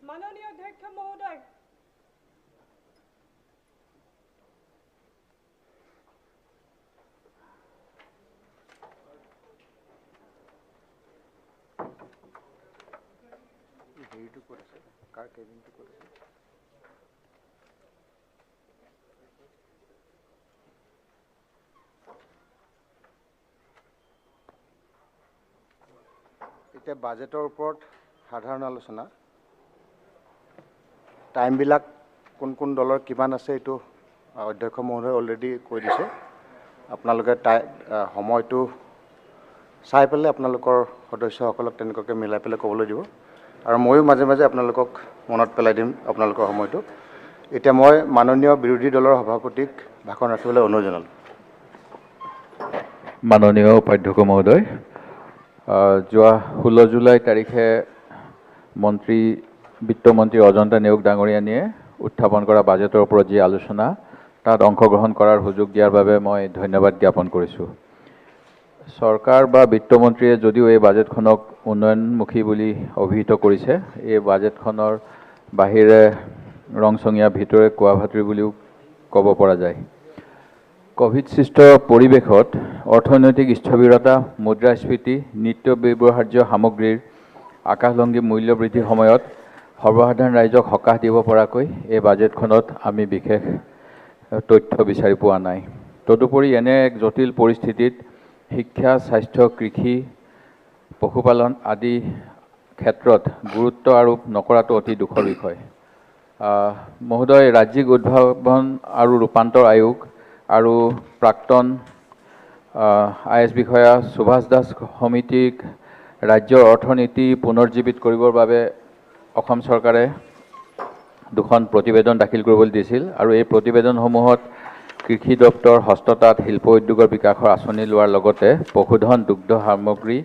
মাননীয় অধ্যক্ষ মহোদয়, এতিয়া বাজেটৰ ওপৰত সাধাৰণ আলোচনা টাইমবিলাক কোন কোন দলৰ কিমান আছে এইটো অধ্যক্ষ মহোদয় অলৰেডি কৈ দিছে আপোনালোকে সময়টো চাই পেলাই আপোনালোকৰ সদস্যসকলক তেনেকুৱাকৈ মিলাই পেলাই ক'বলৈ দিব আৰু ময়ো মাজে মাজে আপোনালোকক মনত পেলাই দিম আপোনালোকৰ সময়টো এতিয়া মই মাননীয় বিৰোধী দলৰ সভাপতিক ভাষণ ৰাখিবলৈ অনুৰোধ জনালোঁ মাননীয় উপাধ্যক্ষ মহোদয় যোৱা 16 জুলাই তাৰিখে বিত্তমন্ত্ৰী অজন্তা নেওগ ডাঙৰীয়ানীয়ে উত্থাপন কৰা বাজেটৰ ওপৰত যি আলোচনা তাত অংশগ্ৰহণ কৰাৰ সুযোগ দিয়াৰ বাবে মই ধন্যবাদ জ্ঞাপন কৰিছোঁ চৰকাৰ বা বিত্তমন্ত্ৰীয়ে যদিও এই বাজেটখনক উন্নয়নমুখী বুলি অভিহিত কৰিছে এই বাজেটখনৰ বাহিৰে ৰংচঙীয়া ভিতৰে কোৱা ভাতৃ বুলিও ক'ব পৰা যায় কোভিড সৃষ্ট পৰিৱেশত অৰ্থনৈতিক স্থবিৰতা মুদ্ৰাস্ফীতি নিত্য ব্যৱহাৰ্য সামগ্ৰীৰ আকাশলংঘী মূল্য বৃদ্ধিৰ সময়ত সৰ্বসাধাৰণ ৰাইজক সকাহ দিব পৰাকৈ এই বাজেটখনত আমি বিশেষ তথ্য বিচাৰি পোৱা নাই তদুপৰি এনে এক জটিল পৰিস্থিতিত শিক্ষা স্বাস্থ্য কৃষি পশুপালন আদি ক্ষেত্ৰত গুৰুত্ব আৰোপ নকৰাটো অতি দুখৰ বিষয় মহোদয় ৰাজ্যিক উদ্ভাৱন আৰু ৰূপান্তৰ আয়োগ আৰু প্ৰাক্তন IS বিষয়া সুভাষ দাস সমিতিক ৰাজ্যৰ অৰ্থনীতি পুনৰ্জীৱিত কৰিবৰ বাবে অসম চৰকাৰে দুখন প্ৰতিবেদন দাখিল কৰিবলৈ দিছিল আৰু এই প্ৰতিবেদনসমূহত কৃষি দপ্তৰ হস্ততাঁত শিল্প উদ্যোগৰ বিকাশৰ আঁচনি লোৱাৰ লগতে পশুধন দুগ্ধ সামগ্ৰী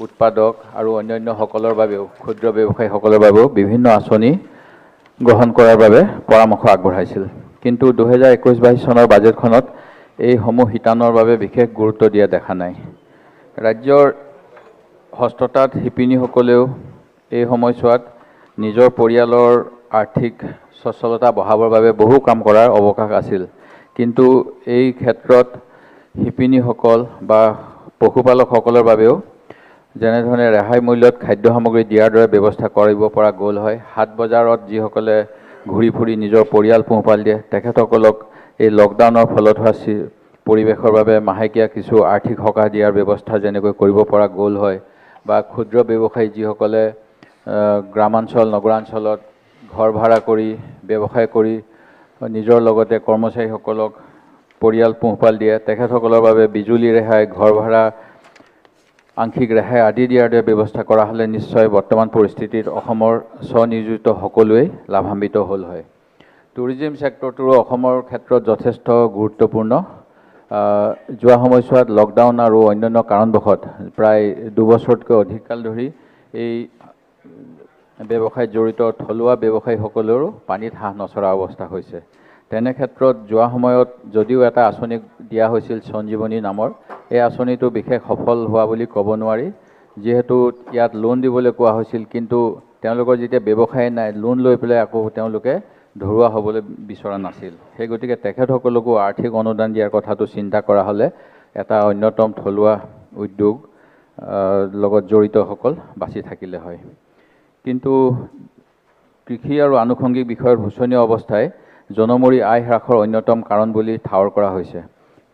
উৎপাদক আৰু অন্যান্যসকলৰ বাবেও ক্ষুদ্ৰ ব্যৱসায়ীসকলৰ বাবেও বিভিন্ন আঁচনি গ্ৰহণ কৰাৰ বাবে পৰামৰ্শ আগবঢ়াইছিল কিন্তু 2021-22 চনৰ বাজেটখনত এইসমূহ শিতানৰ বাবে বিশেষ গুৰুত্ব দিয়া দেখা নাই ৰাজ্যৰ হস্ততাঁত শিপিনীসকলেও এই সময়ছোৱাত নিজৰ পৰিয়ালৰ আৰ্থিক সচ্ছলতা বঢ়াবৰ বাবে বহু কাম কৰাৰ অৱকাশ আছিল কিন্তু এই ক্ষেত্ৰত শিপিনীসকল বা পশুপালকসকলৰ বাবেও যেনেধৰণে ৰেহাই মূল্যত খাদ্য সামগ্ৰী দিয়াৰ দৰে ব্যৱস্থা কৰিব পৰা গ'ল হয় হাট বজাৰত যিসকলে ঘূৰি ফুৰি নিজৰ পৰিয়াল পোহপাল দিয়ে তেখেতসকলক এই লকডাউনৰ ফলত হোৱা পৰিৱেশৰ বাবে মাহেকীয়া কিছু আৰ্থিক সকাহ দিয়াৰ ব্যৱস্থা যেনেকৈ কৰিব পৰা গ'ল হয় বা ক্ষুদ্ৰ ব্যৱসায়ী যিসকলে গ্ৰামাঞ্চল নগৰাঞ্চলত ঘৰ ভাড়া কৰি ব্যৱসায় কৰি নিজৰ লগতে কৰ্মচাৰীসকলক পৰিয়াল পোহপাল দিয়ে তেখেতসকলৰ বাবে বিজুলী ৰেহাই ঘৰ ভাড়া আংশিক ৰেহাই আদি দিয়াৰ দৰে ব্যৱস্থা কৰা হ'লে নিশ্চয় বৰ্তমান পৰিস্থিতিত অসমৰ স্বনিয়োজিত সকলোৱেই লাভান্বিত হ'ল হয় টুৰিজিম ছেক্টৰটোৰো অসমৰ ক্ষেত্ৰত যথেষ্ট গুৰুত্বপূৰ্ণ যোৱা সময়ছোৱাত লকডাউন আৰু অন্যান্য কাৰণবশত প্ৰায় 2 বছৰতকৈ অধিক কাল ধৰি এই ব্যৱসায়ত জড়িত থলুৱা ব্যৱসায়ীসকলৰো পানীত হাঁহ নচৰা অৱস্থা হৈছে তেনে ক্ষেত্ৰত যোৱা সময়ত যদিও এটা আঁচনি দিয়া হৈছিল সঞ্জীৱনী নামৰ এই আঁচনিটো বিশেষ সফল হোৱা বুলি ক'ব নোৱাৰি যেহেতু ইয়াত লোন দিবলৈ কোৱা হৈছিল কিন্তু তেওঁলোকৰ যেতিয়া ব্যৱসায় নাই লোন লৈ পেলাই আকৌ তেওঁলোকে ধৰুৱা হ'বলৈ বিচৰা নাছিল সেই গতিকে তেখেতসকলকো আৰ্থিক অনুদান দিয়াৰ কথাটো চিন্তা কৰা হ'লে এটা অন্যতম থলুৱা উদ্যোগ লগত জড়িতসকল বাছি থাকিলে হয় কিন্তু কৃষি আৰু আনুষংগিক বিষয়ৰ শোচনীয় অৱস্থাই জনমূৰি আয় হ্ৰাসৰ অন্যতম কাৰণ বুলি ঠাৱৰ কৰা হৈছে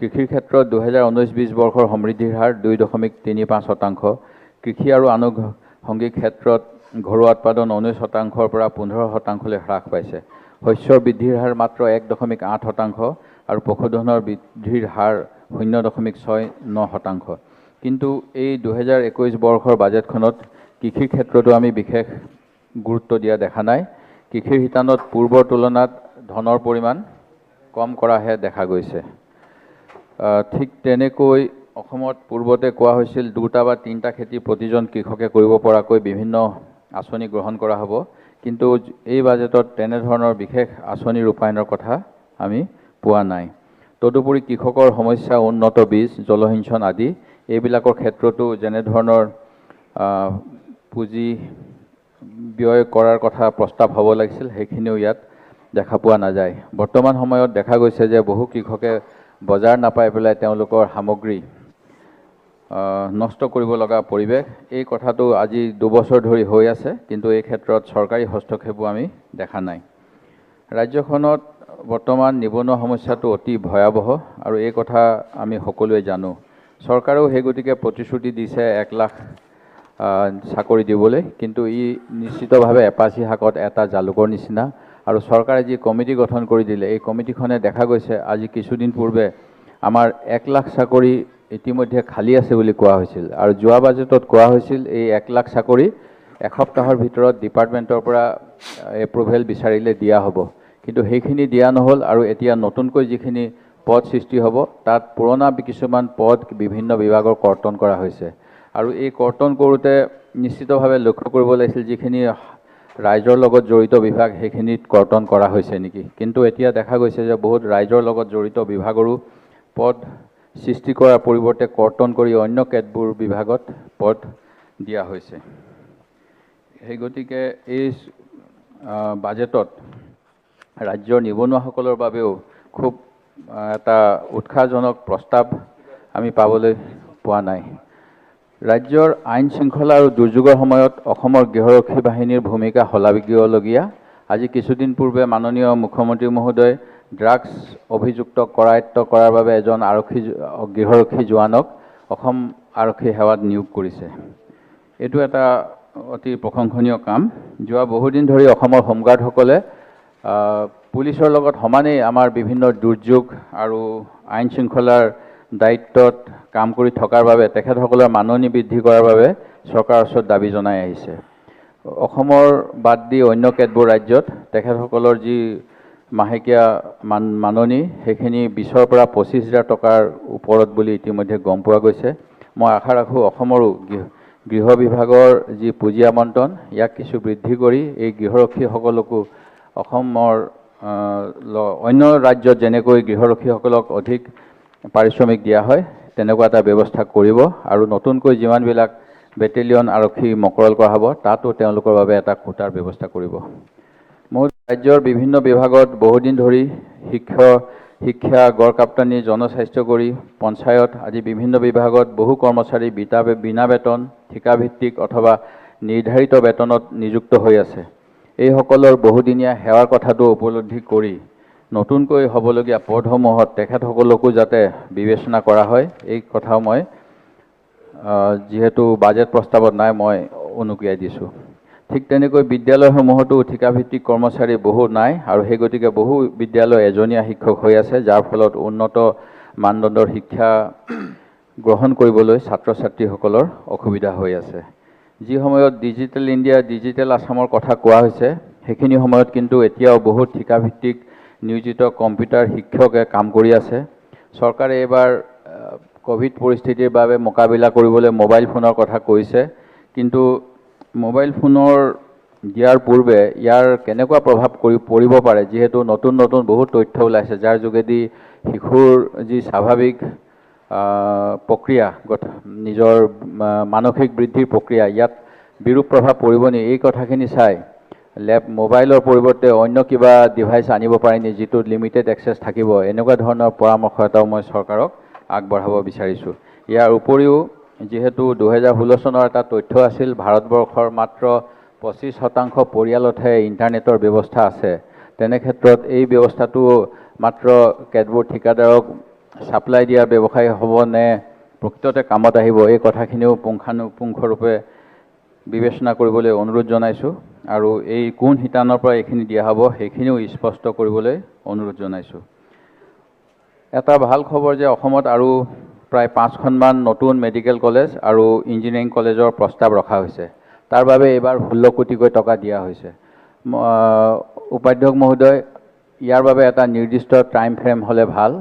কৃষিৰ ক্ষেত্ৰত 2019-20 বৰ্ষৰ সমৃদ্ধিৰ হাৰ 2.35%, কৃষি আৰু আনুষংগিক ক্ষেত্ৰত ঘৰুৱা উৎপাদন 19%ৰ পৰা 15%লৈ হ্ৰাস পাইছে শস্যৰ বৃদ্ধিৰ হাৰ মাত্ৰ 1.8% আৰু পশুধনৰ বৃদ্ধিৰ হাৰ 0.69%। কিন্তু এই 2021 বৰ্ষৰ বাজেটখনত কৃষিৰ ক্ষেত্ৰতো আমি বিশেষ গুৰুত্ব দিয়া দেখা নাই কৃষিৰ শিতানত পূৰ্বৰ তুলনাত ধনৰ পৰিমাণ কম কৰাহে দেখা গৈছে ঠিক তেনেকৈ অসমত পূৰ্বতে কোৱা হৈছিল 2টা বা 3টা খেতি প্ৰতিজন কৃষকে কৰিব পৰাকৈ বিভিন্ন আঁচনি গ্ৰহণ কৰা হ'ব কিন্তু এই বাজেটত তেনেধৰণৰ বিশেষ আঁচনি ৰূপায়ণৰ কথা আমি পোৱা নাই তদুপৰি কৃষকৰ সমস্যা উন্নত বীজ জলসিঞ্চন আদি এইবিলাকৰ ক্ষেত্ৰতো যেনে ধৰণৰ পুঁজি ব্যয় কৰাৰ কথা প্ৰস্তাৱ হ'ব লাগিছিল সেইখিনিও ইয়াত দেখা পোৱা নাযায়। বৰ্তমান সময়ত দেখা গৈছে যে বহু কৃষকে বজাৰ নাপাই পেলাই তেওঁলোকৰ সামগ্ৰী নষ্ট কৰিব লগা পৰিৱেশ। এই কথাটো আজি 2 বছৰ ধৰি হৈ আছে, কিন্তু এই ক্ষেত্ৰত চৰকাৰী হস্তক্ষেপো আমি দেখা নাই। ৰাজ্যখনত বৰ্তমান নিবনুৱা সমস্যাটো অতি ভয়াৱহ আৰু এই কথা আমি সকলোৱে জানো। চৰকাৰেও সেই গতিকে প্ৰতিশ্ৰুতি দিছে 1 লাখ চাকৰি দিবলৈ, কিন্তু ই নিশ্চিতভাৱে এপাচি শাকত এটা জালুকৰ নিচিনা। আৰু চৰকাৰে যি কমিটি গঠন কৰি দিলে, এই কমিটিখনে দেখা গৈছে আজি কিছুদিন পূৰ্বে আমাৰ 1 লাখ চাকৰি ইতিমধ্যে খালী আছে বুলি কোৱা হৈছিল, আৰু যোৱা বাজেটত কোৱা হৈছিল এই 1 লাখ চাকৰি এসপ্তাহৰ ভিতৰত ডিপাৰ্টমেণ্টৰ পৰা এপ্ৰুভেল বিচাৰিলে দিয়া হ'ব, কিন্তু সেইখিনি দিয়া নহ'ল। আৰু এতিয়া নতুনকৈ যিখিনি পদ সৃষ্টি হ'ব তাত পুৰণা কিছুমান পদ বিভিন্ন বিভাগৰ কৰ্তন কৰা হৈছে, আৰু এই কৰ্তন কৰোঁতে নিশ্চিতভাৱে লক্ষ্য কৰিব লাগিছিল যিখিনি ৰাইজৰ লগত জড়িত বিভাগ সেইখিনিত কৰ্তন কৰা হৈছে নেকি। কিন্তু এতিয়া দেখা গৈছে যে বহুত ৰাইজৰ লগত জড়িত বিভাগৰো পদ সৃষ্টি কৰাৰ পৰিৱৰ্তে কৰ্তন কৰি অন্য কেতবোৰ বিভাগত পদ দিয়া হৈছে। সেই গতিকে এই বাজেটত ৰাজ্যৰ নিবনুৱাসকলৰ বাবেও খুব এটা উৎসাহজনক প্ৰস্তাৱ আমি পাবলৈ পোৱা নাই। ৰাজ্যৰ আইন শৃংখলা আৰু দুৰ্যোগৰ সময়ত অসমৰ গৃহৰক্ষী বাহিনীৰ ভূমিকা শলাগিবলগীয়া। আজি কিছুদিন পূৰ্বে মাননীয় মুখ্যমন্ত্ৰী মহোদয় ড্ৰাগছ অভিযুক্ত কৰায়ত্ব কৰাৰ বাবে এজন গৃহৰক্ষী জোৱানক অসম আৰক্ষী সেৱাত নিয়োগ কৰিছে। এইটো এটা অতি প্ৰশংসনীয় কাম। যোৱা বহুদিন ধৰি অসমৰ হোমগাৰ্ডসকলে পুলিচৰ লগত সমানেই আমাৰ বিভিন্ন দুৰ্যোগ আৰু আইন শৃংখলাৰ দায়িত্বত কাম কৰি থকাৰ বাবে তেখেতসকলৰ মাননি বৃদ্ধি কৰাৰ বাবে চৰকাৰৰ ওচৰত দাবী জনাই আহিছে। অসমৰ বাদ দি অন্য কেতবোৰ ৰাজ্যত তেখেতসকলৰ যি মাহেকীয়া মাননি সেইখিনি 20,000 পৰা 25,000 টকাৰ ওপৰত বুলি ইতিমধ্যে গম পোৱা গৈছে। মই আশা ৰাখোঁ অসমৰো গৃহ বিভাগৰ যি পুঁজি আবণ্টন ইয়াক কিছু বৃদ্ধি কৰি এই গৃহৰক্ষীসকলকো অসমৰ অন্য ৰাজ্যত যেনেকৈ গৃহৰক্ষীসকলক অধিক পাৰিশ্ৰমিক দিয়া হয় তেনেকুৱা এটা ব্যৱস্থা কৰিব, আৰু নতুনকৈ যিমানবিলাক বেটেলিয়ন আৰক্ষী মকৰল কৰা হ'ব তাতো তেওঁলোকৰ বাবে এটা কোটাৰ ব্যৱস্থা কৰিব। ৰাজ্যৰ বিভিন্ন বিভাগত বহুদিন ধৰি শিক্ষা, গড়কাপ্তানি, জনস্বাস্থ্য কৰি পঞ্চায়ত আদি বিভিন্ন বিভাগত বহু কৰ্মচাৰী বিনা বেতন, ঠিকাভিত্তিক অথবা নিৰ্ধাৰিত বেতনত নিযুক্ত হৈ আছে। এইসকলৰ বহুদিনীয়া সেৱাৰ কথাটো উপলব্ধি কৰি নতুনকৈ হ'বলগীয়া পদসমূহত তেখেতসকলকো যাতে বিবেচনা কৰা হয়, এই কথাও মই যিহেতু বাজেট প্ৰস্তাৱত নাই মই অনুকিয়াই দিছোঁ। ঠিক তেনেকৈ বিদ্যালয়সমূহতো ঠিকাভিত্তিক কৰ্মচাৰী বহু নাই, আৰু সেই গতিকে বহু বিদ্যালয় এজনীয়া শিক্ষক হৈ আছে, যাৰ ফলত উন্নত মানদণ্ডৰ শিক্ষা গ্ৰহণ কৰিবলৈ ছাত্ৰ ছাত্ৰীসকলৰ অসুবিধা হৈ আছে। যি সময়ত ডিজিটেল ইণ্ডিয়া, ডিজিটেল আসামৰ কথা কোৱা হৈছে, সেইখিনি সময়ত কিন্তু এতিয়াও বহুত ঠিকাভিত্তিক নিয়োজিত কম্পিউটাৰ শিক্ষকে কাম কৰি আছে। চৰকাৰে এইবাৰ কোভিড পৰিস্থিতিৰ বাবে মোকাবিলা কৰিবলৈ মোবাইল ফোনৰ কথা কৈছে, কিন্তু মোবাইল ফোনৰ দিয়াৰ পূৰ্বে ইয়াৰ কেনেকুৱা প্ৰভাৱ পৰিব পাৰে, যিহেতু নতুন নতুন বহুত তথ্য ওলাইছে যাৰ যোগেদি শিশুৰ যি স্বাভাৱিক প্ৰক্ৰিয়া নিজৰ মানসিক বৃদ্ধিৰ প্ৰক্ৰিয়া ইয়াত বিৰূপ প্ৰভাৱ পৰিব নি, এই কথাখিনি চাই মোবাইলৰ পৰিৱৰ্তে অন্য কিবা ডিভাইচ আনিব পাৰি নি যিটোত লিমিটেড এক্সেছ থাকিব, এনেকুৱা ধৰণৰ পৰামৰ্শ এটাও মই চৰকাৰক আগবঢ়াব বিচাৰিছোঁ। ইয়াৰ উপৰিও যিহেতু 2016 চনৰ এটা তথ্য আছিল ভাৰতবৰ্ষৰ মাত্ৰ 25% পৰিয়ালতহে ইণ্টাৰনেটৰ ব্যৱস্থা আছে, তেনে ক্ষেত্ৰত এই ব্যৱস্থাটো মাত্ৰ কেতবোৰ ঠিকাদাৰক ছাপ্লাই দিয়াৰ ব্যৱসায় হ'ব নে প্ৰকৃততে কামত আহিব, এই কথাখিনিও পুংখানুপুংখৰূপে বিবেচনা কৰিবলৈ অনুৰোধ জনাইছোঁ, আৰু এই কোন শিতানৰ পৰা এইখিনি দিয়া হ'ব সেইখিনিও স্পষ্ট কৰিবলৈ অনুৰোধ জনাইছোঁ। এটা ভাল খবৰ যে অসমত আৰু প্ৰায় 5খনমান নতুন মেডিকেল কলেজ আৰু ইঞ্জিনিয়াৰিং কলেজৰ প্ৰস্তাৱ ৰখা হৈছে। তাৰ বাবে এইবাৰ 16 কোটিকৈ টকা দিয়া হৈছে। উপাধ্যক্ষ মহোদয়, ইয়াৰ বাবে এটা নিৰ্দিষ্ট টাইম ফ্ৰেম হ'লে ভাল,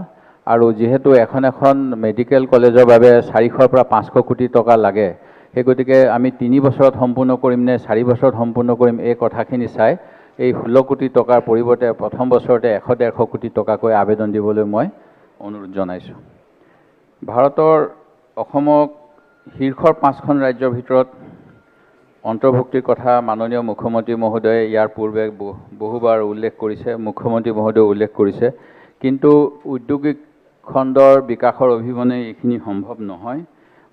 আৰু যিহেতু এখন মেডিকেল কলেজৰ বাবে 400 পৰা 500 কোটি টকা লাগে, সেই গতিকে আমি 3 বছৰত সম্পূৰ্ণ কৰিম নে 4 বছৰত সম্পূৰ্ণ কৰিম এই কথাখিনি চাই এই 16 কোটি টকাৰ পৰিৱৰ্তে প্ৰথম বছৰতে 100-150 কোটি টকাকৈ আবেদন দিবলৈ মই অনুৰোধ জনাইছোঁ। ভাৰতৰ অসমক শীৰ্ষৰ 5খন ৰাজ্যৰ ভিতৰত অন্তৰ্ভুক্তিৰ কথা মাননীয় মুখ্যমন্ত্ৰী মহোদয়ে ইয়াৰ পূৰ্বে বহুবাৰ উল্লেখ কৰিছে, মুখ্যমন্ত্ৰী মহোদয়ে উল্লেখ কৰিছে, কিন্তু ঔদ্যোগিক খণ্ডৰ বিকাশৰ অবিহনে এইখিনি সম্ভৱ নহয়।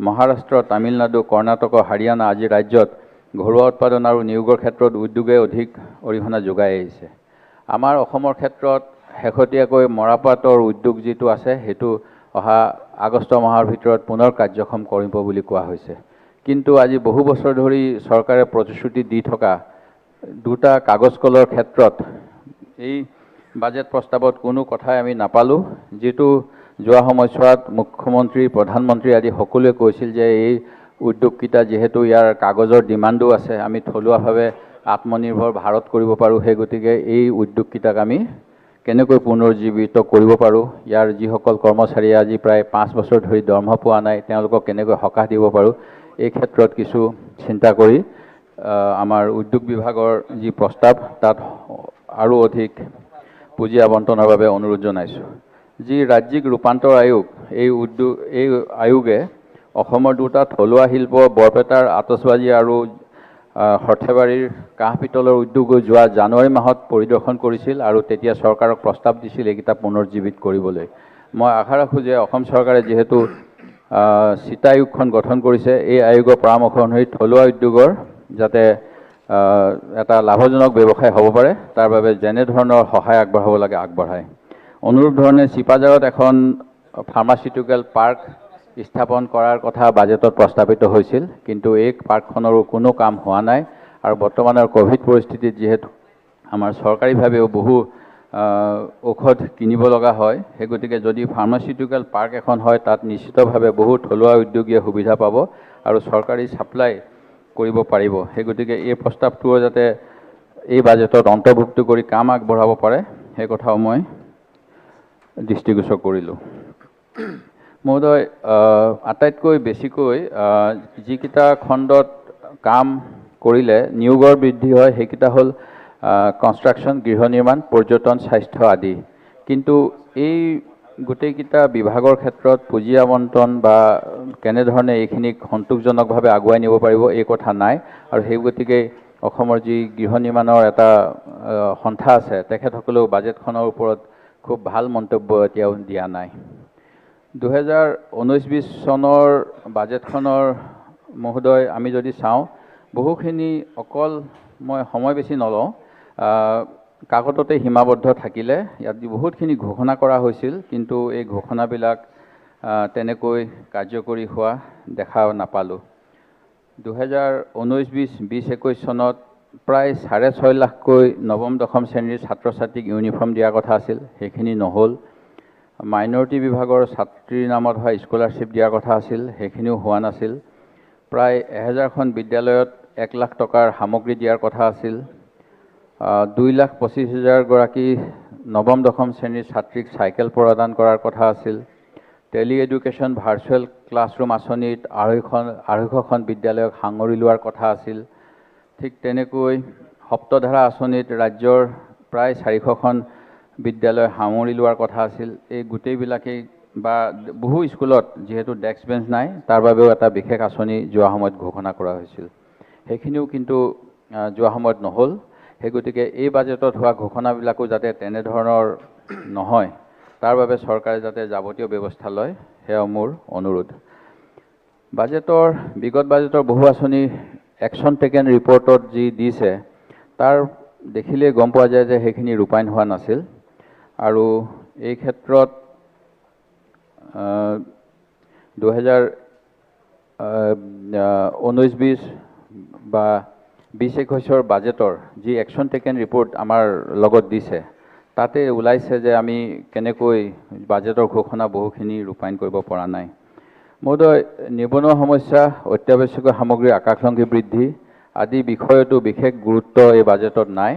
মহাৰাষ্ট্ৰ, তামিলনাডু, কৰ্ণাটক, হাৰিয়ানা আদি ৰাজ্যত ঘৰুৱা উৎপাদন আৰু নিয়োগৰ ক্ষেত্ৰত উদ্যোগে অধিক অৰিহণা যোগাই আহিছে। আমাৰ অসমৰ ক্ষেত্ৰত শেহতীয়াকৈ মৰাপাটৰ উদ্যোগ যিটো আছে সেইটো অহা আগষ্ট মাহৰ ভিতৰত পুনৰ কাৰ্যক্ষম কৰিব বুলি কোৱা হৈছে। কিন্তু আজি বহু বছৰ ধৰি চৰকাৰে প্ৰতিশ্ৰুতি দি থকা দুটা কাগজ কলৰ ক্ষেত্ৰত এই বাজেট প্ৰস্তাৱত কোনো কথাই আমি নাপালোঁ, যিটো যোৱা সময়ছোৱাত মুখ্যমন্ত্ৰী, প্ৰধানমন্ত্ৰী আদি সকলোৱে কৈছিল যে এই উদ্যোগকেইটা যিহেতু ইয়াৰ কাগজৰ ডিমাণ্ডো আছে, আমি থলুৱাভাৱে আত্মনিৰ্ভৰ ভাৰত কৰিব পাৰোঁ, সেই গতিকে এই উদ্যোগকেইটাক আমি কেনেকৈ পুনৰুজ্জীৱিত কৰিব পাৰোঁ, ইয়াৰ যিসকল কৰ্মচাৰীয়ে আজি প্ৰায় 5 বছৰ ধৰি দৰমহা পোৱা নাই তেওঁলোকক কেনেকৈ সকাহ দিব পাৰোঁ, এই ক্ষেত্ৰত কিছু চিন্তা কৰি আমাৰ উদ্যোগ বিভাগৰ যি প্ৰস্তাৱ তাত আৰু অধিক পুঁজি আবণ্টনৰ বাবে অনুৰোধ জনাইছোঁ। যি ৰাজ্যিক ৰূপান্তৰ আয়োগ, এই আয়োগে অসমৰ দুটা থলুৱা শিল্প বৰপেটাৰ আতচবাজী আৰু সৰ্থেবাৰীৰ কাঁহ পিতলৰ উদ্যোগো যোৱা জানুৱাৰী মাহত পৰিদৰ্শন কৰিছিল আৰু তেতিয়া চৰকাৰক প্ৰস্তাৱ দিছিল এইকেইটা পুনৰুজ্জীৱিত কৰিবলৈ। মই আশা ৰাখোঁ যে অসম চৰকাৰে যিহেতু চিটা আয়োগখন গঠন কৰিছে, এই আয়োগৰ পৰামৰ্শ অনুসৰি থলুৱা উদ্যোগৰ যাতে এটা লাভজনক ব্যৱসায় হ'ব পাৰে তাৰ বাবে যেনেধৰণৰ সহায় আগবঢ়াব লাগে আগবঢ়ায়। অনুৰূপ ধৰণে চিপাঝাৰত এখন ফাৰ্মাচিউটিকেল পাৰ্ক স্থাপন কৰাৰ কথা বাজেটত প্ৰস্তাৱিত হৈছিল, কিন্তু এই পাৰ্কখনৰো কোনো কাম হোৱা নাই আৰু বৰ্তমানৰ ক'ভিড পৰিস্থিতিত যিহেতু আমাৰ চৰকাৰীভাৱেও বহু ঔষধ কিনিব লগা হয়, সেই গতিকে যদি ফাৰ্মাচিউটিকেল পাৰ্ক এখন হয় তাত নিশ্চিতভাৱে বহু থলুৱা উদ্যোগীয়ে সুবিধা পাব আৰু চৰকাৰী ছাপ্লাই কৰিব পাৰিব। সেই গতিকে এই প্ৰস্তাৱটোও যাতে এই বাজেটত অন্তৰ্ভুক্ত কৰি কাম আগবঢ়াব পাৰে সেই কথাও মই দৃষ্টিগোচৰ কৰিলোঁ। মহোদয়, আটাইতকৈ বেছিকৈ যিকেইটা খণ্ডত কাম কৰিলে নিয়োগৰ বৃদ্ধি হয় সেইকেইটা হ'ল কনষ্ট্ৰাকশ্যন, গৃহ নিৰ্মাণ, পৰ্যটন, স্বাস্থ্য আদি। কিন্তু এই গোটেইকেইটা বিভাগৰ ক্ষেত্ৰত পুঁজি আবণ্টন বা কেনেধৰণে এইখিনিক সন্তোষজনকভাৱে আগুৱাই নিব পাৰিব এই কথা নাই আৰু সেই গতিকে অসমৰ যি গৃহ নিৰ্মাণৰ এটা সন্থা আছে তেখেতসকলেও বাজেটখনৰ ওপৰত খুব ভাল মন্তব্য এতিয়াও দিয়া নাই। 2019-20 চনৰ বাজেটখনৰ মহোদয় আমি যদি চাওঁ, বহুখিনি অকল মই সময় বেছি নলওঁ, কাকততে সীমাবদ্ধ থাকিলে ইয়াত বহুতখিনি ঘোষণা কৰা হৈছিল, কিন্তু এই ঘোষণাবিলাক তেনেকৈ কাৰ্যকৰী হোৱা দেখা নাপালোঁ। 2019-20 চনত প্ৰায় 6.5 লাখকৈ নৱম-দশম শ্ৰেণীৰ ছাত্ৰ ছাত্ৰীক ইউনিফৰ্ম দিয়াৰ কথা আছিল, সেইখিনি নহ'ল। মাইনৰিটি বিভাগৰ ছাত্ৰীৰ নামত হোৱা স্কলাৰশ্বিপ দিয়াৰ কথা আছিল, সেইখিনিও হোৱা নাছিল। প্ৰায় 1000খন বিদ্যালয়ত 1 লাখ টকাৰ সামগ্ৰী দিয়াৰ কথা আছিল। 2,25,000 গৰাকী নৱম-দশম শ্ৰেণীৰ ছাত্ৰীক চাইকেল প্ৰদান কৰাৰ কথা আছিল। টেলি এডুকেশ্যন ভাৰ্চুৱেল ক্লাছৰুম আঁচনিত 250খন বিদ্যালয়ক সাঙুৰি লোৱাৰ কথা আছিল। ঠিক তেনেকৈ সপ্তধাৰা আঁচনিত ৰাজ্যৰ প্ৰায় 400খন বিদ্যালয় সামৰি লোৱাৰ কথা আছিল। এই গোটেইবিলাকেই বা বহু স্কুলত যিহেতু ডেস্ক বেঞ্চ নাই তাৰ বাবেও এটা বিশেষ আঁচনি যোৱা সময়ত ঘোষণা কৰা হৈছিল, সেইখিনিও কিন্তু যোৱা সময়ত নহ'ল। সেই গতিকে এই বাজেটত হোৱা ঘোষণাবিলাকো যাতে তেনেধৰণৰ নহয় তাৰ বাবে চৰকাৰে যাতে যাৱতীয় ব্যৱস্থা লয় সেয়াও মোৰ অনুৰোধ। বিগত বাজেটৰ বহু আঁচনি একশ্যন টেকেন ৰিপৰ্টত যি দিছে তাৰ দেখিলেই গম পোৱা যায় যে সেইখিনি ৰূপায়ণ হোৱা নাছিল আৰু এই ক্ষেত্ৰত 2019-20 বা 20-21 বাজেটৰ যি একশ্যন টেকেন ৰিপৰ্ট আমাৰ লগত দিছে তাতে ওলাইছে যে আমি কেনেকৈ বাজেটৰ ঘোষণা বহুখিনি ৰূপায়ণ কৰিব পৰা নাই। মহোদয়, নিবনুৱা সমস্যা, অত্যাৱশ্যকীয় সামগ্ৰীৰ আকাশলংঘী বৃদ্ধি আদি বিষয়তো বিশেষ গুৰুত্ব এই বাজেটত নাই।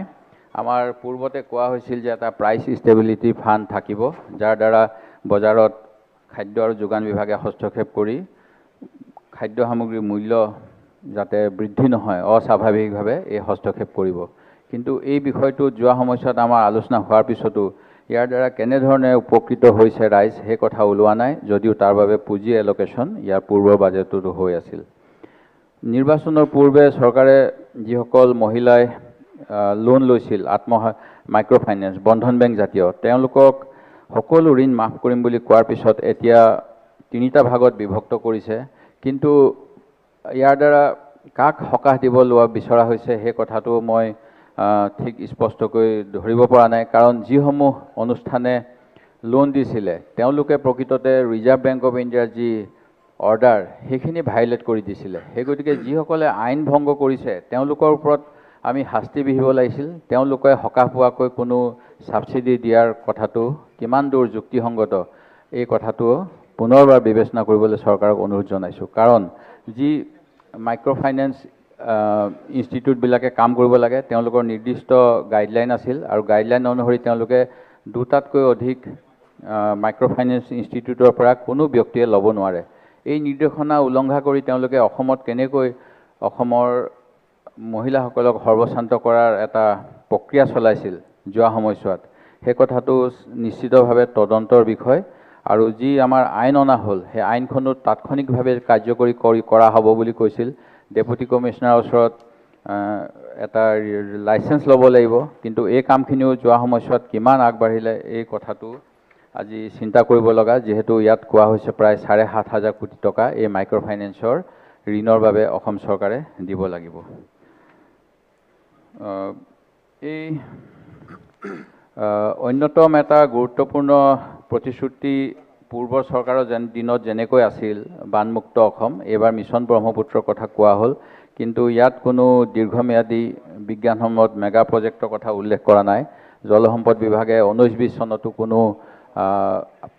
আমাৰ পূৰ্বতে কোৱা হৈছিল যে এটা প্ৰাইচ ষ্টেবিলিটি ফাণ্ড থাকিব, যাৰ দ্বাৰা বজাৰত খাদ্য আৰু যোগান বিভাগে হস্তক্ষেপ কৰি খাদ্য সামগ্ৰীৰ মূল্য যাতে বৃদ্ধি নহয় অস্বাভাৱিকভাৱে এই হস্তক্ষেপ কৰিব। কিন্তু এই বিষয়টো যোৱা সময়ছোৱাত আমাৰ আলোচনা হোৱাৰ পিছতো ইয়াৰ দ্বাৰা কেনেধৰণে উপকৃত হৈছে ৰাইজ সেই কথা ওলোৱা নাই, যদিও তাৰ বাবে পুঁজি এল'কেশ্যন ইয়াৰ পূৰ্বৰ বাজেটতো হৈ আছিল। নিৰ্বাচনৰ পূৰ্বে চৰকাৰে যিসকল মহিলাই লোন লৈছিল মাইক্ৰ' ফাইনেন্স বন্ধন বেংক জাতীয় তেওঁলোকক সকলো ঋণ মাফ কৰিম বুলি কোৱাৰ পিছত এতিয়া তিনিটা ভাগত বিভক্ত কৰিছে কিন্তু ইয়াৰ দ্বাৰা কাক সকাহ দিব লোৱা বিচৰা হৈছে সেই কথাটো মই ঠিক স্পষ্টকৈ ধৰিব পৰা নাই কাৰণ যিসমূহ অনুষ্ঠানে লোন দিছিলে তেওঁলোকে প্ৰকৃততে ৰিজাৰ্ভ বেংক অফ ইণ্ডিয়াৰ যি অৰ্ডাৰ সেইখিনি ভাইলেট কৰি দিছিলে সেই গতিকে যিসকলে আইন ভংগ কৰিছে তেওঁলোকৰ ওপৰত আমি শাস্তি বিহিব লাগিছিল তেওঁলোকে সকাহ পোৱাকৈ কোনো ছাবচিডি দিয়াৰ কথাটো কিমান দূৰ যুক্তিসংগত এই কথাটো পুনৰবাৰ বিবেচনা কৰিবলৈ চৰকাৰক অনুৰোধ জনাইছোঁ কাৰণ যি মাইক্ৰ' ফাইনেন্স ইনষ্টিটিউটবিলাকে কাম কৰিব লাগে তেওঁলোকৰ নিৰ্দিষ্ট গাইডলাইন আছিল আৰু গাইডলাইন অনুসৰি তেওঁলোকে দুটাতকৈ অধিক মাইক্ৰ' ফাইনেন্স ইনষ্টিটিউটৰ পৰা কোনো ব্যক্তিয়ে ল'ব নোৱাৰে এই নিৰ্দেশনা উলংঘা কৰি তেওঁলোকে অসমত কেনেকৈ অসমৰ মহিলাসকলক সৰ্বশান্ত কৰাৰ এটা প্ৰক্ৰিয়া চলাইছিল যোৱা সময়ছোৱাত সেই কথাটো নিশ্চিতভাৱে তদন্তৰ বিষয় আৰু যি আমাৰ আইন অনা হ'ল সেই আইনখনো তাৎক্ষণিকভাৱে কাৰ্যকৰী কৰা হ'ব বুলি কৈছিল ডেপুটি কমিশ্যনাৰৰ ওচৰত এটা লাইচেঞ্চ ল'ব লাগিব কিন্তু এই কামখিনিও যোৱা সময়ছোৱাত কিমান আগবাঢ়িলে এই কথাটো আজি চিন্তা কৰিব লগা যেহেতু ইয়াত কোৱা হৈছে প্ৰায় 7,500 কোটি টকা এই মাইক্ৰ' ফাইনেন্সৰ ঋণৰ বাবে অসম চৰকাৰে দিব লাগিব এই অন্যতম এটা গুৰুত্বপূৰ্ণ প্ৰতিশ্ৰুতি পূৰ্বৰ চৰকাৰৰ দিনত যেনেকৈ আছিল বানমুক্ত অসম এইবাৰ মিছন ব্ৰহ্মপুত্ৰৰ কথা কোৱা হ'ল কিন্তু ইয়াত কোনো দীৰ্ঘম্যাদী বিজ্ঞানসন্মত মেগা প্ৰজেক্টৰ কথা উল্লেখ কৰা নাই জলসম্পদ বিভাগে 19-20 চনতো কোনো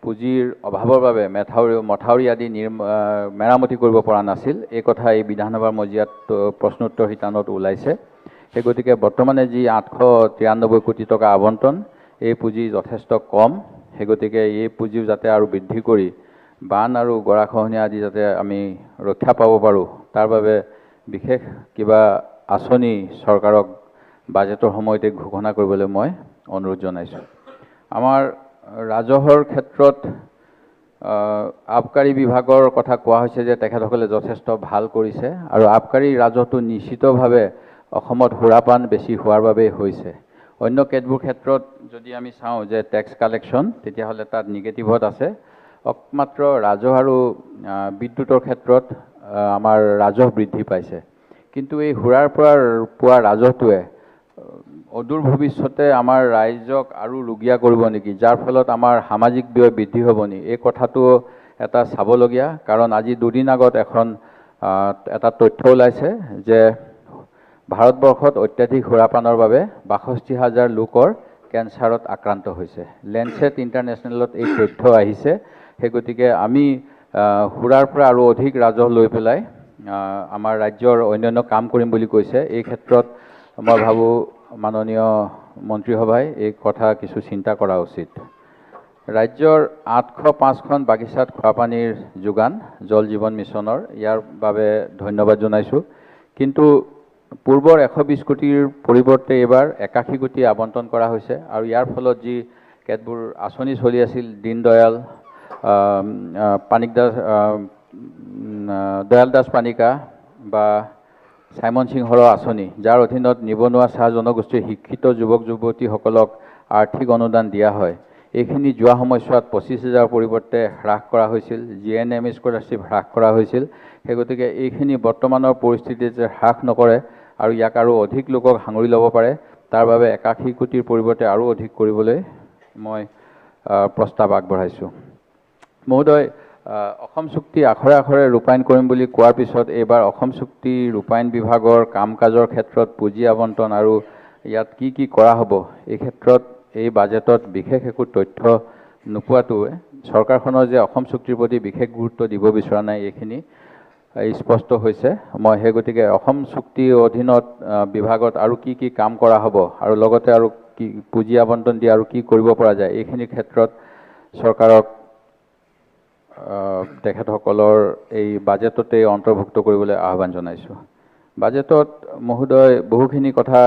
পুঁজিৰ অভাৱৰ বাবে মথাউৰি আদি মেৰামতি কৰিব পৰা নাছিল এই কথা এই বিধানসভাৰ মজিয়াত প্ৰশ্নোত্তৰ শিতানত ওলাইছে সেই গতিকে বৰ্তমানে যি 893 কোটি টকা আবণ্টন এই পুঁজি যথেষ্ট কম সেই গতিকে এই পুঁজিও যাতে আৰু বৃদ্ধি কৰি বান আৰু গৰাখহনীয়া আদি যাতে আমি ৰক্ষা পাব পাৰোঁ তাৰ বাবে বিশেষ কিবা আঁচনি চৰকাৰক বাজেটৰ সময়তে ঘোষণা কৰিবলৈ মই অনুৰোধ জনাইছোঁ আমাৰ ৰাজহৰ ক্ষেত্ৰত আবকাৰী বিভাগৰ কথা কোৱা হৈছে যে তেখেতসকলে যথেষ্ট ভাল কৰিছে আৰু আবকাৰী ৰাজহটো নিশ্চিতভাৱে অসমত সুৰাপান বেছি হোৱাৰ বাবেই হৈছে অন্য কেতবোৰ ক্ষেত্ৰত যদি আমি চাওঁ যে টেক্স কালেকশ্যন তেতিয়াহ'লে তাত নিগেটিভত আছে একমাত্ৰ ৰাজহ আৰু বিদ্যুতৰ ক্ষেত্ৰত আমাৰ ৰাজহ বৃদ্ধি পাইছে কিন্তু এই সুৰাৰ পৰা পোৱা ৰাজহটোৱে অদূৰ ভৱিষ্যতে আমাৰ ৰাইজক আৰু ৰুগীয়া কৰিব নেকি যাৰ ফলত আমাৰ সামাজিক ব্যয় বৃদ্ধি হ'ব নি এই কথাটো এটা চাবলগীয়া কাৰণ আজি দুদিন আগত এটা তথ্য ওলাইছে যে ভাৰতবৰ্ষত অত্যাধিক সুৰাপানৰ বাবে 62,000 লোকৰ কেঞ্চাৰত আক্ৰান্ত হৈছে লেঞ্চেট ইণ্টাৰনেশ্যনেলত এই তথ্য আহিছে সেই গতিকে আমি সুৰাৰ পৰা আৰু অধিক ৰাজহ লৈ পেলাই আমাৰ ৰাজ্যৰ অন্যান্য কাম কৰিম বুলি কৈছে এই ক্ষেত্ৰত মই ভাবোঁ মাননীয় মন্ত্ৰীসভাই এই কথা কিছু চিন্তা কৰা উচিত ৰাজ্যৰ 805খন বাগিচাত খোৱাপানীৰ যোগান জল জীৱন মিছনৰ ইয়াৰ বাবে ধন্যবাদ জনাইছোঁ কিন্তু পূৰ্বৰ 120 কোটিৰ পৰিৱৰ্তে এইবাৰ 81 কোটি আবণ্টন কৰা হৈছে আৰু ইয়াৰ ফলত যি কেতবোৰ আঁচনি চলি আছিল দীনদয়াল দয়াল দাস পানিকা বা চাইমন সিংহৰ আঁচনি যাৰ অধীনত নিবনুৱা চাহ জনগোষ্ঠীৰ শিক্ষিত যুৱক যুৱতীসকলক আৰ্থিক অনুদান দিয়া হয় এইখিনি যোৱা সময়ছোৱাত 25,000 পৰিৱৰ্তে হ্ৰাস কৰা হৈছিল GNM স্কলাৰশ্বিপ হ্ৰাস কৰা হৈছিল সেই গতিকে এইখিনি বৰ্তমানৰ পৰিস্থিতিত যে হ্ৰাস নকৰে আৰু ইয়াক আৰু অধিক লোকক সাঙুৰি ল'ব পাৰে তাৰ বাবে 81 কোটিৰ পৰিৱৰ্তে আৰু অধিক কৰিবলৈ মই প্ৰস্তাৱ আগবঢ়াইছোঁ মহোদয় অসম চুক্তি আখৰে আখৰে ৰূপায়ণ কৰিম বুলি কোৱাৰ পিছত এইবাৰ অসম চুক্তি ৰূপায়ণ বিভাগৰ কাম কাজৰ ক্ষেত্ৰত পুঁজি আবণ্টন আৰু ইয়াত কি কি কৰা হ'ব এই ক্ষেত্ৰত এই বাজেটত বিশেষ একো তথ্য নোপোৱাটোৱে চৰকাৰখনৰ যে অসম চুক্তিৰ প্ৰতি বিশেষ গুৰুত্ব দিব বিচৰা নাই এইখিনি স্পষ্ট হৈছে মই সেই গতিকে অসম চুক্তিৰ অধীনত বিভাগত আৰু কি কি কাম কৰা হ'ব আৰু লগতে আৰু কি পুঁজি আবণ্টন দি আৰু কি কৰিব পৰা যায় এইখিনিৰ ক্ষেত্ৰত চৰকাৰক তেখেতসকলৰ এই বাজেটতে অন্তৰ্ভুক্ত কৰিবলৈ আহ্বান জনাইছোঁ বাজেটত মহোদয় বহুখিনি কথা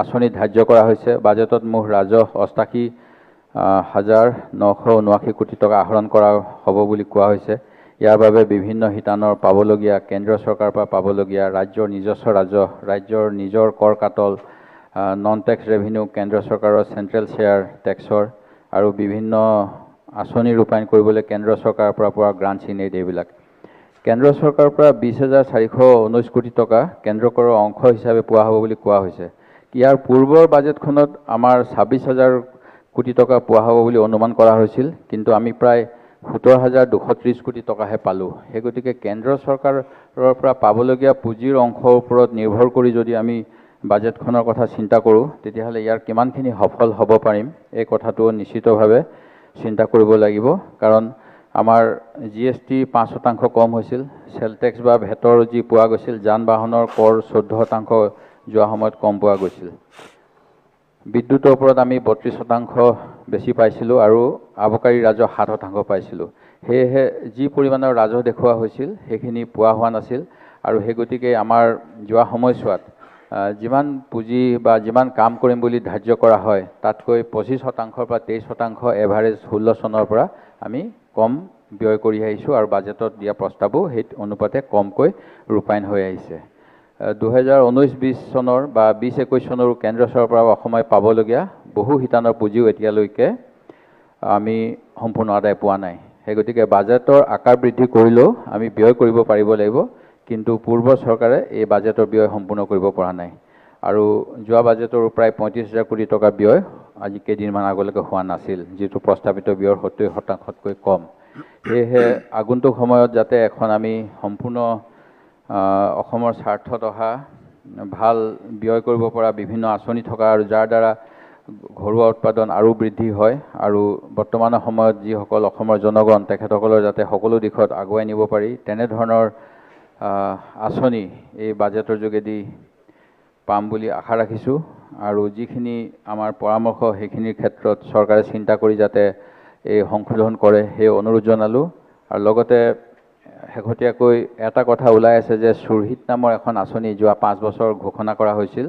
আঁচনি ধাৰ্য কৰা হৈছে বাজেটত মুঠ ৰাজহ 88,979 কোটি টকা আহৰণ কৰা হ'ব বুলি কোৱা হৈছে ইয়াৰ বাবে বিভিন্ন শিতানৰ পাবলগীয়া কেন্দ্ৰীয় চৰকাৰৰ পৰা পাবলগীয়া ৰাজ্যৰ নিজস্ব ৰাজহ, ৰাজ্যৰ নিজৰ কৰ কাটল, নন টেক্স ৰেভিনিউ, কেন্দ্ৰীয় চৰকাৰৰ চেণ্ট্ৰেল শ্বেয়াৰ টেক্সৰ আৰু বিভিন্ন আঁচনি ৰূপায়ণ কৰিবলৈ কেন্দ্ৰীয় চৰকাৰৰ পৰা পোৱা গ্ৰাণ্ট ইন এইড এইবিলাক। কেন্দ্ৰীয় চৰকাৰৰ পৰা 20,419 কোটি টকা কেন্দ্ৰ কৰৰ অংশ হিচাপে পোৱা হ'ব বুলি কোৱা হৈছে। ইয়াৰ পূৰ্বৰ বাজেটখনত আমাৰ 26,000 কোটি টকা পোৱা হ'ব বুলি অনুমান কৰা হৈছিল, কিন্তু আমি প্ৰায় 17,230 কোটি টকাহে পালোঁ। সেই গতিকে কেন্দ্ৰ চৰকাৰৰ পৰা পাবলগীয়া পুঁজিৰ অংশৰ ওপৰত নিৰ্ভৰ কৰি যদি আমি বাজেটখনৰ কথা চিন্তা কৰোঁ, তেতিয়াহ'লে ইয়াৰ কিমানখিনি সফল হ'ব পাৰিম এই কথাটো নিশ্চিতভাৱে চিন্তা কৰিব লাগিব। কাৰণ আমাৰ GST 5% কম হৈছিল, চেল টেক্স বা ভেটৰ যি পোৱা গৈছিল, যান বাহনৰ কৰ 14% যোৱা সময়ত কম পোৱা গৈছিল। বিদ্যুতৰ ওপৰত আমি 32% বেছি পাইছিলোঁ আৰু আবকাৰী ৰাজহ 7% পাইছিলোঁ। সেয়েহে যি পৰিমাণৰ ৰাজহ দেখুওৱা হৈছিল সেইখিনি পোৱা হোৱা নাছিল আৰু সেই গতিকে আমাৰ যোৱা সময়ছোৱাত যিমান পুঁজি বা যিমান কাম কৰিম বুলি ধাৰ্য কৰা হয়, তাতকৈ 25%ৰ পৰা 23% এভাৰেজ 16 চনৰ পৰা আমি কম ব্যয় কৰি আহিছোঁ আৰু বাজেটত দিয়া প্ৰস্তাৱো সেই অনুপাতে কমকৈ ৰূপায়ণ হৈ আহিছে। 2019-20 চনৰ বা 20-21 চনৰো কেন্দ্ৰীয় চৰকাৰৰ পৰা অসমে পাবলগীয়া বহু শিতানৰ পুঁজিও এতিয়ালৈকে আমি সম্পূৰ্ণ আদায় পোৱা নাই। সেই গতিকে বাজেটৰ আকাৰ বৃদ্ধি কৰিলেও আমি ব্যয় কৰিব পাৰিব লাগিব, কিন্তু পূৰ্বৰ চৰকাৰে এই বাজেটৰ ব্যয় সম্পূৰ্ণ কৰিব পৰা নাই। আৰু যোৱা বাজেটৰ প্ৰায় 35,000 কোটি টকা ব্যয় আজি কেইদিনমান আগলৈকে হোৱা নাছিল, যিটো প্ৰস্তাৱিত ব্যয়ৰ 70%তকৈ কম। সেয়েহে আগন্তুক সময়ত যাতে এখন আমি সম্পূৰ্ণ অসমৰ স্বাৰ্থত অহা ভাল ব্যয় কৰিব পৰা বিভিন্ন আঁচনি থকা আৰু যাৰ দ্বাৰা ঘৰুৱা উৎপাদন আৰু বৃদ্ধি হয় আৰু বৰ্তমানৰ সময়ত যিসকল অসমৰ জনগণ তেখেতসকলৰ যাতে সকলো দিশত আগুৱাই নিব পাৰি তেনেধৰণৰ আঁচনি এই বাজেটৰ যোগেদি পাম বুলি আশা ৰাখিছোঁ। আৰু যিখিনি আমাৰ পৰামৰ্শ সেইখিনিৰ ক্ষেত্ৰত চৰকাৰে চিন্তা কৰি যাতে এই সংশোধন কৰে সেই অনুৰোধ জনালোঁ। আৰু লগতে শেহতীয়াকৈ এটা কথা ওলাই আছে যে সুৰহিত নামৰ এখন আঁচনি যোৱা 5 বছৰ ঘোষণা কৰা হৈছিল,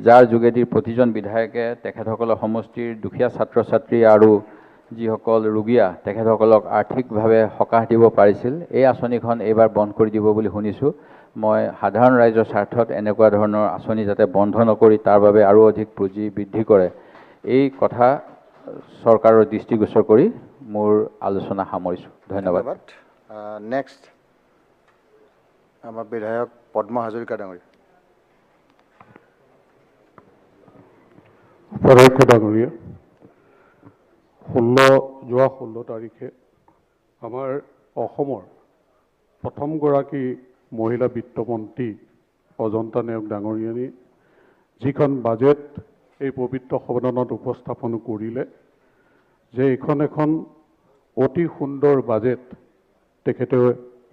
যাৰ যোগেদি প্ৰতিজন বিধায়কে তেখেতসকলৰ সমষ্টিৰ দুখীয়া ছাত্ৰ ছাত্ৰী আৰু যিসকল ৰোগীয়া তেখেতসকলক আৰ্থিকভাৱে সকাহ দিব পাৰিছিল। এই আঁচনিখন এইবাৰ বন্ধ কৰি দিব বুলি শুনিছোঁ। মই সাধাৰণ ৰাইজৰ স্বাৰ্থত এনেকুৱা ধৰণৰ আঁচনি যাতে বন্ধ নকৰি তাৰ বাবে আৰু অধিক পুঁজি বৃদ্ধি কৰে এই কথা চৰকাৰৰ দৃষ্টিগোচৰ কৰি মোৰ আলোচনা সামৰিছোঁ। ধন্যবাদ। নেক্সট আমাৰ বিধায়ক পদ্ম হাজৰিকা ডাঙৰীয়া। উপাধ্যক্ষ ডাঙৰীয়া, যোৱা 16 তাৰিখে আমাৰ অসমৰ প্ৰথমগৰাকী মহিলা বিত্তমন্ত্ৰী অজন্তা নেওগ ডাঙৰীয়ানী যিখন বাজেট এই পবিত্ৰ সদনত উপস্থাপন কৰিলে যে এইখন এখন অতি সুন্দৰ বাজেট তেখেতে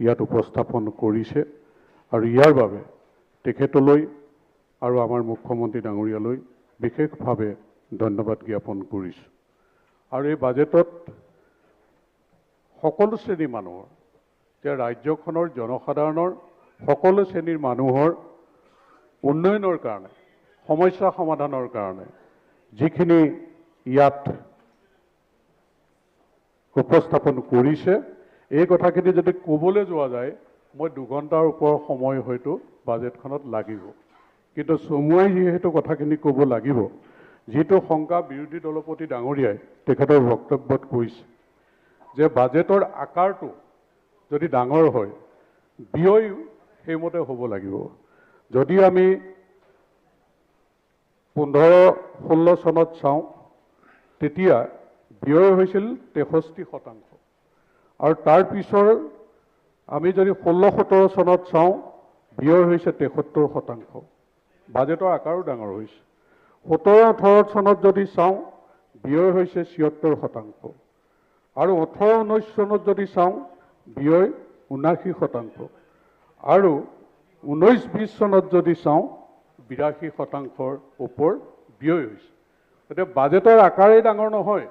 ইয়াত উপস্থাপন কৰিছে আৰু ইয়াৰ বাবে তেখেতলৈ আৰু আমাৰ মুখ্যমন্ত্ৰী ডাঙৰীয়ালৈ বিশেষভাৱে ধন্যবাদ জ্ঞাপন কৰিছোঁ। আৰু এই বাজেটত সকলো শ্ৰেণীৰ মানুহৰ, যে ৰাজ্যখনৰ জনসাধাৰণৰ সকলো শ্ৰেণীৰ মানুহৰ উন্নয়নৰ কাৰণে, সমস্যা সমাধানৰ কাৰণে যিখিনি ইয়াত উপস্থাপন কৰিছে, এই কথাখিনি যদি ক'বলৈ যোৱা যায় মই 2 ঘণ্টাৰ ওপৰ সময় হয়তো বাজেটখনত লাগিব। কিন্তু চমুৱাই যিহেতু কথাখিনি ক'ব লাগিব, যিটো শংকা বিৰোধী দলপতি ডাঙৰীয়াই তেখেতৰ বক্তব্যত কৈছে যে বাজেটৰ আকাৰটো যদি ডাঙৰ হয় ব্যয় সেইমতে হ'ব লাগিব। যদি আমি 15-16 চনত চাওঁ তেতিয়া ব্যয় হৈছিল 63% আৰু তাৰ পিছৰ আমি যদি 16-17 চনত চাওঁ ব্যয় হৈছে 73%। বাজেটৰ আকাৰো ডাঙৰ হৈছে। 17-18 চনত যদি চাওঁ ব্যয় হৈছে 76% আৰু 18-19 চনত যদি চাওঁ ব্যয় 79% আৰু 19-20 চনত যদি চাওঁ 82%ৰ ওপৰ ব্যয় হৈছে। গতিকে বাজেটৰ আকাৰেই ডাঙৰ নহয়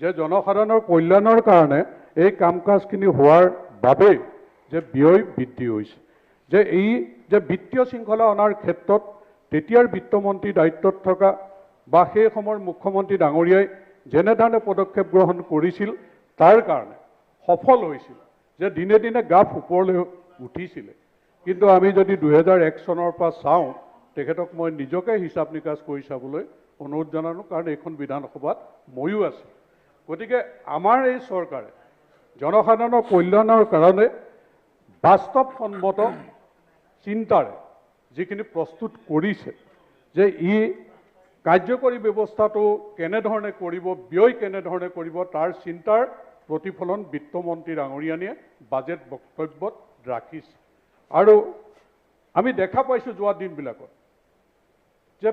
যে জনসাধাৰণৰ কল্যাণৰ কাৰণে এই কাম কাজখিনি হোৱাৰ বাবে যে ব্যয় বৃদ্ধি হৈছে, যে এই যে বিত্তীয় শৃংখলা অনাৰ ক্ষেত্ৰত তেতিয়াৰ বিত্তমন্ত্ৰী দায়িত্বত থকা বা সেই সময়ৰ মুখ্যমন্ত্ৰী ডাঙৰীয়াই যেনেধৰণে পদক্ষেপ গ্ৰহণ কৰিছিল তাৰ কাৰণে সফল হৈছিল। যে দিনে দিনে গ্ৰাফ ওপৰলৈ উঠিছিলে, কিন্তু আমি যদি 2001 চনৰ পৰা চাওঁ, তেখেতক মই নিজকে হিচাপ নিকাচ কৰি চাবলৈ অনুৰোধ জনালোঁ, কাৰণ এইখন বিধানসভাত ময়ো আছোঁ। গতিকে আমাৰ এই চৰকাৰে জনসাধাৰণৰ কল্যাণৰ কাৰণে বাস্তৱসন্মত চিন্তাৰে যিখিনি প্ৰস্তুত কৰিছে, যে ই কাৰ্যকৰী ব্যৱস্থাটো কেনেধৰণে কৰিব, ব্যয় কেনেধৰণে কৰিব, তাৰ চিন্তাৰ প্ৰতিফলন বিত্তমন্ত্ৰী ডাঙৰীয়ানীয়ে বাজেট বক্তব্যত ৰাখিছে। আৰু আমি দেখা পাইছোঁ যোৱা দিনবিলাকত যে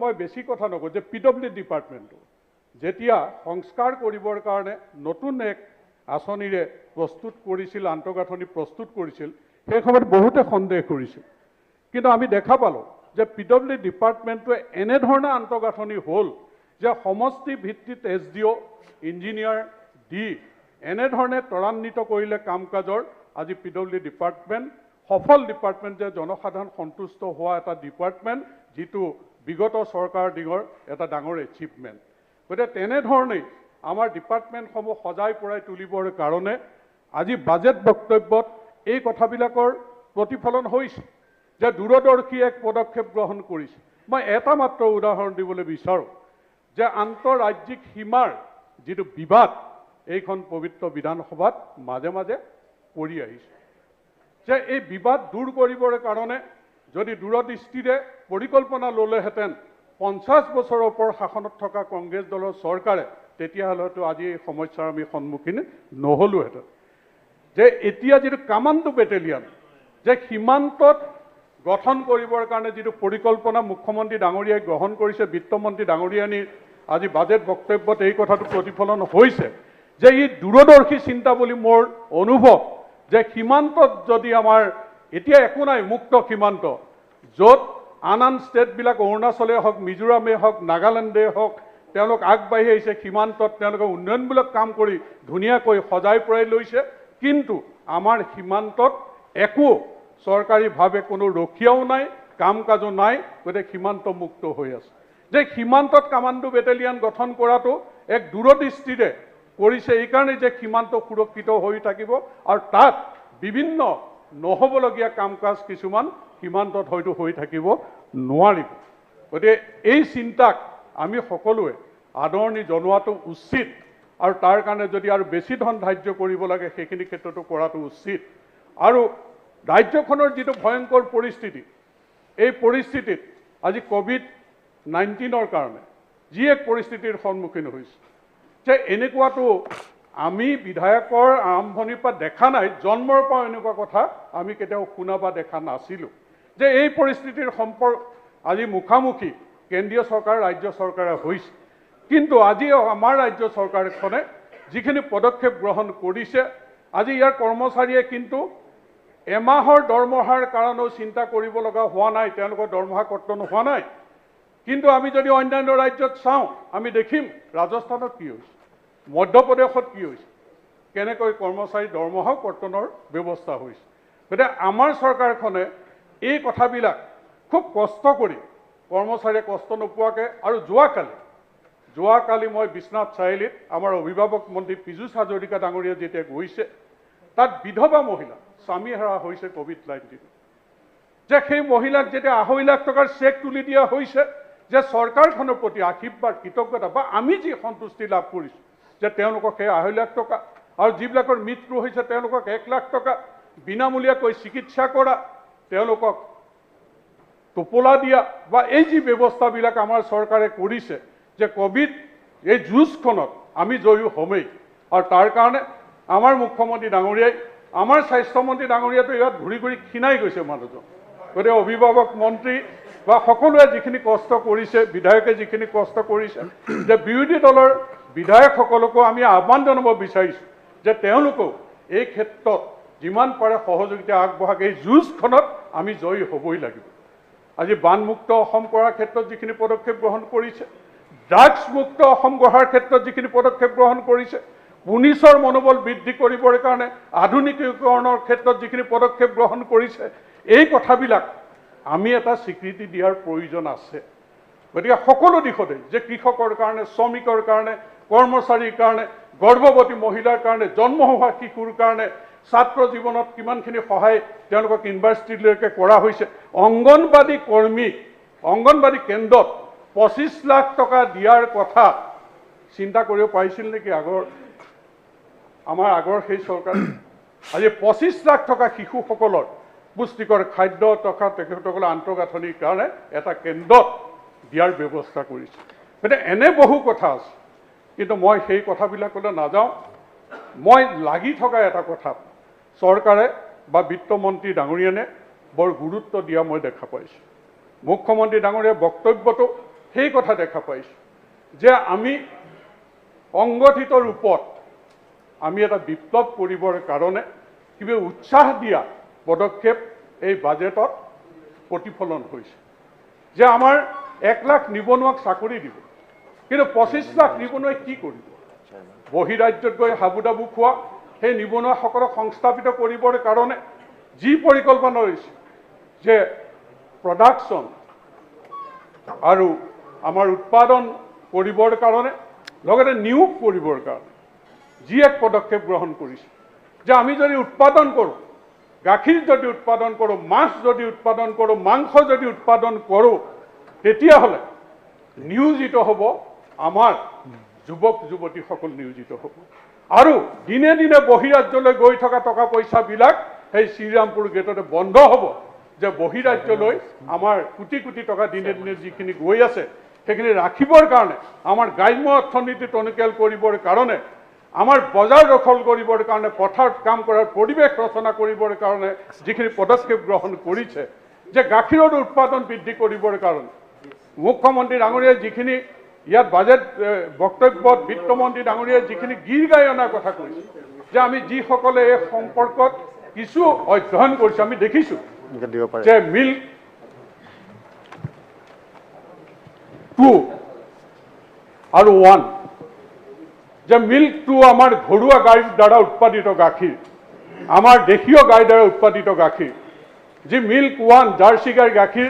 মই বেছি কথা নকওঁ, যে PWD ডিপাৰ্টমেণ্টটো যেতিয়া সংস্কাৰ কৰিবৰ কাৰণে নতুন এক আঁচনিৰে প্ৰস্তুত কৰিছিল, আন্তঃগাঁথনি প্ৰস্তুত কৰিছিল, সেই সময়ত বহুতে সন্দেহ কৰিছিল। কিন্তু আমি দেখা পালোঁ যে PWD ডিপাৰ্টমেণ্টটোৱে এনেধৰণে আন্তঃগাঁথনি হ'ল যে সমষ্টি ভিত্তিত SDO ইঞ্জিনিয়াৰ দি এনেধৰণে ত্বৰান্বিত কৰিলে কাম কাজৰ, আজি PWD ডিপাৰ্টমেণ্ট সফল ডিপাৰ্টমেণ্ট, যে জনসাধাৰণ সন্তুষ্ট হোৱা এটা ডিপাৰ্টমেণ্ট, যিটো বিগত চৰকাৰ দিগৰ এটা ডাঙৰ এচিভমেণ্ট। গতিকে তেনেধৰণেই আমাৰ ডিপাৰ্টমেণ্টসমূহ সজাই পৰাই তুলিবৰ কাৰণে আজি বাজেট বক্তব্যত এই কথাবিলাকৰ প্ৰতিফলন হৈছে, যে দূৰদৰ্শী এক পদক্ষেপ গ্ৰহণ কৰিছে। মই এটা মাত্ৰ উদাহৰণ দিবলৈ বিচাৰোঁ, যে আন্তঃৰাজ্যিক সীমাৰ যিটো বিবাদ এইখন পবিত্ৰ বিধানসভাত মাজে মাজে কৰি আহিছে, যে এই বিবাদ দূৰ কৰিবৰ কাৰণে যদি দূৰদৃষ্টিৰে পৰিকল্পনা ল'লেহেঁতেন 50 বছৰৰ ওপৰ শাসনত থকা কংগ্ৰেছ দলৰ চৰকাৰে, তেতিয়াহ'লে হয়তো আজি এই সমস্যাৰ আমি সন্মুখীন নহ'লোহেঁতেন। যে এতিয়া যিটো কামাণ্ডো বেটেলিয়ান, যে সীমান্তত গঠন কৰিবৰ কাৰণে যিটো পৰিকল্পনা মুখ্যমন্ত্ৰী ডাঙৰীয়াই গ্ৰহণ কৰিছে, বিত্তমন্ত্ৰী ডাঙৰীয়ানীৰ আজি বাজেট বক্তব্যত এই কথাটো প্ৰতিফলন হৈছে, যে ই দূৰদৰ্শী চিন্তা বুলি মোৰ অনুভৱ। যে সীমান্তত যদি আমাৰ এতিয়া একো নাই, মুক্ত সীমান্ত, য'ত আন ষ্টেটবিলাক অৰুণাচলেই হওক, মিজোৰামেই হওক, নাগালেণ্ডেই হওক, তেওঁলোক আগবাঢ়ি আহিছে, সীমান্তত তেওঁলোকে উন্নয়নমূলক কাম কৰি ধুনীয়াকৈ সজাই পৰাই লৈছে। কিন্তু আমাৰ সীমান্তত একো চৰকাৰীভাৱে কোনো ৰখীয়াও নাই, কাম কাজো নাই, গতিকে সীমান্ত মুক্ত হৈ আছে। যে সীমান্তত কামাণ্ডো বেটেলিয়ান গঠন কৰাটো এক দূৰদৃষ্টিৰে কৰিছে, এইকাৰণে যে সীমান্ত সুৰক্ষিত হৈ থাকিব, আৰু তাত বিভিন্ন নহ'বলগীয়া কাম কাজ কিছুমান সীমান্তত হয়তো হৈ থাকিব নোৱাৰিব। গতিকে এই চিন্তাক আমি সকলোৱে আদৰণি জনোৱাটো উচিত, আৰু তাৰ কাৰণে যদি আৰু বেছি ধন ধাৰ্য কৰিব লাগে সেইখিনি ক্ষেত্ৰতো কৰাটো উচিত। আৰু ৰাজ্যখনৰ যিটো ভয়ংকৰ পৰিস্থিতি, এই পৰিস্থিতিত আজি COVID-19ৰ কাৰণে যি এক পৰিস্থিতিৰ সন্মুখীন হৈছে, যে এনেকুৱাটো আমি বিধায়কৰ আৰম্ভণিৰ পৰা দেখা নাই, জন্মৰ পৰা এনেকুৱা কথা আমি কেতিয়াও শুনা বা দেখা নাছিলোঁ। যে এই পৰিস্থিতিৰ আজি মুখামুখি কেন্দ্ৰীয় চৰকাৰ, ৰাজ্য চৰকাৰে হৈছে। কিন্তু আজি আমাৰ ৰাজ্য চৰকাৰখনে যিখিনি পদক্ষেপ গ্ৰহণ কৰিছে, আজি ইয়াৰ কৰ্মচাৰীয়ে কিন্তু এমাহৰ দৰমহাৰ কাৰণেও চিন্তা কৰিব লগা হোৱা নাই, তেওঁলোকৰ দৰমহা কৰ্তন হোৱা নাই। কিন্তু আমি যদি অন্যান্য ৰাজ্যত চাওঁ, আমি দেখিম ৰাজস্থানত কি হৈছে, মধ্যপ্ৰদেশত কি হৈছে, কেনেকৈ কৰ্মচাৰী দৰমহা কৰ্তনৰ ব্যৱস্থা হৈছে। গতিকে আমাৰ চৰকাৰখনে এই কথাবিলাক খুব কষ্ট কৰি, কৰ্মচাৰীয়ে কষ্ট নোপোৱাকৈ, আৰু যোৱাকালি মই বিশ্বনাথ চাৰিআলিত আমাৰ অভিভাৱক মন্ত্ৰী পীযুষ হাজৰিকা ডাঙৰীয়া যেতিয়া গৈছে, তাত বিধৱা মহিলা স্বামী হেৰা হৈছে COVID-19, যে সেই মহিলাক যেতিয়া 2.5 লাখ টকাৰ চেক তুলি দিয়া হৈছে, যে চৰকাৰখনৰ প্ৰতি আশীৰ্বাদ, কৃতজ্ঞতা, বা আমি যি সন্তুষ্টি লাভ কৰিছোঁ, যে তেওঁলোকক সেই 2.5 লাখ টকা, আৰু যিবিলাকৰ মৃত্যু হৈছে তেওঁলোকক 1 লাখ টকা বিনামূলীয়াকৈ চিকিৎসা কৰা, তেওঁলোকক টোপোলা দিয়া, বা এই যি ব্যৱস্থাবিলাক আমাৰ চৰকাৰে কৰিছে, যে কোভিড এই যুঁজখনত আমি জয়ী হ'মেই। আৰু তাৰ কাৰণে আমাৰ মুখ্যমন্ত্ৰী ডাঙৰীয়াই, আমাৰ স্বাস্থ্যমন্ত্ৰী ডাঙৰীয়াটো ইয়াত ঘূৰি ঘূৰি ক্ষীণাই গৈছে মানুহজন। গতিকে অভিভাৱক মন্ত্ৰী বা সকলোৱে যিখিনি কষ্ট কৰিছে, বিধায়কে যিখিনি কষ্ট কৰিছে, যে বিৰোধী দলৰ বিধায়কসকলকো আমি আহ্বান জনাব বিচাৰিছোঁ, যে তেওঁলোকেও এই ক্ষেত্ৰত যিমান পাৰে সহযোগিতা আগবঢ়াক। এই যুঁজখনত আমি জয়ী হ'বই লাগিব। আজি বানমুক্ত অসম কৰাৰ ক্ষেত্ৰত যিখিনি পদক্ষেপ গ্ৰহণ কৰিছে, ড্ৰাগছমুক্ত অসম গঢ়াৰ ক্ষেত্ৰত যিখিনি পদক্ষেপ গ্ৰহণ কৰিছে, পুলিচৰ মনোবল বৃদ্ধি কৰিবৰ কাৰণে আধুনিকীকৰণৰ ক্ষেত্ৰত যিখিনি পদক্ষেপ গ্ৰহণ কৰিছে, এই কথাবিলাক আমি এটা স্বীকৃতি দিয়াৰ প্ৰয়োজন আছে। গতিকে সকলো দিশতে, যে কৃষকৰ কাৰণে, শ্ৰমিকৰ কাৰণে, কৰ্মচাৰীৰ কাৰণে, গৰ্ভৱতী মহিলাৰ কাৰণে, জন্ম হোৱা শিশুৰ কাৰণে, ছাত্ৰ জীৱনত কিমানখিনি সহায় তেওঁলোকক ইউনিভাৰ্চিটিলৈকে কৰা হৈছে। অংগনবাদী কৰ্মীক অংগনবাদী কেন্দ্ৰত 25 লাখ টকা দিয়াৰ কথা চিন্তা কৰিব পাৰিছিল নেকি আমাৰ আগৰ সেই চৰকাৰ? আজি 25 লাখ টকা শিশুসকলৰ পুষ্টিকৰ খাদ্য টকা তেখেতসকলৰ আন্তঃগাঁথনিৰ কাৰণে এটা কেন্দ্ৰত দিয়াৰ ব্যৱস্থা কৰিছে। গতিকে এনে বহু কথা আছে, কিন্তু মই সেই কথাবিলাকলৈ নাযাওঁ। মই লাগি থকা এটা কথা চৰকাৰে বা বিত্তমন্ত্ৰী ডাঙৰীয়ানে বৰ গুৰুত্ব দিয়া মই দেখা পাইছোঁ। মুখ্যমন্ত্ৰী ডাঙৰীয়াৰ বক্তব্যটো সেই কথা দেখা পাইছোঁ যে আমি সংগঠিত ৰূপত আমি এটা বিপ্লৱ কৰিবৰ কাৰণে কিবা উৎসাহ দিয়া পদক্ষেপ এই বাজেটত প্ৰতিফলন হৈছে। যে আমাৰ 1 লাখ নিবনুৱাক চাকৰি দিব, কিন্তু 25 লাখ নিবনুৱাই কি কৰিব? বহিৰাজ্যত গৈ হাবুডাবু খোৱা সেই নিবনুৱাসকলক সংস্থাপিত কৰিবৰ কাৰণে যি পৰিকল্পনা লৈছে যে প্ৰডাকশ্যন আৰু আমাৰ উৎপাদন কৰিবৰ কাৰণে লগতে নিয়োগ কৰিবৰ কাৰণে যি এক পদক্ষেপ গ্ৰহণ কৰিছে যে আমি যদি উৎপাদন কৰোঁ, গাখীৰ যদি উৎপাদন কৰোঁ, মাছ যদি উৎপাদন কৰোঁ, মাংস যদি উৎপাদন কৰোঁ, তেতিয়াহ'লে নিয়োজিত হ'ব আমাৰ যুৱক যুৱতীসকল নিয়োজিত হ'ব। আৰু দিনে দিনে বহিৰাজ্যলৈ গৈ থকা টকা পইচাবিলাক সেই শ্ৰীৰামপুৰ গেটতে বন্ধ হ'ব। যে বহিৰাজ্যলৈ আমাৰ কোটি কোটি টকা দিনে দিনে যিখিনি গৈ আছে সেইখিনি ৰাখিবৰ কাৰণে, আমাৰ গ্ৰাম্য অৰ্থনীতি টনকিয়াল কৰিবৰ কাৰণে, আমাৰ বজাৰ দখল কৰিবৰ কাৰণে, পথাৰত কাম কৰাৰ পৰিৱেশ ৰচনা কৰিবৰ কাৰণে যিখিনি পদক্ষেপ গ্ৰহণ কৰিছে, যে গাখীৰৰ উৎপাদন বৃদ্ধি কৰিবৰ কাৰণে মুখ্যমন্ত্ৰী ডাঙৰীয়াই যিখিনি ইয়াত বাজেট বক্তব্যত বিত্তমন্ত্ৰী ডাঙৰীয়াই যিখিনি গীত গাই অনাৰ কথা কৈছে, যে আমি যিসকলে এই সম্পৰ্কত কিছু অধ্যয়ন কৰিছোঁ, আমি দেখিছোঁ যে মিল্ক 2 আৰু 1, যে মিল্ক 2 আমাৰ ঘৰুৱা গাইৰ দ্বাৰা উৎপাদিত গাখীৰ, আমাৰ দেশীয় গাইৰ দ্বাৰা উৎপাদিত গাখীৰ। যি মিল্ক 1 জাৰ্চি গাইৰ গাখীৰ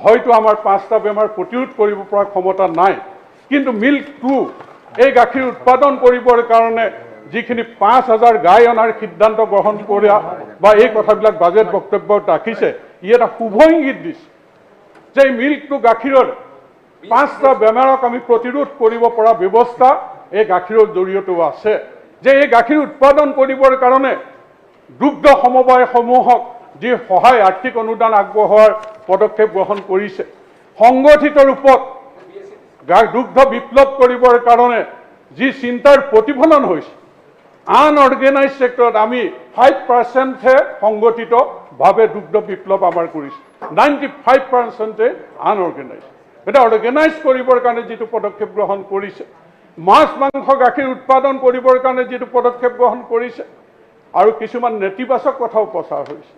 হয়তো আমাৰ 5টা বেমাৰ প্ৰতিৰোধ কৰিব পৰা ক্ষমতা নাই, কিন্তু মিল্ক 2 এই গাখীৰ উৎপাদন কৰিবৰ কাৰণে যিখিনি 5000 গাই অনাৰ সিদ্ধান্ত গ্ৰহণ কৰা বা এই কথাবিলাক বাজেট বক্তব্যত ৰাখিছে, ই এটা শুভ ইংগিত দিছে যে এই মিল্ক 2 গাখীৰৰ 5টা বেমাৰক আমি প্ৰতিৰোধ কৰিব পৰা ব্যৱস্থা এই গাখীৰৰ জৰিয়তেও আছে। যে এই গাখীৰ উৎপাদন কৰিবৰ কাৰণে দুগ্ধ সমবায়সমূহক যি সহায় আৰ্থিক অনুদান আগবঢ়োৱাৰ পদক্ষেপ গ্ৰহণ কৰিছে, সংগঠিত ৰূপত দুগ্ধ বিপ্লৱ কৰিবৰ কাৰণে যি চিন্তাৰ প্ৰতিফলন হৈছে, আনঅৰ্গেনাইজ ছেক্টৰত আমি 5%হে সংগঠিতভাৱে দুগ্ধ বিপ্লৱ আমাৰ কৰিছে, 95%হে আনঅৰ্গেনাইজ। এতিয়া অৰ্গেনাইজ কৰিবৰ কাৰণে যিটো পদক্ষেপ গ্ৰহণ কৰিছে, মাছ মাংস গাখীৰ উৎপাদন কৰিবৰ কাৰণে যিটো পদক্ষেপ গ্ৰহণ কৰিছে, আৰু কিছুমান নেতিবাচক কথাও প্ৰচাৰ হৈছে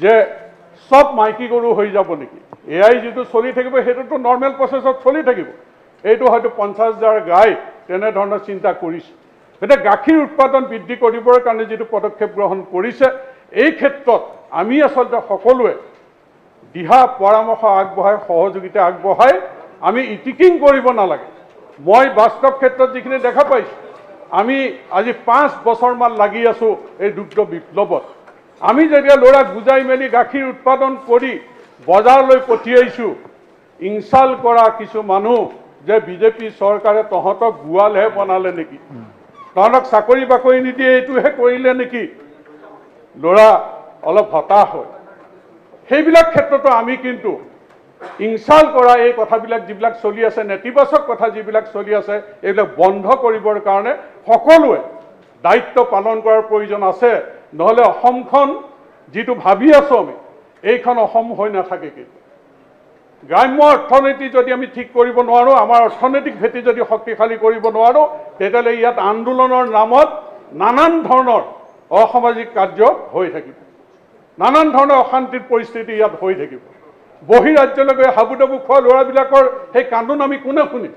যে সব মাইকী গৰু হৈ যাব নেকি, এয়াই যিটো চলি থাকিব সেইটোতো নৰ্মেল প্ৰচেছত চলি থাকিব, এইটো হয়তো 50,000 গাই তেনেধৰণৰ চিন্তা কৰিছে। এতিয়া গাখীৰ উৎপাদন বৃদ্ধি কৰিবৰ কাৰণে যিটো পদক্ষেপ গ্ৰহণ কৰিছে, এই ক্ষেত্ৰত আমি আচলতে সকলোৱে দিহা পৰামৰ্শ আগবঢ়াই সহযোগিতা আগবঢ়াই আমি ইটিকিং কৰিব নালাগে। মই বাস্তৱ ক্ষেত্ৰত যিখিনি দেখা পাইছোঁ, আমি আজি 5 বছৰমান লাগি আছোঁ এই দুগ্ধ বিপ্লৱত। আমি যেতিয়া ল'ৰাক বুজাই মেলি গাখীৰ উৎপাদন কৰি বজাৰলৈ পঠিয়াইছোঁ, ইনচাল কৰা কিছু মানুহ যে বিজেপি চৰকাৰে তহঁতক গোৱালহে বনালে নেকি, তহঁতক চাকৰি বাকৰি নিদিয়ে এইটোহে কৰিলে নেকি, ল'ৰা অলপ হতাশ হয়। সেইবিলাক ক্ষেত্ৰতো আমি কিন্তু ইনচাল কৰা এই কথাবিলাক যিবিলাক চলি আছে, নেতিবাচক কথা যিবিলাক চলি আছে, এইবিলাক বন্ধ কৰিবৰ কাৰণে সকলোৱে দায়িত্ব পালন কৰাৰ প্ৰয়োজন আছে। নহ'লে অসমখন যিটো ভাবি আছোঁ আমি, এইখন অসম হৈ নাথাকে। কিন্তু গ্ৰাম্য অৰ্থনীতি যদি আমি ঠিক কৰিব নোৱাৰোঁ, আমাৰ অৰ্থনৈতিক ভেটি যদি শক্তিশালী কৰিব নোৱাৰোঁ, তেতিয়াহ'লে ইয়াত আন্দোলনৰ নামত নানান ধৰণৰ অসামাজিক কাৰ্য হৈ থাকিব, নানান ধৰণৰ অশান্তিৰ পৰিস্থিতি ইয়াত হৈ থাকিব। বহিৰাজ্যলৈ গৈ হাবুডাবু খোৱা ল'ৰাবিলাকৰ সেই কান্দোন আমি কোনে শুনিম?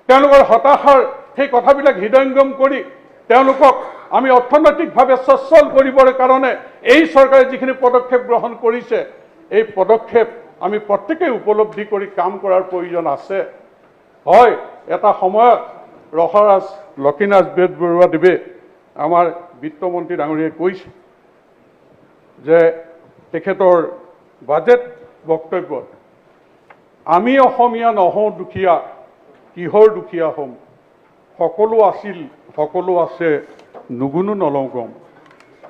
তেওঁলোকৰ হতাশাৰ সেই কথাবিলাক হৃদয়ংগম কৰি তেওঁলোকক আমি অৰ্থনৈতিকভাৱে সচ্ছল কৰিবৰ কাৰণে এই চৰকাৰে যিখিনি পদক্ষেপ গ্ৰহণ কৰিছে, এই পদক্ষেপ আমি প্ৰত্যেকেই উপলব্ধি কৰি কাম কৰাৰ প্ৰয়োজন আছে। হয়, এটা সময়ত ৰসৰাজ লক্ষীনাথ বেজবৰুৱাদেৱে আমাৰ বিত্তমন্ত্ৰী ডাঙৰীয়াই কৈছে যে তেখেতৰ বাজেট বক্তব্যত আমি অসমীয়া নহওঁ দুখীয়া, কিহৰ দুখীয়া হ'ম, সকলো আছিল সকলো আছে, নুগুনো নলওঁ গম।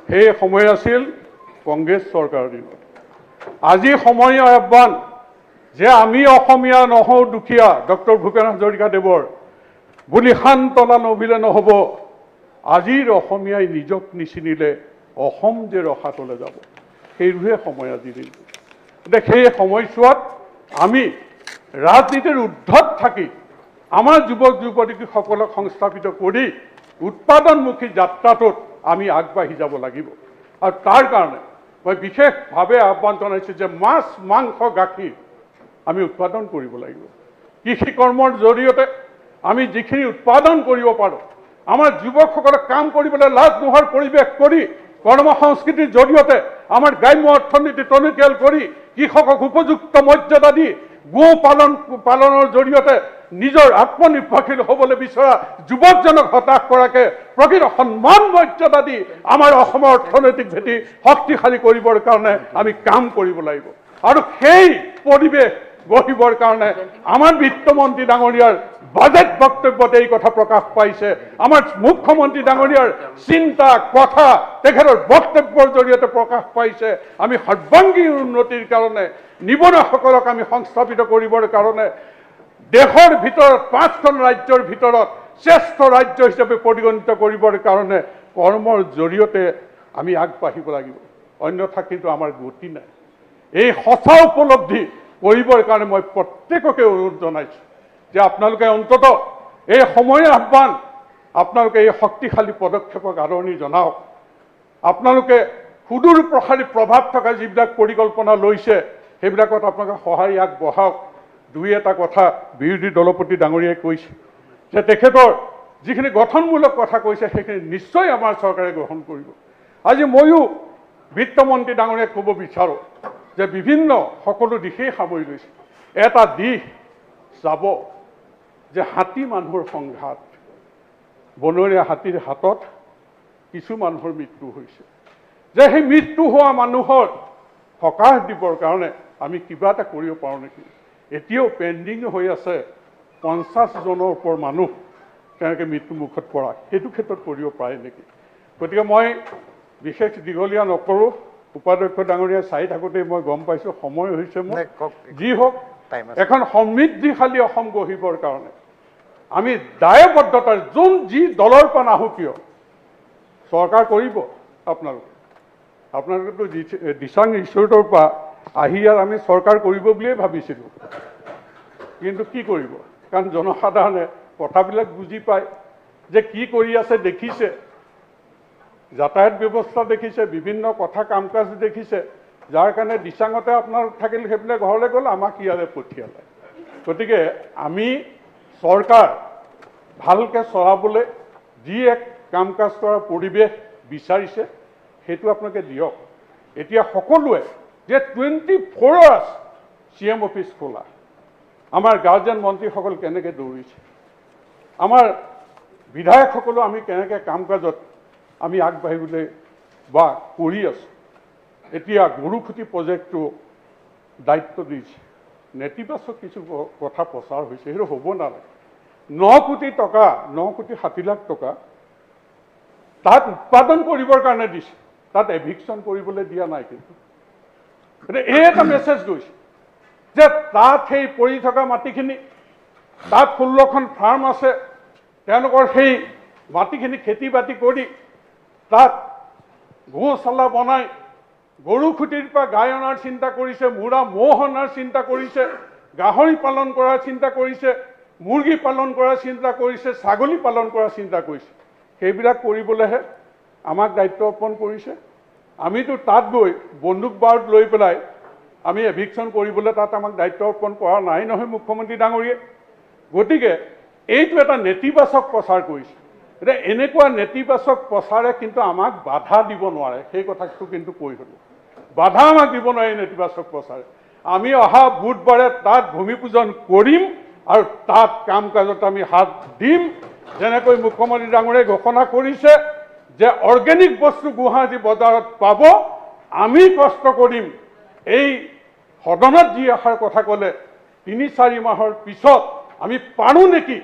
সেই সময় আছিল কংগ্ৰেছ চৰকাৰৰ দিনত। আজি সময় আহ্বান যে আমি অসমীয়া নহওঁ দুখীয়া, ডক্টৰ ভূপেন হাজৰিকাদেৱৰ বুলি সান্তনা নভিলে নহ'ব। আজিৰ অসমীয়াই নিজক নিচিনিলে অসম যে ৰসাতলে যাব, সেইটোহে সময় আজিৰ দিন। এতিয়া সেই সময়ছোৱাত আমি ৰাজনীতিৰ ঊৰ্ধত থাকি আমাৰ যুৱক যুৱতীসকলক সংস্থাপিত কৰি উৎপাদনমুখী যাত্ৰাটোত আমি আগবাঢ়ি যাব লাগিব। আৰু তাৰ কাৰণে মই বিশেষভাৱে আহ্বান জনাইছোঁ যে মাছ, মাংস, গাখীৰ আমি উৎপাদন কৰিব লাগিব। কৃষি কৰ্মৰ জৰিয়তে আমি যিখিনি উৎপাদন কৰিব পাৰোঁ, আমাৰ যুৱকসকলক কাম কৰিবলৈ লাজ নোহোৱাৰ পৰিৱেশ কৰি কৰ্ম সংস্কৃতিৰ জৰিয়তে আমাৰ গ্ৰাম্য অৰ্থনীতি টনকিয়াল কৰি কৃষকক উপযুক্ত মৰ্যাদা দি গো পালনৰ জৰিয়তে নিজৰ আত্মনিৰ্ভৰশীল হ'বলৈ বিচৰা যুৱকজনক হতাশ কৰাকে প্ৰকৃত সন্মান মৰ্যাদা দি আমাৰ অসমৰ অৰ্থনৈতিক ভেটি শক্তিশালী কৰিবৰ কাৰণে আমি কাম কৰিব লাগিব। আৰু সেই পৰিৱেশ গঢ়িবৰ কাৰণে আমাৰ বিত্তমন্ত্ৰী ডাঙৰীয়াৰ বাজেট বক্তব্যত এই কথা প্ৰকাশ পাইছে। আমাৰ মুখ্যমন্ত্ৰী ডাঙৰীয়াৰ চিন্তা কথা তেখেতৰ বক্তব্যৰ জৰিয়তে প্ৰকাশ পাইছে। আমি সৰ্বাংগীন উন্নতিৰ কাৰণে, নিবনুৱাসকলক আমি সংস্থাপিত কৰিবৰ কাৰণে, দেশৰ ভিতৰত 5খন ৰাজ্যৰ ভিতৰত শ্ৰেষ্ঠ ৰাজ্য হিচাপে পৰিগণিত কৰিবৰ কাৰণে কৰ্মৰ জৰিয়তে আমি আগবাঢ়িব লাগিব। অন্যথা কিন্তু আমাৰ গতি নাই। এই সঁচা উপলব্ধি কৰিবৰ কাৰণে মই প্ৰত্যেককে অনুৰোধ জনাইছোঁ যে আপোনালোকে অন্তত এই সময় আহ্বান, আপোনালোকে এই শক্তিশালী পদক্ষেপক আদৰণি জনাওক। আপোনালোকে সুদূৰ প্ৰসাৰী প্ৰভাৱ থকা যিবিলাক পৰিকল্পনা লৈছে সেইবিলাকত আপোনালোকে সঁহাৰি আগবঢ়াওক। দুই এটা কথা বিৰোধী দলপতি ডাঙৰীয়াই কৈছে যে তেখেতৰ যিখিনি গঠনমূলক কথা কৈছে সেইখিনি নিশ্চয় আমাৰ চৰকাৰে গ্ৰহণ কৰিব। আজি ময়ো বিত্তমন্ত্ৰী ডাঙৰীয়াক ক'ব বিচাৰোঁ যে বিভিন্ন সকলো দিশেই সামৰি লৈছে। এটা দিশ যাব যে হাতী মানুহৰ সংঘাত, বনৰীয়া হাতীৰ হাতত কিছু মানুহৰ মৃত্যু হৈছে, যে সেই মৃত্যু হোৱা মানুহৰ সকাহ দিবৰ কাৰণে আমি কিবা এটা কৰিব পাৰোঁ নেকি। এতিয়াও পেণ্ডিং হৈ আছে 50জনৰ ওপৰ মানুহ তেনেকৈ মৃত্যুমুখত পৰা, সেইটো ক্ষেত্ৰত কৰিব পাৰে নেকি। গতিকে মই বিশেষ দীঘলীয়া নকৰোঁ। উপাধ্যক্ষ ডাঙৰীয়া চাই থাকোঁতেই মই গম পাইছোঁ সময় হৈছে মোৰ। যি হওক, এখন সমৃদ্ধিশালী অসম গঢ়িবৰ কাৰণে আমি দায়বদ্ধতাৰ যি দলৰ পৰা নাহোঁ কিয় চৰকাৰ কৰিব। আপোনালোকেতো দিচাং ৰিচৰ্টৰ পৰা আহি ইয়াত আমি চৰকাৰ কৰিব বুলিয়ে ভাবিছিলোঁ, কিন্তু কি কৰিব, কাৰণ জনসাধাৰণে কথাবিলাক বুজি পায় যে কি কৰি আছে, দেখিছে, যাতায়াত ব্যৱস্থা দেখিছে, বিভিন্ন কথা কাম কাজ দেখিছে, যাৰ কাৰণে দিচাঙতে আপোনালোক থাকিল, সেইপিনে ঘৰলৈ গ'ল, আমাক ইয়ালৈ পঠিয়ালে। গতিকে আমি চৰকাৰ ভালকৈ চলাবলৈ যি এক কাম কাজ কৰাৰ পৰিৱেশ বিচাৰিছে সেইটো আপোনালোকে দিয়ক। এতিয়া সকলোৱে যে 24 hours CM অফিচ খোলা, আমাৰ গাৰ্জেন মন্ত্ৰীসকল কেনেকৈ দৌৰিছে, আমাৰ বিধায়কসকলো আমি কেনেকৈ কাম কাজত আমি আগবাঢ়িবলৈ বা কৰি আছোঁ। এতিয়া গৰুখুটি প্ৰজেক্টটো দায়িত্ব দিছে, নেতিবাচক কিছু কথা প্ৰচাৰ হৈছে, সেইটো হ'ব নালাগে। 9 কোটি টকা, 9 কোটি 60 লাখ টকা তাত উৎপাদন কৰিবৰ কাৰণে দিছে, তাত এভিকশ্যন কৰিবলৈ দিয়া নাই। কিন্তু এই এটা মেছেজ গৈছে যে তাত সেই পৰি থকা মাটিখিনি, তাত 16খন ফাৰ্ম আছে, তেওঁলোকৰ সেই মাটিখিনি খেতি বাতি কৰি তাত গৌশালা বনাই গৰুখুটিৰ পৰা গাই অনাৰ চিন্তা কৰিছে, মূৰা ম'হ অনাৰ চিন্তা কৰিছে, গাহৰি পালন কৰাৰ চিন্তা কৰিছে, মুৰ্গী পালন কৰাৰ চিন্তা কৰিছে, ছাগলী পালন কৰাৰ চিন্তা কৰিছে। সেইবিলাক কৰিবলৈহে আমাক দায়িত্ব অৰ্পণ কৰিছে। আমিতো তাত গৈ বন্দুক বাৰুদ লৈ পেলাই আমি এভিকশ্যন কৰিবলৈ তাত আমাক দায়িত্ব অৰ্পণ কৰা নাই নহয় মুখ্যমন্ত্ৰী ডাঙৰীয়ে। গতিকে এইটো এটা নেতিবাচক প্ৰচাৰ কৰিছে। এতিয়া এনেকুৱা নেতিবাচক প্ৰচাৰে কিন্তু আমাক বাধা দিব নোৱাৰে, সেই কথাটো কিন্তু কৈ হ'লোঁ। বাধা আমাক দিব নোৱাৰে নেতিবাচক প্ৰচাৰে। আমি অহা বুধবাৰে তাত ভূমি পূজন কৰিম আৰু তাত কাম কাজত আমি হাত দিম। যেনেকৈ মুখ্যমন্ত্ৰী ডাঙৰীয়াই ঘোষণা কৰিছে যে অৰ্গেনিক বস্তু গুৱাহাটী বজাৰত পাব, আমি কষ্ট কৰিম। এই সদনত যি আশাৰ কথা ক'লে ৩-৪ মাহৰ পিছত আমি পাৰোঁ নেকি,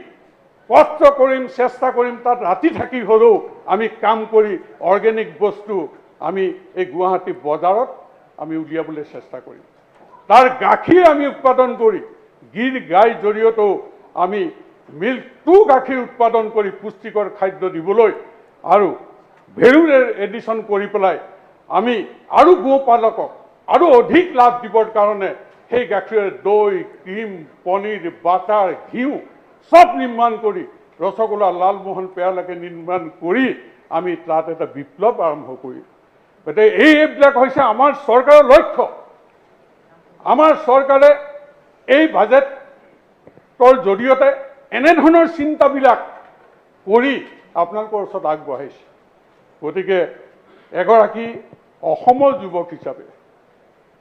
কষ্ট কৰিম, চেষ্টা কৰিম, তাত ৰাতি থাকি হ'লেও আমি কাম কৰি অৰ্গেনিক বস্তু আমি এই গুৱাহাটী বজাৰত আমি উলিয়াবলৈ চেষ্টা কৰিম। তাৰ গাখীৰ আমি উৎপাদন কৰি গিৰ গাইৰ জৰিয়তেও আমি মিল্ক টু গাখীৰ উৎপাদন কৰি পুষ্টিকৰ খাদ্য দিবলৈ আৰু ভেলুৰ এডিশ্যন কৰি পেলাই আমি আৰু গোপালকক আৰু অধিক লাভ দিবৰ কাৰণে সেই গাখীৰৰ দৈ, ক্ৰীম, পনীৰ, বাটাৰ, ঘিউ সব নিৰ্মাণ কৰি ৰসগোল্লা, লালমোহন পেয়ালৈকে নিৰ্মাণ কৰি আমি তাত এটা বিপ্লৱ আৰম্ভ কৰিম। গতিকে এইবিলাক হৈছে আমাৰ চৰকাৰৰ লক্ষ্য। আমাৰ চৰকাৰে এই বাজেটৰ জৰিয়তে এনেধৰণৰ চিন্তাবিলাক কৰি আপোনালোকৰ ওচৰত আগবঢ়াইছে। গতিকে এগৰাকী অসমৰ যুৱক হিচাপে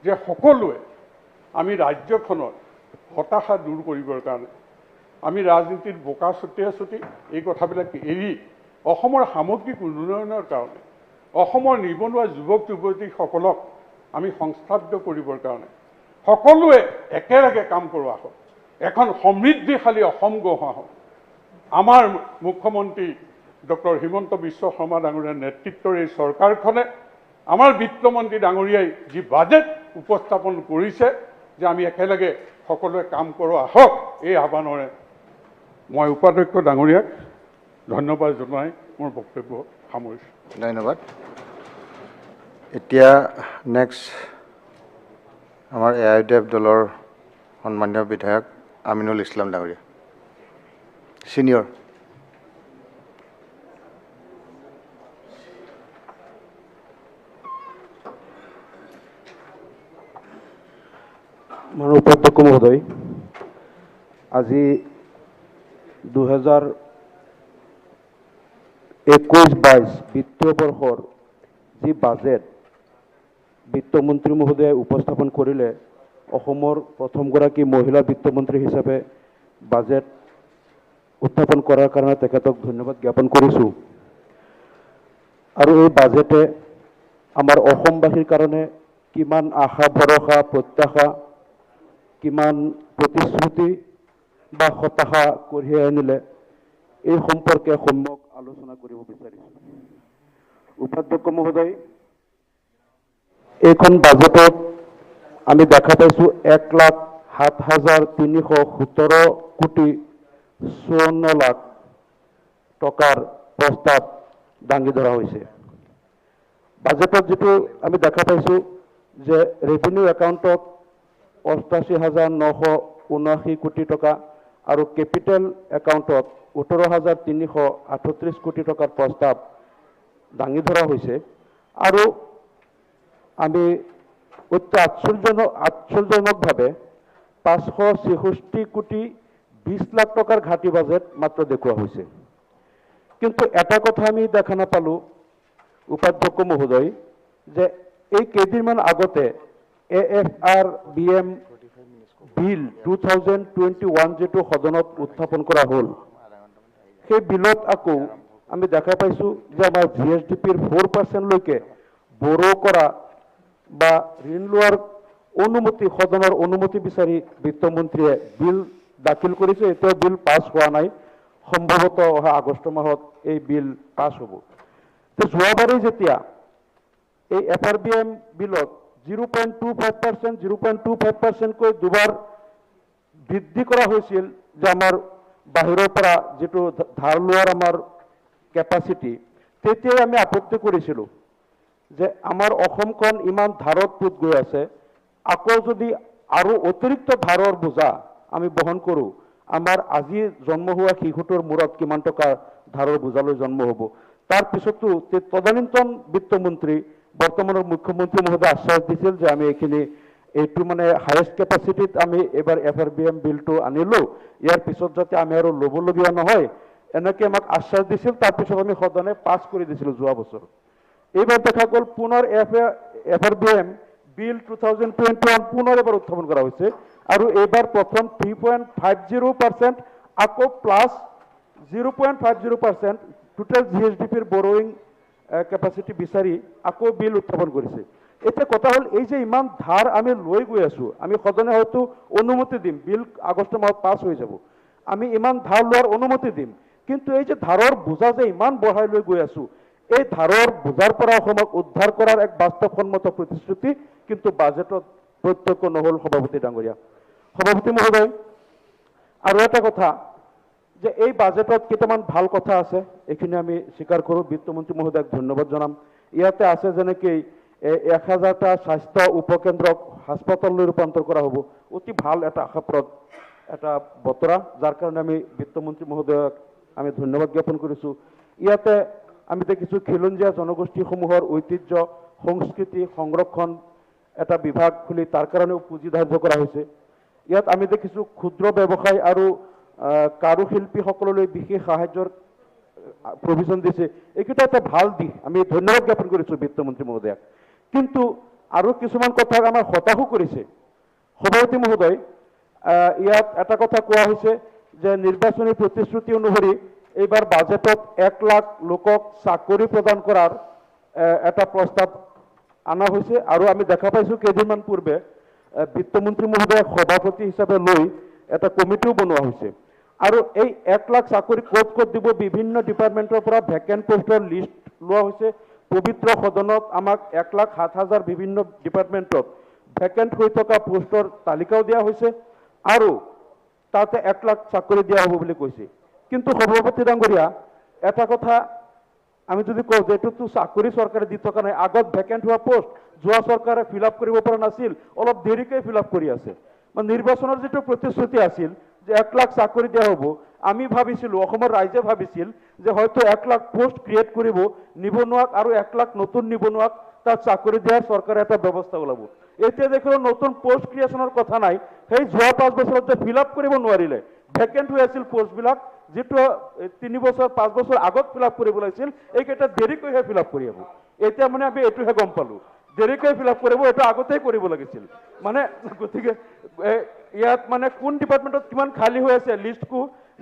যে সকলোৱে আমি ৰাজ্যখনৰ হতাশা দূৰ কৰিবৰ কাৰণে আমি ৰাজনীতিৰ বোকা ছটিয়াই এই কথাবিলাক এৰি অসমৰ সামগ্ৰিক উন্নয়নৰ কাৰণে অসমৰ নিবনুৱা যুৱক যুৱতীসকলক আমি সংস্থাপিত কৰিবৰ কাৰণে সকলোৱে একেলগে কাম কৰোৱা হওক, এখন সমৃদ্ধিশালী অসম গঢ়া হওক। আমাৰ মুখ্যমন্ত্ৰী ডক্টৰ হিমন্ত বিশ্ব শৰ্মা ডাঙৰীয়াৰ নেতৃত্বৰ এই চৰকাৰখনে আমাৰ বিত্তমন্ত্ৰী ডাঙৰীয়াই যি বাজেট উপস্থাপন কৰিছে যে আমি একেলগে সকলোৱে কাম কৰোঁ আহক, এই আহ্বানেৰে মই উপাধ্যক্ষ ডাঙৰীয়াক ধন্যবাদ জনাই মোৰ বক্তব্য সামৰিছোঁ। ধন্যবাদ। এতিয়া নেক্সট আমাৰ AIUDF দলৰ সন্মানীয় বিধায়ক আমিনুল ইছলাম ডাঙৰীয়া, ছিনিয়ৰ। মাননীয় উপাধ্যক্ষ মহোদয়, আজি 2021-22 বিত্তীয় বৰ্ষৰ যি বাজেট বিত্তমন্ত্ৰী মহোদয়ে উপস্থাপন কৰিলে, অসমৰ প্ৰথমগৰাকী মহিলা বিত্তমন্ত্ৰী হিচাপে বাজেট উত্থাপন কৰাৰ কাৰণে তেখেতক ধন্যবাদ জ্ঞাপন কৰিছোঁ। আৰু এই বাজেটে আমাৰ অসমবাসীৰ কাৰণে কিমান আশা ভৰসা প্ৰত্যাশা, কিমান প্ৰতিশ্ৰুতি বা হতাশা কঢ়িয়াই আনিলে, এই সম্পৰ্কে সম্যক আলোচনা কৰিব বিচাৰিছোঁ। উপাধ্যক্ষ মহোদয়, এইখন বাজেটত আমি দেখা পাইছোঁ 1,07,317 কোটি 54 লাখ টকাৰ প্ৰস্তাৱ দাঙি ধৰা হৈছে। বাজেটত যেটো আমি দেখা পাইছোঁ যে ৰেভিনিউ একাউণ্টত 88,979 কোটি টকা আৰু কেপিটেল একাউণ্টত 18,338 কোটি টকাৰ প্ৰস্তাৱ দাঙি ধৰা হৈছে। আৰু আমি অতি আশ্চৰ্যজনকভাৱে 566 কোটি 20 লাখ টকাৰ ঘাটি বাজেট মাত্ৰ দেখুওৱা হৈছে। কিন্তু এটা কথা আমি দেখা নাপালোঁ উপাধ্যক্ষ মহোদয়, যে এই কেইদিনমান আগতে AFRBM বিল 2021 যেটো সদনত উত্থাপন কৰা হ'ল, সেই বিলত আকৌ আমি দেখা পাইছোঁ যে আমাৰ GSDPৰ 4% লৈকে বড়ো কৰা বা ঋণ লোৱাৰ অনুমতি, সদনৰ অনুমতি বিচাৰি বিত্তমন্ত্ৰীয়ে বিল দাখিল কৰিছে। এতিয়াও বিল পাছ হোৱা নাই, সম্ভৱতঃ অহা আগষ্ট মাহত এই বিল পাছ হ'ব। যোৱাবাৰেই যেতিয়া এই FRBM বিলত 0.25%কৈ দুবাৰ বৃদ্ধি কৰা হৈছিল, যে আমাৰ বাহিৰৰ পৰা যেটো ধাৰ লোৱাৰ আমাৰ কেপাচিটি, তেতিয়াই আমি আপত্তি কৰিছিলোঁ যে আমাৰ অসমখন ইমান ধাৰত পোত গৈ আছে, আকৌ যদি আৰু অতিৰিক্ত ধাৰৰ বোজা আমি বহন কৰোঁ, আমাৰ আজি জন্ম হোৱা শিশুটোৰ মূৰত কিমান টকা ধাৰৰ বোজালৈ জন্ম হ'ব। তাৰ পিছতো তদানীন্তন বিত্তমন্ত্ৰী বৰ্তমানৰ মুখ্যমন্ত্ৰী মহোদয় আশ্বাস দিছিল যে আমি এইটো মানে হায়েষ্ট কেপাচিটিত আমি এবাৰ FRBM বিলটো আনিলোঁ, ইয়াৰ পিছত যাতে আমি আৰু ল'বলগীয়া নহয়, এনেকৈ আমাক আশ্বাস দিছিল। তাৰপিছত আমি সদনে পাছ কৰি দিছিলোঁ যোৱা বছৰ। এইবাৰ দেখা গ'ল পুনৰ FRBM বিল 2021 পুনৰ এবাৰ উত্থাপন কৰা হৈছে, আৰু এইবাৰ প্ৰথম 3.50% আকৌ প্লাছ 0.50% টোটেল GSDPৰ বৰোয়িং কেপাচিটি বিচাৰি আকৌ বিল উত্থাপন কৰিছে। এতিয়া কথা হ'ল এই যে ইমান ধাৰ আমি লৈ গৈ আছোঁ, আমি সদনে হয়তো অনুমতি দিম, বিল আগষ্ট মাহত পাছ হৈ যাব, আমি ইমান ধাৰ লোৱাৰ অনুমতি দিম, কিন্তু এই যে ধাৰৰ বোজা যে ইমান বঢ়াই লৈ গৈ আছোঁ, এই ধাৰৰ বোজাৰ পৰা অসমক উদ্ধাৰ কৰাৰ এক বাস্তৱসন্মত প্ৰতিশ্ৰুতি কিন্তু বাজেটত প্ৰত্যক্ষ নহ'ল সভাপতি ডাঙৰীয়া। সভাপতি মহোদয়, আৰু এটা কথা যে এই বাজেটত কেইটামান ভাল কথা আছে, এইখিনি আমি স্বীকাৰ কৰোঁ, বিত্তমন্ত্ৰী মহোদয়ক ধন্যবাদ জনাম। ইয়াতে আছে যেনেকৈ 1000টা স্বাস্থ্য উপকেন্দ্ৰক হাস্পাতাললৈ ৰূপান্তৰ কৰা হ'ব, অতি ভাল এটা আশাপ্ৰদ এটা বতৰা, যাৰ কাৰণে আমি বিত্তমন্ত্ৰী মহোদয়ক আমি ধন্যবাদ জ্ঞাপন কৰিছোঁ। ইয়াতে আমি দেখিছোঁ খিলঞ্জীয়া জনগোষ্ঠীসমূহৰ ঐতিহ্য সংস্কৃতি সংৰক্ষণ এটা বিভাগ খুলি তাৰ কাৰণেও পুঁজি ধাৰ্য কৰা হৈছে। ইয়াত আমি দেখিছোঁ ক্ষুদ্ৰ ব্যৱসায় আৰু কাৰুশিল্পীসকললৈ বিশেষ সাহায্যৰ প্ৰভিজন দিছে, এইকেইটা এটা ভাল দিশ, আমি ধন্যবাদ জ্ঞাপন কৰিছোঁ বিত্তমন্ত্ৰী মহোদয়াক। কিন্তু আৰু কিছুমান কথাক আমাৰ হতাশো কৰিছে। সভাপতি মহোদয়, ইয়াত এটা কথা কোৱা হৈছে যে নিৰ্বাচনী প্ৰতিশ্ৰুতি অনুসৰি এইবাৰ বাজেটত 1 লাখ লোকক চাকৰি প্ৰদান কৰাৰ এটা প্ৰস্তাৱ আনা হৈছে, আৰু আমি দেখা পাইছোঁ কেইদিনমান পূৰ্বে বিত্তমন্ত্ৰী মহোদয়ক সভাপতি হিচাপে লৈ এটা কমিটিও বনোৱা হৈছে, আৰু এই 1 লাখ চাকৰি ক'ত ক'ত দিব, বিভিন্ন ডিপাৰ্টমেণ্টৰ পৰা ভেকেণ্ট পোষ্টৰ লিষ্ট লোৱা হৈছে। পবিত্ৰ সদনত আমাক 1,07,000 বিভিন্ন ডিপাৰ্টমেণ্টত ভেকেণ্ট হৈ থকা পোষ্টৰ তালিকাও দিয়া হৈছে, আৰু তাতে 1 লাখ চাকৰি দিয়া হ'ব বুলি কৈছে। কিন্তু সভাপতি ডাঙৰীয়া, এটা কথা আমি যদি কওঁ যে এইটোতো চাকৰি চৰকাৰে দি থকা নাই, আগত ভেকেণ্ট হোৱা পোষ্ট যোৱা চৰকাৰে ফিল আপ কৰিব পৰা নাছিল, অলপ দেৰিকৈ ফিল আপ কৰি আছে। মানে নিৰ্বাচনৰ যিটো প্ৰতিশ্ৰুতি আছিল যে 1 লাখ চাকৰি দিয়া হ'ব, আমি ভাবিছিলোঁ, অসমৰ ৰাইজে ভাবিছিল যে হয়তো 1 লাখ পোষ্ট ক্ৰিয়েট কৰিব, নিবনুৱাক আৰু 1 লাখ নতুন নিবনুৱাক তাত চাকৰি দিয়াৰ চৰকাৰে এটা ব্যৱস্থা ওলাব। এতিয়া দেখিলোঁ নতুন পোষ্ট ক্ৰিয়েশ্যনৰ কথা নাই, সেই যোৱা 5 বছৰত যে ফিল আপ কৰিব নোৱাৰিলে, ভেকেণ্ট হৈ আছিল পোষ্টবিলাক, যিটো 3 বছৰ 5 বছৰ আগত ফিল আপ কৰিব লাগিছিল, এইকেইটা দেৰিকৈহে ফিল আপ কৰি আহিব। এতিয়া মানে আমি এইটোহে গম পালোঁ, দেৰিকৈ ফিল আপ কৰিব, এইটো আগতেই কৰিব লাগিছিল। মানে গতিকে ইয়াত মানে কোন ডিপাৰ্টমেণ্টত কিমান খালী হৈ আছে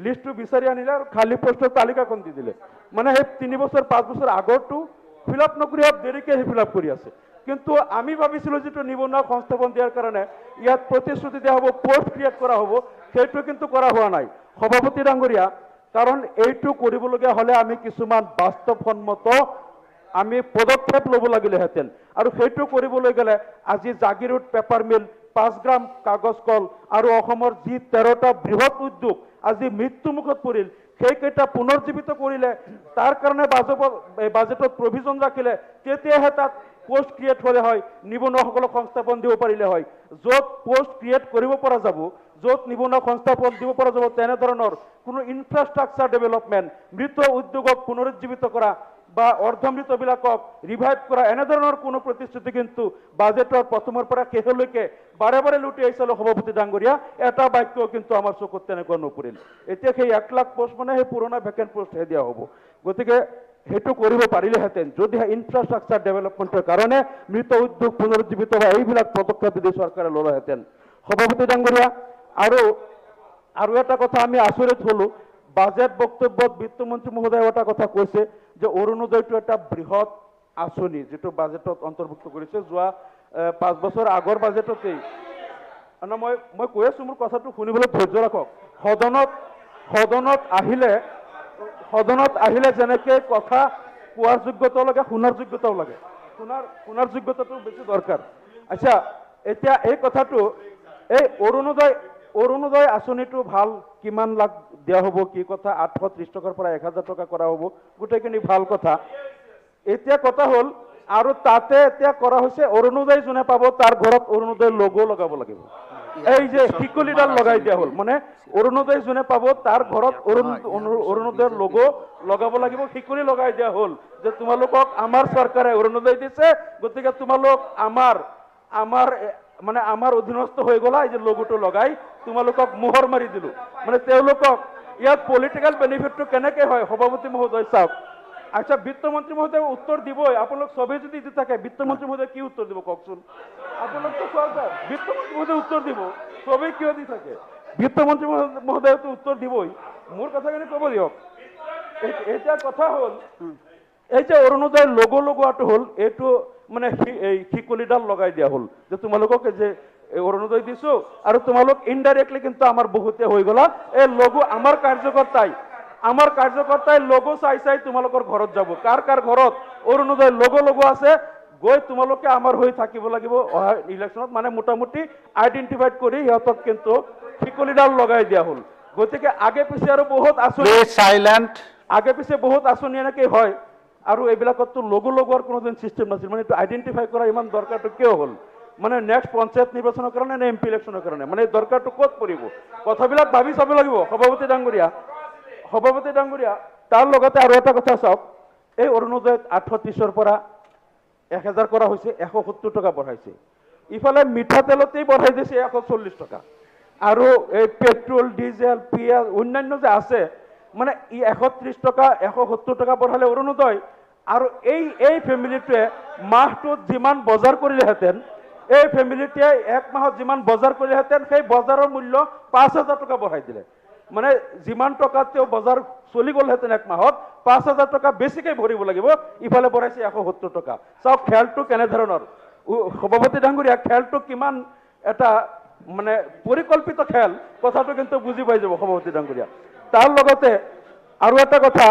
লিষ্টটো বিচাৰি আনিলে আৰু খালী পোষ্টৰ তালিকাখন দি দিলে। মানে সেই 3 বছৰ 5 বছৰ আগৰটো ফিল আপ নকৰি দেৰিকৈ ফিল আপ কৰি আছে। কিন্তু আমি ভাবিছিলোঁ যিটো নিবনুৱা সংস্থাপন দিয়াৰ কাৰণে ইয়াত প্ৰতিশ্ৰুতি দিয়া হ'ব, পোষ্ট ক্ৰিয়েট কৰা হ'ব, সেইটো কিন্তু কৰা হোৱা নাই। সভাপতি ডাঙৰীয়া, কাৰণ এইটো কৰিবলগীয়া হ'লে আমি কিছুমান বাস্তৱসন্মত আমি পদক্ষেপ ল'ব লাগিলেহেঁতেন, আৰু সেইটো কৰিবলৈ গ'লে আজি জাগিৰোড পেপাৰ মিল, 5 গ্ৰাম কাগজ কল আৰু অসমৰ যি 13টা বৃহৎ উদ্যোগ আজি মৃত্যুমুখত পৰিল, সেইকেইটা পুনৰ্জীৱিত কৰিলে, তাৰ কাৰণে বাজেটত প্ৰভিজন ৰাখিলে, তেতিয়াহে তাত পোষ্ট ক্ৰিয়েট হ'লে হয়, নিবনুৱাসকলক সংস্থাপন দিব পাৰিলে হয়। য'ত পোষ্ট ক্ৰিয়েট কৰিব পৰা যাব, য'ত নিবনুৱা সংস্থাপন দিব পৰা যাব, তেনেধৰণৰ কোনো ইনফ্ৰাষ্ট্ৰাকচাৰ ডেভেলপমেণ্ট, মৃত উদ্যোগক পুনৰুজ্জীৱিত কৰা বা অৰ্ধমৃতবিলাকক ৰিভাইভ কৰা, এনেধৰণৰ কোনো প্ৰতিশ্ৰুতি কিন্তু বাজেটৰ প্ৰথমৰ পৰা শেষলৈকে বাৰে বাৰে লুটি আহিছিলোঁ। সভাপতি ডাঙৰীয়া, এটা বাক্য কিন্তু আমাৰ চকুত তেনেকুৱা নপৰিল। এতিয়া সেই 1 লাখ পোষ্ট মানে সেই পুৰণা ভেকেণ্ট পোষ্টহে দিয়া হ'ব। গতিকে সেইটো কৰিব পাৰিলেহেঁতেন যদিহে ইনফ্ৰাষ্ট্ৰাকচাৰ ডেভেলপমেণ্টৰ কাৰণে মৃত উদ্যোগ পুনৰুজ্জীৱিত হোৱা এইবিলাক পদক্ষেপ যদি চৰকাৰে ল'লেহেঁতেন। সভাপতি ডাঙৰীয়া, আৰু এটা কথা আমি আচৰিত হ'লোঁ, বাজেট বক্তব্যত বিত্তমন্ত্ৰী মহোদয়ে এটা কথা কৈছে যে অৰুণোদয়টো এটা বৃহৎ আঁচনি, যিটো বাজেটত অন্তৰ্ভুক্ত কৰিছে। যোৱা 5 বছৰ আগৰ বাজেটতেই, মই কৈ আছোঁ, মোৰ কথাটো শুনিবলৈ ধৈৰ্য ৰাখক। সদনত আহিলে যেনেকৈ কথা কোৱাৰ যোগ্যতাও লাগে, শুনাৰ যোগ্যতাও লাগে, শুনাৰ যোগ্যতাটো বেছি দৰকাৰ। আচ্ছা, এতিয়া এই কথাটো, এই অৰুণোদয় আঁচনিটো ভাল, কিমান লাখ দিয়া হ'ব, কি কথা, 830 টকাৰ পৰা 1000 টকা কৰা হ'ব, গোটেইখিনি ভাল কথা। এতিয়া কথা হ'ল, আৰু তাতে এতিয়া কৰা হৈছে অৰুণোদয় যোনে পাব তাৰ ঘৰত অৰুণোদয় লগো লগাব লাগিব। এই যে শিকলিডাল লগাই দিয়া হ'ল, মানে অৰুণোদয় যোনে পাব তাৰ ঘৰত অৰুণোদয়ৰ লগো লগাব লাগিব, শিকলি লগাই দিয়া হ'ল যে তোমালোকক আমাৰ চৰকাৰে অৰুণোদয় দিছে, গতিকে তোমালোক আমাৰ অধীনস্থ হৈ গ'লা, এই যে লগোটো লগাই তোমালোকক মোহৰ মাৰি দিলো। মানে তেওঁলোকক ইয়াত পলিটিকেল বেনিফিটটো কেনেকৈ হয় সভাপতি মহোদয় চাওক। আচ্ছা, বিত্তমন্ত্ৰী মহোদয় উত্তৰ দিবই, আপোনালোক চবেই যদি দি থাকে, বিত্তমন্ত্ৰী মহোদয় কি উত্তৰ দিব কওকচোন? আপোনালোকতো চাওক, বিত্তমন্ত্ৰী মহোদয় উত্তৰ দিব, চবেই কিয় দি থাকে? বিত্তমন্ত্ৰী মহোদয়তো উত্তৰ দিবই। মোৰ কথাখিনি ক'ব দিয়ক। এতিয়া কথা হ'ল, এই যে অৰুণোদয় লোগো লগোৱাটো হ'ল এইটো মানে এই শিকলিডাল লগাই দিয়া হ'ল যে তোমালোকক যে অৰুণোদয় দিছো আৰু তোমালোক ইনডাইৰেক্টলি কিন্তু আমাৰ বহুতে হৈ গলা এই লোগো আমাৰ কাৰ্যকৰ্তাই লোগো চাই চাই তোমালোকৰ ঘৰত যাব কাৰ ঘৰত অৰুণোদয় লোগো লগোৱা আছে গৈ তোমালোকে আমাৰ হৈ থাকিব লাগিব অহা ইলেকশ্যনত মানে মোটামুটি আইডেন্টিফাইড কৰি সিহঁতক কিন্তু শিকলিডাল লগাই দিয়া হ'ল গতিকে আগে পিছে আৰু বহুত আঁচনি আগে পিছে বহুত আঁচনি এনেকৈ হয় আৰু এইবিলাকতো লোগো লগোৱাৰ কোনো দিন চিষ্টেম নাছিল মানে এইটো আইডেন্টিফাই কৰা ইমান দৰকাৰটো কিয় হ'ল মানে নেক্সট পঞ্চায়ত নিৰ্বাচনৰ কাৰণে নে এমপি ইলেকশ্যনৰ কাৰণে মানে দৰকাৰটো ক'ত পৰিব কথাবিলাক ভাবি চাব লাগিব সভাপতি ডাঙৰীয়া তাৰ লগতে আৰু এটা কথা চাওক এই অৰুণোদয়ত 830ৰ পৰা 1000 কৰা হৈছে 170 টকা বঢ়াইছে ইফালে মিঠাতেলতেই বঢ়াই দিছে 140 টকা আৰু এই পেট্ৰল ডিজেল পিঁয়াজ অন্যান্য যে আছে মানে 130 টকা 170 টকা বঢ়ালে অৰুণোদয় আৰু এই ফেমিলিটোৱে মাহটোত যিমান বজাৰ কৰিলেহেঁতেন এই ফেমিলিটোৱে এক মাহত যিমান বজাৰ কৰিলেহেঁতেন সেই বজাৰৰ মূল্য 5000 টকা বঢ়াই দিলে মানে যিমান টকাত তেওঁ বজাৰ চলি গ'লহেঁতেন এক মাহত 5000 টকা বেছিকৈ ভৰিব লাগিব ইফালে বঢ়াইছে 170 টকা চাওক খেলটো কেনেধৰণৰ সভাপতি ডাঙৰীয়া খেলটো কিমান এটা মানে পৰিকল্পিত খেল কথাটো কিন্তু বুজি পাই যাব সভাপতি ডাঙৰীয়া তাৰ লগতে আৰু এটা কথা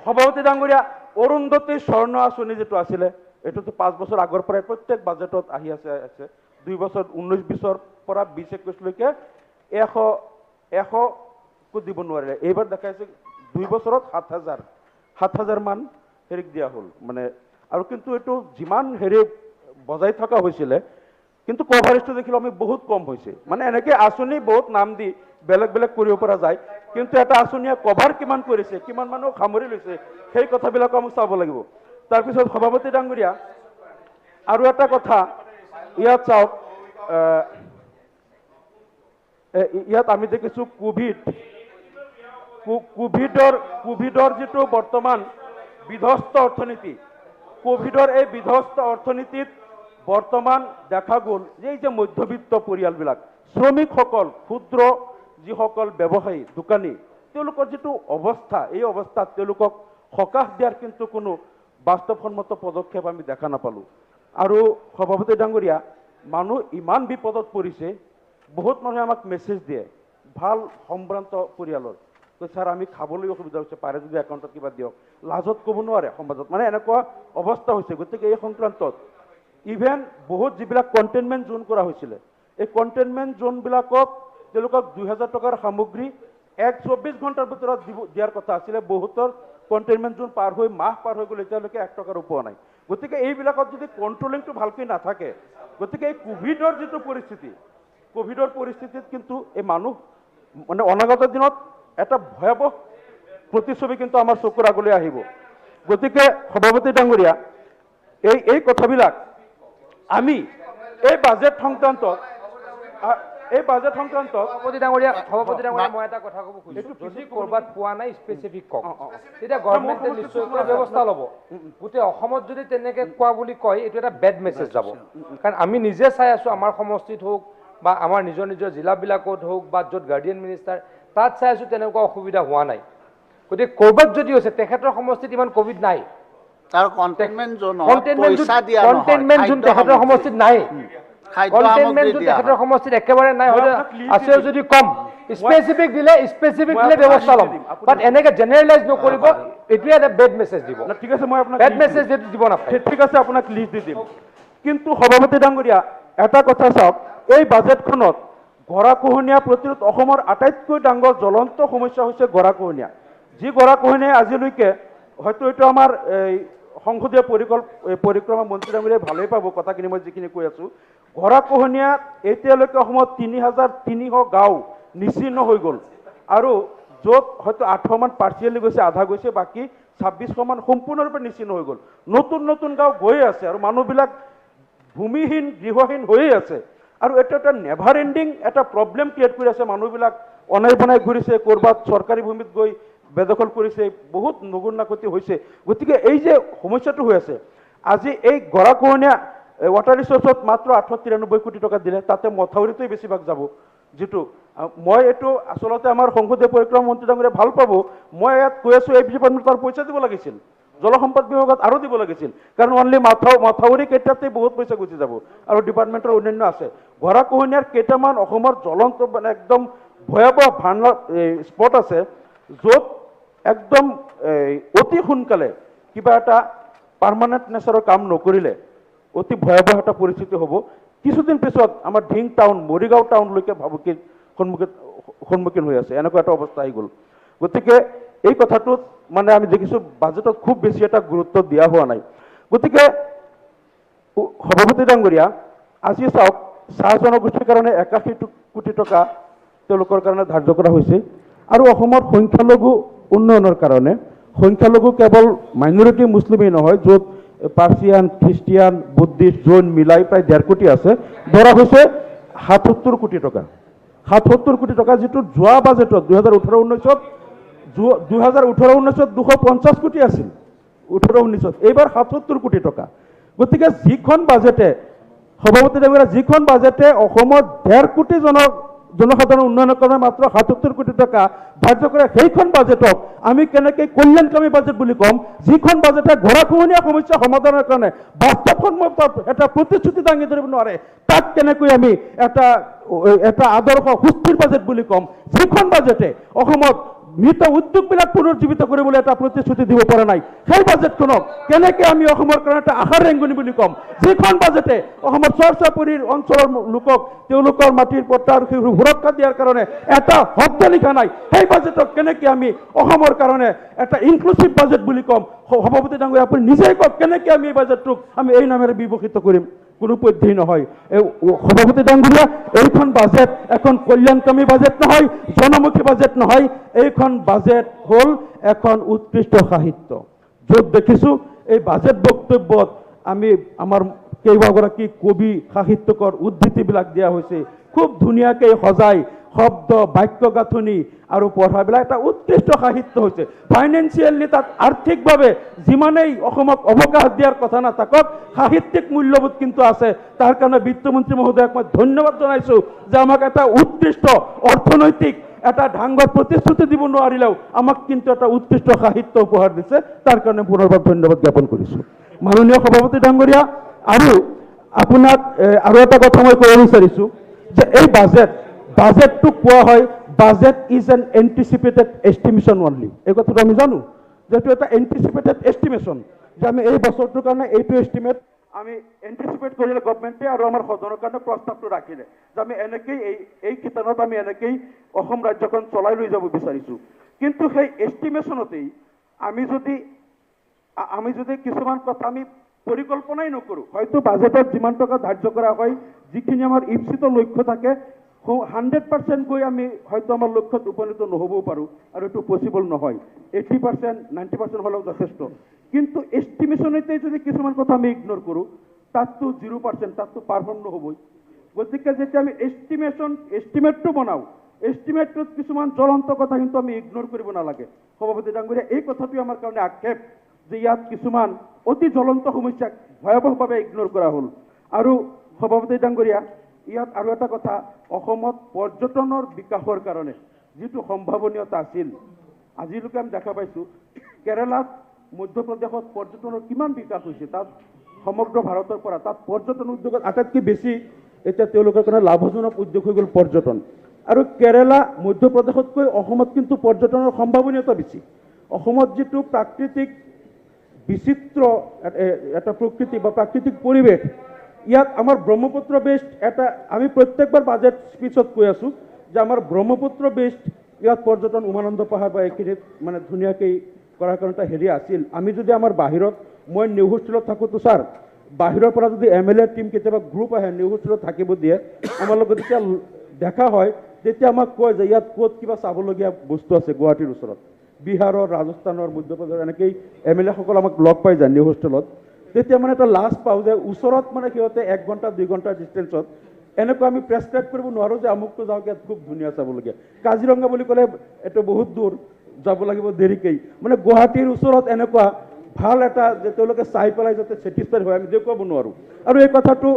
সভাপতি ডাঙৰীয়া অৰুন্ধতী স্বৰ্ণ আঁচনি যিটো আছিলে এইটোতো 5 বছৰ আগৰ পৰাই প্ৰত্যেক বাজেটত আহি আছে 2 বছৰ 19-20ৰ পৰা 20-21লৈকে 100 দিব নোৱাৰিলে এইবাৰ দেখাইছে 2 বছৰত 7000 মান হেৰিক দিয়া হ'ল মানে আৰু কিন্তু এইটো যিমান হেৰি বজাই থকা হৈছিলে কিন্তু কভাৰেজটো দেখিলে আমি বহুত কম হৈছে মানে এনেকৈ আঁচনি বহুত নাম দি বেলেগ কৰিব পৰা যায় কিন্তু এটা আঁচনিয়ে কভাৰ কিমান কৰিছে কিমান মানুহ সামৰি লৈছে সেই কথাবিলাক আমি চাব লাগিব তাৰপিছত সভাপতি ডাঙৰীয়া আৰু এটা কথা ইয়াত চাওক ইয়াত আমি দেখিছোঁ কোভিডৰ যিটো বৰ্তমান বিধ্বস্ত অৰ্থনীতি কোভিডৰ এই বিধ্বস্ত অৰ্থনীতিত বৰ্তমান দেখা গ'ল যে এই যে মধ্যবিত্ত পৰিয়ালবিলাক শ্ৰমিকসকল ক্ষুদ্ৰ যিসকল ব্যৱসায়ী দোকানী তেওঁলোকৰ যিটো অৱস্থা এই অৱস্থাত তেওঁলোকক সকাহ দিয়াৰ কিন্তু কোনো বাস্তৱসন্মত পদক্ষেপ আমি দেখা নাপালোঁ আৰু সভাপতি ডাঙৰীয়া মানুহ ইমান বিপদত পৰিছে বহুত মানুহে আমাক মেছেজ দিয়ে ভাল সম্ভ্ৰান্ত পৰিয়ালৰ ছাৰ আমি খাবলৈ অসুবিধা হৈছে পাৰে যদি একাউণ্টত কিবা দিয়ক লাজত ক'ব নোৱাৰে সমাজত মানে এনেকুৱা অৱস্থা হৈছে গতিকে এই সংক্ৰান্তত ইভেন বহুত যিবিলাক কণ্টেইনমেণ্ট জোন কৰা হৈছিলে এই কণ্টেইনমেণ্ট জোনবিলাকত তেওঁলোকক 2000 টকাৰ সামগ্ৰী 24 ঘণ্টাৰ ভিতৰত দিয়াৰ কথা আছিলে বহুতৰ কণ্টেইনমেণ্ট জোন মাহ পাৰ হৈ গ'ল এতিয়ালৈকে 1 টকাৰো পোৱা নাই গতিকে এইবিলাকত যদি কণ্ট্ৰলিংটো ভালকৈ নাথাকে গতিকে এই কোভিডৰ যিটো পৰিস্থিতিত কিন্তু এই মানুহ মানে অনাগত দিনত এটা ভয়াৱহ প্ৰতিচ্ছবি কিন্তু আমাৰ চকুৰ আগলৈ আহিব গতিকে সভাপতি ডাঙৰীয়া এই কথাবিলাক আমি এই বাজেট সংক্ৰান্তত সভাপতি ডাঙৰীয়া মই এটা কথা ক'ব খুজিছোঁ যদি ক'ৰবাত পোৱা নাই স্পেচিফিক কওক তেতিয়া গভৰ্ণমেণ্টে নিশ্চয়কৈ ব্যৱস্থা ল'ব গোটেই অসমত যদি তেনেকৈ কোৱা বুলি কয় এইটো এটা বেড মেছেজ যাব কাৰণ আমি নিজে চাই আছোঁ আমাৰ সমষ্টিত হওক বা আমাৰ নিজৰ জিলাবিলাকত হওক বা য'ত গাৰ্ডিয়ান মিনিষ্টাৰ তাত চাই আছোঁ তেনেকুৱা অসুবিধা হোৱা নাই গতিকে ক'ৰবাত যদি হৈছে তেখেতৰ সমষ্টিত ইমান ক'ভিড নাই কণ্টেইনমেণ্ট জোন তেখেতৰ সমষ্টিত নাই কণ্টেইনমেণ্ট জোন তেখেতৰ সমষ্টিত একেবাৰে নাই হয়তো আছে যদি কম স্পেচিফিক দিলে ব্যৱস্থা ল'ম বাট এনেকৈ জেনেৰেলাইজ নকৰিব এইটোৱে এটা বেড মেছেজ দিব ঠিক আছে মই আপোনাক বেড মেছেজ যিটো দিব নাপায় ঠিক আছে আপোনাক লিষ্ট দি দিম কিন্তু সভাপতি ডাঙৰীয়া এটা কথা চাওক এই বাজেটখনত গৰাখহনীয়া প্ৰতিৰোধ অসমৰ আটাইতকৈ ডাঙৰ জ্বলন্ত সমস্যা হৈছে গৰাখহনীয়া যি গৰাখহনীয়াই আজিলৈকে হয়তো এইটো আমাৰ সংসদীয় পৰিক্ৰমা মন্ত্ৰী ডাঙৰীয়াই ভালেই পাব কথাখিনি মই যিখিনি কৈ আছোঁ গৰাখহনীয়াত এতিয়ালৈকে অসমত 3300 গাঁও নিশ্চিহ্ন হৈ গ'ল আৰু য'ত হয়তো 800 মান পাৰ্চিয়েলি গৈছে আধা গৈছে বাকী 2600 মান সম্পূৰ্ণৰূপে নিশ্চিহ্ন হৈ গ'ল নতুন গাঁও গৈয়ে আছে আৰু মানুহবিলাক ভূমিহীন গৃহহীন হৈয়ে আছে আৰু এইটো এটা নেভাৰ এণ্ডিং এটা প্ৰব্লেম ক্ৰিয়েট কৰি আছে মানুহবিলাক অনাই বনাই ঘূৰিছে ক'ৰবাত চৰকাৰী ভূমিত গৈ বেদখল কৰিছে বহুত নগুণ-নাকতি হৈছে গতিকে এই যে সমস্যাটো হৈ আছে আজি এই গৰাখহনীয়া ৱাটাৰ ৰিচোৰ্চত মাত্ৰ 893 কোটি টকা দিলে তাতে মথাউৰিতেই বেছিভাগ যাব যিটো মই এইটো আচলতে আমাৰ সংসদীয় পৰিক্ৰমা মন্ত্ৰী ডাঙৰীয়া ভাল পাব, মই ইয়াত কৈ আছোঁ এই ডিপাৰ্টমেণ্টত তাৰ পইচা দিব লাগিছিল, জলসম্পদ বিভাগত আৰু দিব লাগিছিল, কাৰণ অনলি মাথাউৰি কেইটাতে বহুত পইচা গুচি যাব আৰু ডিপাৰ্টমেণ্টৰ অন্যান্য আছে। গৰাখহনীয়াৰ কেইটামান অসমৰ জ্বলন্ত মানে একদম ভয়াৱহ স্পট আছে, য'ত একদম অতি সোনকালে কিবা এটা পাৰ্মানেণ্ট নেচাৰৰ কাম নকৰিলে অতি ভয়াৱহ এটা পৰিস্থিতি হ'ব। কিছুদিন পিছত আমাৰ ঢিং টাউন, মৰিগাঁও টাউনলৈকে ভাবুকিৰ সন্মুখীন হৈ আছে, এনেকুৱা এটা অৱস্থা আহি গ'ল। গতিকে এই কথাটোত মানে আমি দেখিছোঁ বাজেটত খুব বেছি এটা গুৰুত্ব দিয়া হোৱা নাই। গতিকে সভাপতি ডাঙৰীয়া, আজি চাওক চাহ জনগোষ্ঠীৰ কাৰণে 81 কোটি টকা তেওঁলোকৰ কাৰণে ধাৰ্য কৰা হৈছে, আৰু অসমৰ সংখ্যালঘু উন্নয়নৰ কাৰণে, সংখ্যালঘু কেৱল মাইনৰিটি মুছলিমেই নহয়, য'ত পাৰ্চিয়ান, খ্ৰীষ্টিয়ান, বুদ্ধিষ্ট, জৈন মিলাই প্ৰায় 1.5 কোটি আছে, ধৰা হৈছে 77 কোটি টকা। 77 কোটি টকা, যিটো যোৱা বাজেটত 2018-19ত 250 কোটি আছিল 18-19ত, এইবাৰ 77 কোটি টকা। গতিকে যিখন বাজেটে সভাপতি ডাঙৰীয়া, যিখন বাজেটে অসমৰ 1.5 কোটি জনসাধাৰণ উন্নয়নৰ কাৰণে মাত্ৰ 77 কোটি টকা ধাৰ্য কৰে, সেইখন বাজেটক আমি কেনেকৈ কল্যাণকামী বাজেট বুলি ক'ম, যিখন বাজেটে গৰাখহনীয়া সমস্যা সমাধানৰ কাৰণে বাস্তৱসন্মত এটা প্ৰতিশ্ৰুতি দাঙি ধৰিব নোৱাৰে, তাক কেনেকৈ আমি এটা আদৰ্শ সুস্থিৰ বাজেট বুলি ক'ম, যিখন বাজেটে অসমত মৃত উদ্যোগবিলাক পুনৰুজ্জীৱিত কৰিবলৈ এটা প্ৰতিশ্ৰুতি দিব পৰা নাই, সেই বাজেটখনক কেনেকৈ আমি অসমৰ কাৰণে এটা আশাৰ ৰেংগনি বুলি ক'ম, যিখন বাজেটে অসমৰ চৰ্চাপুৰীৰ অঞ্চলৰ লোকক তেওঁলোকৰ মাটিৰ পট্টাৰ সুৰক্ষা দিয়াৰ কাৰণে এটা শব্দ লিখা নাই, সেই বাজেটক কেনেকৈ আমি অসমৰ কাৰণে এটা ইনক্লুচিভ বাজেট বুলি ক'ম। সভাপতি ডাঙৰীয়া, আপুনি নিজেই কওক, কেনেকৈ আমি এই বাজেটটোক আমি এই নামেৰে বিভূষিত কৰিম? কোনো পধ্যেই নহয়। সভাপতি ডাঙৰীয়া, এইখন বাজেট এখন কল্যাণকামী বাজেট নহয়, জনমুখী বাজেট নহয়, এইখন বাজেট হ'ল এখন উৎকৃষ্ট সাহিত্য, য'ত দেখিছোঁ এই বাজেট বক্তব্যত আমাৰ কেইবাগৰাকী কবি সাহিত্যকৰ উদ্ধৃতিবিলাক দিয়া হৈছে, খুব ধুনীয়াকৈ সজাই শব্দ, বাক্য গাঁথনি আৰু পঢ়াবিলাক এটা উৎকৃষ্ট সাহিত্য হৈছে। ফাইনেন্সিয়েলি তাত আৰ্থিকভাৱে যিমানেই অসমক অৱকাশ দিয়াৰ কথা নাথাকক, সাহিত্যিক মূল্যবোধ কিন্তু আছে। তাৰ কাৰণে বিত্তমন্ত্ৰী মহোদয়ক মই ধন্যবাদ জনাইছোঁ যে আমাক এটা উৎকৃষ্ট অৰ্থনৈতিক এটা ঢাংগৰ প্ৰতিশ্ৰুতি দিব নোৱাৰিলেও আমাক কিন্তু এটা উৎকৃষ্ট সাহিত্য উপহাৰ দিছে, তাৰ কাৰণে পুনৰবাৰ ধন্যবাদ জ্ঞাপন কৰিছোঁ। মাননীয় সভাপতি ডাঙৰীয়া, আৰু আপোনাক আৰু এটা কথা মই ক'ব বিচাৰিছোঁ যে এই বাজেটটোক কোৱা হয় budget is an এণ্টিচিপেটেড estimation only. এই কথাটো আমি জানো যে এইটো এটা এণ্টিচিপেটেড এষ্টিমেশ্যন, যে আমি এই বছৰটোৰ কাৰণে এইটো এষ্টিমেট আমি এণ্টিচিপেট কৰিলে গভৰ্ণমেণ্টে আৰু আমাৰ সদনৰ কাৰণে প্ৰস্তাৱটো ৰাখিলে যে আমি এনেকেই এই ক্ষেত্ৰত আমি এনেকেই অসম ৰাজ্যখন চলাই লৈ যাব বিচাৰিছোঁ। কিন্তু সেই এষ্টিমেশ্যনতেই আমি যদি কিছুমান কথা আমি পৰিকল্পনাই নকৰোঁ, হয়তো বাজেটত যিমান টকা ধাৰ্য কৰা হয়, যিখিনি আমাৰ ইপ্সিত লক্ষ্য থাকে, 100% গৈ আমি হয়তো আমাৰ লক্ষ্যত উপনীত নহ'বও পাৰোঁ, আৰু এইটো পচিবল নহয়। 80%, 90% হ'লেও যথেষ্ট। কিন্তু এষ্টিমেশ্যনতেই যদি কিছুমান কথা আমি ইগন'ৰ কৰোঁ, তাততো 0%, তাততো পাৰফৰ্ম নহ'বই। গতিকে যেতিয়া আমি এষ্টিমেটটো বনাওঁ, এষ্টিমেটটোত কিছুমান জ্বলন্ত কথা কিন্তু আমি ইগন'ৰ কৰিব নালাগে। সভাপতি ডাঙৰীয়া, এই কথাটোৱে আমাৰ কাৰণে আক্ষেপ যে ইয়াত কিছুমান অতি জ্বলন্ত সমস্যাক ভয়াৱহভাৱে ইগন'ৰ কৰা হ'ল। আৰু সভাপতি ডাঙৰীয়া, ইয়াত আৰু এটা কথা, অসমত পৰ্যটনৰ বিকাশৰ কাৰণে যিটো সম্ভাৱনীয়তা আছিল, আজিলৈকে আমি দেখা পাইছোঁ কেৰালাত, মধ্যপ্ৰদেশত পৰ্যটনৰ কিমান বিকাশ হৈছে, তাত সমগ্ৰ ভাৰতৰ পৰা তাত পৰ্যটন উদ্যোগত আটাইতকৈ বেছি এতিয়া তেওঁলোকৰ কাৰণে লাভজনক উদ্যোগ হৈ গ'ল পৰ্যটন। আৰু কেৰালা, মধ্যপ্ৰদেশতকৈ অসমত কিন্তু পৰ্যটনৰ সম্ভাৱনীয়তা বেছি। অসমত যিটো প্ৰাকৃতিক বিচিত্ৰ এটা প্ৰকৃতি বা প্ৰাকৃতিক পৰিৱেশ, ইয়াত আমাৰ ব্ৰহ্মপুত্ৰ বেষ্ট এটা, আমি প্ৰত্যেকবাৰ বাজেট স্পীচত কৈ আছোঁ যে আমাৰ ব্ৰহ্মপুত্ৰ বেষ্ট ইয়াত পৰ্যটন, উমানন্দ পাহাৰ বা এইখিনিত মানে ধুনীয়াকৈ কৰাৰ কাৰণে এটা হেৰি আছিল। আমি যদি আমাৰ বাহিৰত, মই নিউ হোষ্টেলত থাকোঁতো ছাৰ, বাহিৰৰ পৰা যদি MLA টিম কেতিয়াবা গ্ৰুপ আহে নিউ হোষ্টেলত থাকিব দিয়ে, আমাৰ লগত যেতিয়া দেখা হয় তেতিয়া আমাক কয় যে ইয়াত ক'ত কিবা চাবলগীয়া বস্তু আছে গুৱাহাটীৰ ওচৰত, বিহাৰৰ, ৰাজস্থানৰ, মধ্যপ্ৰদেশৰ এনেকেই MLA সকল আমাক লগ পাই যায় নিউ হোষ্টেলত। তেতিয়া মানে এটা লাজ পাওঁ যে ওচৰত মানে সিহঁতে 1 ঘণ্টা 2 ঘণ্টাৰ ডিষ্টেঞ্চত, এনেকুৱা আমি প্ৰেছক্ৰাইব কৰিব নোৱাৰোঁ যে আমুকটো যাওক, ইয়াত খুব ধুনীয়া চাবলগীয়া। কাজিৰঙা বুলি ক'লে এইটো বহুত দূৰ যাব লাগিব দেৰিকেই, মানে গুৱাহাটীৰ ওচৰত এনেকুৱা ভাল এটা যে তেওঁলোকে চাই পেলাই যাতে ছেটিছফাইড হয়, আমি দেখুৱাব নোৱাৰোঁ। আৰু এই কথাটো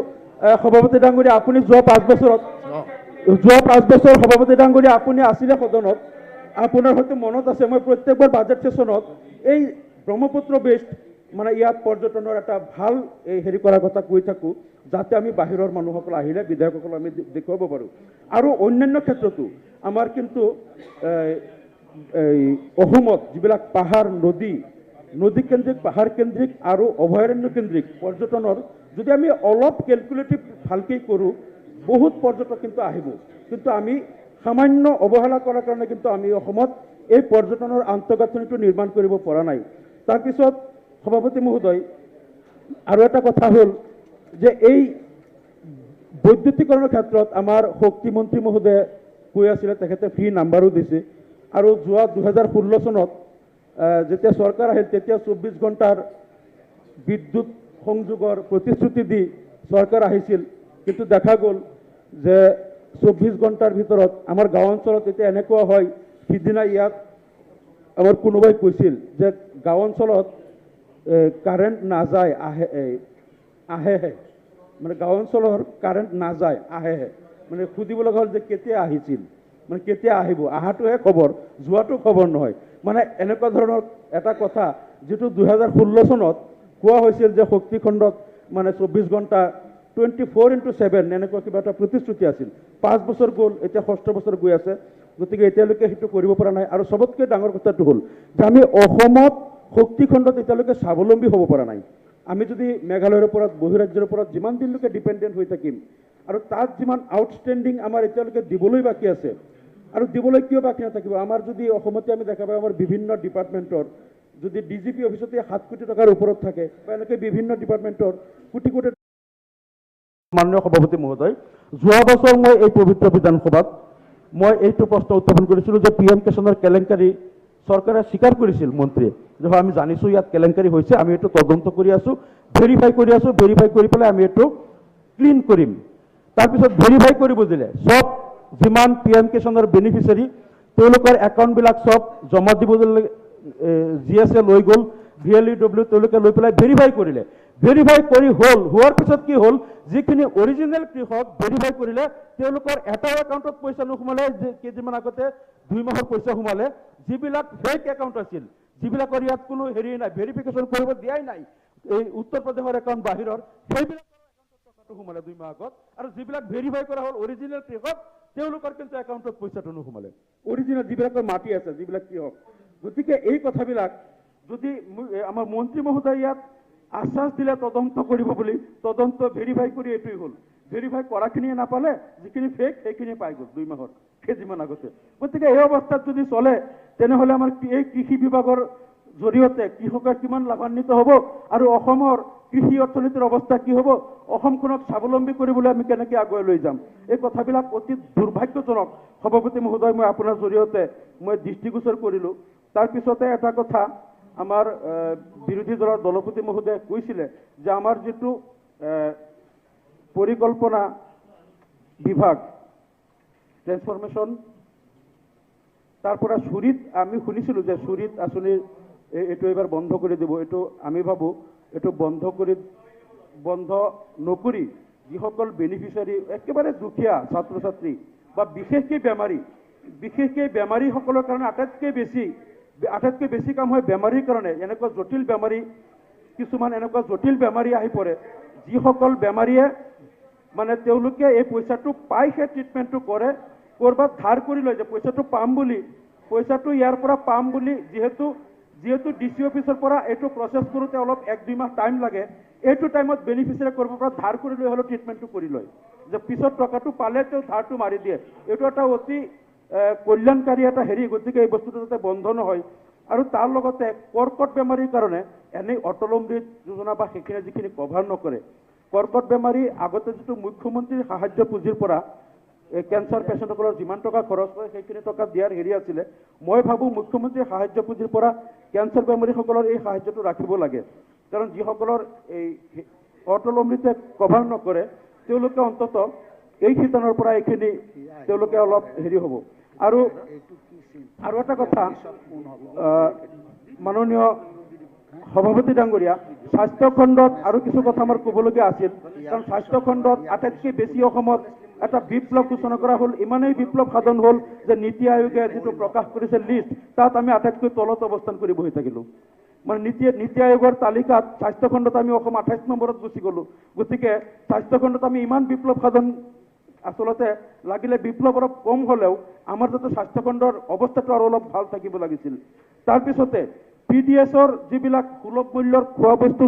সভাপতি ডাঙৰীয়া, আপুনি যোৱা 5 বছৰত যোৱা 5 বছৰ সভাপতি ডাঙৰীয়া আপুনি আছিলে সদনত, আপোনাৰ হয়তো মনত আছে মই প্ৰত্যেকবাৰ বাজেট সেশনত এই ব্ৰহ্মপুত্ৰ বেষ্ট মানে ইয়াত পৰ্যটনৰ এটা ভাল হেৰি কৰাৰ কথা কৈ থাকোঁ, যাতে আমি বাহিৰৰ মানুহসকল আহিলে বিধায়কসকল আমি দেখুৱাব পাৰোঁ। আৰু অন্যান্য ক্ষেত্ৰতো আমাৰ কিন্তু অসমত যিবিলাক পাহাৰ নদী কেন্দ্ৰিক, পাহাৰ কেন্দ্ৰিক আৰু অভয়াৰণ্য কেন্দ্ৰিক পৰ্যটনৰ যদি আমি অলপ কেলকুলেটিভ ভালকৈ কৰোঁ, বহুত পৰ্যটক কিন্তু আহিব। কিন্তু আমি সামান্য অৱহেলা কৰাৰ কাৰণে কিন্তু আমি অসমত এই পৰ্যটনৰ আন্তঃগাঁথনিটো নিৰ্মাণ কৰিব পৰা নাই। তাৰপিছত সভাপতি মহোদয়, আৰু এটা কথা হ'ল যে এই বৈদ্যুতিকৰণৰ ক্ষেত্ৰত আমাৰ শক্তিমন্ত্ৰী মহোদয়ে কৈ আছিলে, তেখেতে ফ্ৰী নাম্বাৰো দিছে। আৰু যোৱা 2016 চনত যেতিয়া চৰকাৰ আহিল তেতিয়া 24 ঘণ্টাৰ বিদ্যুৎ সংযোগৰ প্ৰতিশ্ৰুতি দি চৰকাৰ আহিছিল, কিন্তু দেখা গ'ল যে 24 ঘণ্টাৰ ভিতৰত আমাৰ গাঁও অঞ্চলত এতিয়া এনেকুৱা হয়, সিদিনা ইয়াত আমাৰ কোনোবাই কৈছিল যে গাঁও অঞ্চলত কাৰেণ্ট নাযায়, আহেহে, মানে গাঁও অঞ্চলৰ কাৰেণ্ট নাযায়, আহেহে, মানে সুধিব লগা হ'ল যে কেতিয়া আহিছিল, মানে কেতিয়া আহিব, আহাটোহে খবৰ, যোৱাটো খবৰ নহয়। মানে এনেকুৱা ধৰণৰ এটা কথা যিটো 2016 চনত কোৱা হৈছিল যে শক্তিখণ্ডত মানে 24 ঘণ্টা 24/7 এনেকুৱা কিবা এটা প্ৰতিশ্ৰুতি আছিল। 5 বছৰ গ'ল, এতিয়া 6ষ্ঠ বছৰ গৈ আছে, গতিকে এতিয়ালৈকে সেইটো কৰিব পৰা নাই। আৰু চবতকৈ ডাঙৰ কথাটো হ'ল যে আমি অসমত শক্তিখণ্ডত এতিয়ালৈকে স্বাৱলম্বী হ'ব পৰা নাই। আমি যদি মেঘালয়ৰ ওপৰত, বহিৰাজ্যৰ ওপৰত যিমান দিনলৈকে ডিপেণ্ডেণ্ট হৈ থাকিম, আৰু তাত যিমান আউটষ্টেণ্ডিং আমাৰ এতিয়ালৈকে দিবলৈ বাকী আছে, আৰু দিবলৈ কিয় বাকী নাথাকিব, আমাৰ যদি অসমতে আমি দেখা পাওঁ আমাৰ বিভিন্ন ডিপাৰ্টমেণ্টৰ যদি DGP অফিচতে 7 কোটি টকাৰ ওপৰত থাকে, বা এনেকৈ বিভিন্ন ডিপাৰ্টমেণ্টৰ কোটি কোটি। মাননীয় সভাপতি মহোদয়, যোৱা বছৰ মই এই পবিত্ৰ বিধানসভাত মই এইটো প্ৰশ্ন উত্থাপন কৰিছিলোঁ যে PM কিষাণৰ কেলেংকাৰী চৰকাৰে স্বীকাৰ কৰিছিল মন্ত্ৰীয়ে যে আমি জানিছোঁ ইয়াত কেলেংকাৰী হৈছে, আমি এইটো তদন্ত কৰি আছোঁ, ভেৰিফাই কৰি আছোঁ, ভেৰিফাই কৰি পেলাই আমি এইটো ক্লিন কৰিম। তাৰপিছত ভেৰিফাই কৰিব দিলে, চব যিমান PM কিষাণৰ বেনিফিচিয়াৰী তেওঁলোকৰ একাউণ্টবিলাক চব জমা দিবলৈ GSA লৈ গ'ল, VLEW তেওঁলোকে লৈ পেলাই ভেৰিফাই কৰিলে। ভেৰিফাই কৰি হোৱাৰ পিছত কি হ'ল, যিখিনি অৰিজিনেল কৃষক ভেৰিফাই কৰিলে তেওঁলোকৰ এটাও একাউণ্টত পইচা নোসোমালে, কেইদিনমান আগতে 2 মাহৰ পইচা সোমালে। যিবিলাক ফেক একাউণ্ট আছিল, যিবিলাকৰ ইয়াত কোনো হেৰি নাই, ভেৰিফিকেশ্যন কৰিব দিয়াই নাই, এই উত্তৰ প্ৰদেশৰ একাউণ্ট বাহিৰৰ, সেইবিলাকৰ একাউণ্টত টকাটো সোমালে 2 মাহ আগত। আৰু যিবিলাক ভেৰিফাই কৰা হ'ল অৰিজিনেল কৃষক, তেওঁলোকৰ কিন্তু একাউণ্টত পইচাটো নোসোমালে, অৰিজিনেল যিবিলাকৰ মাটি আছে, যিবিলাক কৃষক। গতিকে এই কথাবিলাক যদি আমাৰ মন্ত্ৰী মহোদয় ইয়াত আশ্বাস দিলে তদন্ত কৰিব বুলি, তদন্ত ভেৰিফাই কৰি এইটোৱেই হ'ল, ভেৰিফাই কৰাখিনিয়ে নাপালে, যিখিনি ফেক সেইখিনি পাই গ'ল 2 মাহৰ কেইদিনমান আগতে। গতিকে এই অৱস্থাত যদি চলে তেনেহ'লে আমাৰ এই কৃষি বিভাগৰ জৰিয়তে কৃষকে কিমান লাভান্বিত হ'ব, আৰু অসমৰ কৃষি অৰ্থনীতিৰ অৱস্থা কি হ'ব, অসমখনক স্বাৱলম্বী কৰিবলৈ আমি কেনেকৈ আগুৱাই লৈ যাম, এই কথাবিলাক অতি দুৰ্ভাগ্যজনক। সভাপতি মহোদয়, মই আপোনাৰ জৰিয়তে মই দৃষ্টিগোচৰ কৰিলোঁ। তাৰপিছতে এটা কথা আমাৰ বিৰোধী দলৰ দলপতি মহোদয়ে কৈছিলে যে আমাৰ যিটো পৰিকল্পনা বিভাগ ট্ৰেন্সফৰমেশ্যন, তাৰ পৰা চুৰিত আমি শুনিছিলোঁ যে চুৰিত আঁচনি এইটো এইবাৰ বন্ধ কৰি দিব। এইটো আমি ভাবোঁ এইটো বন্ধ নকৰি যিসকল বেনিফিচিয়াৰী একেবাৰে দুখীয়া ছাত্ৰ ছাত্ৰী বা বিশেষকৈ বেমাৰীসকলৰ কাৰণে আটাইতকৈ বেছি কাম হয় বেমাৰীৰ কাৰণে। এনেকুৱা জটিল বেমাৰী, কিছুমান এনেকুৱা জটিল বেমাৰী আহি পৰে, যিসকল বেমাৰীয়ে মানে তেওঁলোকে এই পইচাটো পাই সেই ট্ৰিটমেণ্টটো কৰে, ক'ৰবাত ধাৰ কৰি লয় যে পইচাটো ইয়াৰ পৰা পাম বুলি, যিহেতু DC অফিচৰ পৰা এইটো প্ৰচেছ কৰোঁতে অলপ 1-2 মাহ টাইম লাগে, এইটো টাইমত বেনিফিচিয়াৰী কৰিব পৰা ধাৰ কৰি লৈ হ'লেও ট্ৰিটমেণ্টটো কৰি লয়, যে পিছত টকাটো পালে তেওঁ ধাৰটো মাৰি দিয়ে। এইটো এটা অতি কল্যাণকাৰী এটা হেৰি। গতিকে এই বস্তুটো যাতে বন্ধ নহয়। আৰু তাৰ লগতে কৰ্কট বেমাৰীৰ কাৰণে এনেই অটল অমৃত যোজনা বা সেইখিনি যিখিনি কভাৰ নকৰে, কৰ্কট বেমাৰী আগতে যিটো মুখ্যমন্ত্ৰীৰ সাহায্য পুঁজিৰ পৰা কেঞ্চাৰ পেচেণ্টসকলৰ যিমান টকা খৰচ হয় সেইখিনি টকা দিয়াৰ হেৰি আছিলে, মই ভাবোঁ মুখ্যমন্ত্ৰীৰ সাহায্য পুঁজিৰ পৰা কেঞ্চাৰ বেমাৰীসকলৰ এই সাহায্যটো ৰাখিব লাগে। কাৰণ যিসকলৰ এই অটল অমৃতে কভাৰ নকৰে তেওঁলোকে অন্ততঃ এই শিতানৰ পৰা এইখিনি তেওঁলোকে অলপ হেৰি হ'ব। আৰু এটা কথা, মাননীয় সভাপতি ডাঙৰীয়া, স্বাস্থ্য খণ্ডত আৰু কিছু কথা আমাৰ ক'বলগীয়া আছিল। কাৰণ স্বাস্থ্য খণ্ডত আটাইতকৈ বেছি অসমত এটা বিপ্লৱ ঘোষণা কৰা হ'ল। ইমানেই বিপ্লৱ সাধন হ'ল যে নীতি আয়োগে যিটো প্ৰকাশ কৰিছে লিষ্ট, তাত আমি আটাইতকৈ তলত অৱস্থান কৰি বহি থাকিলোঁ। মানে নীতি আয়োগৰ তালিকাত স্বাস্থ্যখণ্ডত আমি অসম 28 নম্বৰত গুচি গ'লোঁ। গতিকে স্বাস্থ্যখণ্ডত আমি ইমান বিপ্লৱ সাধন, আচলতে লাগিলে বিপ্লৱ অলপ কম হ'লেও আমাৰ যাতে স্বাস্থ্যখণ্ডৰ অৱস্থাটো আৰু অলপ ভাল থাকিব লাগিছিল। তাৰপিছতে PDS-ৰ যিবিলাক সুলভ মূল্যৰ খোৱা বস্তু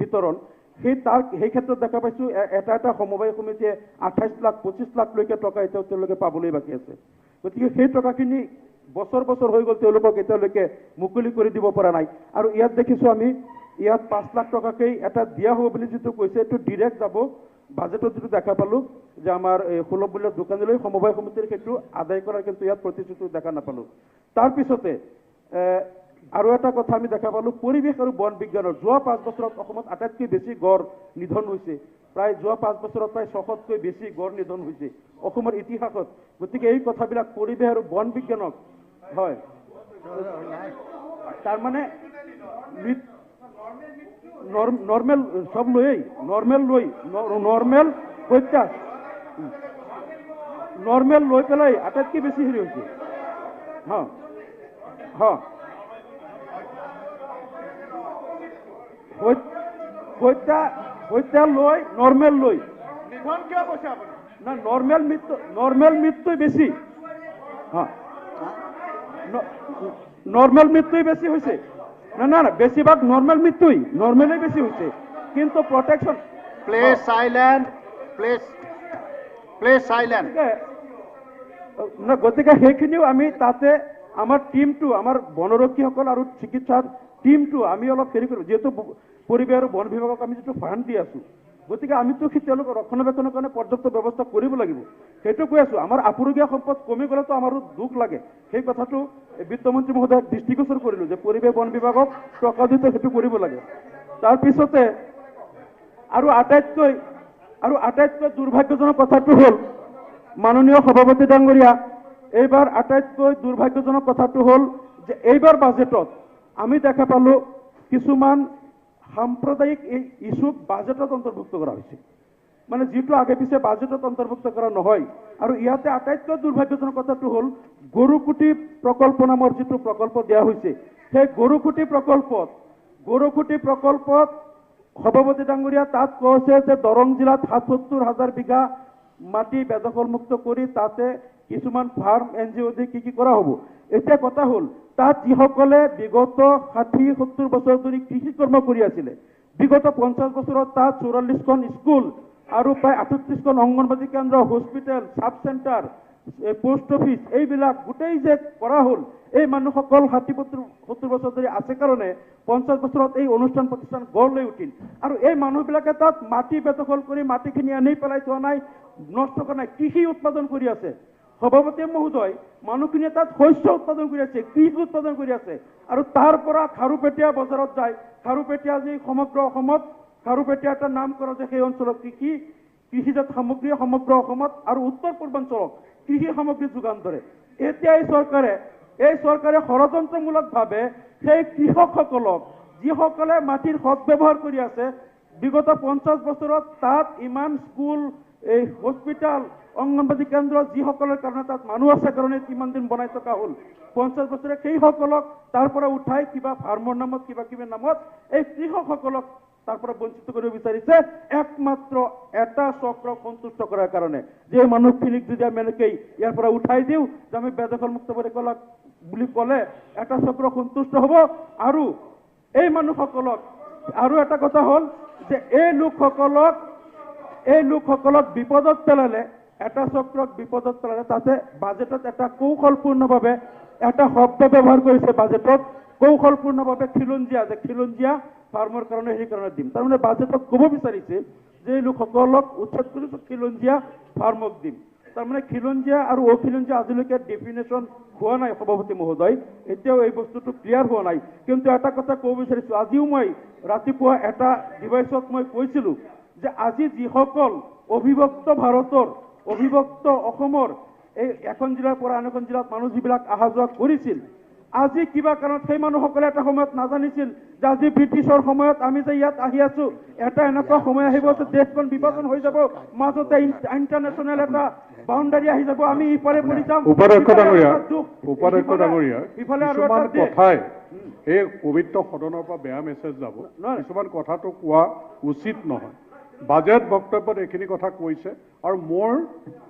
বিতৰণ, সেই ক্ষেত্ৰত দেখা পাইছোঁ এটা সমবায় সমিতিয়ে 28 লাখ 25 লাখলৈকে টকা এতিয়াও তেওঁলোকে পাবলৈ বাকী আছে। গতিকে সেই টকাখিনি বছৰ হৈ গ'ল, তেওঁলোকক এতিয়ালৈকে মুকলি কৰি দিব পৰা নাই। আৰু ইয়াত দেখিছোঁ আমি ইয়াত 5 লাখ টকাকেই এটা দিয়া হ'ব বুলি যিটো কৈছে, এইটো ডিৰেক্ট যাব বাজেটত। যিটো দেখা পালোঁ যে আমাৰ এই সুলভ মূল্যৰ দোকানীলৈ সমবায় সমিতিৰ সেইটো আদায় কৰাৰ কিন্তু ইয়াত প্ৰতিশ্ৰুতি দেখা নাপালোঁ। তাৰপিছতে আৰু এটা কথা আমি দেখা পালোঁ, পৰিৱেশ আৰু বন বিজ্ঞানৰ যোৱা 5 বছৰত অসমত আটাইতকৈ বেছি গড় নিধন হৈছে। প্ৰায় যোৱা 5 বছৰত প্ৰায় 600তকৈ বেছি গড় নিধন হৈছে অসমৰ ইতিহাসত। গতিকে এই কথাবিলাক পৰিৱেশ আৰু বন বিজ্ঞানক, হয়, তাৰমানে নৰ্মেল সব লৈয়েই নৰ্মেল হত্যা নৰ্মেল লৈ পেলাই আটাইতকৈ বেছি হেৰি হৈছে। হত্যা লৈ নৰ্মেল লৈ না, নৰ্মেল মৃত্যু বেছি। নৰ্মেল মৃত্যুই বেছি হৈছে। না বেছিভাগ নৰ্মেল মৃত্যুই নৰ্মেলেই বেছি হৈছে, কিন্তু প্ৰটেকশ্যন গতিকে সেইখিনিও আমি তাতে আমাৰ টিমটো, আমাৰ বনৰক্ষীসকল আৰু চিকিৎসাৰ টিমটো আমি অলপ হেৰি কৰোঁ, যিহেতু পৰিৱেশ আৰু বন বিভাগক আমি যিটো ফাণ্ড দি আছোঁ। গতিকে আমিতো তেওঁলোকৰ ৰক্ষণাবেক্ষণৰ কাৰণে পৰ্যাপ্ত ব্যৱস্থা কৰিব লাগিব। সেইটো কৈ আছোঁ। আমাৰ আপুৰুগীয়া সম্পদ কমি গ'লেতো আমাৰো দুখ লাগে। সেই কথাটো বিত্তমন্ত্ৰী মহোদয়ক দৃষ্টিগোচৰ কৰিলোঁ যে পৰিৱেশ বন বিভাগক টকা দিতে সেইটো কৰিব লাগে। তাৰপিছতে আৰু আটাইতকৈ দুৰ্ভাগ্যজনক কথাটো হ'ল, মাননীয় সভাপতি ডাঙৰীয়া, এইবাৰ আটাইতকৈ দুৰ্ভাগ্যজনক কথাটো হ'ল যে এইবাৰ বাজেটত আমি দেখা পালোঁ কিছুমান সাম্প্ৰদায়িক এই ইছ্যুক বাজেটত অন্তৰ্ভুক্ত কৰা হৈছে, মানে যিটো আগে পিছে বাজেটত অন্তৰ্ভুক্ত কৰা নহয়। আৰু ইয়াতে আটাইতকৈ দুৰ্ভাগ্যজনক কথাটো হ'ল গৰুকুটি প্ৰকল্প নামৰ যিটো প্ৰকল্প দিয়া হৈছে, সেই গৰুকুটি প্ৰকল্পত সভাপতি ডাঙৰীয়া তাত কৈছে যে দৰং জিলাত ৭৭,০০০ বিঘা মাটি বেদখলমুক্ত কৰি তাতে কিছুমান ফাৰ্ম NGO দি কি কৰা হ'ব। এতিয়া কথা হ'ল, তাত যিসকলে বিগত ৬০-৭০ বছৰ ধৰি কৃষি কৰ্ম কৰি আছিলে, বিগত ৫০ বছৰত তাত ৪৪খন স্কুল আৰু প্ৰায় ৩৮খন অংগনবাদী কেন্দ্ৰ, hospital, sub centre, post office, এইবিলাক গোটেই যে কৰা হ'ল, এই মানুহসকল ৬০-৭০ বছৰ ধৰি আছে কাৰণে ৫০ বছৰত এই অনুষ্ঠান প্ৰতিষ্ঠান গঢ় লৈ উঠিল। আৰু এই মানুহবিলাকে তাত মাটি বেদখল কৰি মাটিখিনি আনি পেলাই থোৱা নাই, নষ্ট কৰা নাই, কৃষি উৎপাদন কৰি আছে। সভাপতি মহোদয়, মানুহখিনিয়ে তাত শস্য উৎপাদন কৰি আছে, কৃষি উৎপাদন কৰি আছে। আৰু তাৰ পৰা খাৰুপেটীয়া বজাৰত যায়। খাৰুপেটীয়া যি সমগ্ৰ অসমত, খাৰুপেটীয়া এটা নাম কৰা যে সেই অঞ্চলত কৃষিজাত সামগ্ৰী সমগ্ৰ অসমত আৰু উত্তৰ পূৰ্বাঞ্চলত কৃষি সামগ্ৰী যোগান ধৰে। এতিয়া এই চৰকাৰে ষড়যন্ত্ৰমূলকভাৱে সেই কৃষকসকলক, যিসকলে মাটিৰ সদব্যৱহাৰ কৰি আছে, বিগত ৫০ বছৰত তাত ইমান স্কুল, এই হস্পিটেল, অংগনবাদী কেন্দ্ৰ, যিসকলৰ কাৰণে তাত মানুহ আছে কাৰণে কিমান দিন বনাই থকা হ'ল, ৫০ বছৰে সেইসকলক তাৰ পৰা উঠাই কিবা ফাৰ্মৰ নামত কিবা নামত এই কৃষকসকলক তাৰ পৰা বঞ্চিত কৰিব বিচাৰিছে, একমাত্ৰ এটা চক্ৰক সন্তুষ্ট কৰাৰ কাৰণে। যে মানুহখিনিক যদি আমি এনেকেই ইয়াৰ পৰা উঠাই দিওঁ, যে আমি বেদখলমুক্ত বুলি ক'লে এটা চক্ৰ সন্তুষ্ট হ'ব। আৰু এই মানুহসকলক, আৰু এটা কথা হ'ল যে এই লোকসকলক বিপদত পেলালে, এটা চক্ৰক বিপদত পেলালে, তাতে বাজেটত এটা কৌশলপূৰ্ণভাৱে এটা শব্দ ব্যৱহাৰ কৰিছে বাজেটত, কৌশলপূৰ্ণভাৱে খিলঞ্জীয়া ফাৰ্মৰ কাৰণে সেই কাৰণে দিম। তাৰমানে বাজেটত ক'ব বিচাৰিছে যে এই লোকসকলক উচ্ছেদ কৰিছোঁ, খিলঞ্জীয়া ফাৰ্মক দিম। তাৰমানে খিলঞ্জীয়া আৰু অখিলঞ্জীয়া আজিলৈকে ডেফিনেশ্যন হোৱা নাই সভাপতি মহোদয়, এতিয়াও এই বস্তুটো ক্লিয়াৰ হোৱা নাই। কিন্তু এটা কথা ক'ব বিচাৰিছোঁ, আজিও মই ৰাতিপুৱা এটা ডিভাইচত মই কৈছিলোঁ যে আজি যিসকল অবিভক্ত ভাৰতৰ, অবিভক্ত অসমৰ এই এখন জিলাৰ পৰা আন এখন জিলাত মানুহ যিবিলাক অহা যোৱা কৰিছিল, আজি কিবা কাৰণত সেই মানুহসকলে এটা সময়ত নাজানিছিল যে আজি ব্ৰিটিছৰ সময়ত আমি যে ইয়াত আহি আছো এটা এনেকুৱা সময় আহিব যে দেশখন বিভাজন হৈ যাব মাজতে ইণ্টাৰনেশ্যনেল এটা বাউণ্ডাৰী আহি যাব আমি ইফালে পৰি যাম উপাধ্যক্ষ ডাঙৰীয়া ইফালে আৰু কিছুমান এটা দেশ। কথাই এই পবিত্ৰ সদনৰ পৰা বেয়া মেছেজ যাব নহয়। কিছুমান কথাটো কোৱা উচিত নহয় বাজেট বক্তব্যত এইখিনি কথা কৈছে আৰু মোৰ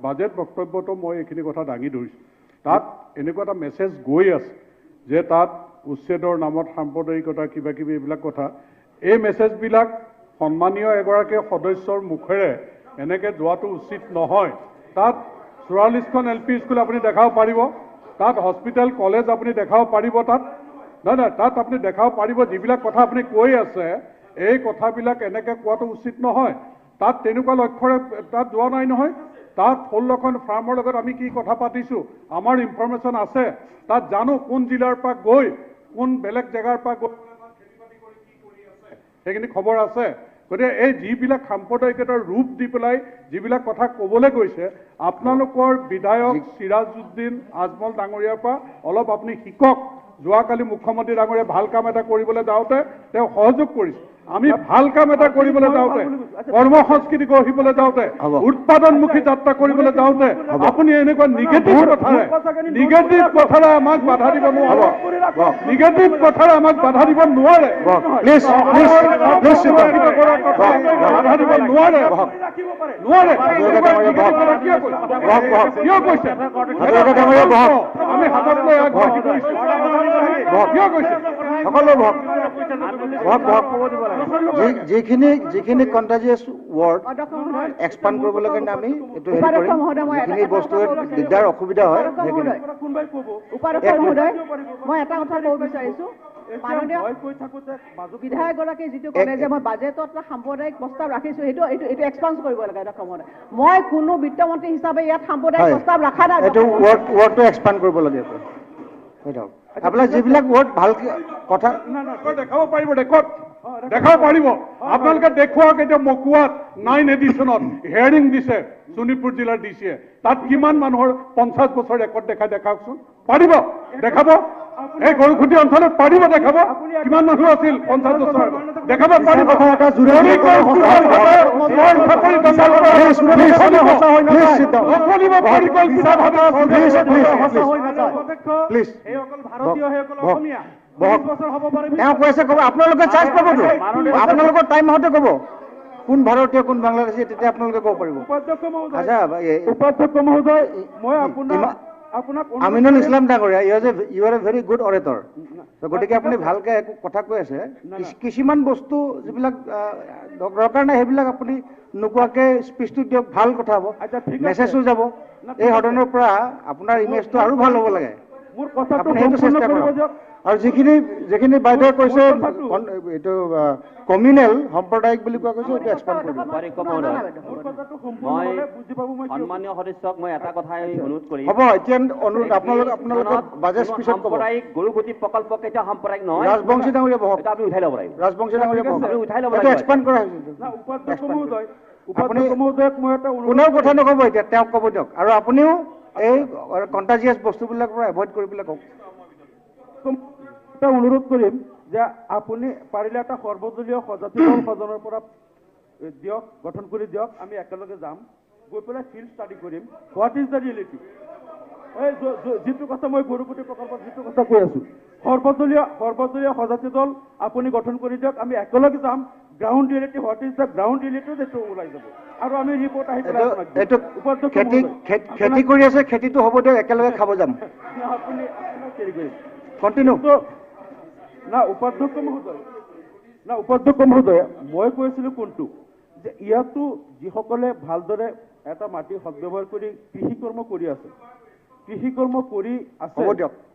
বাজেট বক্তব্যটো মই এইখিনি কথা দাঙি ধৰিছোঁ তাত এনেকুৱা এটা মেছেজ গৈ আছে যে তাত উচ্ছেদৰ নামত সাম্প্ৰদায়িকতা কিবা কিবি এইবিলাক কথা এই মেছেজবিলাক সন্মানীয় এগৰাকী সদস্যৰ মুখেৰে এনেকৈ যোৱাটো উচিত নহয় তাত 44খন LP স্কুল আপুনি দেখাব পাৰিব তাত হস্পিটেল কলেজ আপুনি দেখাব পাৰিব তাত নহয় তাত আপুনি দেখাব পাৰিব যিবিলাক কথা আপুনি কৈ আছে এই কথাবিলাক এনেকৈ কোৱাটো উচিত নহয় তাত তেনেকুৱা লক্ষ্যৰে তাত যোৱা নাই নহয় তাত 16খন ফাৰ্মৰ লগত আমি কি কথা পাতিছোঁ আমাৰ ইনফৰমেশ্যন আছে তাত জানো কোন জিলাৰ পৰা গৈ কোন বেলেগ জেগাৰ পৰা গৈ সেইখিনি খবৰ আছে গতিকে এই যিবিলাক সাম্প্ৰদায়িকতাৰ ৰূপ দি পেলাই যিবিলাক কথা ক'বলৈ গৈছে আপোনালোকৰ বিধায়ক চিৰাজউদ্দিন আজমল ডাঙৰীয়াৰ পৰা অলপ আপুনি শিকক যোৱাকালি মুখ্যমন্ত্ৰী ডাঙৰীয়াই ভাল কাম এটা কৰিবলৈ যাওঁতে তেওঁ সহযোগ কৰিছে আমি ভাল কাম এটা কৰিবলৈ যাওঁতে কৰ্ম সংস্কৃতি গঢ়িবলৈ যাওঁতে উৎপাদনমুখী যাত্ৰা কৰিবলৈ যাওঁতে আপুনি এনেকুৱা নিগেটিভ কথাৰে আমাক বাধা দিব নোৱাৰে নিগেটিভ কথাৰে আমাক বাধা দিব নোৱাৰে বাধা দিব নোৱাৰে কিয় কৈছে আমি হাতত লৈ আগবাঢ়ি গৈছো কিয় কৈছে যিখিনি কণ্টাজিয়াছ ৱৰ্ড এক্সপাণ্ড কৰিবলৈ কাৰণে আমি এইটো হেৰি কৰিম যিখিনি বস্তু দিগদাৰ অসুবিধা হয় সেইখিনি উপাধ্যক্ষ মহোদয় মই এটা কথা ক'ব বিচাৰিছোঁ মাননীয় বিধায়কগৰাকীয়ে যিটো ক'লে যে মই বাজেটত সাম্প্ৰদায়িক প্ৰস্তাৱ ৰাখিছোঁ এইটো এক্সপান্স কৰিব লাগে অধ্যক্ষ মহোদয় মই কোনো বিত্তমন্ত্ৰী হিচাপে ইয়াত সাম্প্ৰদায়িক প্ৰস্তাৱ ৰখা নাই এইটো ৱৰ্ডটো এক্সপাণ্ড কৰিব লাগে আপোনাৰ যিবিলাক ৱৰ্ড ভালকে কথা দেখাব পাৰিব ৰেকৰ্ড দেখাব পাৰিব আপোনালোকে দেখুৱাওক এতিয়া মকুৱাত 9 এডিশ্যনত হিয়াৰিং দিছে শোণিতপুৰ জিলাৰ ডিচিয়ে তাত কিমান মানুহৰ 50 বছৰ ৰেকৰ্ড দেখাওকচোন পাৰিব দেখাব এই গৰুখুটি অঞ্চলত পাৰিব দেখাব কিমান মানুহ আছিল 50 বছৰ দেখাব পাৰিব প্লিজ ভাৰতীয় সেইসকল অসমীয়া তেওঁ কৈছে ক'ব আপোনালোকে চাৰ্জ পাবতো আপোনালোকৰ টাইম আহোঁতে ক'ব কোন ভাৰতীয় কোন বাংলাদেশী তেতিয়া আপোনালোকে ক'ব পাৰিব উপাধ্যক্ষ মহোদয় মই আপোনাক আমিনুল ইছলাম ডাঙৰীয়া ইউ আৰ এ ভেৰি গুড অৰেটৰ গতিকে আপুনি ভালকে একো কথা কৈ আছে কিছুমান বস্তু যিবিলাক দৰকাৰ নাই সেইবিলাক আপুনি নোকোৱাকে স্পীচটো দিয়ক ভাল কথা হ'ব মেছেজো যাব এই সদনৰ পৰা আপোনাৰ ইমেজটো আৰু ভাল হ'ব লাগে মোৰ কথাটো আপুনি সেইটো চেষ্টা কৰক আৰু যিখিনি বাইদেৱে কৈছে এইটো কমিউনেল সাম্প্ৰদায়িক বুলি কোৱা কৈছে এইটো এক্সপাণ্ড কৰিব সন্মানীয় সদস্যক মই এটা কথাই অনুৰোধ কৰিম হ'ব এতিয়া অনুৰোধ আপোনালোকৰ বাজেট পিছত ক'ব সাম্প্ৰদায়িক গৰুগুটি প্ৰকল্প কেতিয়াও সাম্প্ৰদায়িক নহয় ৰাজবংশী ডাঙৰীয়া বহক এটা আপুনি উঠাই ল'ব লাগিব ৰাজবংশী ডাঙৰীয়া বহক আপুনি উঠাই ল'ব এইটো লাগিব এক্সপাণ্ড কৰা হৈছে আপুনি কোনেও কথা নক'ব এতিয়া তেওঁক ক'ব দিয়ক আৰু আপুনিও এই কণ্টাজিয়াছ বস্তুবিলাকৰ পৰা এভইড কৰি পেলাই কওক এটা অনুৰোধ কৰিম যে আপুনি পাৰিলে এটা সৰ্বদলীয় সজাতি দল সদনৰ পৰা দিয়ক গঠন কৰি দিয়ক আমি একেলগে যাম গৈ পেলাই ফিল্ড ষ্টাডি কৰিম হোৱাট ইজ দ্য ৰিয়েলিটি এই যিটো কথা মই গৰুকুটি প্ৰকল্পত যিটো কথা কৈ আছোঁ সৰ্বদলীয় সজাতি দল আপুনি গঠন কৰি দিয়ক আমি একেলগে যাম ground reality what is the ground reality এইটো ওলাই যাব আৰু আমি ৰিপৰ্ট আহি পেলাই এইটো খেতি কৰি আছে খেতিটো হ'ব দিয়ক একেলগে খাব যাম আপুনি হেৰি কৰিম কণ্টিনিউ উপাধ্যক্ষ মহোদয় মই কৈছিলোঁ কোনটো যে ইয়াতো যিসকলে ভালদৰে এটা মাটি সদ্ব্যৱহাৰ কৰি কৃষি কৰ্ম কৰি আছে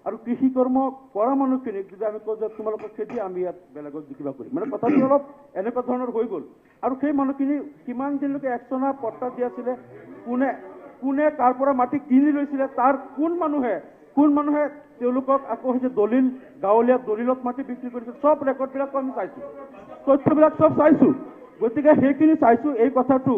আৰু কৃষি কৰ্ম কৰা মানুহখিনিক যদি আমি কওঁ যে তোমালোকৰ খেতি আমি ইয়াত বেলেগত কিবা কৰিম মানে কথাটো অলপ এনেকুৱা ধৰণৰ হৈ গ'ল আৰু সেই মানুহখিনি কিমান দিনলৈকে একচনা পট্টা দি আছিলে কোনে কাৰ পৰা মাটি কিনি লৈছিলে তাৰ কোন মানুহে তেওঁলোকক আকৌ হৈছে দলিল গাঁৱলীয়া দলিলত মাটি বিক্ৰী কৰিছে চব ৰেকৰ্ডবিলাক আমি চাইছোঁ তথ্যবিলাক চব চাইছোঁ গতিকে সেইখিনি চাইছোঁ এই কথাটো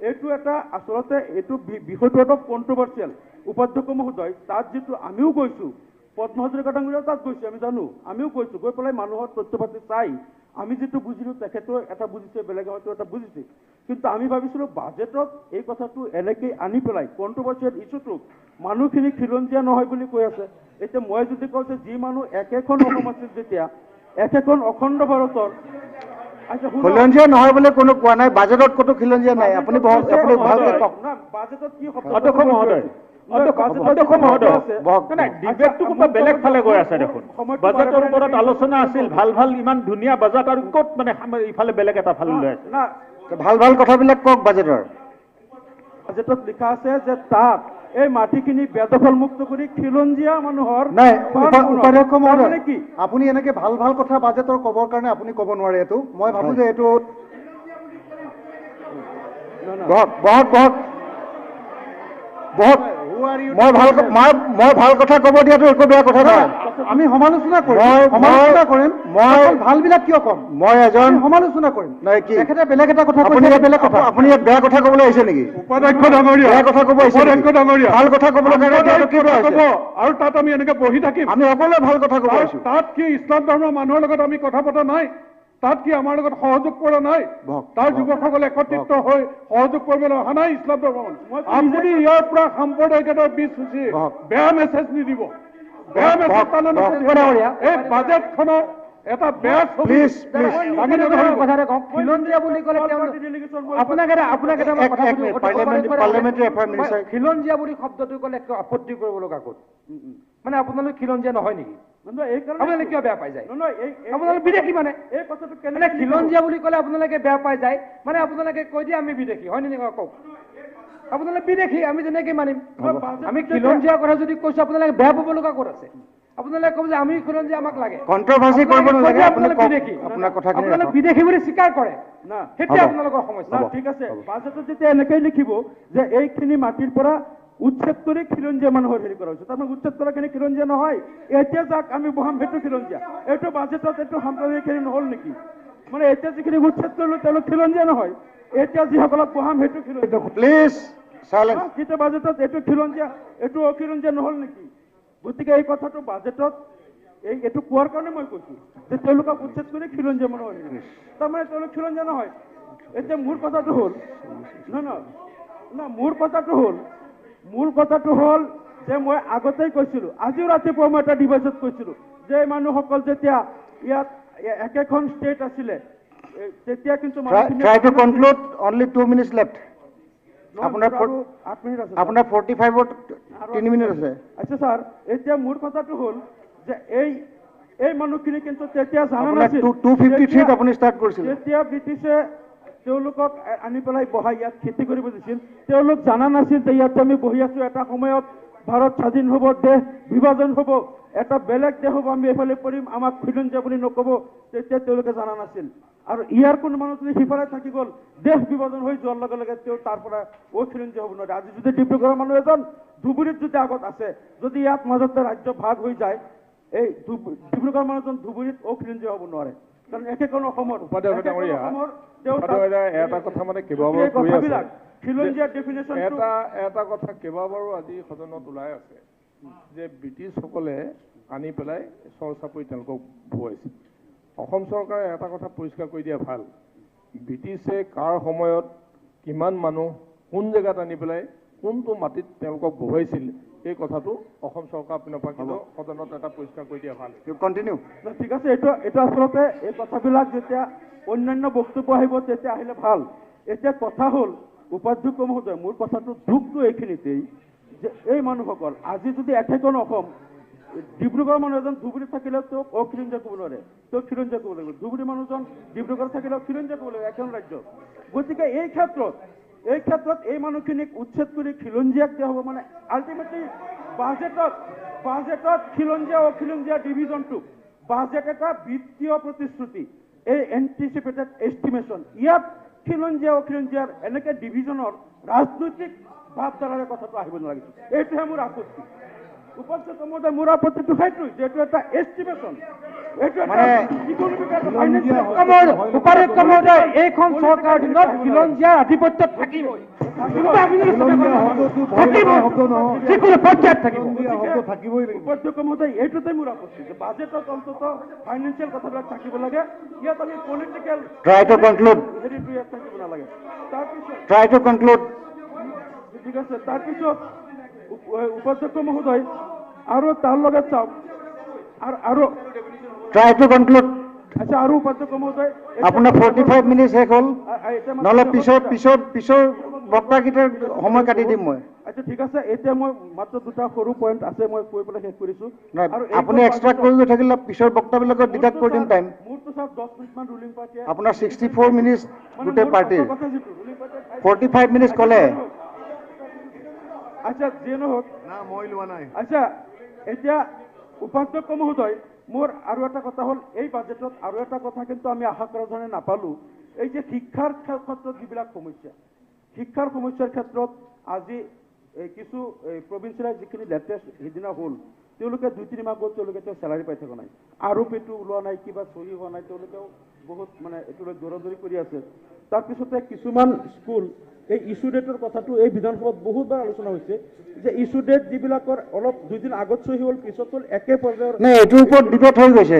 এইটো এটা আচলতে এইটো বিষয়টো এটা কণ্ট্ৰভাৰ্চিয়েল উপাধ্যক্ষ মহোদয় তাত যিটো আমিও গৈছোঁ পদ্ম হাজৰিকা ডাঙৰীয়াও তাত গৈছে, আমি জানো, আমিও গৈছোঁ, গৈ পেলাই মানুহৰ তথ্য পাতি চাই আমি যিটো বুজিলোঁ তেখেতেও এটা বুজিছে, বেলেগে হয়তো এটা বুজিছে, কিন্তু আমি ভাবিছিলোঁ বাজেটত এই কথাটো এনেকৈ আনি পেলাই কণ্ট্ৰভাৰ্চিয়েল ইছ্যুটোক মানুহখিনি খিলঞ্জীয়া নহয় বুলি কৈ আছে। এতিয়া মই যদি কওঁ যে যি মানুহ একেখন অসম আছিল যেতিয়া, একেখন অখণ্ড ভাৰতৰ, আচ্ছা খিলঞ্জীয়া নহয় বুলি কোনো কোৱা নাই, বাজেটত ক'তো খিলঞ্জীয়া নাই। আপুনি ভালকে কওক। বাজেটত কি অধ্যক্ষ মহোদয়, ডিবেটটো কোনোবা বেলেগ ফালে গৈ আছে দেখোন। বাজেটৰ ওপৰত আলোচনা আছিল, ভাল ভাল ইমান ধুনীয়া বাজেট, আৰু ক'ত মানে ইফালে বেলেগ এটা ফালে লৈ আছে। ভাল ভাল কথাবিলাক কওক। বাজেটত লিখা আছে যে তাত এই মাটিখিনি বেদখল মুক্ত কৰি খিলঞ্জীয়া মানুহৰ নাই উপাধ্যক্ষ মহোদয়, কি আপুনি এনেকে ভাল ভাল কথা বাজেটৰ ক'বৰ কাৰণে আপুনি ক'ব নোৱাৰে। এইটো মই ভাবোঁ যে এইটো মই ভাল কথা ক'ব দিয়াটো একো বেয়া কথা নহয়। আমি সমালোচনা কৰিম, মই ভালবিলাক কিয় ক'ম? মই এজন সমালোচনা কৰিম। নাই কি তেখেতে বেলেগ এটা কথা আপুনি কৈছে, বেলেগ কথা। আপুনি ইয়াত বেয়া কথা ক'বলৈ আহিছে নেকি? উপাধ্যক্ষ ডাঙৰীয়া, বেয়া কথা ক'ব আহিছে নেকি? উপাধ্যক্ষ ডাঙৰীয়া, ভাল কথা ক'বলৈ কাৰণে কি কথা হৈছে? ক'ব, আৰু তাত আমি এনেকে বহি থাকিম? আমি সকলোৱে ভাল কথা ক'ব আহিছোঁ। তাত কি ইছলাম ধৰ্মৰ মানুহৰ লগত আমি কথা পতা নাই? তাত কি আমাৰ লগত সহযোগ কৰা নাই? তাৰ যুৱকসকলে একত্ৰিত হৈ সহযোগ কৰিবলৈ অহা নাই ইছলাম ধৰ্মৰ মানুহ? আপুনি ইয়াৰ পৰা সাম্প্ৰদায়িকতাৰ বীজ সূচি বেয়া মেছেজ নিদিব, বেয়া মেছেজ এই বাজেটখনত এটা বেয়া ছবি কথাটা কওঁ, খিলঞ্জীয়া বুলি ক'লে খিলঞ্জীয়া বুলি শব্দটো ক'লে একো আপত্তি কৰিব লগা ক'ত? মানে আপোনালোক খিলঞ্জীয়া নহয় নেকি? আপোনালোকে কিয় বেয়া পাই যায়? আপোনালোক বিদেশী মানে এই কথাটো কেনে খিলঞ্জীয়া বুলি ক'লে আপোনালোকে বেয়া পাই যায়? মানে আপোনালোকে কৈ দিয়ে আমি বিদেশী, হয় নেকি? কওক, আপোনালোকে বিদেশী, আমি যেনেকে মানিম। আমি খিলঞ্জীয়া কথা যদি কৈছো আপোনালোকে বেয়া পাব লগা ক'ত আছে? আপোনালোকে ক'ব যে আমি খিলঞ্জীয়া, আমাক লাগে। কণ্ট্ৰভাৰ্চি কৰিব নালাগে, আপোনালোক বিদেশী, আপোনাৰ কথাখিনি আপোনালোক বিদেশী বুলি স্বীকাৰ কৰে না, সেইটোৱে আপোনালোকৰ সমস্যা। ঠিক আছে, বাজেটত যেতিয়া এনেকৈ লিখিব যে এইখিনি মাটিৰ পৰা উচ্ছেদ কৰি খিলঞ্জীয়া মানুহৰ হেৰি কৰা হৈছে, তাৰমানে উচ্ছেদ কৰাখিনি খিলঞ্জীয়া নহয়। এতিয়া যাক আমি বহাম সেইটো খিলঞ্জীয়া, এইটো বাজেটত এইটো সাম্প্ৰদায়িক হেৰি নহ'ল নেকি? মানে এতিয়া যিখিনি উচ্ছেদ কৰিলো তেওঁলোক খিলঞ্জীয়া নহয়, এতিয়া যিসকলক বহাম সেইটো খিলঞ্জীয়া। Please silence. কিন্তু বাজেটত এইটো খিলঞ্জীয়া, এইটো অখিলঞ্জীয়া নহ'ল নেকি? গতিকে এই কথাটো বাজেটত এইটো কোৱাৰ কাৰণে মই কৈছোঁ যে তেওঁলোকক উচ্ছেদ কৰি খিলঞ্জীয়া মানুহ হেৰি, তাৰমানে তেওঁলোক খিলঞ্জীয়া নহয়। এতিয়া মোৰ কথাটো হ'ল মূল কথাটো হ'ল যে মই আগতেই কৈছিলোঁ, আজিও ৰাতিপুৱা মই এটা ডিভাইচত কৈছিলোঁ যে এই মানুহসকল যেতিয়া ইয়াত একেখন ষ্টেট আছিলে তেতিয়া কিন্তু Try to conclude, only 2 minutes left. আপোনাৰ 8 মিনিট আছে, আপোনাৰ 45ত 3 মিনিট আছে। আচ্ছা ছাৰ, এতিয়া মোৰ কথাটো হ'ল যে এই মানুহখিনি কিন্তু তেতিয়া জানা আপোনাৰ নাছিল। 253 আপুনি ষ্টাৰ্ট কৰিছিল। যেতিয়া ব্ৰিটিছে তেওঁলোকক আনি পেলাই বহাই ইয়াত খেতি কৰিব দিছিল, তেওঁলোক জানা নাছিল যে ইয়াত আমি বহি আছো, এটা সময়ত ভাৰত স্বাধীন হ'ব, দেশ বিভাজন হ'ব, এটা বেলেগ দেশ হ'ব, আমি এইফালে পৰিম, আমাক খিলঞ্জীয়া বুলি নক'ব, তেতিয়া তেওঁলোকে জানা নাছিল। আৰু ইয়াৰ কোনো মানুহ যদি সিফালে থাকি গ'ল, দেশ বিভাজন হৈ যোৱাৰ লগে লগে তেওঁ তাৰ পৰা খিলঞ্জীয়া হ'ব নোৱাৰে। আজি যদি ডিব্ৰুগড়ৰ মানুহ এজন ধুবুৰীত যদি আগত আছে, যদি ইয়াত মাজতে ৰাজ্য ভাগ হৈ যায়, এই ডিব্ৰুগড়ৰ মানুহজন ধুবুৰীত খিলঞ্জীয়া হ'ব নোৱাৰে, কাৰণ একেখন অসমৰ এটা কথা মানে কেইবাবাৰো কৈ আছে, খিলঞ্জীয়া ডেফিনেশ্যন এটা কথা কেইবাবাৰো আজি সদনত ওলাই আছে যে ব্ৰিটিছসকলে আনি পেলাই চৰ চাপৰি তেওঁলোকক বহুৱাইছিল। অসম চৰকাৰে এটা কথা পৰিষ্কাৰ কৰি দিয়া ভাল, ব্ৰিটিছে কাৰ সময়ত কিমান মানুহ কোন জেগাত আনি পেলাই কোনটো মাটিত তেওঁলোকক বহুৱাইছিল, এই কথাটো অসম চৰকাৰ পিনৰ পৰা কিন্তু সদনত এটা পৰিষ্কাৰ কৰি দিয়া ভাল। কণ্টিনিউ। ঠিক আছে, এইটো আচলতে এই কথাবিলাক যেতিয়া অন্যান্য বক্তব্য আহিব তেতিয়া আহিলে ভাল। এতিয়া কথা হ'ল উপাধ্যক্ষ মহোদয়, মোৰ কথাটো দুখটো এইখিনিতেই যে এই মানুহসকল আজি যদি একেখন অসম, ডিব্ৰুগড়ৰ মানুহ এজন ধুবুৰীত থাকিলেও তেওঁক খিলঞ্জীয়া ক'ব নোৱাৰে, তেওঁক খিলঞ্জীয়া ক'ব লাগিব। ধুবুৰী মানুহজন ডিব্ৰুগড়ত থাকিলেও খিলঞ্জীয়া ক'ব লাগিব, এখন ৰাজ্য। গতিকে এই ক্ষেত্ৰত এই মানুহখিনিক উচ্ছেদ কৰি খিলঞ্জীয়াক দিয়া হ'ব। মানে আল্টিমেটলি বাজেটত খিলঞ্জীয়া অখিলঞ্জীয়া ডিভিজনটো বাজেট এটা বিত্তীয় প্ৰতিশ্ৰুতি, এই এণ্টিচিপেটেড এষ্টিমেশ্যন, ইয়াত খিলঞ্জীয়া অখিলঞ্জীয়াৰ এনেকে ডিভিজনৰ ৰাজনৈতিক ভাৱধাৰাৰে কথাটো আহিব নালাগিছিল। এইটোহে মোৰ আপত্তি। উপস্থিত মহোদয়, মোৰ আপত্তিটো সেইটোৱেই যে এইটো এটা এষ্টিমেশ্যন, মানে উপাধ্যক্ষ মহোদয় এইখন চৰকাৰৰ দিনত খিলঞ্জীয়াৰ আধিপত্যত থাকিব উপাধ্যক্ষ মহোদয় এইটোতে মোৰ আপত্তি যে বাজেটত অন্তত ফাইনেন্সিয়েল কথাবিলাক থাকিব লাগে ইয়াত আমি পলিটিকেল Try to conclude. হেৰিটো ইয়াত থাকিব নালাগে তাৰপিছত Try to conclude. ঠিক আছে তাৰপিছত উপাধ্যক্ষ মহোদয় আৰু তাৰ লগত চাওক আৰু Try to conclude. আচ্ছা আৰু উপাধ্যক্ষ মহোদয় আপোনাৰ 45 মিনিট শেষ হ'ল নহ'লে পিছৰ বক্তাকেইটাৰ সময় কাটি দিম মই আচ্ছা ঠিক আছে এতিয়া মই মাত্ৰ দুটা সৰু পইণ্ট আছে মই কৈ পেলাই শেষ কৰিছোঁ নাই, আপুনি এক্সট্ৰাক্ট কৰি গৈ থাকিলে পিছৰ বক্তাবিলাকক ডিডাক্ট কৰি দিম টাইম মোৰতো চাওক 10 মিনিটমান ৰুলিং পাৰ্টিয়ে আপোনাৰ 64 মিনিট গোটেই পাৰ্টিৰ কথা যিটো ৰুলিং পাৰ্টিয়ে 45 মিনিট ক'লে আচ্ছা যিয়ে নহওক না মই লোৱা নাই আচ্ছা এতিয়া উপাধ্যক্ষ মহোদয় মোৰ আৰু এটা কথা হ'ল এই বাজেটত আৰু এটা কথা কিন্তু আমি আশা কৰাৰ ধৰণে নাপালোঁ এই যে শিক্ষাৰ ক্ষেত্ৰত যিবিলাক সমস্যা শিক্ষাৰ সমস্যাৰ ক্ষেত্ৰত আজি কিছু প্ৰভিন্সিয়েলাইজ যিখিনি লেটেষ্ট সিদিনা হ'ল তেওঁলোকে 2-3 মাহ গ'ল তেওঁলোকে তেওঁ চেলাৰী পাই থকা নাই আৰু পেটো ওলোৱা নাই কিবা চহী হোৱা নাই তেওঁলোকেও বহুত মানে এইটোলৈ দৌৰাদৌৰি কৰি আছে তাৰপিছতে কিছুমান স্কুল এই ইছ্যু ডেটৰ কথাটো এই বিধানসভাত বহুতবাৰ আলোচনা হৈছে যে ইছ্যু ডেট যিবিলাকৰ অলপ 2 দিন আগত চহী হ'ল পিছত হ'ল একে পৰ্যায়ৰ নাই এইটোৰ ওপৰত ডিবেট হৈ গৈছে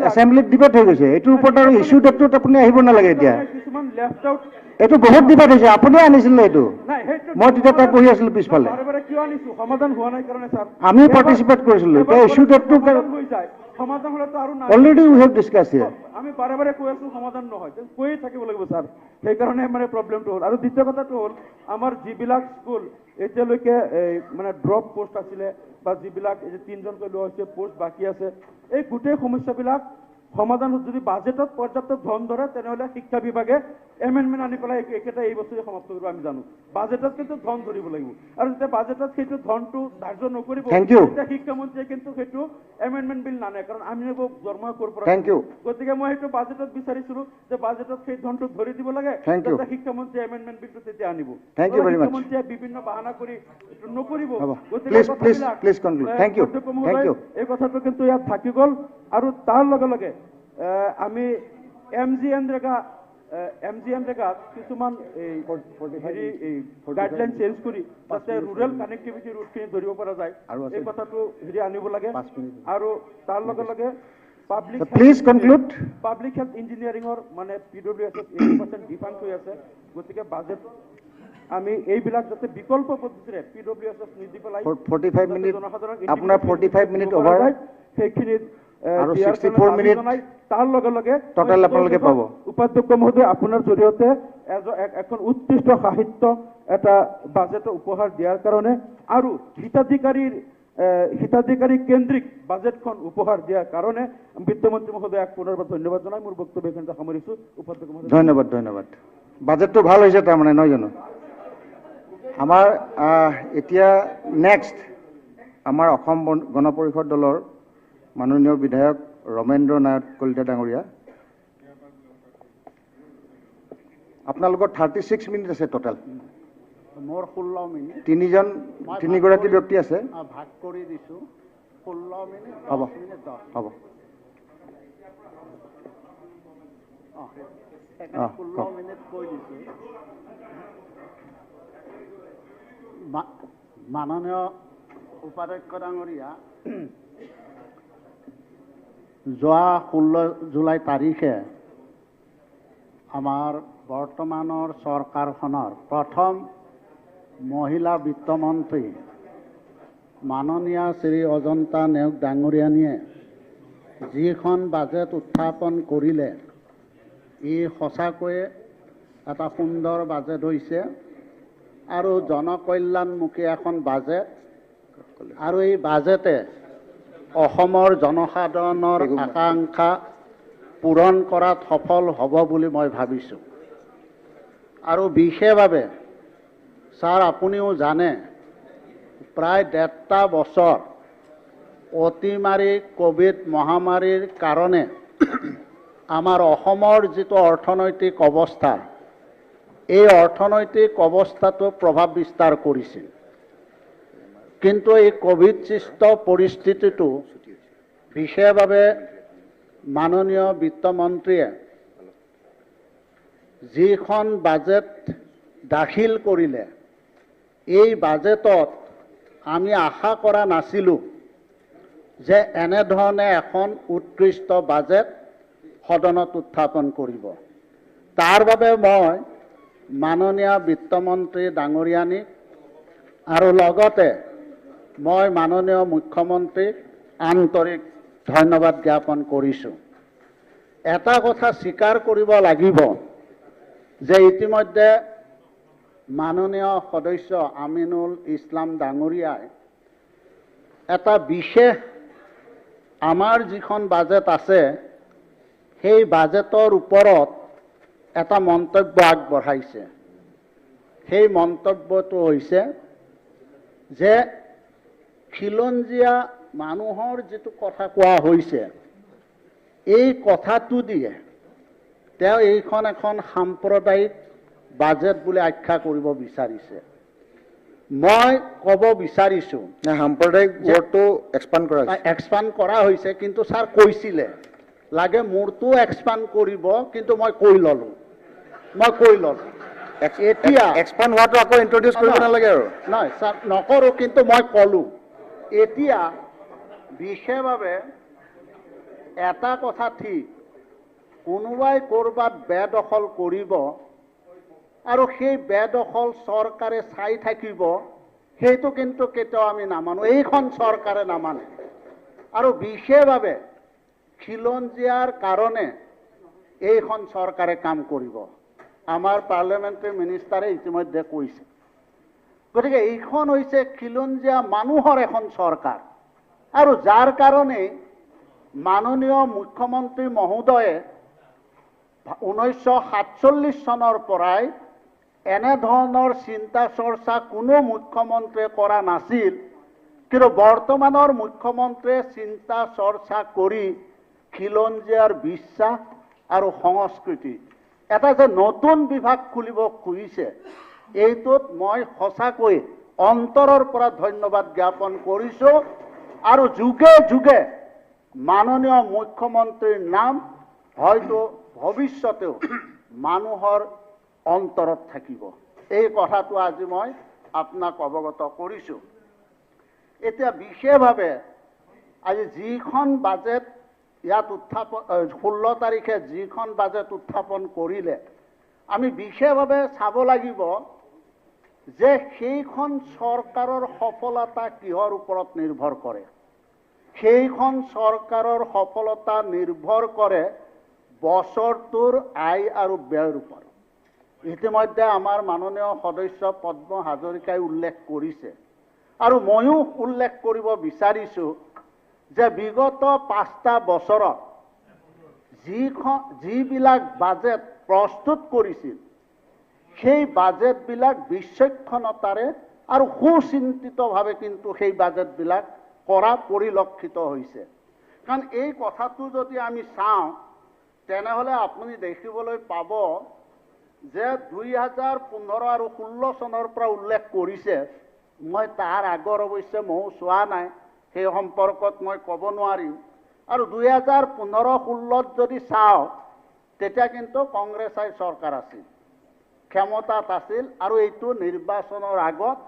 এছেম্বলিত ডিবেট হৈ গৈছে এইটোৰ ওপৰত আৰু ইছ্যু ডেটটোত আপুনি আহিব নালাগে এতিয়া কিছুমান লেফ্ট আউট এইটো বহুত ডিবেট হৈছে আপুনিয়ে আনিছিলে এইটো নাই সেইটো মই তেতিয়া তাত বহি আছিলোঁ পিছফালে বাৰে বাৰে কিয় আনিছোঁ সমাধান হোৱা নাই কাৰণে ছাৰ আমি পাৰ্টিচিপেট কৰিছিলোঁ এতিয়া ইছ্যু ডেটটো সমাধান হৈ যায় সমাধান হ'লেতো আৰু নাই অলৰেডি উই হেভ ডিছকাছ হিয়াৰ আমি বাৰে বাৰে কৈ আছোঁ সমাধান নহয় কৈয়ে থাকিব লাগিব ছাৰ সেইকাৰণে মানে প্ৰব্লেমটো হ'ল আৰু দ্বিতীয় কথাটো হ'ল আমাৰ যিবিলাক স্কুল এতিয়ালৈকে মানে ড্ৰপ পোষ্ট আছিলে বা যিবিলাক এই যে 3জনকৈ লোৱা হৈছে পোষ্ট বাকী আছে এই গোটেই সমস্যাবিলাক সমাধান যদি বাজেটত পৰ্যাপ্ত ধন ধৰে তেনেহ'লে শিক্ষা বিভাগে এমেণ্ডমেণ্ট আনি পেলাই একেটা এই বছৰে সমাপ্ত কৰিব আমি জানো বাজেটত কিন্তু ধন ধৰিব লাগিব আৰু যেতিয়া বাজেটত সেইটো ধনটো ধাৰ্য নকৰিব তেতিয়া শিক্ষামন্ত্ৰীয়ে কিন্তু সেইটো এমেণ্ডমেণ্ট বিল নানে কাৰণ আমি দৰমহা ক'ৰ পৰা গতিকে মই সেইটো বাজেটত বিচাৰিছিলোঁ যে বাজেটত সেই ধনটো ধৰি দিব লাগে তেতিয়া শিক্ষামন্ত্ৰীয়ে এমেণ্ডমেণ্ট বিলটো তেতিয়া আনিব শিক্ষামন্ত্ৰীয়ে বিভিন্ন বাহানা কৰি এইটো নকৰিব গতিকে এই কথাটো কিন্তু ইয়াত থাকি গ'ল আৰু তাৰ লগে লগে আমি MGN ৰেগাত কিছুমান হেৰি গাইডলাইন চেঞ্জ কৰি যাতে ৰুৰেল কানেক্টিভিটি ৰুটখিনি ধৰিব পৰা যায় এই কথাটো হেৰি আনিব লাগে আৰু তাৰ লগে লগে পাব্লিক হেল্থ ইঞ্জিনিয়াৰিঙৰ মানে PWSত 80% ডিফাণ্ড হৈ আছে গতিকে বাজেট আমি এইবিলাক যাতে বিকল্প পদ্ধতিৰে PWSত নিদি পেলাই 45 মিনিট আপোনাৰ 45 মিনিট অভাৰ সেইখিনিত আৰু 64 মিনিট তাৰ লগে লগে টোটাল আপোনালোকে পাব উপাধ্যক্ষ মহোদয় আপোনাৰ জৰিয়তে এখন উৎকৃষ্ট সাহিত্য এটা বাজেট উপহাৰ দিয়াৰ কাৰণে আৰু হিতাধিকাৰী কেন্দ্ৰিক বাজেটখন উপহাৰ দিয়াৰ কাৰণে বিত্তমন্ত্ৰী মহোদয়ক পুনৰবাৰ ধন্যবাদ জনাই মোৰ বক্তব্য এখানে সামৰিছোঁ উপাধ্যক্ষ মহোদয় ধন্যবাদ বাজেটটো ভাল হৈছে তাৰমানে নহয় জানো আমাৰ এতিয়া নেক্সট আমাৰ অসম গণ পৰিষদ দলৰ মাননীয় বিধায়ক ৰমেন্দ্ৰ নাথ কলিতা ডাঙৰীয়া আপোনালোকৰ 36 মিনিট আছে টোটাল মোৰ 16 মিনিট তিনিগৰাকী ব্যক্তি আছে ভাগ কৰি দিছোঁ 16 মিনিট হ'ব 10 মিনিট 10 হ'ব 16 মিনিট কৈ দিছোঁ মাননীয় উপাধ্যক্ষ ডাঙৰীয়া যোৱা 16 জুলাই তাৰিখে আমাৰ বৰ্তমানৰ চৰকাৰখনৰ প্ৰথম মহিলা বিত্তমন্ত্ৰী মাননীয়া শ্ৰী অজন্তা নেওগ ডাঙৰীয়ানীয়ে যিখন বাজেট উত্থাপন কৰিলে ই সঁচাকৈয়ে এটা সুন্দৰ বাজেট হৈছে আৰু জনকল্যাণমুখী এখন বাজেট আৰু এই বাজেটে অসমৰ জনসাধাৰণৰ আকাংক্ষা পূৰণ কৰাত সফল হ'ব বুলি মই ভাবিছোঁ আৰু বিশেষভাৱে ছাৰ আপুনিও জানে প্ৰায় 1.5টা বছৰ অতিমাৰী কোভিড মহামাৰীৰ কাৰণে আমাৰ অসমৰ যিটো অৰ্থনৈতিক অৱস্থা এই অৰ্থনৈতিক অৱস্থাটো প্ৰভাৱ বিস্তাৰ কৰিছিল কিন্তু এই কোভিড সৃষ্ট পৰিস্থিতিটো বিশেষভাৱে মাননীয় বিত্তমন্ত্ৰীয়ে যিখন বাজেট দাখিল কৰিলে, এই বাজেটত আমি আশা কৰা নাছিলোঁ যে এনেধৰণে এখন উৎকৃষ্ট বাজেট সদনত উত্থাপন কৰিব। তাৰ বাবে মই মাননীয় বিত্তমন্ত্ৰী ডাঙৰীয়ানীক আৰু লগতে মই মাননীয় মুখ্যমন্ত্ৰীক আন্তৰিক ধন্যবাদ জ্ঞাপন কৰিছোঁ। এটা কথা স্বীকাৰ কৰিব লাগিব যে ইতিমধ্যে মাননীয় সদস্য আমিনুল ইছলাম ডাঙৰীয়াই এটা বিশেষ আমাৰ যিখন বাজেট আছে সেই বাজেটৰ ওপৰত এটা মন্তব্য আগবঢ়াইছে। সেই মন্তব্যটো হৈছে যে খিলঞ্জীয়া মানুহৰ যিটো কথা কোৱা হৈছে, এই কথাটো দিয়ে তেওঁ এইখন এখন সাম্প্ৰদায়িক বাজেট বুলি আখ্যা কৰিব বিচাৰিছে। মই ক'ব বিচাৰিছোঁ সাম্প্ৰদায়িক ৱৰ্ডটো এক্সপাণ্ড কৰা হৈছে, কিন্তু ছাৰ কৈছিলে লাগে মোৰটো এক্সপাণ্ড কৰিব, কিন্তু মই কৈ ল'লোঁ। এতিয়া এক্সপাণ্ড হোৱাটো আকৌ ইণ্ট্ৰডিউচ কৰিব নালাগে আৰু। নহয় ছাৰ, নকৰোঁ, কিন্তু মই ক'লোঁ। এতিয়া বিশেষভাৱে এটা কথা ঠিক, কোনোবাই ক'ৰবাত বেদখল কৰিব আৰু সেই বেদখল চৰকাৰে চাই থাকিব, সেইটো কিন্তু কেতিয়াও আমি নামানো, এইখন চৰকাৰে নামানে। আৰু বিশেষভাৱে খিলঞ্জীয়াৰ কাৰণে এইখন চৰকাৰে কাম কৰিব, আমাৰ পাৰ্লিয়ামেণ্টাৰী মিনিষ্টাৰে ইতিমধ্যে কৈছে। গতিকে এইখন হৈছে খিলঞ্জীয়া মানুহৰ এখন চৰকাৰ, আৰু যাৰ কাৰণে মাননীয় মুখ্যমন্ত্ৰী মহোদয়ে 1947 চনৰ পৰাই এনেধৰণৰ চিন্তা চৰ্চা কোনো মুখ্যমন্ত্ৰীয়ে কৰা নাছিল, কিন্তু বৰ্তমানৰ মুখ্যমন্ত্ৰীয়ে চিন্তা চৰ্চা কৰি খিলঞ্জীয়াৰ বিশ্বাস আৰু সংস্কৃতি এটা যে নতুন বিভাগ খুলিব খুজিছে, এইটোত মই সঁচাকৈ অন্তৰৰ পৰা ধন্যবাদ জ্ঞাপন কৰিছোঁ। আৰু যুগে যুগে মাননীয় মুখ্যমন্ত্ৰীৰ নাম হয়তো ভৱিষ্যতেও মানুহৰ অন্তৰত থাকিব। এই কথাটো আজি মই আপোনাক অৱগত কৰিছোঁ। এতিয়া বিশেষভাৱে আজি যিখন বাজেট ইয়াত উত্থাপন 16 তাৰিখে যিখন বাজেট উত্থাপন কৰিলে, আমি বিশেষভাৱে চাব লাগিব যে সেইখন চৰকাৰৰ সফলতা কিহৰ ওপৰত নিৰ্ভৰ কৰে। সেইখন চৰকাৰৰ সফলতা নিৰ্ভৰ কৰে বছৰটোৰ আয় আৰু ব্যয়ৰ ওপৰত। ইতিমধ্যে আমাৰ মাননীয় সদস্য পদ্ম হাজৰিকাই উল্লেখ কৰিছে, আৰু ময়ো উল্লেখ কৰিব বিচাৰিছোঁ যে বিগত 5টা বছৰত যিবিলাক বাজেট প্ৰস্তুত কৰিছিল, সেই বাজেটবিলাক বিচক্ষণতাৰে আৰু সুচিন্তিতভাৱে কিন্তু সেই বাজেটবিলাক কৰা পৰিলক্ষিত হৈছে। কাৰণ এই কথাটো যদি আমি চাওঁ, তেনেহ'লে আপুনি দেখিবলৈ পাব যে 2015 আৰু 16 চনৰ পৰা উল্লেখ কৰিছে। মই তাৰ আগৰ অৱশ্যে ময়ো চোৱা নাই, সেই সম্পৰ্কত মই ক'ব নোৱাৰিম। আৰু 2015-16ত যদি চাওঁ, তেতিয়া কিন্তু কংগ্ৰেছাই চৰকাৰ আছিল, ক্ষমতাত আছিল, আৰু এইটো নিৰ্বাচনৰ আগত।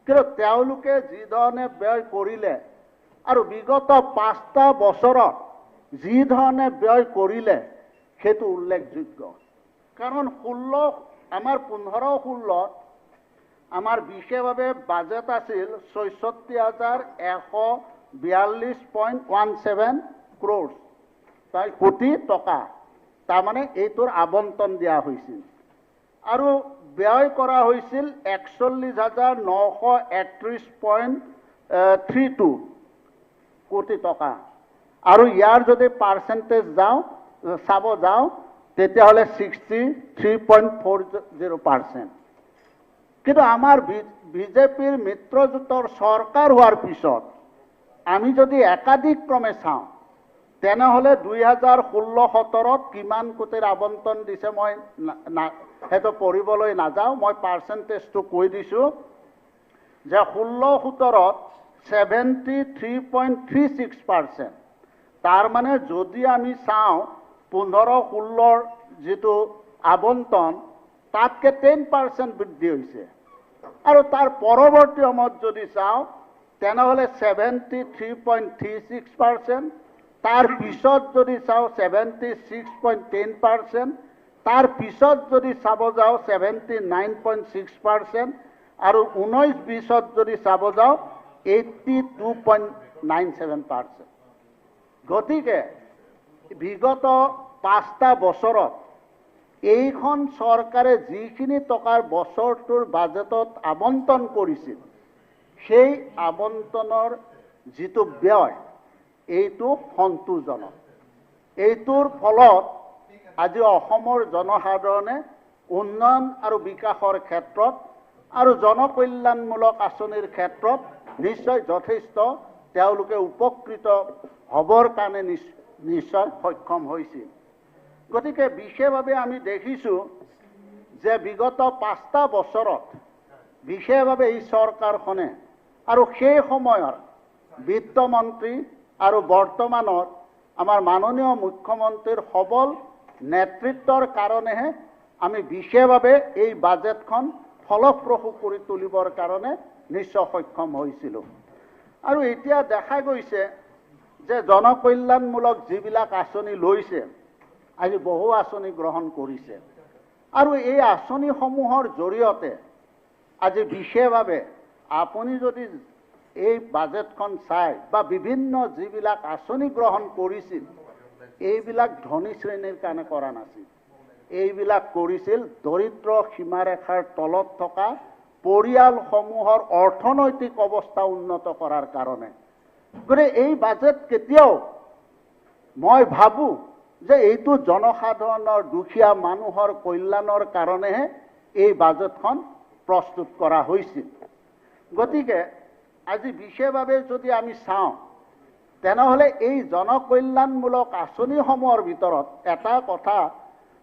কিন্তু তেওঁলোকে যি ধৰণে ব্যয় কৰিলে আৰু বিগত 5টা বছৰত যি ধৰণে ব্যয় কৰিলে, সেইটো উল্লেখযোগ্য। কাৰণ আমাৰ 15-16ত আমাৰ বিশেষভাৱে বাজেট আছিল 64,142.17 crore কোটি টকা, তাৰমানে এইটোৰ আবণ্টন দিয়া হৈছিল। আৰু ব্যয় কৰা হৈছিল 41,931.32 কোটি টকা। আৰু ইয়াৰ যদি পাৰ্চেণ্টেজ চাব যাওঁ, তেতিয়াহ'লে 63.40%। কিন্তু আমাৰ বিজেপিৰ মিত্ৰজোঁটৰ চৰকাৰ হোৱাৰ পিছত আমি যদি একাধিক্ৰমে চাওঁ, তেনেহ'লে 2016-17ত কিমান কোটিৰ আবণ্টন দিছে মই সেইটো পঢ়িবলৈ নাযাওঁ, মই পাৰ্চেণ্টেজটো কৈ দিছোঁ যে 16-17ত 73.36%, তাৰ মানে যদি আমি চাওঁ 15-16 যিটো আবণ্টন তাতকৈ 10% বৃদ্ধি হৈছে আৰু তাৰ পৰৱৰ্তী সময়ত যদি চাওঁ তেনেহ'লে 73.36%, তাৰ পিছত যদি চাওঁ 76.10%, তাৰ পিছত যদি চাব যাওঁ 79.6%, আৰু 19-20ত যদি চাব যাওঁ 82.97%। গতিকে বিগত 5টা বছৰত এইখন চৰকাৰে যিখিনি টকাৰ বছৰটোৰ বাজেটত আবণ্টন কৰিছিল সেই আবণ্টনৰ যিটো ব্যয় এইটো সন্তোষজনক। এইটোৰ ফলত আজি অসমৰ জনসাধাৰণে উন্নয়ন আৰু বিকাশৰ ক্ষেত্ৰত আৰু জনকল্যাণমূলক আঁচনিৰ ক্ষেত্ৰত নিশ্চয় যথেষ্ট তেওঁলোকে উপকৃত হ'বৰ কাৰণে নিশ্চয় সক্ষম হৈছিল। গতিকে বিশেষভাৱে আমি দেখিছোঁ যে বিগত 5টা বছৰত বিশেষভাৱে এই চৰকাৰখনে আৰু সেই সময়ৰ বিত্তমন্ত্ৰী আৰু বৰ্তমানৰ আমাৰ মাননীয় মুখ্যমন্ত্ৰীৰ সবল নেতৃত্বৰ কাৰণেহে আমি বিশেষভাৱে এই বাজেটখন ফলপ্ৰসূ কৰি তুলিবৰ কাৰণে নিশ্চয় সক্ষম হৈছিলোঁ। আৰু এতিয়া দেখা গৈছে যে জনকল্যাণমূলক যিবিলাক আঁচনি লৈছে, আজি বহু আঁচনি গ্ৰহণ কৰিছে আৰু এই আঁচনিসমূহৰ জৰিয়তে আজি বিশেষভাৱে আপুনি যদি এই বাজেটখন চাই বা বিভিন্ন যিবিলাক আঁচনি গ্ৰহণ কৰিছিল এইবিলাক ধনী শ্ৰেণীৰ কাৰণে কৰা নাছিল, এইবিলাক কৰিছিল দৰিদ্ৰ সীমাৰেখাৰ তলত থকা পৰিয়ালসমূহৰ অৰ্থনৈতিক অৱস্থা উন্নত কৰাৰ কাৰণে। গতিকে এই বাজেট কেতিয়াও মই ভাবোঁ যে এইটো জনসাধাৰণৰ দুখীয়া মানুহৰ কল্যাণৰ কাৰণেহে এই বাজেটখন প্ৰস্তুত কৰা হৈছিল। গতিকে আজি বিশেষভাৱে যদি আমি চাওঁ তেনেহ'লে এই জনকল্যাণমূলক আঁচনিসমূহৰ ভিতৰত এটা কথা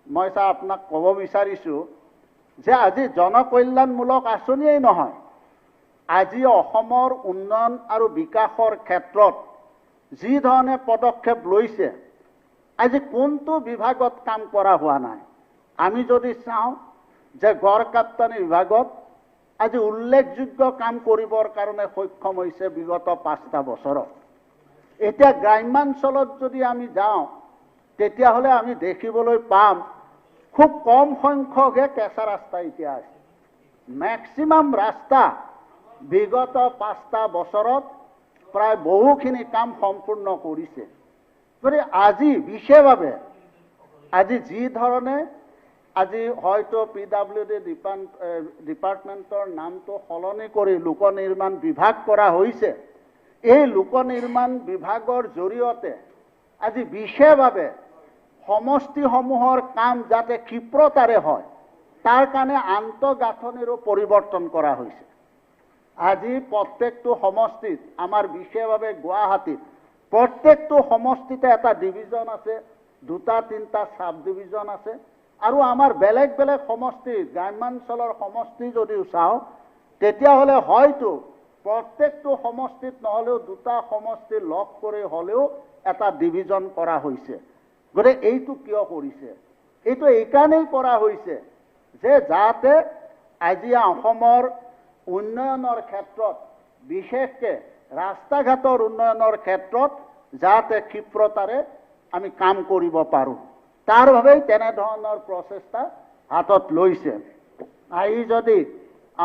মই আপোনাক ক'ব বিচাৰিছোঁ যে আজি জনকল্যাণমূলক আঁচনিয়েই নহয়, আজি অসমৰ উন্নয়ন আৰু বিকাশৰ ক্ষেত্ৰত যি ধৰণে পদক্ষেপ লৈছে আজি কোনটো বিভাগত কাম কৰা হোৱা নাই। আমি যদি চাওঁ যে গড়কাপ্তানি বিভাগত আজি উল্লেখযোগ্য কাম কৰিবৰ কাৰণে সক্ষম হৈছে বিগত 5টা বছৰত। এতিয়া গ্ৰাম্যাঞ্চলত যদি আমি যাওঁ তেতিয়াহ'লে আমি দেখিবলৈ পাম খুব কম সংখ্যকহে কেঁচা ৰাস্তা এতিয়া আছে। মেক্সিমাম ৰাস্তা বিগত 5টা বছৰত প্ৰায় বহুখিনি কাম সম্পূৰ্ণ কৰিছে। গতিকে আজি বিশেষভাৱে আজি যি ধৰণে আজি হয়তো PWD ডিপাৰ্টমেণ্টৰ নামটো সলনি কৰি লোক নিৰ্মাণ বিভাগ কৰা হৈছে, এই লোক নিৰ্মাণ বিভাগৰ জৰিয়তে আজি বিশেষভাৱে সমষ্টিসমূহৰ কাম যাতে ক্ষিপ্ৰতাৰে হয় তাৰ কাৰণে আন্তঃগাঁথনিৰো পৰিৱৰ্তন কৰা হৈছে। আজি প্ৰত্যেকটো সমষ্টিত আমাৰ বিশেষভাৱে গুৱাহাটীত প্ৰত্যেকটো সমষ্টিতে এটা ডিভিজন আছে, 2-3টা সাব ডিভিজন আছে আৰু আমাৰ বেলেগ বেলেগ সমষ্টি গ্ৰাম্যাঞ্চলৰ সমষ্টি যদিও চাওঁ তেতিয়াহ'লে হয়তো প্ৰত্যেকটো সমষ্টিত নহ'লেও 2টা সমষ্টি লগ কৰি হ'লেও এটা ডিভিজন কৰা হৈছে। গতিকে এইটো কিয় কৰিছে? এইটো এইকাৰণেই কৰা হৈছে যে যাতে আজি অসমৰ উন্নয়নৰ ক্ষেত্ৰত বিশেষকৈ ৰাস্তা ঘাটৰ উন্নয়নৰ ক্ষেত্ৰত যাতে ক্ষিপ্ৰতাৰে আমি কাম কৰিব পাৰোঁ তাৰ বাবেই তেনেধৰণৰ প্ৰচেষ্টা হাতত লৈছে। আহি যদি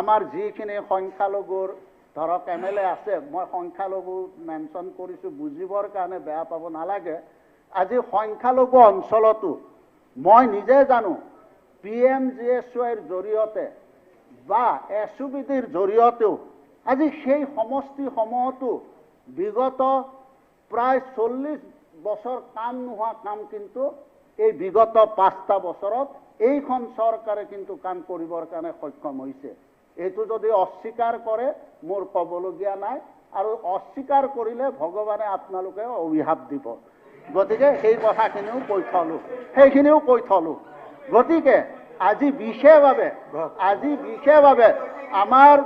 আমাৰ যিখিনি সংখ্যালঘুৰ ধৰক MLA আছে, মই সংখ্যালঘু মেনশ্যন কৰিছোঁ বুজিবৰ কাৰণে বেয়া পাব নালাগে। আজি সংখ্যালঘু অঞ্চলতো মই নিজে জানো PMGSYৰ জৰিয়তে বা SUBDৰ জৰিয়তেও আজি সেই সমষ্টিসমূহতো বিগত প্ৰায় 40 বছৰ কাম নোহোৱা কাম কিন্তু এই বিগত 5টা বছৰত এইখন চৰকাৰে কিন্তু কাম কৰিবৰ কাৰণে সক্ষম হৈছে। এইটো যদি অস্বীকাৰ কৰে মোৰ ক'বলগীয়া নাই আৰু অস্বীকাৰ কৰিলে ভগৱানে আপোনালোকে অভিশাপ দিব। গতিকে সেই কথাখিনিও কৈ থলোঁ। গতিকে আজি বিশেষভাৱে আমাৰ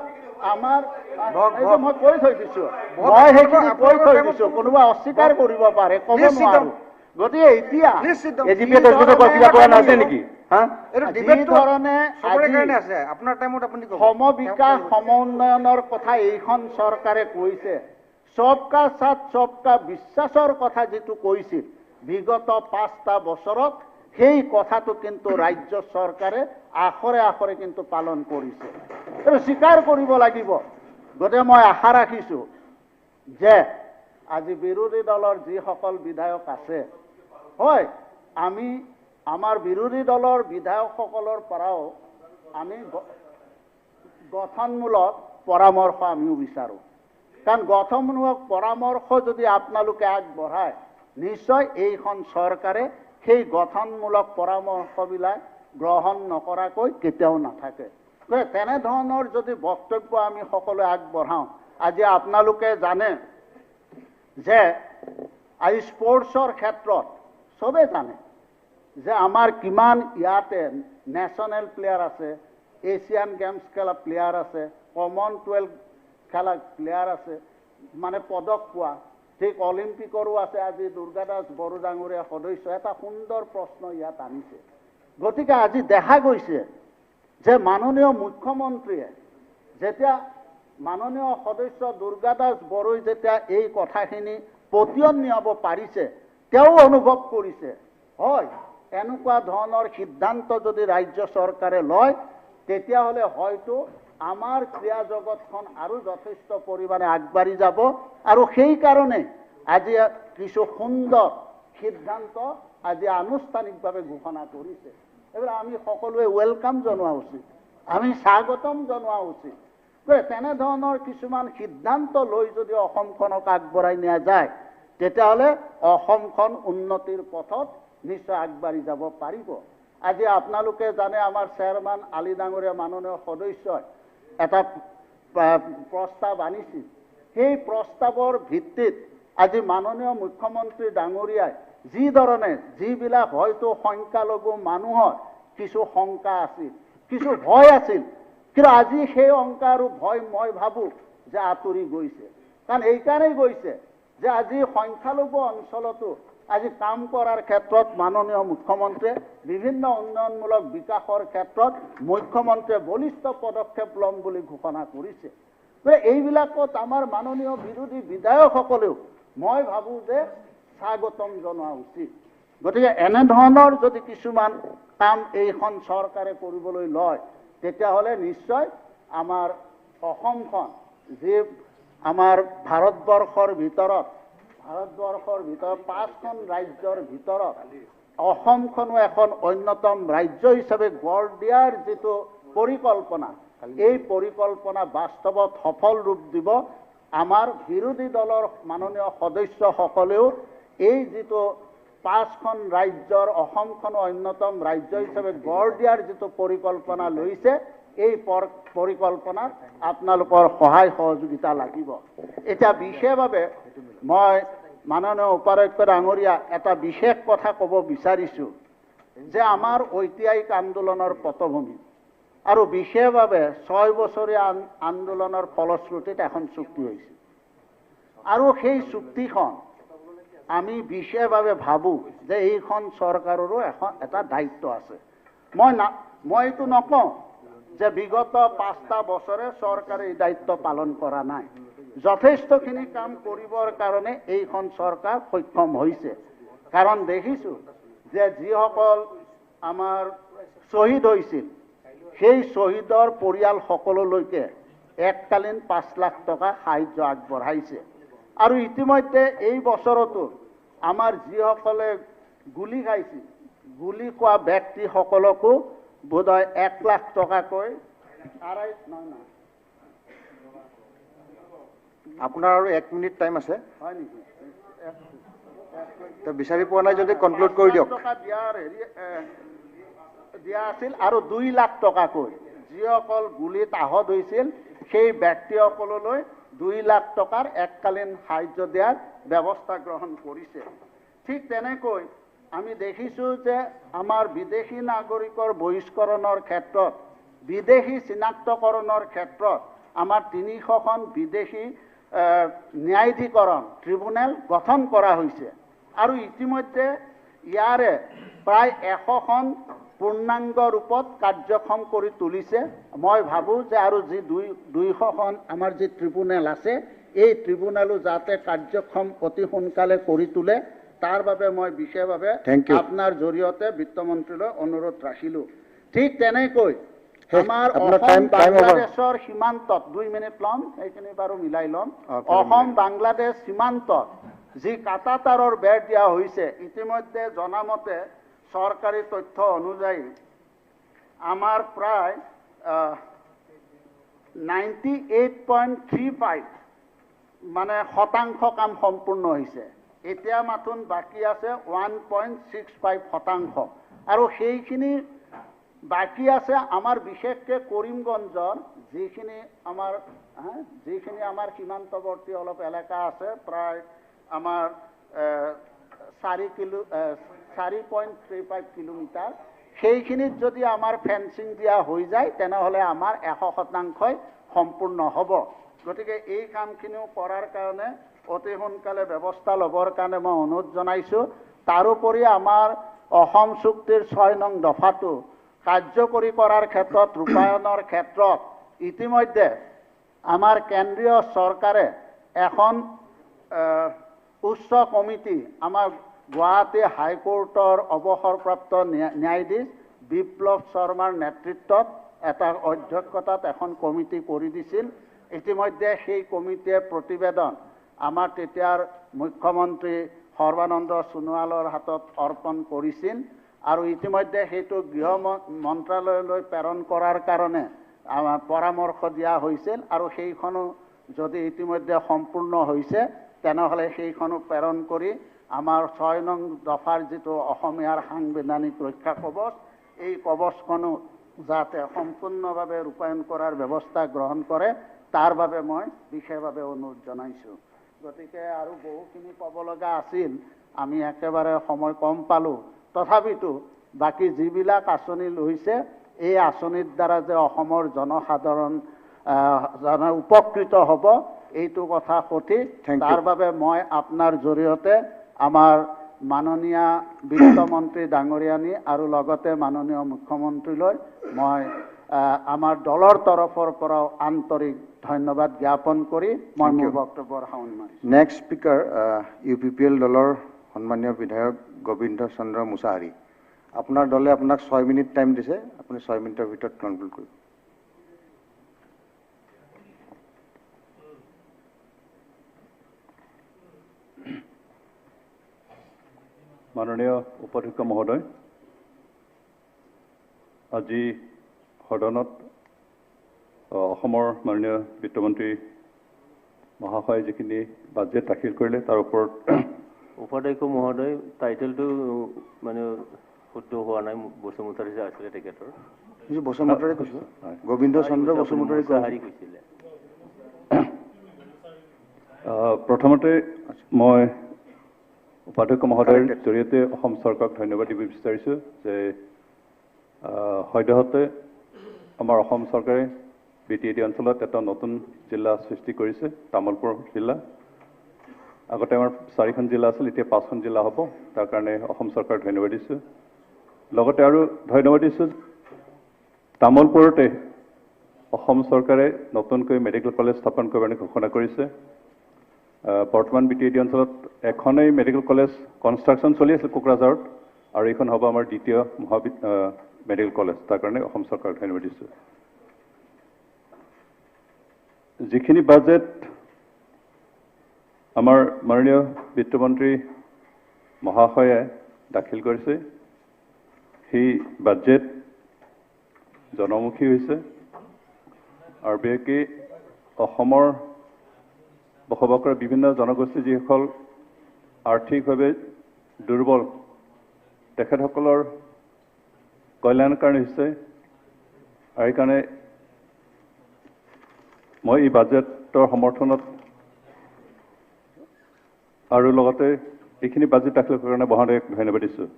এইটো মই কৈ থৈ দিছো, মই সেইখিনি কৈ থৈ দিছো, কোনোবা অস্বীকাৰ কৰিব পাৰে, ক'ব নোৱাৰো। গতিকে এতিয়া যি ধৰণে সমবিকাশ সমউন্নয়নৰ কথা এইখন চৰকাৰে কৈছে, সবকা সাথ সবকা বিশ্বাসৰ কথা যিটো কৈছিল বিগত 5টা বছৰত, সেই কথাটো কিন্তু ৰাজ্য চৰকাৰে আখৰে আখৰে কিন্তু পালন কৰিছে, এইটো স্বীকাৰ কৰিব লাগিব। গতিকে মই আশা ৰাখিছো যে আজি বিৰোধী দলৰ যিসকল বিধায়ক আছে, হয়, আমি আমাৰ বিৰোধী দলৰ বিধায়কসকলৰ পৰাও আমি গঠনমূলক পৰামৰ্শ আমিও বিচাৰোঁ। কাৰণ গঠনমূলক পৰামৰ্শ যদি আপোনালোকে আগবঢ়ায়, নিশ্চয় এইখন চৰকাৰে সেই গঠনমূলক পৰামৰ্শবিলাক গ্ৰহণ নকৰাকৈ কেতিয়াও নাথাকে। তেনেধৰণৰ যদি বক্তব্য আমি সকলোৱে আগবঢ়াওঁ, আজি আপোনালোকে জানে যে আজি স্পৰ্টছৰ ক্ষেত্ৰত চবে জানে যে আমাৰ কিমান ইয়াতে নেশ্যনেল প্লেয়াৰ আছে, এছিয়ান গেমছ খেলা প্লেয়াৰ আছে, কমনৱেলথ খেলা প্লেয়াৰ আছে, মানে পদক পোৱা, ঠিক অলিম্পিকৰো আছে। আজি দুৰ্গাদাস বড়ো ডাঙৰীয়া সদস্য এটা সুন্দৰ প্ৰশ্ন ইয়াত আনিছে। গতিকে আজি দেখা গৈছে যে মাননীয় মুখ্যমন্ত্ৰীয়ে যেতিয়া মাননীয় সদস্য দুৰ্গাদাস বড়োই যেতিয়া এই কথাখিনি পতিয়ন নিয়াব পাৰিছে, তেওঁ অনুভৱ কৰিছে, হয়, এনেকুৱা ধৰণৰ সিদ্ধান্ত যদি ৰাজ্য চৰকাৰে লয়, তেতিয়াহ'লে হয়তো আমাৰ ক্ৰীড়া জগতখন আৰু যথেষ্ট পৰিমাণে আগবাঢ়ি যাব। আৰু সেইকাৰণে আজি কিছু সুন্দৰ সিদ্ধান্ত আজি আনুষ্ঠানিকভাৱে ঘোষণা কৰিছে। এইবিলাক আমি সকলোৱে ৱেলকাম জনোৱা উচিত, আমি স্বাগতম জনোৱা উচিত। তেনেধৰণৰ কিছুমান সিদ্ধান্ত লৈ যদি অসমখনক আগবঢ়াই নিয়া যায়, তেতিয়াহ'লে অসমখন উন্নতিৰ পথত নিশ্চয় আগবাঢ়ি যাব পাৰিব। আজি আপোনালোকে জানে আমাৰ চেয়াৰমেন আলি ডাঙৰীয়া মাননীয় সদস্যই এটা প্ৰস্তাৱ আনিছিল। সেই প্ৰস্তাৱৰ ভিত্তিত আজি মাননীয় মুখ্যমন্ত্ৰী ডাঙৰীয়াই যি ধৰণে যিবিলাক হয়তো সংখ্যালঘু মানুহৰ কিছু শংকা আছিল, কিছু ভয় আছিল, কিন্তু আজি সেই শংকা আৰু ভয় মই ভাবোঁ যে আঁতৰি গৈছে। কাৰণ এইকাৰণেই গৈছে যে আজি সংখ্যালঘু অঞ্চলতো আজি কাম কৰাৰ ক্ষেত্ৰত মাননীয় মুখ্যমন্ত্ৰীয়ে বিভিন্ন উন্নয়নমূলক বিকাশৰ ক্ষেত্ৰত মুখ্যমন্ত্ৰীয়ে বলিষ্ঠ পদক্ষেপ ল'ম বুলি ঘোষণা কৰিছে। এইবিলাকত আমাৰ মাননীয় বিৰোধী বিধায়কসকলেও মই ভাবোঁ যে স্বাগতম জনোৱা উচিত। গতিকে এনেধৰণৰ যদি কিছুমান কাম এইখন চৰকাৰে কৰিবলৈ লয়, তেতিয়াহ'লে নিশ্চয় আমাৰ অসমখন যি আমাৰ ভাৰতবৰ্ষৰ ভিতৰত 5খন ৰাজ্যৰ ভিতৰত অসমখনো এখন অন্যতম ৰাজ্য হিচাপে গঢ় দিয়াৰ যিটো পৰিকল্পনা, এই পৰিকল্পনা বাস্তৱত সফল ৰূপ দিব। আমাৰ বিৰোধী দলৰ মাননীয় সদস্যসকলেও এই যিটো 5খন ৰাজ্যৰ অসমখনো অন্যতম ৰাজ্য হিচাপে গঢ় দিয়াৰ যিটো পৰিকল্পনা লৈছে, এই পৰিকল্পনাত আপোনালোকৰ সহায় সহযোগিতা লাগিব। এতিয়া বিশেষভাৱে মই মাননীয় উপাধ্যক্ষ ডাঙৰীয়া এটা বিশেষ কথা ক'ব বিচাৰিছোঁ যে আমাৰ ঐতিহাসিক আন্দোলনৰ পটভূমি আৰু বিশেষভাৱে 6 বছৰীয়া আন্দোলনৰ ফলশ্ৰুতিত এখন চুক্তি হৈছিল। আৰু সেই চুক্তিখন আমি বিশেষভাৱে ভাবোঁ যে এইখন চৰকাৰৰো এটা দায়িত্ব আছে। মই এইটো নকওঁ যে বিগত 5টা বছৰে চৰকাৰে এই দায়িত্ব পালন কৰা নাই। যথেষ্টখিনি কাম কৰিবৰ কাৰণে এইখন চৰকাৰ সক্ষম হৈছে। কাৰণ দেখিছোঁ যে যিসকল আমাৰ শ্বহীদ হৈছিল, সেই শ্বহীদৰ পৰিয়াল সকলোলৈকে এককালীন 5 লাখ টকা সাহায্য আগবঢ়াইছে। আৰু ইতিমধ্যে এই বছৰতো আমাৰ যিসকলে গুলি খাইছিল, গুলি খোৱা ব্যক্তিসকলকো বোধহয় 1 লাখ টকাকৈ আপোনাৰ আৰু 1 মিনিট টাইম আছে, হয় নেকি? বিচাৰি পোৱা নাই যদি কনক্লুড কৰি দিয়ক। টকা দিয়া আছিল আৰু 2 লাখ টকাকৈ যিসকল গুলিত আহত হৈছিল সেই ব্যক্তিসকললৈ 2 লাখ টকাৰ এককালীন সাহায্য দিয়াৰ ব্যৱস্থা গ্ৰহণ কৰিছে। ঠিক তেনেকৈ আমি দেখিছোঁ যে আমাৰ বিদেশী নাগৰিকৰ বহিষ্কৰণৰ ক্ষেত্ৰত, বিদেশী চিনাক্তকৰণৰ ক্ষেত্ৰত আমাৰ 300খন বিদেশী ন্যায়াধীকৰণ ট্ৰিব্যুনেল গঠন কৰা হৈছে আৰু ইতিমধ্যে ইয়াৰে প্ৰায় 100খন পূৰ্ণাংগ ৰূপত কাৰ্যক্ষম কৰি তুলিছে মই ভাবোঁ যে আৰু যি 200খন আমাৰ যি ট্ৰিব্যুনেল আছে এই ট্ৰিব্যুনেলো যাতে কাৰ্যক্ষম অতি সোনকালে কৰি তোলে তাৰ বাবে মই বিশেষভাৱে আপোনাৰ জৰিয়তে বিত্তমন্ত্ৰীলৈ অনুৰোধ ৰাখিলোঁ ঠিক তেনেকৈ আমাৰ অসম বাংলাদেশৰ সীমান্তত 2 মিনিট ল'ম সেইখিনি বাৰু মিলাই ল'ম অসম বাংলাদেশ সীমান্তত যি কাটাতাৰৰ বেৰ দিয়া হৈছে ইতিমধ্যে জনামতে চৰকাৰী তথ্য অনুযায়ী আমাৰ প্ৰায় 98.35 মানে শতাংশ কাম সম্পূৰ্ণ হৈছে এতিয়া মাথোন বাকী আছে 1.65% আৰু সেইখিনি বাকী আছে আমাৰ বিশেষকৈ কৰিমগঞ্জৰ যিখিনি আমাৰ সীমান্তৱৰ্তী অলপ এলেকা আছে প্ৰায় আমাৰ 4.35 কিলোমিটাৰ সেইখিনিত যদি আমাৰ ফেন্সিং দিয়া হৈ যায় তেনেহ'লে আমাৰ 100% সম্পূৰ্ণ হ'ব গতিকে এই কামখিনিও কৰাৰ কাৰণে অতি সোনকালে ব্যৱস্থা ল'বৰ কাৰণে মই অনুৰোধ জনাইছোঁ তাৰোপৰি আমাৰ অসম চুক্তিৰ 6 নং দফাটো কাৰ্যকৰী কৰাৰ ক্ষেত্ৰত ৰূপায়ণৰ ক্ষেত্ৰত ইতিমধ্যে আমাৰ কেন্দ্ৰীয় চৰকাৰে এখন উচ্চ কমিটি আমাৰ গুৱাহাটী হাইকোৰ্টৰ অৱসৰপ্ৰাপ্ত ন্যায়াধীশ বিপ্লৱ শৰ্মাৰ নেতৃত্বত এটা অধ্যক্ষতাত এখন কমিটি কৰি দিছিল ইতিমধ্যে সেই কমিটিয়ে প্ৰতিবেদন আমাৰ তেতিয়াৰ মুখ্যমন্ত্ৰী সৰ্বানন্দ সোণোৱালৰ হাতত অৰ্পণ কৰিছিল আৰু ইতিমধ্যে সেইটো গৃহ মন্ত্ৰালয়লৈ প্ৰেৰণ কৰাৰ কাৰণে পৰামৰ্শ দিয়া হৈছিল আৰু সেইখনো যদি ইতিমধ্যে সম্পূৰ্ণ হৈছে তেনেহ'লে সেইখনো প্ৰেৰণ কৰি আমাৰ 6 নং দফাৰ যিটো অসমীয়াৰ সাংবিধানিক ৰক্ষা কৱচ এই কৱচখনো যাতে সম্পূৰ্ণভাৱে ৰূপায়ণ কৰাৰ ব্যৱস্থা গ্ৰহণ কৰে তাৰ বাবে মই বিশেষভাৱে অনুৰোধ জনাইছোঁ গতিকে আৰু বহুখিনি ক'ব লগা আছিল আমি একেবাৰে সময় কম পালোঁ তথাপিতো বাকী যিবিলাক আঁচনি লৈছে এই আঁচনিৰ দ্বাৰা যে অসমৰ জনসাধাৰণ উপকৃত হ'ব এইটো কথা সঠিক তাৰ বাবে মই আপোনাৰ জৰিয়তে আমাৰ মাননীয় বিত্তমন্ত্ৰী ডাঙৰীয়ানী আৰু লগতে মাননীয় মুখ্যমন্ত্ৰীলৈ মই আমাৰ দলৰ তৰফৰ পৰাও আন্তৰিক ধন্যবাদ জ্ঞাপন কৰি মই মোৰ বক্তব্যৰ সামৰণি মাৰিছোঁ নেক্সট স্পিকাৰ UPPL দলৰ সন্মানীয় বিধায়ক গোবিন্দ চন্দ্ৰ মুছাহাৰী আপোনাৰ দলে আপোনাক 6 মিনিট টাইম দিছে আপুনি 6 মিনিটৰ ভিতৰত কনক্লুড কৰিব মাননীয় উপাধ্যক্ষ মহোদয় আজি সদনত অসমৰ মাননীয় বিত্তমন্ত্ৰী মহাশয় যিখিনি বাজেট দাখিল কৰিলে তাৰ ওপৰত উপাধ্যক্ষ মহোদয় টাইটেলটো মানে শুদ্ধ হোৱা নাই বসুমতাৰী যে আছিলে তেখেতৰ বসুমতাৰী কৈছোঁ গোবিন্দ চন্দ্ৰ বসুমতাৰী কৈছিলে প্ৰথমতে মই উপাধ্যক্ষ মহোদয়ৰ জৰিয়তে অসম চৰকাৰক ধন্যবাদ দিব বিচাৰিছোঁ যে সদ্যহতে আমাৰ অসম চৰকাৰে BTAD অঞ্চলত এটা নতুন জিলা সৃষ্টি কৰিছে তামোলপুৰ জিলা আগতে আমাৰ 4খন জিলা আছিল এতিয়া 5খন জিলা হ'ব তাৰ কাৰণে অসম চৰকাৰক ধন্যবাদ দিছোঁ লগতে আৰু ধন্যবাদ দিছোঁ তামোলপুৰতে অসম চৰকাৰে নতুনকৈ মেডিকেল কলেজ স্থাপন কৰিবলৈ ঘোষণা কৰিছে বৰ্তমান BTAD অঞ্চলত এখনেই মেডিকেল কলেজ কনষ্ট্ৰাকশ্যন চলি আছে কোকৰাঝাৰত আৰু এইখন হ'ব আমাৰ দ্বিতীয় মেডিকেল কলেজ তাৰ কাৰণে অসম চৰকাৰক ধন্যবাদ দিছোঁ যিখিনি বাজেট আমাৰ মাননীয় বিত্তমন্ত্ৰী মহাশয়ে দাখিল কৰিছে সেই বাজেট জনমুখী হৈছে আৰু বিশেষকৈ অসমৰ বসবাস কৰা বিভিন্ন জনগোষ্ঠী যিসকল আৰ্থিকভাৱে দুৰ্বল তেখেতসকলৰ কল্যাণৰ কাৰণে হৈছে আৰু সেইকাৰণে মই এই বাজেটৰ সমৰ্থনত আৰু লগতে এইখিনি বাজেট দাখিল কৰাৰ কাৰণে মহোদয়ক ধন্যবাদ দিছোঁ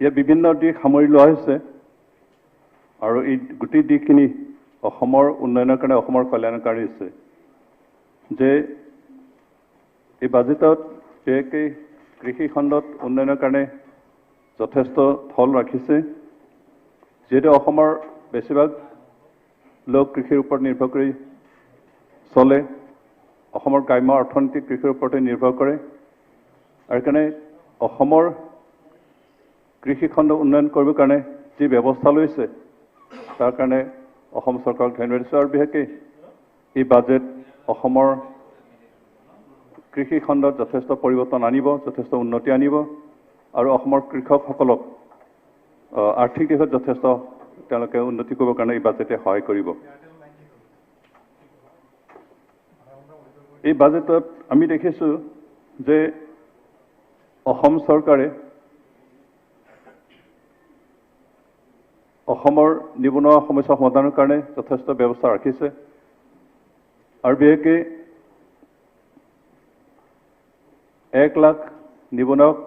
ইয়াত বিভিন্ন দিশ সামৰি লোৱা হৈছে আৰু এই গোটেই দিশখিনি অসমৰ উন্নয়নৰ কাৰণে অসমৰ কল্যাণকাৰী হৈছে যে এই বাজেটত বিশেষকৈ কৃষি খণ্ডত উন্নয়নৰ কাৰণে যথেষ্ট থল ৰাখিছে যিহেতু অসমৰ বেছিভাগ লোক কৃষিৰ ওপৰত নিৰ্ভৰ কৰি চলে অসমৰ গ্ৰাম্য অৰ্থনীতি কৃষিৰ ওপৰতে নিৰ্ভৰ কৰে আৰু কাৰণে অসমৰ কৃষি খণ্ড উন্নয়ন কৰিবৰ কাৰণে যি ব্যৱস্থা লৈছে তাৰ কাৰণে অসম চৰকাৰক ধন্যবাদ দিছোঁ আৰু বিশেষকৈ এই বাজেট অসমৰ কৃষি খণ্ডত যথেষ্ট পৰিৱৰ্তন আনিব যথেষ্ট উন্নতি আনিব আৰু অসমৰ কৃষকসকলক আৰ্থিক দিশত যথেষ্ট তেওঁলোকে উন্নতি কৰিবৰ কাৰণে এই বাজেটে সহায় কৰিব এই বাজেটত আমি দেখিছোঁ যে অসম চৰকাৰে অসমৰ নিবনুৱা সমস্যা সমাধানৰ কাৰণে যথেষ্ট ব্যৱস্থা ৰাখিছে আৰু বিশেষকৈ 1 লাখ নিবনুৱাক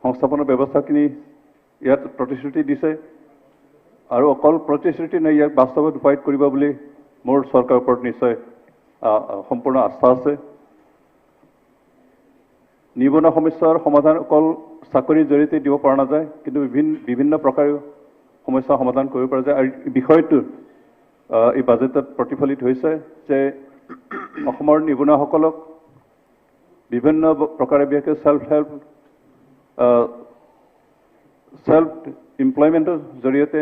সংস্থাপনৰ ব্যৱস্থাখিনি ইয়াত প্ৰতিশ্ৰুতি দিছে আৰু অকল প্ৰতিশ্ৰুতি নাই ইয়াক বাস্তৱত ৰূপায়িত কৰিব বুলি মোৰ চৰকাৰৰ ওপৰত নিশ্চয় সম্পূৰ্ণ আস্থা আছে নিবনুৱা সমস্যাৰ সমাধান অকল চাকৰিৰ জৰিয়তে দিব পৰা নাযায় কিন্তু বিভিন্ন প্ৰকাৰে সমস্যা সমাধান কৰিব পৰা যায় আৰু বিষয়টো এই বাজেটত প্ৰতিফলিত হৈছে যে অসমৰ নিবনুৱাসকলক বিভিন্ন প্ৰকাৰে বিশেষকৈ সেল্ফ এমপ্লয়মেণ্টৰ জৰিয়তে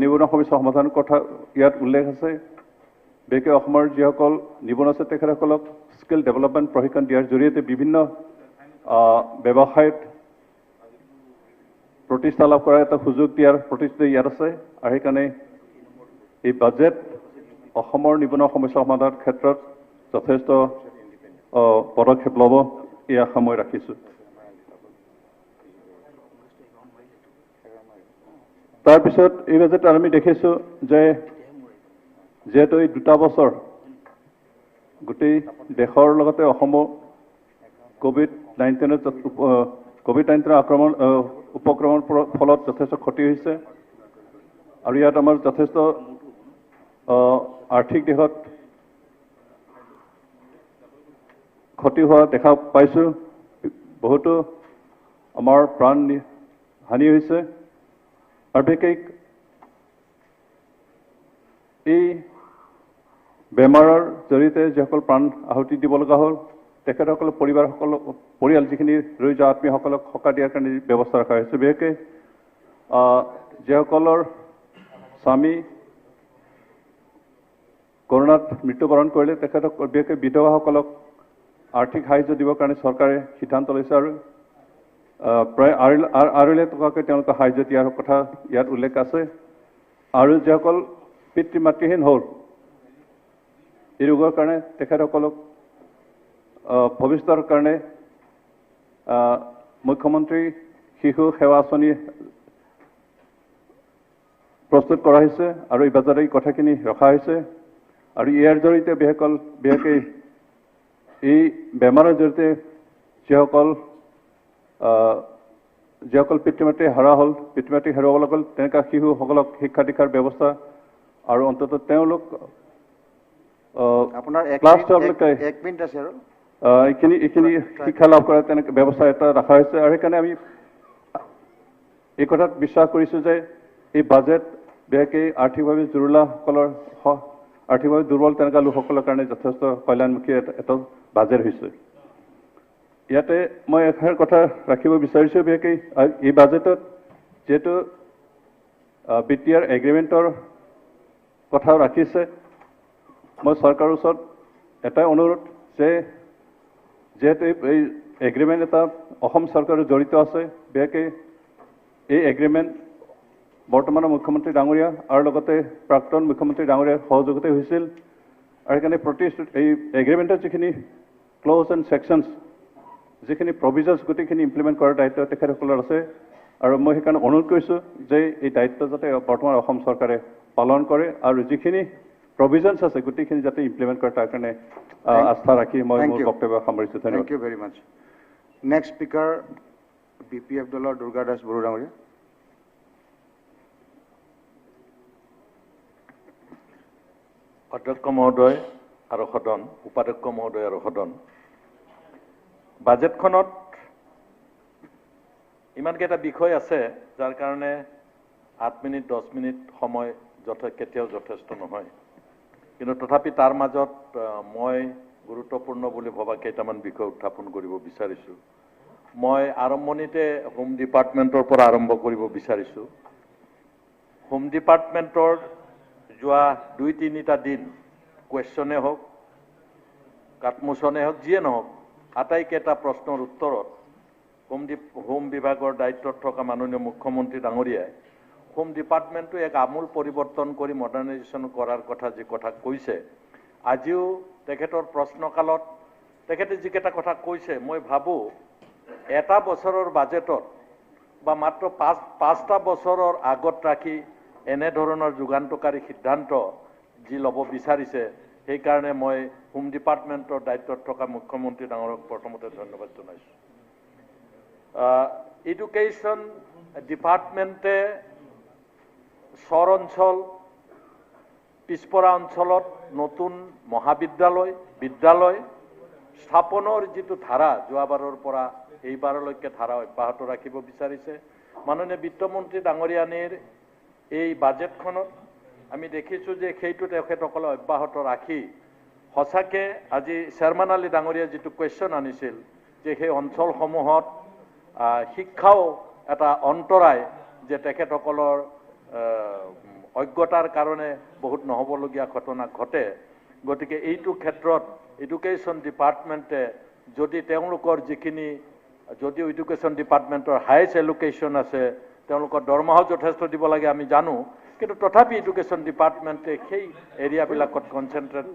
নিবনুৱা সমস্যা সমাধানৰ কথা ইয়াত উল্লেখ আছে বিশেষকৈ অসমৰ যিসকল নিবনুৱা আছে তেখেতসকলক স্কিল ডেভেলপমেণ্ট প্ৰশিক্ষণ দিয়াৰ জৰিয়তে বিভিন্ন ব্যৱসায়ত প্ৰতিষ্ঠা লাভ কৰাৰ এটা সুযোগ দিয়াৰ প্ৰতিশ্ৰুতি ইয়াত আছে আৰু সেইকাৰণে এই বাজেট অসমৰ নিবনুৱা সমস্যা সমাধানৰ ক্ষেত্ৰত যথেষ্ট পদক্ষেপ ল'ব এই আশা মই ৰাখিছোঁ তাৰপিছত এই বাজেটত আমি দেখিছোঁ যে যিহেতু এই 2 বছৰ গোটেই দেশৰ লগতে অসমো কোভিড-19 উপক্ৰমৰ ফলত যথেষ্ট ক্ষতি হৈছে আৰু ইয়াত আমাৰ যথেষ্ট আৰ্থিক দিশত ক্ষতি হোৱা দেখা পাইছোঁ বহুতো আমাৰ প্ৰাণ হানি হৈছে আৰু বিশেষকৈ এই বেমাৰৰ জৰিয়তে যিসকল প্ৰাণ আহুতি দিব লগা হ'ল তেখেতসকলৰ পৰিয়াল যিখিনি ৰৈ যোৱা আত্মীয়সকলক সকাহ দিয়াৰ কাৰণে ব্যৱস্থা ৰখা হৈছে বিশেষকৈ যিসকলৰ স্বামী কৰোণাত মৃত্যুবৰণ কৰিলে তেখেতসকল বিশেষকৈ বিধৱাসকলক আৰ্থিক সাহায্য দিবৰ কাৰণে চৰকাৰে সিদ্ধান্ত লৈছে আৰু প্ৰায় 8 লাখ টকাকৈ তেওঁলোকে সাহায্য দিয়াৰ কথা ইয়াত উল্লেখ আছে আৰু যিসকল পিতৃ মাতৃহীন হ'ল এই ৰোগৰ কাৰণে তেখেতসকলক ভৱিষ্যতৰ কাৰণে মুখ্যমন্ত্ৰী শিশু সেৱা আঁচনি প্ৰস্তুত কৰা হৈছে আৰু এই বাজেটত এই কথাখিনি ৰখা হৈছে আৰু ইয়াৰ জৰিয়তে বিশেষকৈ এই বেমাৰৰ জৰিয়তে যিসকল পিতৃ মাতৃ হেৰুৱা হ'ল পিতৃ মাতৃ হেৰুৱাব লগা হ'ল তেনেকুৱা শিশুসকলক শিক্ষা দীক্ষাৰ ব্যৱস্থা আৰু অন্ততঃ তেওঁলোক আপোনাৰ ক্লাছ 12 লৈকে এক মিনিট আছে আৰু এইখিনি শিক্ষা লাভ কৰা তেনেকৈ ব্যৱস্থা এটা ৰখা হৈছে আৰু সেইকাৰণে আমি এই কথাত বিশ্বাস কৰিছোঁ যে এই বাজেট বিশেষকৈ আৰ্থিকভাৱে জুৰুলাসকলৰ আৰ্থিকভাৱে দুৰ্বল তেনেকুৱা লোকসকলৰ কাৰণে যথেষ্ট কল্যাণমুখী এটা বাজেট হৈছে ইয়াতে মই এষাৰ কথা ৰাখিব বিচাৰিছোঁ বিশেষকৈ এই বাজেটত যিহেতু BTR এগ্ৰিমেণ্টৰ কথাও ৰাখিছে মই চৰকাৰৰ ওচৰত এটাই অনুৰোধ যে যিহেতু এই এগ্ৰিমেণ্ট এটা অসম চৰকাৰো জড়িত আছে বিশেষকৈ এই এগ্ৰিমেণ্ট বৰ্তমানৰ মুখ্যমন্ত্ৰী ডাঙৰীয়া আৰু লগতে প্ৰাক্তন মুখ্যমন্ত্ৰী ডাঙৰীয়াৰ সহযোগতে হৈছিল আৰু সেইকাৰণে এই এগ্ৰিমেণ্টৰ যিখিনি ক্লজ এণ্ড ছেকশ্যনছ যিখিনি প্ৰভিজনছ গোটেইখিনি ইমপ্লিমেণ্ট কৰাৰ দায়িত্ব তেখেতসকলৰ আছে আৰু মই সেইকাৰণে অনুৰোধ কৰিছোঁ যে এই দায়িত্ব যাতে বৰ্তমান অসম চৰকাৰে পালন কৰে আৰু যিখিনি প্ৰভিজনছ আছে গোটেইখিনি যাতে ইমপ্লিমেণ্ট কৰে তাৰ কাৰণে আস্থা ৰাখি মই মোৰ বক্তব্য সামৰিছোঁ ধন্যবাদ thank you very much next speaker BPF দলৰ দুৰ্গা দাস বড়ো ডাঙৰীয়া অধ্যক্ষ মহোদয় আৰু সদন, উপাধ্যক্ষ মহোদয় আৰু সদন, বাজেটখনত ইমানকেইটা বিষয় আছে যাৰ কাৰণে 8 মিনিট 10 মিনিট সময় কেতিয়াও যথেষ্ট নহয়, কিন্তু তথাপি তাৰ মাজত মই গুৰুত্বপূৰ্ণ বুলি ভবা কেইটামান বিষয় উত্থাপন কৰিব বিচাৰিছোঁ। মই আৰম্ভণিতে হোম ডিপাৰ্টমেণ্টৰ পৰা আৰম্ভ কৰিব বিচাৰিছোঁ। হোম ডিপাৰ্টমেণ্টৰ যোৱা 2-3টা দিন কুৱেশ্যনে হওক, কাটমোচনে হওক, যিয়ে নহওক, আটাইকেইটা প্ৰশ্নৰ উত্তৰত হোম বিভাগৰ দায়িত্বত থকা মাননীয় মুখ্যমন্ত্ৰী ডাঙৰীয়াই হোম ডিপাৰ্টমেণ্টটো এক আমূল পৰিৱৰ্তন কৰি মডাৰ্ণাইজেশ্যন কৰাৰ কথা যি কথা কৈছে, আজিও তেখেতৰ প্ৰশ্নকালত তেখেতে যিকেইটা কথা কৈছে, মই ভাবোঁ এটা বছৰৰ বাজেটত বা মাত্ৰ 5টা বছৰৰ আগত ৰাখি এনেধৰণৰ যুগান্তকাৰী সিদ্ধান্ত যি ল'ব বিচাৰিছে, সেইকাৰণে মই হোম ডিপাৰ্টমেণ্টৰ দায়িত্বত থকা মুখ্যমন্ত্ৰী ডাঙৰক প্ৰথমতে ধন্যবাদ জনাইছোঁ। এডুকেশ্যন ডিপাৰ্টমেণ্টে চৰ অঞ্চল, পিছপৰা অঞ্চলত নতুন মহাবিদ্যালয়, বিদ্যালয় স্থাপনৰ যিটো ধাৰা যোৱাবাৰৰ পৰা এইবাৰলৈকে ধাৰা অব্যাহত ৰাখিব বিচাৰিছে। মাননীয় বিত্তমন্ত্ৰী ডাঙৰীয়ানীৰ এই বাজেটখনত আমি দেখিছোঁ যে সেইটো তেখেতসকলে অব্যাহত ৰাখি সঁচাকৈ আজি চেয়াৰমেন আলী ডাঙৰীয়াই যিটো কুৱেশ্যন আনিছিল যে সেই অঞ্চলসমূহত শিক্ষাও এটা অন্তৰায়, যে তেখেতসকলৰ অজ্ঞতাৰ কাৰণে বহুত নহ'বলগীয়া ঘটনা ঘটে। গতিকে এইটো ক্ষেত্ৰত এডুকেশ্যন ডিপাৰ্টমেণ্টে যদি তেওঁলোকৰ যিখিনি, যদিও এডুকেশ্যন ডিপাৰ্টমেণ্টৰ হায়েষ্ট এলোকেশ্যন আছে, তেওঁলোকৰ দৰমহাও যথেষ্ট দিব লাগে আমি জানো, কিন্তু তথাপি এডুকেশ্যন ডিপাৰ্টমেণ্টে সেই এৰিয়াবিলাকত কনচেনট্ৰেট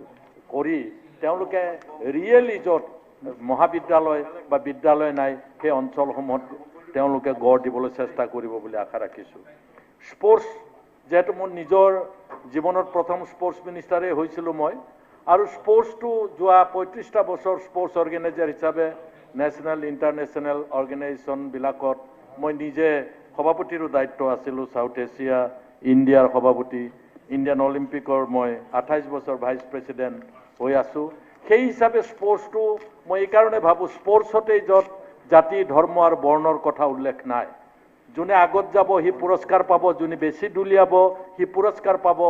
কৰি তেওঁলোকে ৰিয়েলি য'ত মহাবিদ্যালয় বা বিদ্যালয় নাই সেই অঞ্চলসমূহত তেওঁলোকে গঢ় দিবলৈ চেষ্টা কৰিব বুলি আশা ৰাখিছোঁ। স্পৰ্টছ, যিহেতু মোৰ নিজৰ জীৱনত প্ৰথম স্পৰ্টছ মিনিষ্টাৰেই হৈছিলোঁ মই, আৰু স্পৰ্টছটো যোৱা 35টা বছৰ স্পৰ্টছ অৰ্গেনাইজাৰ হিচাপে নেশ্যনেল ইণ্টাৰনেশ্যনেল অৰ্গেনাইজেশ্যনবিলাকত মই নিজে সভাপতিৰো দায়িত্ব আছিলোঁ। ছাউথ এছিয়া ইণ্ডিয়াৰ সভাপতি, ইণ্ডিয়ান অলিম্পিকৰ মই 28 বছৰ ভাইচ প্ৰেছিডেণ্ট হৈ আছোঁ। সেই হিচাপে স্পৰ্টছটো মই এইকাৰণে ভাবোঁ, স্পৰ্টছতেই য'ত জাতি ধৰ্ম আৰু বৰ্ণৰ কথা উল্লেখ নাই। যোনে আগত যাব সি পুৰস্কাৰ পাব, যোনে বেছি দুলিয়াব সি পুৰস্কাৰ পাব,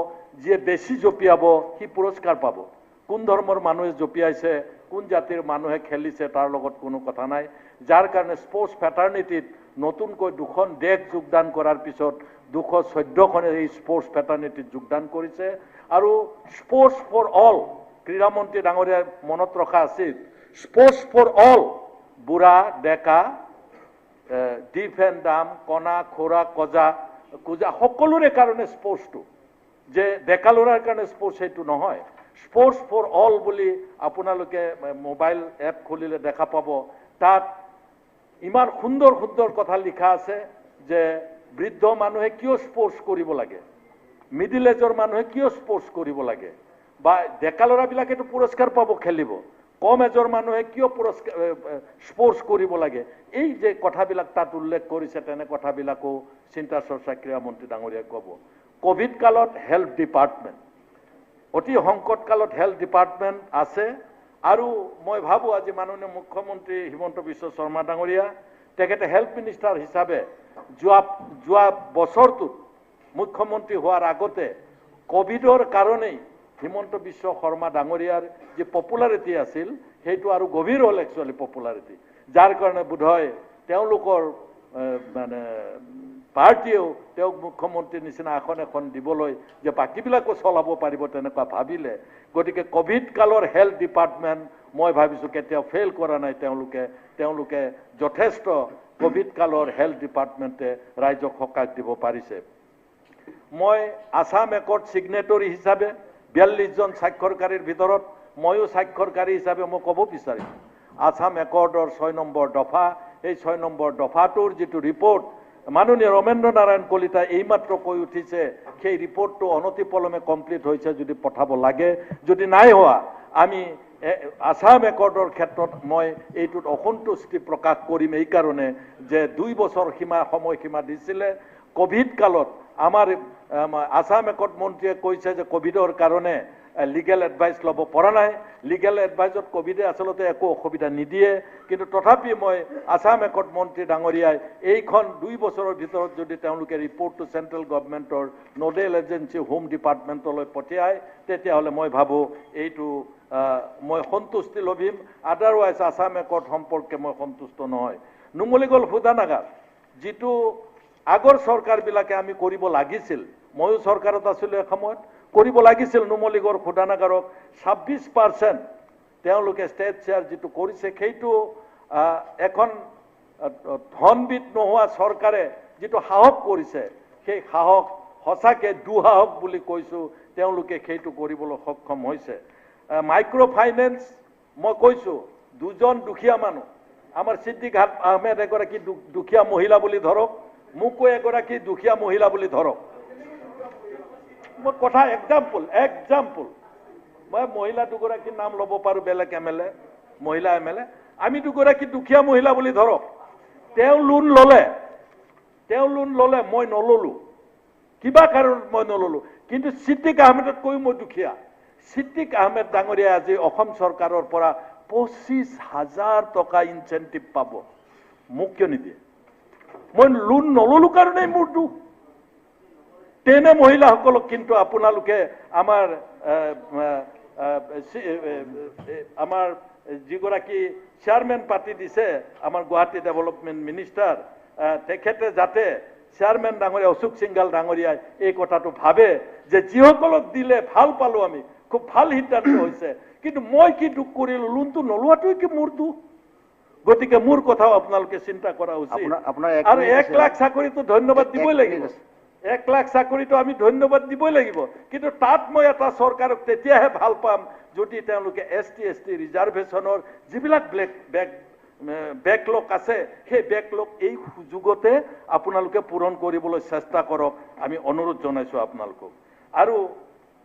যিয়ে বেছি জঁপিয়াব সি পুৰস্কাৰ পাব। কোন ধৰ্মৰ মানুহে জঁপিয়াইছে, কোন জাতিৰ মানুহে খেলিছে তাৰ লগত কোনো কথা নাই। যাৰ কাৰণে স্পৰ্টছ ফেটাৰ্নিটিত নতুনকৈ 2খন দেশ যোগদান কৰাৰ পিছত 214খনে এই স্পৰ্টছ ফেটাৰ্নিটিত যোগদান কৰিছে। আৰু স্পৰ্টছ ফৰ অল, ক্ৰীড়ামন্ত্ৰী ডাঙৰীয়াই মনত ৰখা আছিল, স্পৰ্টছ ফৰ অল, বুঢ়া ডেকা, ডিফ এণ্ড ডাম, কণা খোৰা কজা কোজা সকলোৰে কাৰণে স্পৰ্টছটো, যে ডেকা ল'ৰাৰ কাৰণে স্পৰ্টছ সেইটো নহয়। স্পৰ্টছ ফৰ অল বুলি আপোনালোকে মোবাইল এপ খুলিলে দেখা পাব, তাত ইমান সুন্দৰ সুন্দৰ কথা লিখা আছে যে বৃদ্ধ মানুহে কিয় স্পৰ্টছ কৰিব লাগে, মিডিল এজৰ মানুহে কিয় স্পৰ্টছ কৰিব লাগে, বা ডেকা ল'ৰাবিলাকেতো পুৰস্কাৰ পাব খেলিব, কম এজৰ মানুহে কিয় স্পৰ্টছ কৰিব লাগে। এই যে কথাবিলাক তাত উল্লেখ কৰিছে, তেনে কথাবিলাকো চিন্তা চৰ্চা ক্ৰীড়ামন্ত্ৰী ডাঙৰীয়াই ক'ব। কোভিড কালত হেল্থ ডিপাৰ্টমেণ্ট, অতি সংকট কালত হেল্থ ডিপাৰ্টমেণ্ট আছে। আৰু মই ভাবোঁ আজি মাননীয় মুখ্যমন্ত্ৰী হিমন্ত বিশ্ব শৰ্মা ডাঙৰীয়া, তেখেতে হেল্থ মিনিষ্টাৰ হিচাপে যোৱা বছৰটোত মুখ্যমন্ত্ৰী হোৱাৰ আগতে কোভিডৰ কাৰণেই হিমন্ত বিশ্ব শৰ্মা ডাঙৰীয়াৰ যি পপুলাৰিটি আছিল সেইটো আৰু গভীৰ হ'ল একচুৱেলি পপুলাৰিটি, যাৰ কাৰণে বোধহয় তেওঁলোকৰ মানে পাৰ্টীয়েও তেওঁক মুখ্যমন্ত্ৰীৰ নিচিনা এখন দিবলৈ যে বাকীবিলাকো চলাব পাৰিব তেনেকুৱা ভাবিলে। গতিকে কোভিড কালৰ হেল্থ ডিপাৰ্টমেণ্ট মই ভাবিছোঁ কেতিয়াও ফেইল কৰা নাই। তেওঁলোকে যথেষ্ট কোভিড কালৰ হেল্থ ডিপাৰ্টমেণ্টে ৰাইজক সকাহ দিব পাৰিছে। মই আছাম একৰ্ড ছিগনেটৰী হিচাপে 42জন স্বাক্ষৰকাৰীৰ ভিতৰত ময়ো স্বাক্ষৰকাৰী হিচাপে মই ক'ব বিচাৰিছোঁ, আছাম একৰ্ডৰ 6 নম্বৰ দফা, এই 6 নম্বৰ দফাটোৰ যিটো ৰিপৰ্ট মাননীয় ৰমেন্দ্ৰ নাৰায়ণ কলিতাই এইমাত্ৰ কৈ উঠিছে, সেই ৰিপৰ্টটো অনতিপলমে কমপ্লিট হৈছে, যদি পঠাব লাগে, যদি নাই হোৱা আমি আছাম একৰ্ডৰ ক্ষেত্ৰত মই এইটোত অসন্তুষ্টি প্ৰকাশ কৰিম। এইকাৰণে যে 2 বছৰ সময়সীমা দিছিলে, কোভিড কালত আমাৰ আছাম একৰ্ড মন্ত্ৰীয়ে কৈছে যে কোভিডৰ কাৰণে লিগেল এডভাইচ ল'ব পৰা নাই। লিগেল এডভাইচত ক'ভিডে আচলতে একো অসুবিধা নিদিয়ে, কিন্তু তথাপি মই আছাম একট মন্ত্ৰী ডাঙৰীয়াই এইখন 2 বছৰৰ ভিতৰত যদি তেওঁলোকে ৰিপৰ্টটো চেণ্ট্ৰেল গভৰ্ণমেণ্টৰ নোডেল এজেঞ্চি হোম ডিপাৰ্টমেণ্টলৈ পঠিয়ায়, তেতিয়াহ'লে মই ভাবোঁ এইটো মই সন্তুষ্টি লভিম। আদাৰৱাইজ আছাম একট সম্পৰ্কে মই সন্তুষ্ট নহয়। নুমলীগড় শোধনাগাৰ যিটো আগৰ চৰকাৰবিলাকে আমি কৰিব লাগিছিল, ময়ো চৰকাৰত আছিলোঁ এসময়ত, কৰিব লাগিছিল নুমলীগড় শোধনাগাৰক 26% তেওঁলোকে ষ্টেট শ্বেয়াৰ যিটো কৰিছে, সেইটো এখন ধনবিদ নোহোৱা চৰকাৰে যিটো সাহস কৰিছে, সেই সাহস সঁচাকৈ দুঃসাহস বুলি কৈছোঁ। তেওঁলোকে সেইটো কৰিবলৈ সক্ষম হৈছে। মাইক্ৰ' ফাইনেন্স মই কৈছোঁ, 2জন দুখীয়া মানুহ, আমাৰ ছিদ্দিক আহমেদ এগৰাকী দুখীয়া মহিলা বুলি ধৰক, মোকো এগৰাকী দুখীয়া মহিলা বুলি ধৰক। মই কথা এক্সাম্পল মই মহিলা দুগৰাকীৰ নাম ল'ব পাৰোঁ, বেলেগ MLA, মহিলা MLA, আমি দুগৰাকী দুখীয়া মহিলা বুলি ধৰক। তেওঁ লোন ল'লে, মই নল'লোঁ, কিবা কাৰণত মই নল'লোঁ, কিন্তু ছিদ্দিক আহমেদতকৈ মই দুখীয়া। ছিদ্দিক আহমেদ ডাঙৰীয়াই আজি অসম চৰকাৰৰ পৰা 25,000 টকা ইনচেণ্টিভ পাব। মোক কিয় নিদিয়ে? মই লোন নল'লোঁ কাৰণেই মোৰ দুখ। তেনে মহিলাসকলক কিন্তু আপোনালোকে আমাৰ যিগৰাকী চেয়াৰমেন পাতি দিছে, আমাৰ গুৱাহাটী ডেভেলপমেণ্ট মিনিষ্টাৰ, তেখেতে যাতে চেয়াৰমেন ডাঙৰীয়া অশোক সিংঘাল ডাঙৰীয়াই এই কথাটো ভাবে যে যিসকলক দিলে ভাল পালোঁ, আমি খুব ভাল সিদ্ধান্ত হৈছে, কিন্তু মই কি দুখ কৰিলোঁ, লোনটো নলোৱাটোৱে কি মোৰ দুখ? গতিকে মোৰ কথাও আপোনালোকে চিন্তা কৰা উচিত। আৰু 1 লাখ চাকৰিটো ধন্যবাদ দিবই লাগিব, 1 লাখ চাকৰিটো আমি ধন্যবাদ দিবই লাগিব, কিন্তু তাত মই এটা চৰকাৰক তেতিয়াহে ভাল পাম যদি তেওঁলোকে ST ST ৰিজাৰ্ভেশ্যনৰ যিবিলাক বেকলগ আছে, সেই বেকলগ এই সুযোগতে আপোনালোকে পূৰণ কৰিবলৈ চেষ্টা কৰক, আমি অনুৰোধ জনাইছোঁ আপোনালোকক। আৰু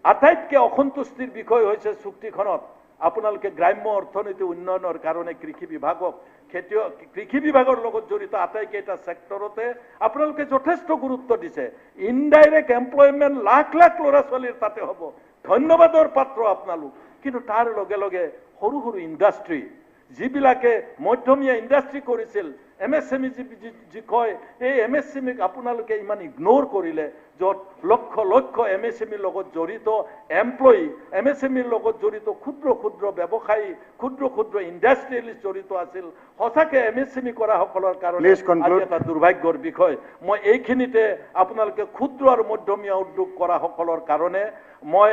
আটাইতকৈ অসন্তুষ্টিৰ বিষয় হৈছে চুক্তিখনত আপোনালোকে গ্ৰাম্য অৰ্থনীতি উন্নয়নৰ কাৰণে কৃষি বিভাগৰ লগত জড়িত আটাইকেইটা ছেক্টৰতে আপোনালোকে যথেষ্ট গুৰুত্ব দিছে। ইনডাইৰেক্ট এমপ্লয়মেণ্ট লাখ লাখ ল'ৰা ছোৱালীৰ তাতে হ'ব, ধন্যবাদৰ পাত্ৰ আপোনালোক। কিন্তু তাৰ লগে লগে সৰু সৰু ইণ্ডাষ্ট্ৰী, যিবিলাকে মধ্যমীয়া ইণ্ডাষ্ট্ৰী কৰিছিল, MSME যি কয়, এই MSMEক আপোনালোকে ইমান ইগনোৰ কৰিলে, য'ত লক্ষ লক্ষ MSMEৰ লগত জড়িত এমপ্লয়ী, MSMEৰ লগত জড়িত ক্ষুদ্ৰ ক্ষুদ্ৰ ব্যৱসায়ী, ক্ষুদ্ৰ ক্ষুদ্ৰ ইণ্ডাষ্ট্ৰিয়েলিষ্ট জড়িত আছিল। সঁচাকৈ MSME কৰাসকলৰ কাৰণে আজি এটা দুৰ্ভাগ্যৰ বিষয়। মই এইখিনিতে আপোনালোকে ক্ষুদ্ৰ আৰু মধ্যমীয়া উদ্যোগ কৰাসকলৰ কাৰণে মই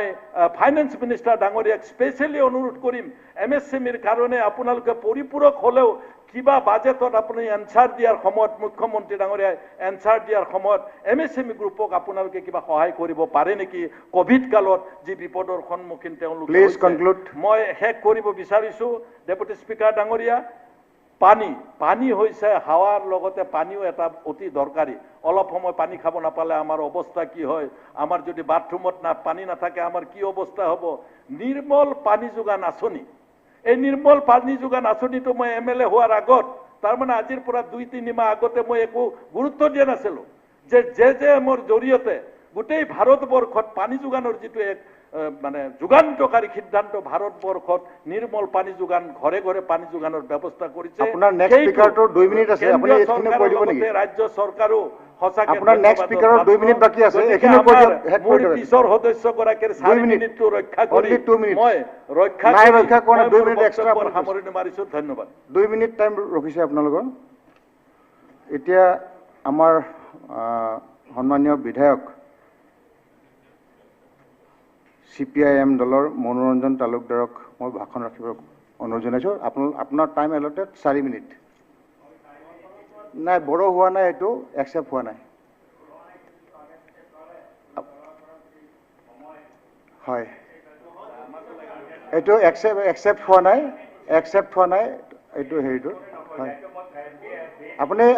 ফাইনেন্স মিনিষ্টাৰ ডাঙৰীয়াক স্পেচিয়েলি অনুৰোধ কৰিম, MSMEৰ কাৰণে আপোনালোকে পৰিপূৰক হ'লেও কিবা বাজেটত আপুনি এনচাৰ দিয়াৰ সময়ত, মুখ্যমন্ত্ৰী ডাঙৰীয়াই এনচাৰ দিয়াৰ সময়ত MSME গ্ৰুপক আপোনালোকে কিবা সহায় কৰিব পাৰে নেকি? কোভিড কালত যি বিপদৰ সন্মুখীন তেওঁলোক। মই শেষ কৰিব বিচাৰিছোঁ, ডেপুটি স্পীকাৰ ডাঙৰীয়া, পানী হৈছে হাৱাৰ লগতে পানীও এটা অতি দৰকাৰী। অলপ সময় পানী খাব নাপালে আমাৰ অৱস্থা কি হয়? আমাৰ যদি বাথৰুমত পানী নাথাকে আমাৰ কি অৱস্থা হ'ব? নিৰ্মল পানী যোগান আঁচনি, এই নিৰ্মল পানী যোগান আঁচনিটো মই MLA হোৱাৰ আগত, তাৰমানে আজিৰ পৰা 2-3 মাহ আগতে মই একো গুৰুত্ব দিয়া নাছিলোঁ যে মোৰ জৰিয়তে গোটেই ভাৰতবৰ্ষত পানী যোগানৰ যিটো এক মানে যুগান্তকাৰী সিদ্ধান্ত, ভাৰতবৰ্ষত নিৰ্মল পানী যোগান, ঘৰে ঘৰে পানী যোগানৰ ব্যৱস্থা কৰিছে। ৰাজ্য চৰকাৰো সঁচাকৈ পিছৰ সদস্যগৰাকীৰ 4 মিনিটটো ৰক্ষা কৰি মই সামৰণি মাৰিছোঁ। ধন্যবাদ। 2 মিনিট টাইম ৰখিছে আপোনালোকৰ। এতিয়া আমাৰ সন্মানীয় বিধায়ক CPIM দলৰ মনোৰঞ্জন তালুকদাৰক মই ভাষণ ৰাখিবলৈ অনুৰোধ জনাইছোঁ। আপোনাৰ টাইম এলটেড 4 মিনিট। নাই, বড়ো হোৱা নাই, এইটো একচেপ্ট হোৱা নাই। হয়, এইটো একচেপ্ট হোৱা নাই, এইটো হেৰিটো। হয়,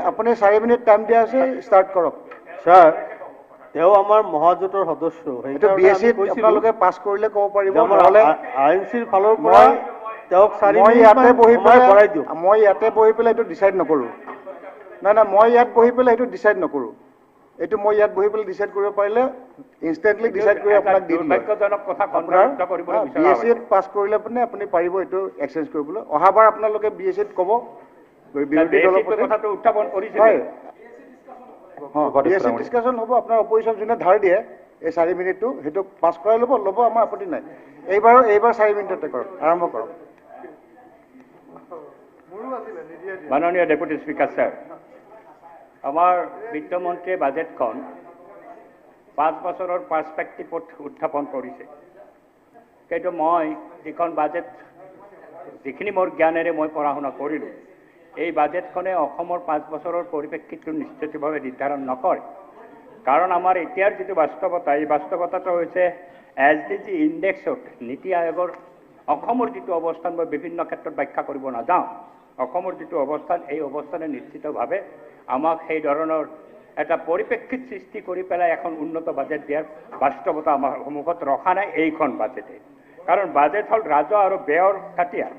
আপুনি 4 মিনিট টাইম দিয়া আছে, ষ্টাৰ্ট কৰক। ছাৰ, তেওঁ আমাৰ মহাজোঁটৰ সদস্য, আপোনালোকে পাছ কৰিলে ক'ব পাৰিব, INCৰ ফালৰ পৰা তেওঁক 4 মই ইয়াতে বহি পেলাই এইটো ডিচাইড নকৰোঁ। নাই, মই ইয়াত বহি পেলাই সেইটো ডিচাইড নকৰোঁ। এইটো মই ইয়াত বহি পেলাই ডিচাইড কৰিব পাৰিলে ইনষ্টেণ্টলি ডিচাইড কৰি আপোনাক দি দিম BSc পাছ কৰিলে আপুনি পাৰিব এইটো এক্সচেঞ্জ কৰিবলৈ অহাবাৰ আপোনালোকে BSc ক'ব বিৰোধী দলৰ কথাটো উত্থাপন কৰিছে হয় BSc ডিছকাশ্যন হ'ব আপোনাৰ অপজিশ্যন যোনে ধাৰ দিয়ে এই 4 মিনিটটো সেইটো পাছ কৰাই ল'ব আমাৰ আপত্তি নাই এইবাৰ 4 মিনিটতে কৰক আৰম্ভ কৰক মাননীয় ডেপুটি স্পিকাৰ ছাৰ আমাৰ বিত্তমন্ত্ৰীয়ে বাজেটখন 5 বছৰৰ পাৰ্সপেক্টিভত উত্থাপন কৰিছে কিন্তু মই যিখন বাজেট যিখিনি মোৰ জ্ঞানেৰে মই পঢ়া শুনা কৰিলোঁ এই বাজেটখনে অসমৰ 5 বছৰৰ পৰিপ্ৰেক্ষিতটো নিশ্চিতভাৱে নিৰ্ধাৰণ নকৰে কাৰণ আমাৰ এতিয়াৰ যিটো বাস্তৱতা এই বাস্তৱতাটো হৈছে SDG ইণ্ডেক্সত নীতি আয়োগৰ অসমৰ যিটো অৱস্থান মই বিভিন্ন ক্ষেত্ৰত ব্যাখ্যা কৰিব নাযাওঁ অসমৰ যিটো অৱস্থান এই অৱস্থানে নিশ্চিতভাৱে আমাক সেই ধৰণৰ এটা পৰিপ্ৰেক্ষিত সৃষ্টি কৰি পেলাই এখন উন্নত বাজেট দিয়াৰ বাস্তৱতা আমাৰ সন্মুখত ৰখা নাই এইখন বাজেটে কাৰণ বাজেট হ'ল ৰাজহ আৰু ব্যয়ৰ খাটিয়াৰ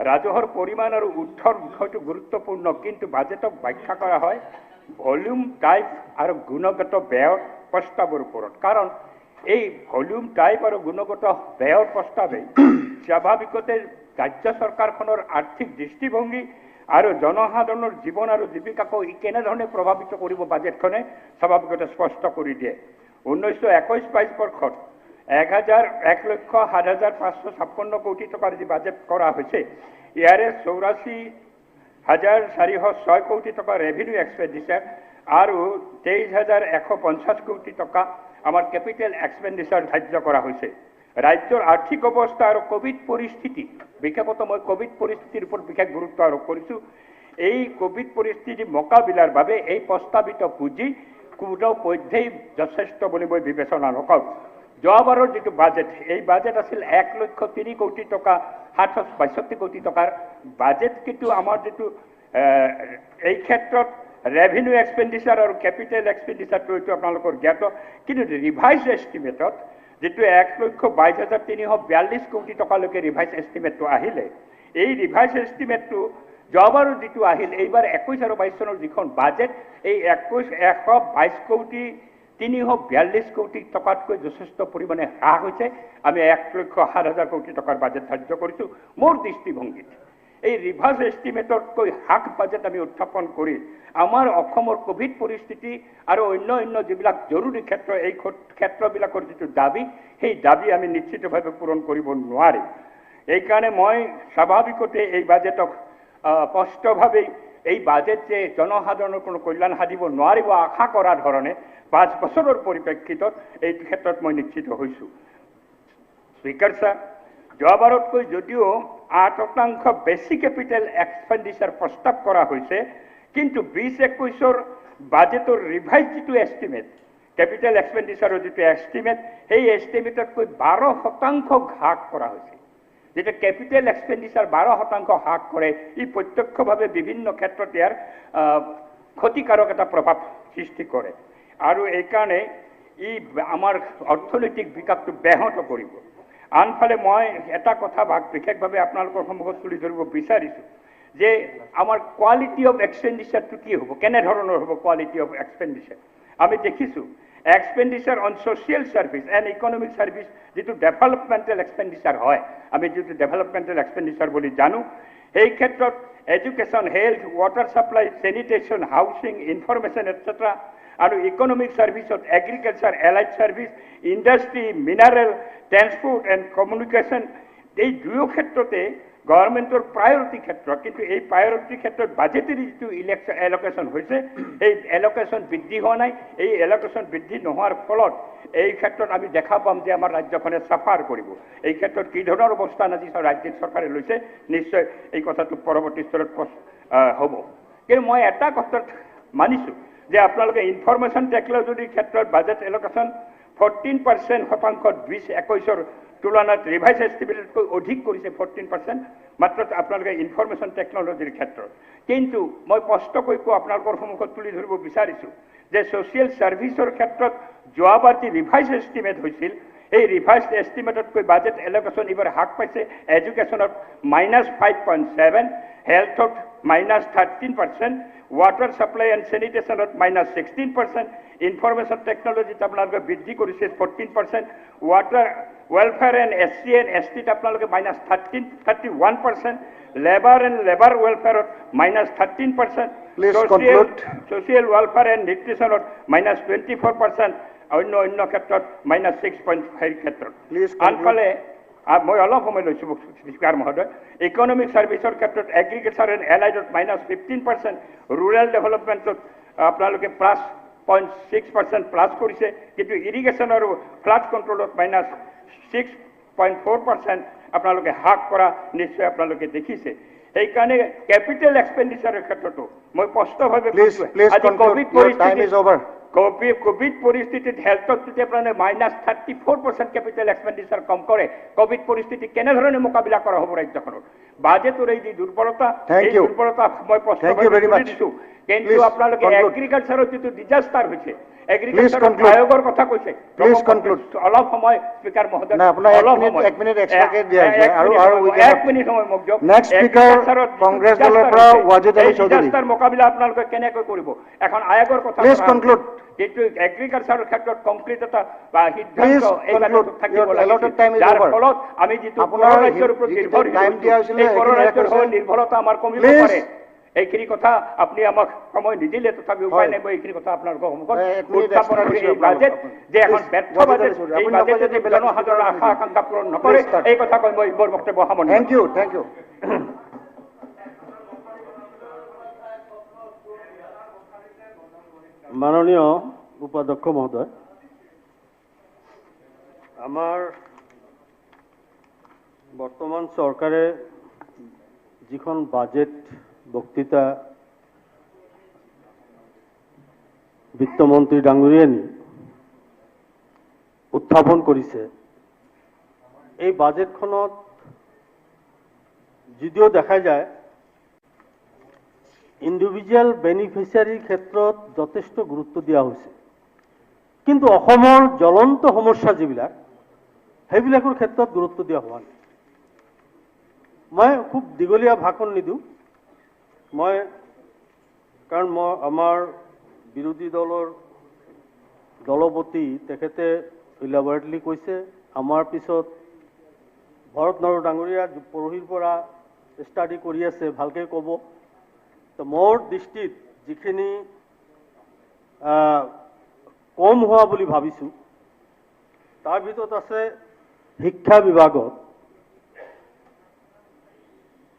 ৰাজহৰ পৰিমাণ আৰু উৎসৰ বিষয়টো গুৰুত্বপূৰ্ণ কিন্তু বাজেটক ব্যাখ্যা কৰা হয় ভলিউম টাইপ আৰু গুণগত ব্যয়ৰ প্ৰস্তাৱৰ ওপৰত কাৰণ এই ভলিউম টাইপ আৰু গুণগত ব্যয়ৰ প্ৰস্তাৱে স্বাভাৱিকতে ৰাজ্য চৰকাৰখনৰ আৰ্থিক দৃষ্টিভংগী আৰু জনসাধাৰণৰ জীৱন আৰু জীৱিকাকো কেনেধৰণে প্ৰভাৱিত কৰিব বাজেটখনে স্বাভাৱিকতে স্পষ্ট কৰি দিয়ে 1921-22 বৰ্ষত 1,07,556 কোটি টকাৰ যি বাজেট কৰা হৈছে ইয়াৰে 84,406 কোটি টকা ৰেভিনিউ এক্সপেণ্ডিচাৰ আৰু 23,150 কোটি টকা আমাৰ কেপিটেল এক্সপেণ্ডিচাৰ ধাৰ্য কৰা হৈছে ৰাজ্যৰ আৰ্থিক অৱস্থা আৰু কোভিড পৰিস্থিতি বিশেষত মই কোভিড পৰিস্থিতিৰ ওপৰত বিশেষ গুৰুত্ব আৰোপ কৰিছোঁ এই কোভিড পৰিস্থিতি মোকাবিলাৰ বাবে এই প্ৰস্তাৱিত পুঁজি কোনো পধ্যেই যথেষ্ট বুলি মই বিবেচনা নকৰোঁ যোৱাবাৰৰ যিটো বাজেট এই বাজেট আছিল 1,03 কোটি টকা 762 কোটি টকাৰ বাজেট কিন্তু আমাৰ যিটো এই ক্ষেত্ৰত ৰেভিনিউ এক্সপেণ্ডিচাৰ আৰু কেপিটেল এক্সপেণ্ডিচাৰটো এইটো আপোনালোকৰ জ্ঞাত কিন্তু ৰিভাইজ এষ্টিমেটত যেটো 1,22,342 কোটি টকালৈকে ৰিভাইজ এষ্টিমেটটো আহিলে এই ৰিভাইজ এষ্টিমেটটো যোৱাবাৰ যেটো আহিল এইবাৰ 21 আৰু 22 চনৰ যিখন বাজেট এই 122 কোটি 342 কোটি টকাতকৈ যথেষ্ট পৰিমাণে হ্ৰাস হৈছে আমি 1,07,000 কোটি টকাৰ বাজেট ধাৰ্য কৰিছোঁ মোৰ দৃষ্টিভংগীত এই ৰিভাইজ এষ্টিমেটতকৈ হ্ৰাস বাজেট আমি উত্থাপন কৰি আমাৰ অসমৰ কোভিড পৰিস্থিতি আৰু অন্য যিবিলাক জৰুৰী ক্ষেত্ৰ এই ক্ষেত্ৰবিলাকৰ যিটো দাবী সেই দাবী আমি নিশ্চিতভাৱে পূৰণ কৰিব নোৱাৰিম এইকাৰণে মই স্বাভাৱিকতে এই বাজেটক স্পষ্টভাৱে এই বাজেট যে জনসাধাৰণৰ কোনো কল্যাণ সাধিব নোৱাৰিব আশা কৰা ধৰণে 5 বছৰৰ পৰিপ্ৰেক্ষিতত এই ক্ষেত্ৰত মই নিশ্চিত হৈছোঁ স্পিকাৰ ছাৰ যোৱাবাৰতকৈ যদিও 8% বেছি কেপিটেল এক্সপেণ্ডিচাৰ প্ৰস্তাৱ কৰা হৈছে কিন্তু 20-21 বাজেটৰ ৰিভাইজ যিটো এষ্টিমেট কেপিটেল এক্সপেণ্ডিচাৰৰ যিটো এষ্টিমেট সেই এষ্টিমেটতকৈ 12% হ্ৰাস কৰা হৈছে যেটা কেপিটেল এক্সপেণ্ডিচাৰ 12% হ্ৰাস কৰে ই প্ৰত্যক্ষভাৱে বিভিন্ন ক্ষেত্ৰত ইয়াৰ ক্ষতিকাৰক এটা প্ৰভাৱ সৃষ্টি কৰে আৰু এইকাৰণে ই আমাৰ অৰ্থনৈতিক বিকাশটো ব্যাহত কৰিব আনফালে মই এটা কথা বিশেষভাৱে আপোনালোকৰ সন্মুখত তুলি ধৰিব বিচাৰিছোঁ যে আমাৰ কোৱালিটি অফ এক্সপেণ্ডিচাৰটো কি হ'ব কেনেধৰণৰ হ'ব কোৱালিটি অফ এক্সপেণ্ডিচাৰ আমি দেখিছোঁ expenditure on social service and economic service যিটো ডেভেলপমেণ্টেল এক্সপেণ্ডিচাৰ হয় আমি যিটো ডেভেলপমেণ্টেল এক্সপেণ্ডিচাৰ বুলি জানো সেই ক্ষেত্ৰত education health water supply sanitation housing information etcetera আৰু ইকনমিক ছাৰ্ভিচত agriculture allied service industry mineral transport and communication এই দুয়ো ক্ষেত্ৰতে গভৰ্ণমেণ্টৰ প্ৰায়ৰিটি ক্ষেত্ৰত কিন্তু এই প্ৰায়ৰিটি ক্ষেত্ৰত বাজেটেৰী যিটো এলকেশ্যন হৈছে এই এলকেশ্যন বৃদ্ধি হোৱা নাই এই এলকেশ্যন বৃদ্ধি নোহোৱাৰ ফলত এই ক্ষেত্ৰত আমি দেখা পাম যে আমাৰ ৰাজ্যখনে চাফাৰ কৰিব এই ক্ষেত্ৰত কি ধৰণৰ অৱস্থান আজি ৰাজ্যিক চৰকাৰে লৈছে নিশ্চয় এই কথাটো পৰৱৰ্তী স্তৰত হ'ব কিন্তু মই এটা কথাত মানিছোঁ যে আপোনালোকে ইনফৰমেশ্যন টেকনলজিৰ ক্ষেত্ৰত বাজেট এলকেশ্যন 14% 20-21 তুলনাত ৰিভাইজ এষ্টিমেটতকৈ অধিক কৰিছে 14% মাত্ৰ আপোনালোকে ইনফৰমেশ্যন টেকনলজিৰ ক্ষেত্ৰত কিন্তু মই স্পষ্টকৈ আপোনালোকৰ সন্মুখত তুলি ধৰিব বিচাৰিছোঁ যে ছ'চিয়েল ছাৰ্ভিচৰ ক্ষেত্ৰত যোৱাবাৰ যি ৰিভাইজ এষ্টিমেট হৈছিল এই ৰিভাইজ এষ্টিমেটতকৈ বাজেট এলকেশ্যন এইবাৰ হ্ৰাস পাইছে এডুকেশ্যনত -5.7 হেল্থত -13% ৱাটাৰ ছাপ্লাই এণ্ড চেনিটেশ্যনত -16% ইনফৰমেশ্যন টেকনলজিত আপোনালোকে বৃদ্ধি কৰিছে 14%, water welfare and SC and STত আপোনালোকে -31%, লেবাৰ এণ্ড লেবাৰ ৱেলফেয়াৰত -13%, ছ'চিয়েল ৱেলফেয়াৰ এণ্ড নিউট্ৰিশ্যনত -24%, অন্য ক্ষেত্ৰত -6.5 ক্ষেত্ৰত। আনফালে মই অলপ সময় লৈছোঁ স্পীকাৰ মহোদয়, ইকনমিক ছাৰ্ভিচৰ ক্ষেত্ৰত এগ্ৰিকালচাৰ এণ্ড এলাইডত -15%, ৰুৰেল ডেভেলপমেণ্টত আপোনালোকে +0.6% প্লাছ কৰিছে, কিন্তু ইৰিগেশ্যন আৰু ফ্লাড কণ্ট্ৰলত -6.4% আপোনালোকে হ্ৰাস কৰা নিশ্চয় আপোনালোকে দেখিছে। সেইকাৰণে কেপিটেল এক্সপেণ্ডিচাৰৰ ক্ষেত্ৰতো মই স্পষ্টভাৱে আজি কোভিড পৰিস্থিতিত হেল্থত যদি আপোনালোকে -34% কেপিটেল এক্সপেণ্ডিচাৰ কম কৰে, কোভিড পৰিস্থিতি কেনেধৰণে মোকাবিলা কৰা হ'ব ৰাজ্যখনত? বাজেটৰ এই যি দুৰ্বলতা, এই দুৰ্বলতা মই স্পষ্টভাৱে দিছোঁ। কিন্তু আপোনালোকে এগ্ৰিকালচাৰত যিটো ডিজাষ্টাৰ হৈছে, এগ্ৰিকালচাৰ আয়োগৰ কথা কৈছে, অলপ সময় স্পীকাৰ মহোদয়, অলপ সময় 1 মিনিট সময় মোক দিয়ক। ডিজাষ্টাৰ মোকাবিলা আপোনালোকে কেনেকৈ কৰিব? এখন আয়োগৰ কথা কিন্তু এগ্ৰিকালচাৰৰ ক্ষেত্ৰত কংক্ৰিট এটা বা সিদ্ধান্ত এই ক্ষেত্ৰত থাকিব লাগে, যাৰ ফলত আমি যিটো পৰৰাজ্যৰ ওপৰত নিৰ্ভৰশীল, এই পৰৰাজ্যৰ নিৰ্ভৰতা আমাৰ কমিব পাৰে। এইখিনি কথা আপুনি আমাক সময় নিদিলে, তথাপি উপায় নাই, মই এইখিনি কথা আপোনালোকৰ সন্মুখত উত্থাপন কৰি এই বাজেট যে এখন ব্যৰ্থ বাজেট, এই বাজেটে যে জনসাধাৰণৰ আশা আকাংক্ষা পূৰণ নকৰে, এই কথা কৈ মই মোৰ বক্তব্য সামৰণি। Thank you. মাননীয় উপাধ্যক্ষ মহোদয়, আমাৰ বৰ্তমান চৰকাৰে যিখন বাজেট বক্তৃতা বিত্তমন্ত্ৰী ডাঙৰীয়ানী উত্থাপন কৰিছে, এই বাজেটখনত যদিও দেখা যায় ইণ্ডিভিজুৱেল বেনিফিচিয়াৰীৰ ক্ষেত্ৰত যথেষ্ট গুৰুত্ব দিয়া হৈছে, কিন্তু অসমৰ জ্বলন্ত সমস্যা যিবিলাক, সেইবিলাকৰ ক্ষেত্ৰত গুৰুত্ব দিয়া হোৱা নাই। মই খুব দীঘলীয়া ভাষণ নিদিওঁ, কাৰণ আমাৰ বিৰোধী দলৰ দলপতি তেখেতে ইলাবৰেটলি কৈছে, আমাৰ পিছত ভৰত নৰহ ডাঙৰীয়া পৰহিৰ পৰা ষ্টাডি কৰি আছে, ভালকৈ ক'ব। তো মোৰ দৃষ্টিত যিখিনি কম হোৱা বুলি ভাবিছোঁ, তাৰ ভিতৰত আছে শিক্ষা বিভাগত।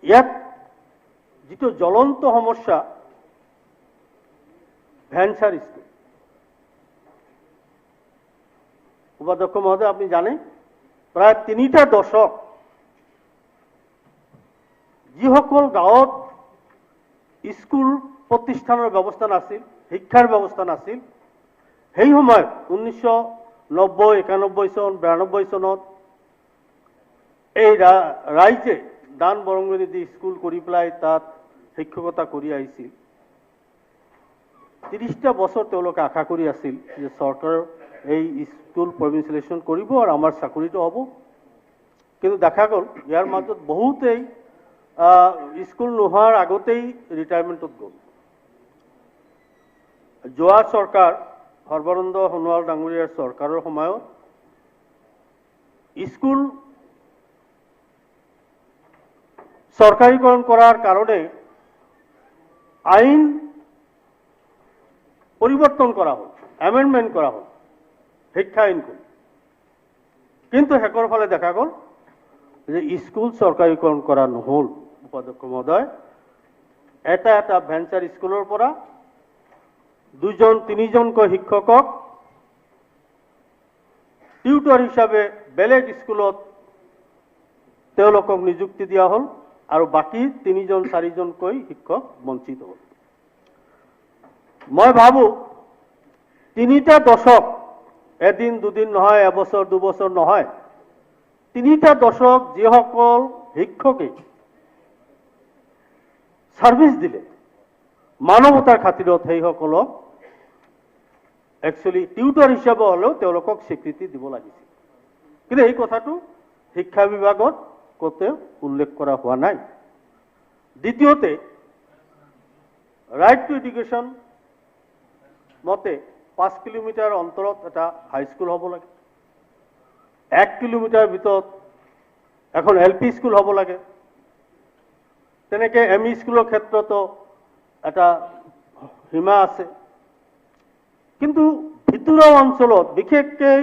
ইয়াত যিটো জ্বলন্ত সমস্যা, ভেঞ্চাৰ স্কুল। উপাধ্যক্ষ মহোদয়, আপনি জানে প্ৰায় 3টা দশক যিসকল গাঁৱত স্কুল প্ৰতিষ্ঠানৰ ব্যৱস্থা নাছিল, শিক্ষাৰ ব্যৱস্থা নাছিল, সেই সময়ত 1990, 91 চন, 92 চনত এই ৰাইজে দান বৰঙণি দি স্কুল কৰি পেলাই তাত শিক্ষকতা কৰি আহিছিল। 30টা বছৰ তেওঁলোকে আশা কৰি আছিল যে চৰকাৰৰ এই স্কুল প্ৰভিঞ্চিয়েলাইজেশ্যন কৰিব আৰু আমাৰ চাকৰিটো হ'ব, কিন্তু দেখা গ'ল ইয়াৰ মাজত বহুতেই স্কুল নোহোৱাৰ আগতেই ৰিটায়াৰমেণ্টত গ'ল। যোৱা চৰকাৰ সৰ্বানন্দ সোণোৱাল ডাঙৰীয়াৰ চৰকাৰৰ সময়ত স্কুল চৰকাৰীকৰণ কৰাৰ কাৰণে আইন পৰিৱৰ্তন কৰা হ'ল, এমেণ্ডমেণ্ট কৰা হ'ল, শিক্ষা আইনখন। কিন্তু শেষৰ ফালে দেখা গ'ল যে স্কুল চৰকাৰীকৰণ কৰা নহ'ল। উপাধ্যক্ষ মহোদয়, এটা ভেঞ্চাৰ স্কুলৰ পৰা 2-3জনকৈ শিক্ষকক টিউটৰ হিচাপে বেলেগ স্কুলত তেওঁলোকক নিযুক্তি দিয়া হ'ল, আৰু বাকী 3-4জনকৈ শিক্ষক বঞ্চিত হ'ল। মই ভাবোঁ 3টা দশক, এদিন দুদিন নহয়, এবছৰ দুবছৰ নহয়, 3টা দশক যিসকল শিক্ষকে ছাৰ্ভিচ দিলে মানৱতাৰ খাতিৰত, সেইসকলক একচুৱেলি টিউটৰ হিচাপে হ'লেও তেওঁলোকক স্বীকৃতি দিব লাগিছিল। কিন্তু এই কথাটো শিক্ষা বিভাগত কতে উল্লেখ কৰা হোৱা নাই। দ্বিতীয়তে, ৰাইট টু এডুকেশ্যন মতে 5 কিলোমিটাৰ অন্তৰত এটা হাইস্কুল হ'ব লাগে, 1 কিলোমিটাৰ ভিতৰত এখন LP স্কুল হ'ব লাগে, তেনেকৈ ME স্কুলৰ ক্ষেত্ৰতো এটা সীমা আছে। কিন্তু ভিতৰুৱা অঞ্চলত বিশেষকৈ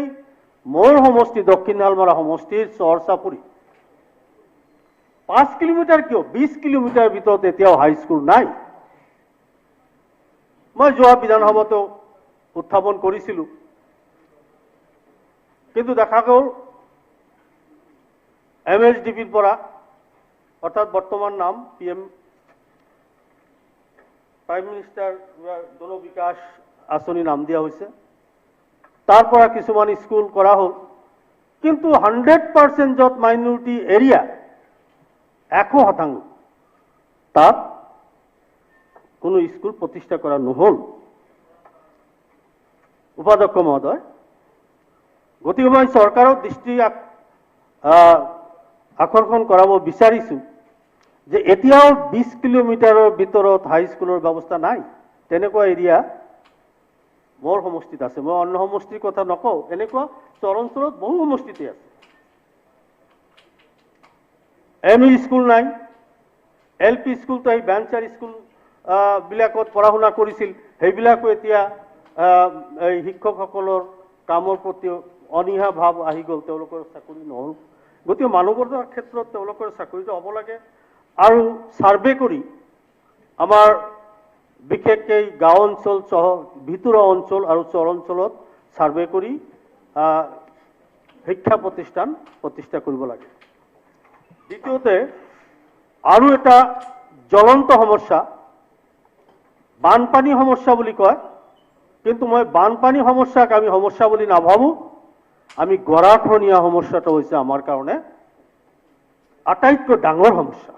মোৰ সমষ্টি দক্ষিণ শালমাৰা সমষ্টিৰ চৰ চাপৰি 5 কিলোমিটাৰ কিয় 20 কিলোমিটাৰ ভিতৰত এতিয়াও হাইস্কুল নাই। মই যোৱা বিধানসভাতো উত্থাপন কৰিছিলোঁ, কিন্তু দেখা গ'ল MSDPৰ পৰা অৰ্থাৎ বৰ্তমান নাম PM প্ৰাইম মিনিষ্টাৰ জন বিকাশ আঁচনি নাম দিয়া হৈছে, তাৰ পৰা কিছুমান স্কুল কৰা হ'ল, কিন্তু 100% য'ত মাইনৰিটি এৰিয়া 100% তাত কোনো স্কুল প্ৰতিষ্ঠা কৰা নহ'ল। উপাধ্যক্ষ মহোদয়, গতিকে মই চৰকাৰৰ দৃষ্টি আকৰ্ষণ কৰাব বিচাৰিছোঁ যে এতিয়াও 20 কিলোমিটাৰৰ ভিতৰত হাইস্কুলৰ ব্যৱস্থা নাই। তেনেকুৱা এৰিয়া মোৰ সমষ্টিত আছে, মই অন্য সমষ্টিৰ কথা নকওঁ, এনেকুৱা চৰ অঞ্চলত বহু সমষ্টিতে আছে। ME স্কুল নাই, LP স্কুলটো এই বেঞ্চাৰ স্কুল বিলাকত পঢ়া শুনা কৰিছিল, সেইবিলাকো এতিয়া এই শিক্ষকসকলৰ কামৰ প্ৰতি অনীহা ভাৱ আহি গ'ল, তেওঁলোকৰ চাকৰি নহ'ল। গতিকে মানৱতাৰ ক্ষেত্ৰত তেওঁলোকৰ চাকৰিটো হ'ব লাগে। আৰু ছাৰ্ভে কৰি আমাৰ বিশেষকৈ গাঁও অঞ্চল চহৰ ভিতৰুৱা অঞ্চল আৰু চৰ অঞ্চলত ছাৰ্ভে কৰি শিক্ষা প্ৰতিষ্ঠান প্ৰতিষ্ঠা কৰিব লাগে। দ্বিতীয়তে আৰু এটা জ্বলন্ত সমস্যা বানপানী সমস্যা বুলি কয়, কিন্তু মই বানপানী সমস্যাক আমি সমস্যা বুলি নাভাবোঁ। আমি গৰাখহনীয়া সমস্যাটো হৈছে আমাৰ কাৰণে আটাইতকৈ ডাঙৰ সমস্যা।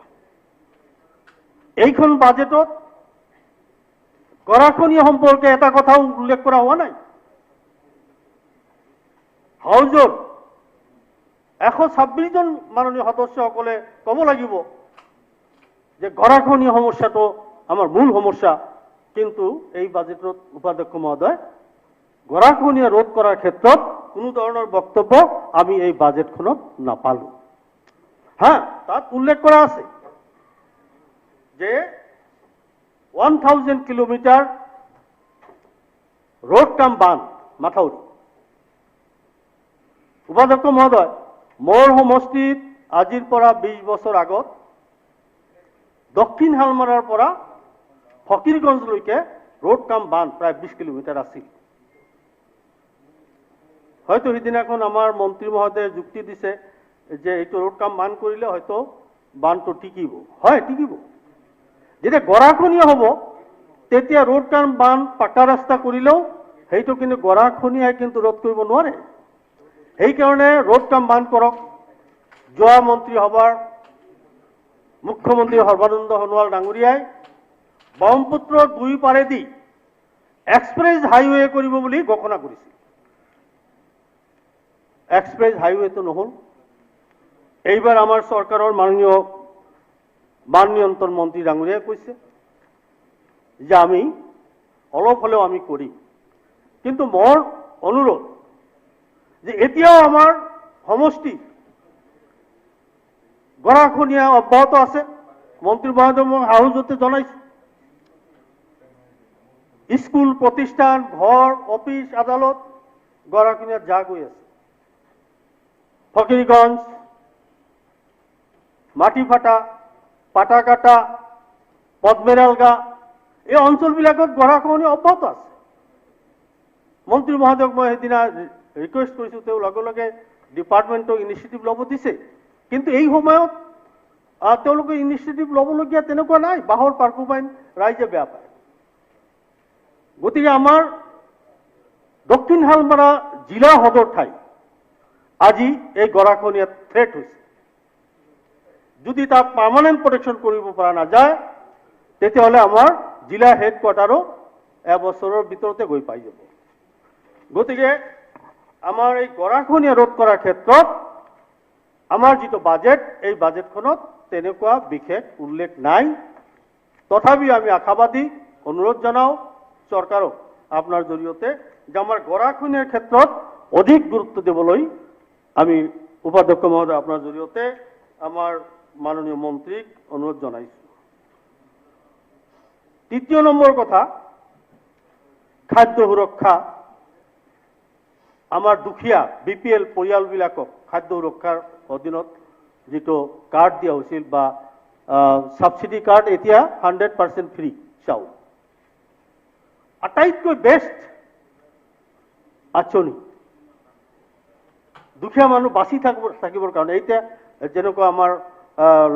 এইখন বাজেটত গৰাখহনীয়া সম্পৰ্কে এটা কথাও উল্লেখ কৰা হোৱা নাই। হাউজৰ 126 জন মাননীয় সদস্যসকলে ক'ব লাগিব যে গৰাখহনীয়া সমস্যাটো আমাৰ মূল সমস্যা, কিন্তু এই বাজেটত উপাধ্যক্ষ মহোদয় গৰাখহনীয়া ৰোধ কৰাৰ ক্ষেত্ৰত কোনো ধৰণৰ বক্তব্য আমি এই বাজেটখনত নাপালোঁ। তাত উল্লেখ কৰা আছে যে 1000 কিলোমিটাৰ ৰোড কাম বান্ধ মাথাউৰি। উপাধ্যক্ষ মহোদয়, মোৰ সমষ্টিত আজিৰ পৰা 20 বছৰ আগত দক্ষিণ শালমাৰাৰ পৰা ফকীৰগঞ্জলৈকে ৰোড কাম বান্ধ প্ৰায় 20 কিলোমিটাৰ আছিল। হয়তো সিদিনাখন আমাৰ মন্ত্ৰী মহোদয়ে যুক্তি দিছে যে এইটো ৰোড কাম বান্ধ কৰিলে হয়তো বান্ধটো টিকিব। হয়, টিকিব। যেতিয়া গৰাখহনীয়া হ'ব তেতিয়া ৰোড কাম বান্ধ পাকা ৰাস্তা কৰিলেও সেইটো কিন্তু গৰাখহনীয়াই কিন্তু ৰোধ কৰিব নোৱাৰে। সেইকাৰণে ৰোড কাম বান্ধ কৰক। যোৱা মন্ত্ৰী সভাৰ মুখ্যমন্ত্ৰী সৰ্বানন্দ সোণোৱাল ডাঙৰীয়াই ব্ৰহ্মপুত্ৰৰ দুই পাৰেদি এক্সপ্ৰেছ হাইৱে কৰিব বুলি ঘোষণা কৰিছিল। এক্সপ্ৰেছ হাইৱেটো নহ'ল। এইবাৰ আমাৰ চৰকাৰৰ মাননীয় বান নিয়ন্ত্ৰণ মন্ত্ৰী ডাঙৰীয়াই কৈছে যে আমি অলপ হ'লেও আমি কৰিম, কিন্তু মোৰ অনুৰোধ যে এতিয়াও আমাৰ সমষ্টি গৰাখহনীয়া অব্যাহত আছে। মন্ত্ৰী মহোদয় মই হাউজতে জনাইছোঁ, স্কুল প্ৰতিষ্ঠান ঘৰ অফিচ আদালত গৰাখহনীয়াত যা গৈ আছে। ফকীৰগঞ্জ, মাটিফাটা, পাটাকাটা, পদ্মেৰালগা এই অঞ্চলবিলাকত গৰাখহনীয়া অব্যাহত আছে। মন্ত্ৰী মহোদয়ক মই সেইদিনা ৰিকুৱেষ্ট কৰিছোঁ, তেওঁ লগে লগে ডিপাৰ্টমেণ্টক ইনিচিয়েটিভ ল'ব দিছে, কিন্তু এই সময়ত তেওঁলোকে ইনিচিয়েটিভ ল'বলগীয়া তেনেকুৱা নাই। বাঁহৰ পাৰ্কোপাইন ৰাইজে বেয়া পায়। গতিকে আমাৰ দক্ষিণ শালমাৰা জিলা সদৰ ঠাই আজি এই গৰাখহনীয়াত থ্ৰেট হৈছে। যদি তাক পাৰ্মানেণ্ট প্ৰটেকশ্যন কৰিব পৰা নাযায় তেতিয়াহ'লে আমাৰ জিলা হেডকোৱাৰ্টাৰো এবছৰৰ ভিতৰতে গৈ পাই যাব। গতিকে আমাৰ এই গৰাখহনীয়া ৰোধ কৰাৰ ক্ষেত্ৰত আমাৰ যিটো বাজেট, এই বাজেটখনত তেনেকুৱা বিশেষ উল্লেখ নাই। তথাপি আমি আশাবাদী, অনুৰোধ জনাওঁ চৰকাৰক আপোনাৰ জৰিয়তে যে আমাৰ গৰাখহনীয়াৰ ক্ষেত্ৰত অধিক গুৰুত্ব দিবলৈ আমি উপাধ্যক্ষ মহোদয় আপোনাৰ জৰিয়তে আমাৰ মাননীয় মন্ত্ৰীক অনুৰোধ জনাইছোঁ। তৃতীয় নম্বৰ কথা, খাদ্য সুৰক্ষা। আমাৰ দুখীয়া BPL পৰিয়ালবিলাকক খাদ্য সুৰক্ষাৰ অধীনত যিটো কাৰ্ড দিয়া হৈছিল বা সাবসিডি কাৰ্ড, এতিয়া 100% ফ্ৰী চাউল, আটাইতকৈ বেষ্ট আঁচনি দুখীয়া মানুহ বাচি থাকিবৰ কাৰণে। এতিয়া যেনেকুৱা আমাৰ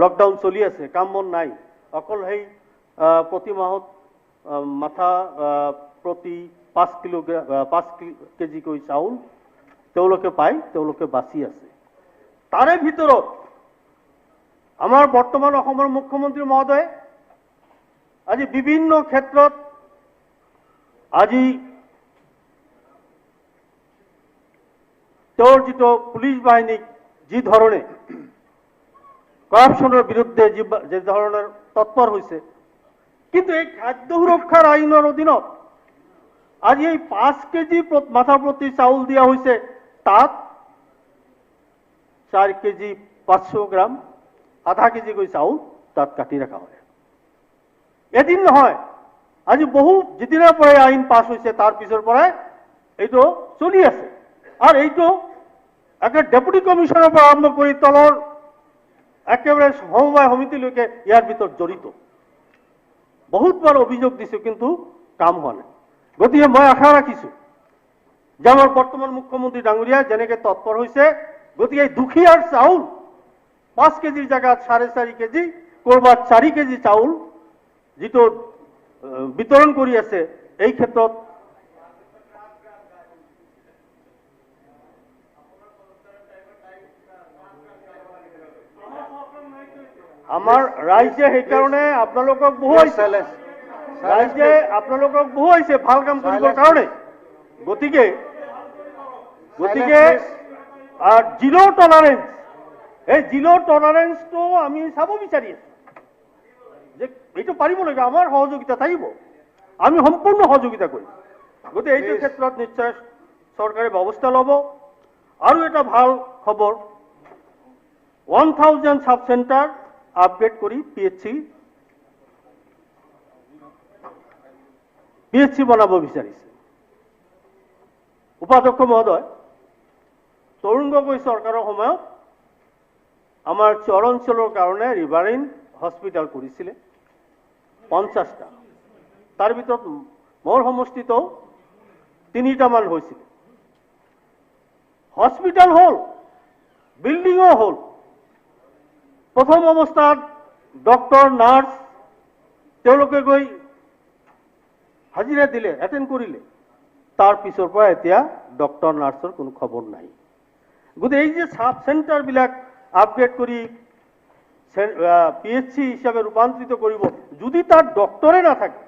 লকডাউন চলি আছে, কাম বন নাই, অকল সেই প্ৰতি মাহত মাথা প্ৰতি 5 কেজিকৈ চাউল তেওঁলোকে পায়, তেওঁলোকে বাচি আছে। তাৰে ভিতৰত আমাৰ বৰ্তমান অসমৰ মুখ্যমন্ত্ৰী মহোদয় আজি বিভিন্ন ক্ষেত্ৰত আজি তেওঁৰ যিটো পুলিচ বাহিনীক যি ধৰণে কৰাপশ্যনৰ বিৰুদ্ধে যে ধৰণৰ তৎপৰ হৈছে, কিন্তু এই খাদ্য সুৰক্ষাৰ আইনৰ অধীনত আজি এই 5 কেজি মাথা প্ৰতি চাউল দিয়া হৈছে, তাত 4 কেজি 500 গ্ৰাম, আধা কেজিকৈ চাউল তাত কাটি ৰখা হয়। এদিন নহয়, আজি বহু যেদিনাৰ পৰাই আইন পাছ হৈছে তাৰ পিছৰ পৰাই এইটো চলি আছে। আৰু এইটো একে ডেপুটি কমিশনাৰৰ পৰা আৰম্ভ কৰি তলৰ একেবাৰে সমবায় সমিতিলৈকে ইয়াৰ ভিতৰত জড়িত। বহুতবাৰ অভিযোগ দিছোঁ, কিন্তু কাম হোৱা নাই। গতিকে মই আশা ৰাখিছোঁ যে আমাৰ বৰ্তমান মুখ্যমন্ত্ৰী ডাঙৰীয়া যেনেকৈ তৎপৰ হৈছে, গতিকে দুখীয়াৰ চাউল 5 কেজিৰ জেগাত 4.5 কেজি, ক'ৰবাত 4 কেজি চাউল যিটো বিতৰণ কৰি আছে, এই ক্ষেত্ৰত আমাৰ ৰাইজে সেইকাৰণে আপোনালোকক বহুৱাইছে, ৰাইজে আপোনালোকক বহুৱাইছে ভাল কাম কৰিবৰ কাৰণে। গতিকে জিৰ' টলাৰেঞ্চ, এই জিৰ' টলাৰেঞ্চটো আমি চাব বিচাৰি আছো যে এইটো পাৰিব লাগিব, আমাৰ সহযোগিতা থাকিব, আমি সম্পূৰ্ণ সহযোগিতা কৰিম। গতিকে এইটো ক্ষেত্ৰত নিশ্চয় চৰকাৰে ব্যৱস্থা ল'ব। আৰু এটা ভাল খবৰ, 1000 সাব চেণ্টাৰ আপগ্ৰেড কৰি PHC বনাব বিচাৰিছে। উপাধ্যক্ষ মহোদয়, তৰুণ গগৈ চৰকাৰৰ সময়ত আমাৰ চৰ অঞ্চলৰ কাৰণে ৰিভাৰাইন হস্পিটেল কৰিছিলে 50টা, তাৰ ভিতৰত মোৰ সমষ্টিতো 3টামান হৈছিল। হস্পিটেল হ'ল, বিল্ডিঙো হ'ল। প্ৰথম অৱস্থাত ডক্টৰ নাৰ্ছ তেওঁলোকে গৈ হাজিৰা দিলে, এটেণ্ড কৰিলে, তাৰ পিছৰ পৰা এতিয়া ডক্টৰ নাৰ্ছৰ কোনো খবৰ নাই। গতিকে এই যে সাব চেণ্টাৰবিলাক আপগ্ৰেড কৰি PHC হিচাপে ৰূপান্তৰিত কৰিব, যদি তাত ডক্টৰে নাথাকে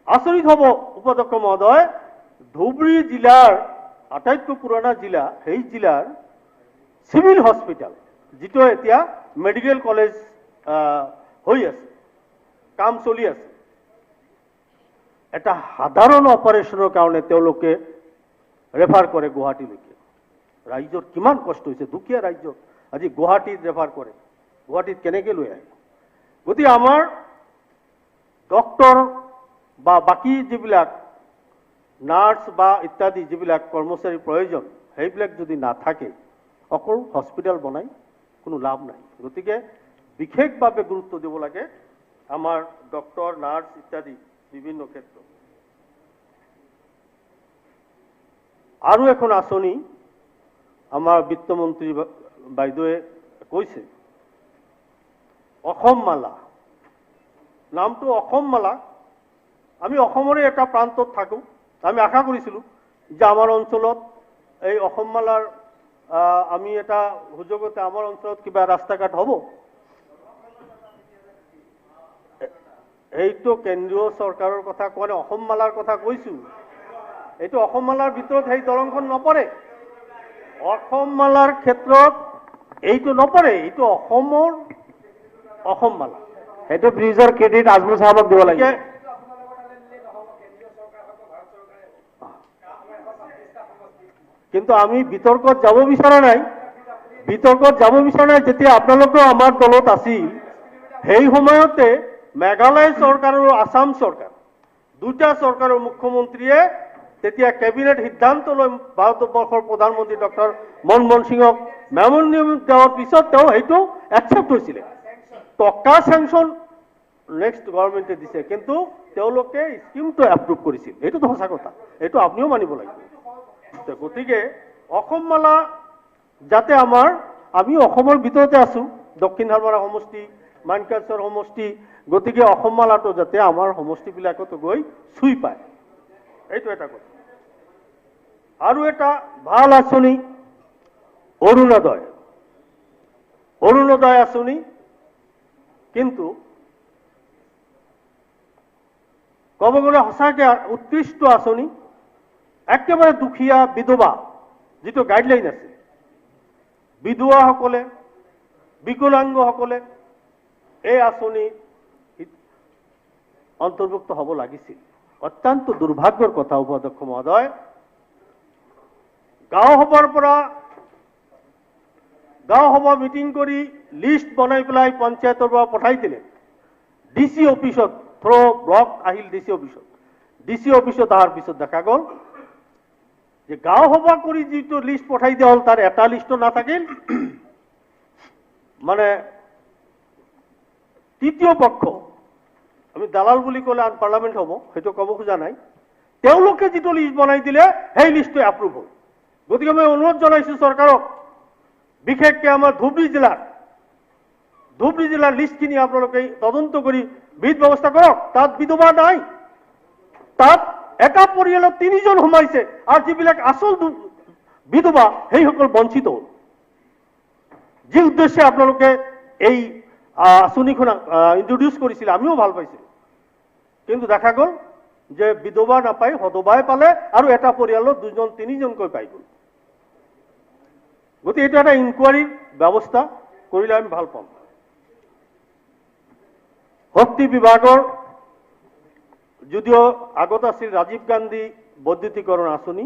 আচৰিত হ'ব। উপাধ্যক্ষ মহোদয়, ধুবুৰী জিলাৰ আটাইতকৈ পুৰণা জিলা, সেই জিলাৰ চিভিল হস্পিটেল যিটো এতিয়া মেডিকেল কলেজ হৈ আছে, কাম চলি আছে, এটা সাধাৰণ অপাৰেশ্যনৰ কাৰণে তেওঁলোকে ৰেফাৰ কৰে গুৱাহাটীলৈকে। ৰাইজৰ কিমান কষ্ট হৈছে, দুখীয়া ৰাইজক আজি গুৱাহাটীত ৰেফাৰ কৰে, গুৱাহাটীত কেনেকৈ লৈ আহে। গতিকে আমাৰ ডক্টৰ বা বাকী যিবিলাক নাৰ্ছ বা ইত্যাদি যিবিলাক কৰ্মচাৰীৰ প্ৰয়োজন, সেইবিলাক যদি নাথাকে, অকল হস্পিটেল বনাই কোনো লাভ নাই। গতিকে বিশেষভাৱে গুৰুত্ব দিব লাগে আমাৰ ডক্টৰ, নাৰ্ছ ইত্যাদি বিভিন্ন ক্ষেত্ৰত। আৰু এখন আঁচনি আমাৰ বিত্তমন্ত্ৰী বাইদেৱে কৈছে, অসম মালা। নামটো অসম মালা। আমি অসমৰে এটা প্ৰান্তত থাকোঁ, আমি আশা কৰিছিলোঁ যে আমাৰ অঞ্চলত এই অসম মালাৰ আমি এটা সুযোগতে আমাৰ অঞ্চলত কিবা ৰাস্তা ঘাট হ'ব। এইটো কেন্দ্ৰীয় চৰকাৰৰ কথা কোৱা নাই, অসম মালাৰ কথা কৈছোঁ। এইটো অসম মালাৰ ভিতৰত সেই দলংখন নপৰে, অসম মালাৰ ক্ষেত্ৰত এইটো নপৰে, এইটো অসমৰ অসম মালা। সেইটো ব্ৰিজৰ ক্ৰেডিট আজমল চাহাবক দিব লাগে। কিন্তু আমি বিতৰ্কত যাব বিচৰা নাই। যেতিয়া আপোনালোকেও আমাৰ দলত আছিল, সেই সময়তে মেঘালয় চৰকাৰ আৰু আসাম চৰকাৰ দুটা চৰকাৰৰ মুখ্যমন্ত্ৰীয়ে তেতিয়া কেবিনেট সিদ্ধান্ত লৈ ভাৰতবৰ্ষৰ প্ৰধানমন্ত্ৰী ডক্টৰ মনমোহন সিঙক মেম'ৰেণ্ডাম দিয়াৰ পিছত তেওঁ সেইটো একচেপ্ট হৈছিলে। টকা চেংচন নেক্সট গভৰ্ণমেণ্টে দিছে, কিন্তু তেওঁলোকে স্কিমটো এপ্ৰুভ কৰিছিল। এইটোতো সঁচা কথা, এইটো আপুনিও মানিব লাগিব। গতিকে অসম মালা যাতে আমি অসমৰ ভিতৰতে আছোঁ, দক্ষিণ হাৰমাৰা সমষ্টি, মানকাছৰ সমষ্টি, গতিকে অসম মালাটো যাতে আমাৰ সমষ্টিবিলাকতো গৈ চুই পায়, এইটো এটা কথা। আৰু এটা ভাল আঁচনি অৰুণোদয় আঁচনি, কিন্তু ক'ব গ'লে সঁচাকৈ উৎকৃষ্ট আঁচনি। একেবাৰে দুখীয়া বিধৱা যিটো গাইডলাইন আছে, বিধৱাসকলে, বিকলাংগসকলে এই আঁচনি অন্তৰ্ভুক্ত হ'ব লাগিছিল। অত্যন্ত দুৰ্ভাগ্যৰ কথা উপাধ্যক্ষ মহোদয়, গাঁও সভা মিটিং কৰি লিষ্ট বনাই পেলাই পঞ্চায়তৰ পৰা পঠাই দিলে। ডিচি অফিচত ব্লক আহিল, ডিচি অফিচত অহাৰ পিছত দেখা গ'ল যে গাঁও সভা কৰি যিটো লিষ্ট পঠাই দিয়া হ'ল তাৰ এটা লিষ্টও নাথাকিল। মানে তৃতীয় পক্ষ, আমি দালাল বুলি ক'লে আনপাৰ্লামেণ্ট হ'ব, সেইটো ক'ব খোজা নাই, তেওঁলোকে যিটো লিষ্ট বনাই দিলে সেই লিষ্টটো এপ্ৰুভ হ'ল। গতিকে মই অনুৰোধ জনাইছোঁ চৰকাৰক, বিশেষকৈ আমাৰ ধুবুৰী জিলাৰ লিষ্টখিনি আপোনালোকে তদন্ত কৰি বিধ ব্যৱস্থা কৰক। তাত বিধৱা নাই, তাত এটা পৰিয়ালত 3জন সোমাইছে, আৰু যিবিলাক আচল বিধৱা সেইসকল বঞ্চিত হ'ল। যি উদ্দেশ্যে আপোনালোকে এই আঁচনিখন ইন্ট্ৰডিউচ কৰিছিলে আমিও ভাল পাইছিলোঁ, কিন্তু দেখা গ'ল যে বিধৱা নাপাই সধৱাই পালে, আৰু এটা পৰিয়ালত 2-3জনকৈ পাই গ'ল। গতিকে এইটো এটা ইনকুৱাৰীৰ ব্যৱস্থা কৰিলে আমি ভাল পাম। শক্তি বিভাগৰ যদিও আগত আছিল ৰাজীৱ গান্ধী বৈদ্যুতিকৰণ আঁচনি,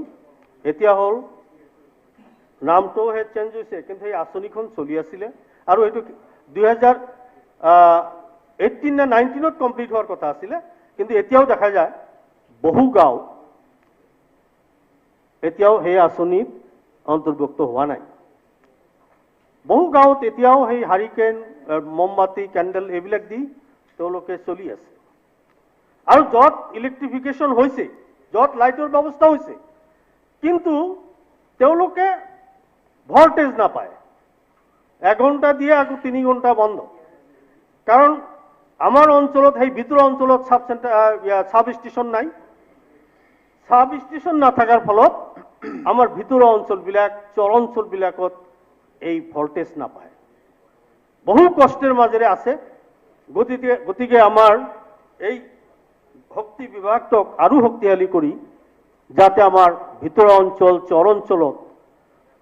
এতিয়া হ'ল নামটোহে চেঞ্জ হৈছে, কিন্তু সেই আঁচনিখন চলি আছিলে, আৰু এইটো 2018 নে 19ত কমপ্লিট হোৱাৰ কথা আছিলে, কিন্তু এতিয়াও দেখা যায় বহু গাঁও এতিয়াও সেই আঁচনিত অন্তৰ্ভুক্ত হোৱা নাই। বহু গাঁৱত এতিয়াও সেই হাৰিকেন, মমবাতি, কেণ্ডেল এইবিলাক দি তেওঁলোকে চলি আছে। আৰু য'ত ইলেক্ট্ৰিফিকেশ্যন হৈছে, য'ত লাইটৰ ব্যৱস্থা হৈছে, কিন্তু তেওঁলোকে ভল্টেজ নাপায়। 1 ঘণ্টা দিয়ে আকৌ 3 ঘণ্টা বন্ধ। কাৰণ আমাৰ অঞ্চলত, সেই ভিতৰৰ অঞ্চলত সাব ষ্টেচন নাই। সাব ষ্টেচন নাথাকাৰ ফলত আমাৰ ভিতৰৰ অঞ্চলবিলাক, চৰ অঞ্চলবিলাকত এই ভল্টেজ নাপায়, বহু কষ্টেৰ মাজেৰে আছে। গতিকে আমাৰ এই শক্তি বিভাগটোক আৰু শক্তিশালী কৰি যাতে আমাৰ ভিতৰৰ অঞ্চল, চৰ অঞ্চলত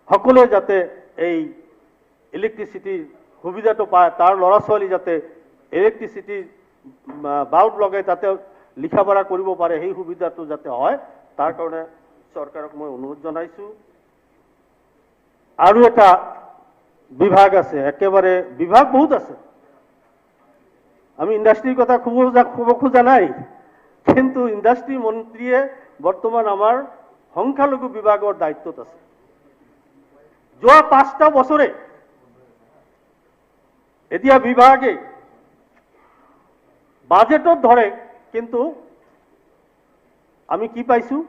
সকলোৱে যাতে এই ইলেক্ট্ৰিচিটিৰ সুবিধাটো পায়, তাৰ ল'ৰা ছোৱালী যাতে ইলেক্ট্ৰিচিটিৰ বাল্ব লগাই তাতে লিখা পঢ়া কৰিব পাৰে, সেই সুবিধাটো যাতে হয়, তাৰ কাৰণে চৰকাৰক মই অনুৰোধ জনাইছোঁ। আৰু এটা বিভাগ আছে, একেবাৰে বিভাগ বহুত আছে। আমি ইণ্ডাষ্ট্ৰিৰ কথা ক'ব খোজা নাই, কিন্তু ইণ্ডাষ্ট্ৰি মন্ত্ৰীয়ে বৰ্তমান আমাৰ সংখ্যালঘু বিভাগৰ দায়িত্বত আছে। যোৱা 5টা বছৰে এতিয়া বিভাগে বাজেটত ধৰে, কিন্তু আমি কি পাইছোঁ?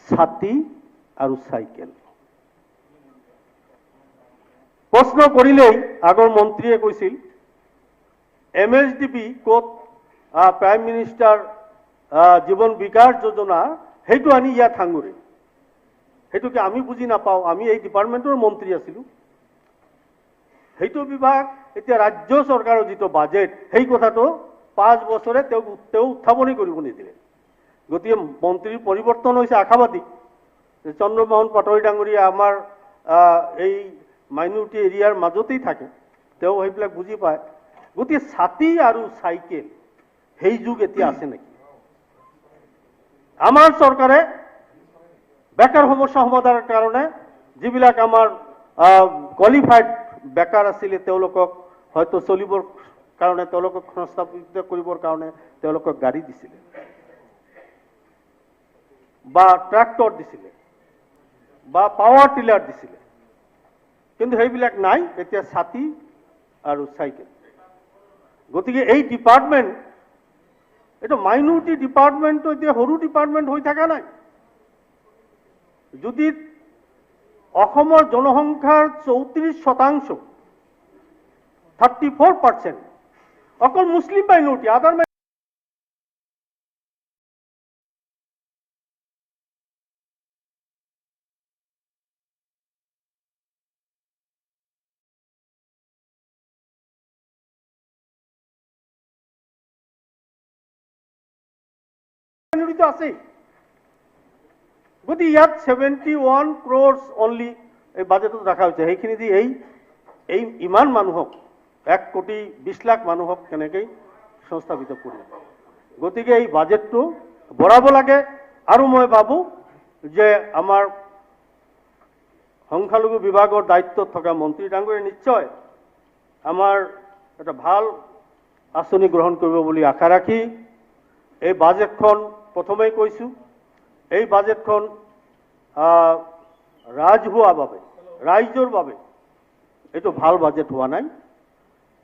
ছাতি আৰু চাইকেল। প্ৰশ্ন কৰিলেই আগৰ মন্ত্ৰীয়ে কৈছিল MSDP ক'ত, প্ৰাইম মিনিষ্টাৰ জীৱন বিকাশ যোজনা, সেইটো আনি ইয়াত সাঙুৰে। সেইটোকে আমি বুজি নাপাওঁ, আমি এই ডিপাৰ্টমেণ্টৰ মন্ত্ৰী আছিলোঁ। সেইটো বিভাগ এতিয়া ৰাজ্য চৰকাৰৰ যিটো বাজেট, সেই কথাটো 5 বছৰে তেওঁ উত্থাপনেই কৰিব নিদিলে। গতিকে মন্ত্ৰীৰ পৰিৱৰ্তন হৈছে আশাবাদী। চন্দ্ৰমোহন পাটোৱাৰী ডাঙৰীয়া আমাৰ এই মাইনৰিটি এৰিয়াৰ মাজতেই থাকে, তেওঁ সেইবিলাক বুজি পায়। গতিকে ছাতি আৰু চাইকেল সেই যুগ এতিয়া আছে নেকি? আমাৰ চৰকাৰে বেকাৰ সমস্যা সমাধানৰ কাৰণে যিবিলাক আমাৰ কোৱালিফাইড বেকাৰ আছিলে তেওঁলোকক হয়তো চলিবৰ কাৰণে তেওঁলোকক সংস্থাপিত কৰিবৰ কাৰণে তেওঁলোকক গাড়ী দিছিলে বা ট্ৰাক্টৰ দিছিলে বা পাৱাৰ টিলাৰ দিছিলে, কিন্তু সেইবিলাক নাই, এতিয়া ছাতি আৰু চাইকেল। গতিকে এই ডিপাৰ্টমেণ্ট এইটো মাইনৰিটি ডিপাৰ্টমেণ্টটো এতিয়া সৰু ডিপাৰ্টমেণ্ট হৈ থকা নাই। যদি অসমৰ জনসংখ্যাৰ 34%, 34% অকল মুছলিম মাইনৰিটি, আদাৰ মাইনৰিটি আছেই। গতিকে ইয়াত 71 crores অনলি এই বাজেটত ৰখা হৈছে। সেইখিনি দি এই ইমান মানুহক 1,20,00,000 মানুহক কেনেকৈ সংস্থাপিত কৰিব। গতিকে এই বাজেটটো বঢ়াব লাগে। আৰু মই ভাবোঁ যে আমাৰ সংখ্যালঘু বিভাগৰ দায়িত্বত থকা মন্ত্ৰী ডাঙৰীয়ে নিশ্চয় আমাৰ এটা ভাল আঁচনি গ্ৰহণ কৰিব বুলি আশা ৰাখি এই বাজেটখন প্ৰথমেই কৈছোঁ, এই বাজেটখন ৰাজহুৱাভাৱে ৰাইজৰ বাবে এইটো ভাল বাজেট হোৱা নাই।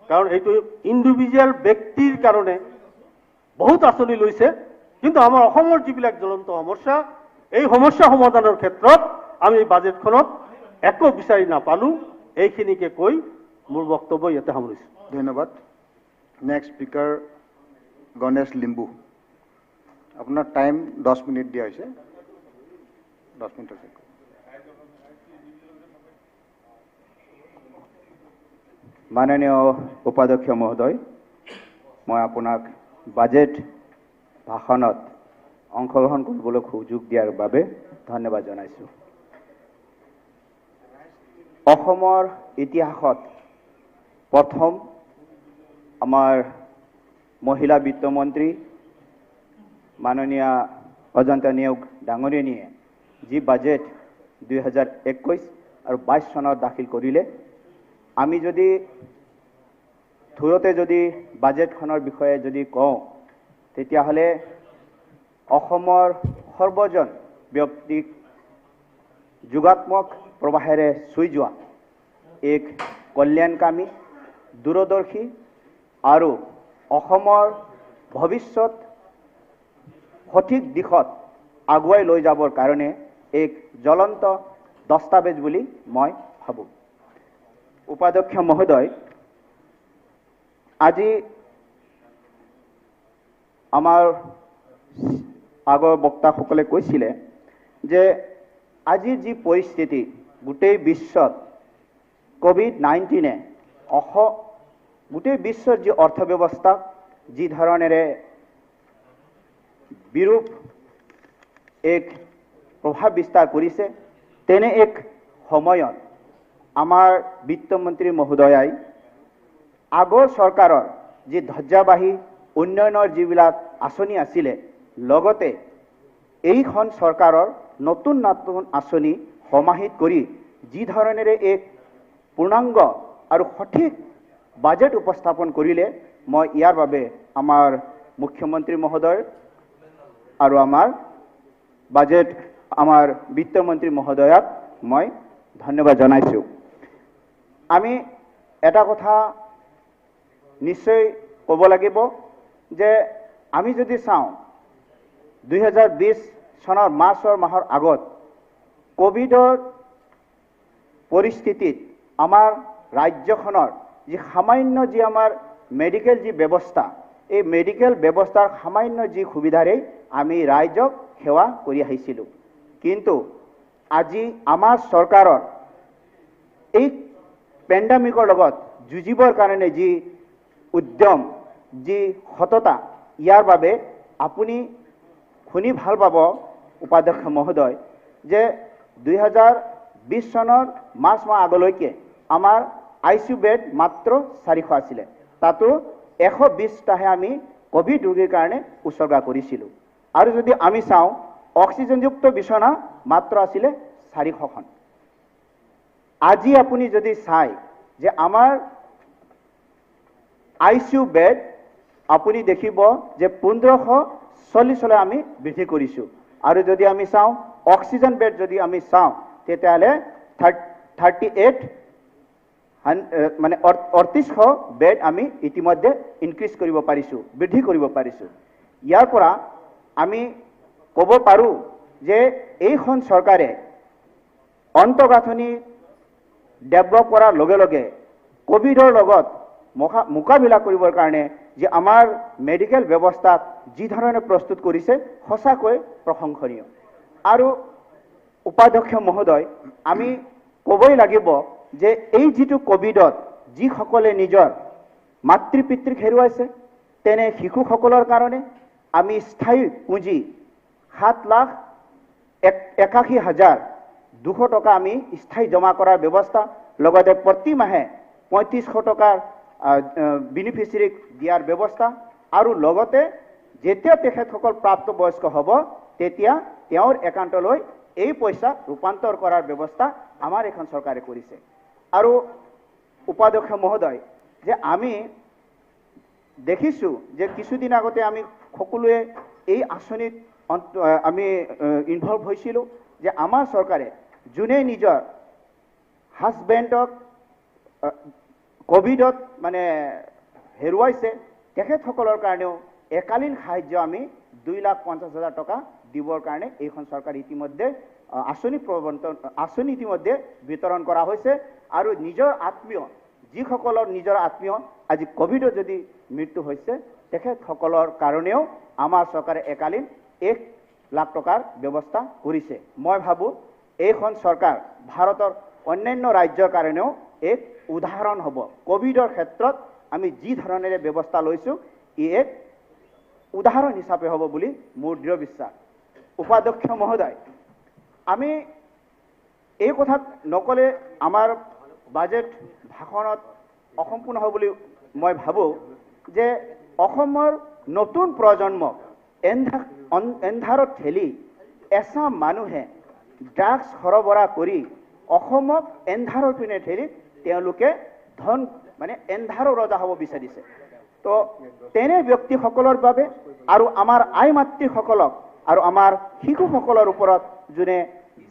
কাৰণ এইটো ইণ্ডিভিজুৱেল ব্যক্তিৰ কাৰণে বহুত আঁচনি লৈছে, কিন্তু আমাৰ অসমৰ যিবিলাক জ্বলন্ত সমস্যা এই সমস্যা সমাধানৰ ক্ষেত্ৰত আমি এই বাজেটখনত একো বিচাৰি নাপালোঁ। এইখিনিকে কৈ মোৰ বক্তব্য ইয়াতে সামৰিছোঁ। ধন্যবাদ। Next speaker Ganesh Limbu. আপোনাৰ টাইম 10 মিনিট দিয়া হৈছে। 10 মিনিট আছে। মাননীয় উপাধ্যক্ষ মহোদয়, মই আপোনাক বাজেট ভাষণত অংশগ্ৰহণ কৰিবলৈ সুযোগ দিয়াৰ বাবে ধন্যবাদ জনাইছোঁ। অসমৰ ইতিহাসত প্ৰথম আমাৰ মহিলা বিত্তমন্ত্ৰী মাননীয়া অজন্তা নেওগ ডাঙৰীয়ানীয়ে যি বাজেট 2021 আৰু 22 চনত দাখিল কৰিলে, আমি যদি থুৰতে যদি বাজেটখনৰ বিষয়ে যদি কওঁ তেতিয়াহ'লে অসমৰ সৰ্বজন ব্যক্তিক যোগাত্মক প্ৰৱাহেৰে চুই যোৱা এক কল্যাণকামী, দূৰদৰ্শী আৰু অসমৰ ভৱিষ্যত সঠিক দিশত আগুৱাই লৈ যাবৰ কাৰণে এক জ্বলন্ত দস্তাবেজ বুলি মই ভাবোঁ। উপাধ্যক্ষ মহোদয়, আজি আমাৰ আগৰ বক্তাসকলে কৈছিলে যে আজিৰ যি পৰিস্থিতি গোটেই বিশ্বত COVID-19 গোটেই বিশ্বৰ যি অৰ্থব্যৱস্থা যি ধৰণেৰে বিৰূপ এক প্ৰভাৱ বিস্তাৰ কৰিছে, তেনে এক সময়ত আমাৰ বিত্তমন্ত্ৰী মহোদয়াই আগৰ চৰকাৰৰ যি ধজ্জাবাহী উন্নয়নৰ যিবিলাক আঁচনি আছিলে, লগতে এইখন চৰকাৰৰ নতুন নতুন আঁচনি সমাহিত কৰি যি ধৰণেৰে এক পূৰ্ণাংগ আৰু সঠিক বাজেট উপস্থাপন কৰিলে, মই ইয়াৰ বাবে আমাৰ মুখ্যমন্ত্ৰী মহোদয় আৰু আমাৰ বিত্তমন্ত্ৰী মহোদয়াক মই ধন্যবাদ জনাইছোঁ। আমি এটা কথা নিশ্চয় ক'ব লাগিব যে আমি যদি চাওঁ 2020 চনৰ মাৰ্চৰ মাহৰ আগত কোভিডৰ পৰিস্থিতিত আমাৰ ৰাজ্যখনৰ যি সামান্য যি আমাৰ মেডিকেল যি ব্যৱস্থা, এই মেডিকেল ব্যৱস্থাৰ সামান্য যি সুবিধাৰে আমি ৰাইজক সেৱা কৰি আহিছিলোঁ। কিন্তু আজি আমাৰ চৰকাৰৰ এই পেণ্ডামিকৰ লগত যুঁজিবৰ কাৰণে যি উদ্যম, যি সততা, ইয়াৰ বাবে আপুনি শুনি ভাল পাব উপাধ্যক্ষ মহোদয় যে 2020 চনৰ মাৰ্চ মাহ আগলৈকে আমাৰ ICU বেড মাত্ৰ 400 আছিলে, তাতো 120টাহে আমি কোভিড ৰোগীৰ কাৰণে উৎসৰ্গা কৰিছিলোঁ। আৰু যদি আমি চাওঁ অক্সিজেনযুক্ত বিছনা মাত্ৰ আছিলে 400খন। আজি আপুনি যদি চাই যে আমাৰ ICU বেড আপুনি দেখিব যে 1540লৈ আমি বৃদ্ধি কৰিছোঁ। আৰু যদি আমি চাওঁ অক্সিজেন বেড যদি আমি চাওঁ তেতিয়াহ'লে 38 মানে 3800 বেড আমি ইতিমধ্যে ইনক্ৰিজ কৰিব পাৰিছোঁ, বৃদ্ধি কৰিব পাৰিছোঁ। ইয়াৰ পৰা আমি ক'ব পাৰোঁ যে এইখন চৰকাৰে অন্তঃগাঁথনি ডেভেলপ কৰাৰ লগে লগে কোভিডৰ লগত মোকাবিলা কৰিবৰ কাৰণে যে আমাৰ মেডিকেল ব্যৱস্থাক যি ধৰণে প্ৰস্তুত কৰিছে সঁচাকৈ প্ৰশংসনীয়। আৰু উপাধ্যক্ষ মহোদয়, আমি ক'বই লাগিব যে এই যিটো কোভিডত যিসকলে নিজৰ মাতৃ পিতৃক হেৰুৱাইছে তেনে শিশুসকলৰ কাৰণে আমি স্থায়ী পুঁজি 7,81,200 টকা আমি স্থায়ী জমা কৰাৰ ব্যৱস্থা, লগতে প্ৰতি মাহে 3500 টকাৰ বেনিফিচিয়াৰীক দিয়াৰ ব্যৱস্থা, আৰু লগতে যেতিয়া তেখেতসকল প্ৰাপ্তবয়স্ক হ'ব তেতিয়া তেওঁৰ একাউণ্টলৈ এই পইচা ৰূপান্তৰ কৰাৰ ব্যৱস্থা আমাৰ এখন চৰকাৰে কৰিছে। আৰু উপাধ্যক্ষ মহোদয়, যে আমি দেখিছোঁ যে কিছুদিন আগতে আমি সকলোৱে এই আঁচনিত আমি ইনভলভ হৈছিলোঁ যে আমাৰ চৰকাৰে যোনে নিজৰ হাজবেণ্ডক কোভিডত মানে হেৰুৱাইছে তেখেতসকলৰ কাৰণেও একালীন সাহায্য আমি 2,50,000 টকা দিবৰ কাৰণে এইখন চৰকাৰ ইতিমধ্যে আঁচনি ইতিমধ্যে বিতৰণ কৰা হৈছে। আৰু নিজৰ আত্মীয় যিসকলৰ নিজৰ আত্মীয় আজি কোভিডত যদি মৃত্যু হৈছে তেখেতসকলৰ কাৰণেও আমাৰ চৰকাৰে একালীন 1 লাখ টকাৰ ব্যৱস্থা কৰিছে। মই ভাবোঁ এইখন চৰকাৰ ভাৰতৰ অন্যান্য ৰাজ্যৰ কাৰণেও এক উদাহৰণ হ'ব। কোভিডৰ ক্ষেত্ৰত আমি যি ধৰণেৰে ব্যৱস্থা লৈছোঁ ই এক উদাহৰণ হিচাপে হ'ব বুলি মোৰ দৃঢ় বিশ্বাস। উপাধ্যক্ষ মহোদয়, আমি এই কথা নকলে আমাৰ বাজেট ভাষণত অসম্পূৰ্ণ হ'ব বুলি মই ভাবোঁ যে অসমৰ নতুন প্ৰজন্মক এন্ধাৰত ঠেলি এচাম মানুহে ড্ৰাগছ সৰবৰাহ কৰি অসমক এন্ধাৰৰ পিনে ঠেলি তেওঁলোকে ধন মানে এন্ধাৰৰ ৰজা হ'ব বিচাৰিছে। তো তেনে ব্যক্তিসকলৰ বাবে আৰু আমাৰ আই মাতৃসকলক আৰু আমাৰ শিশুসকলৰ ওপৰত যোনে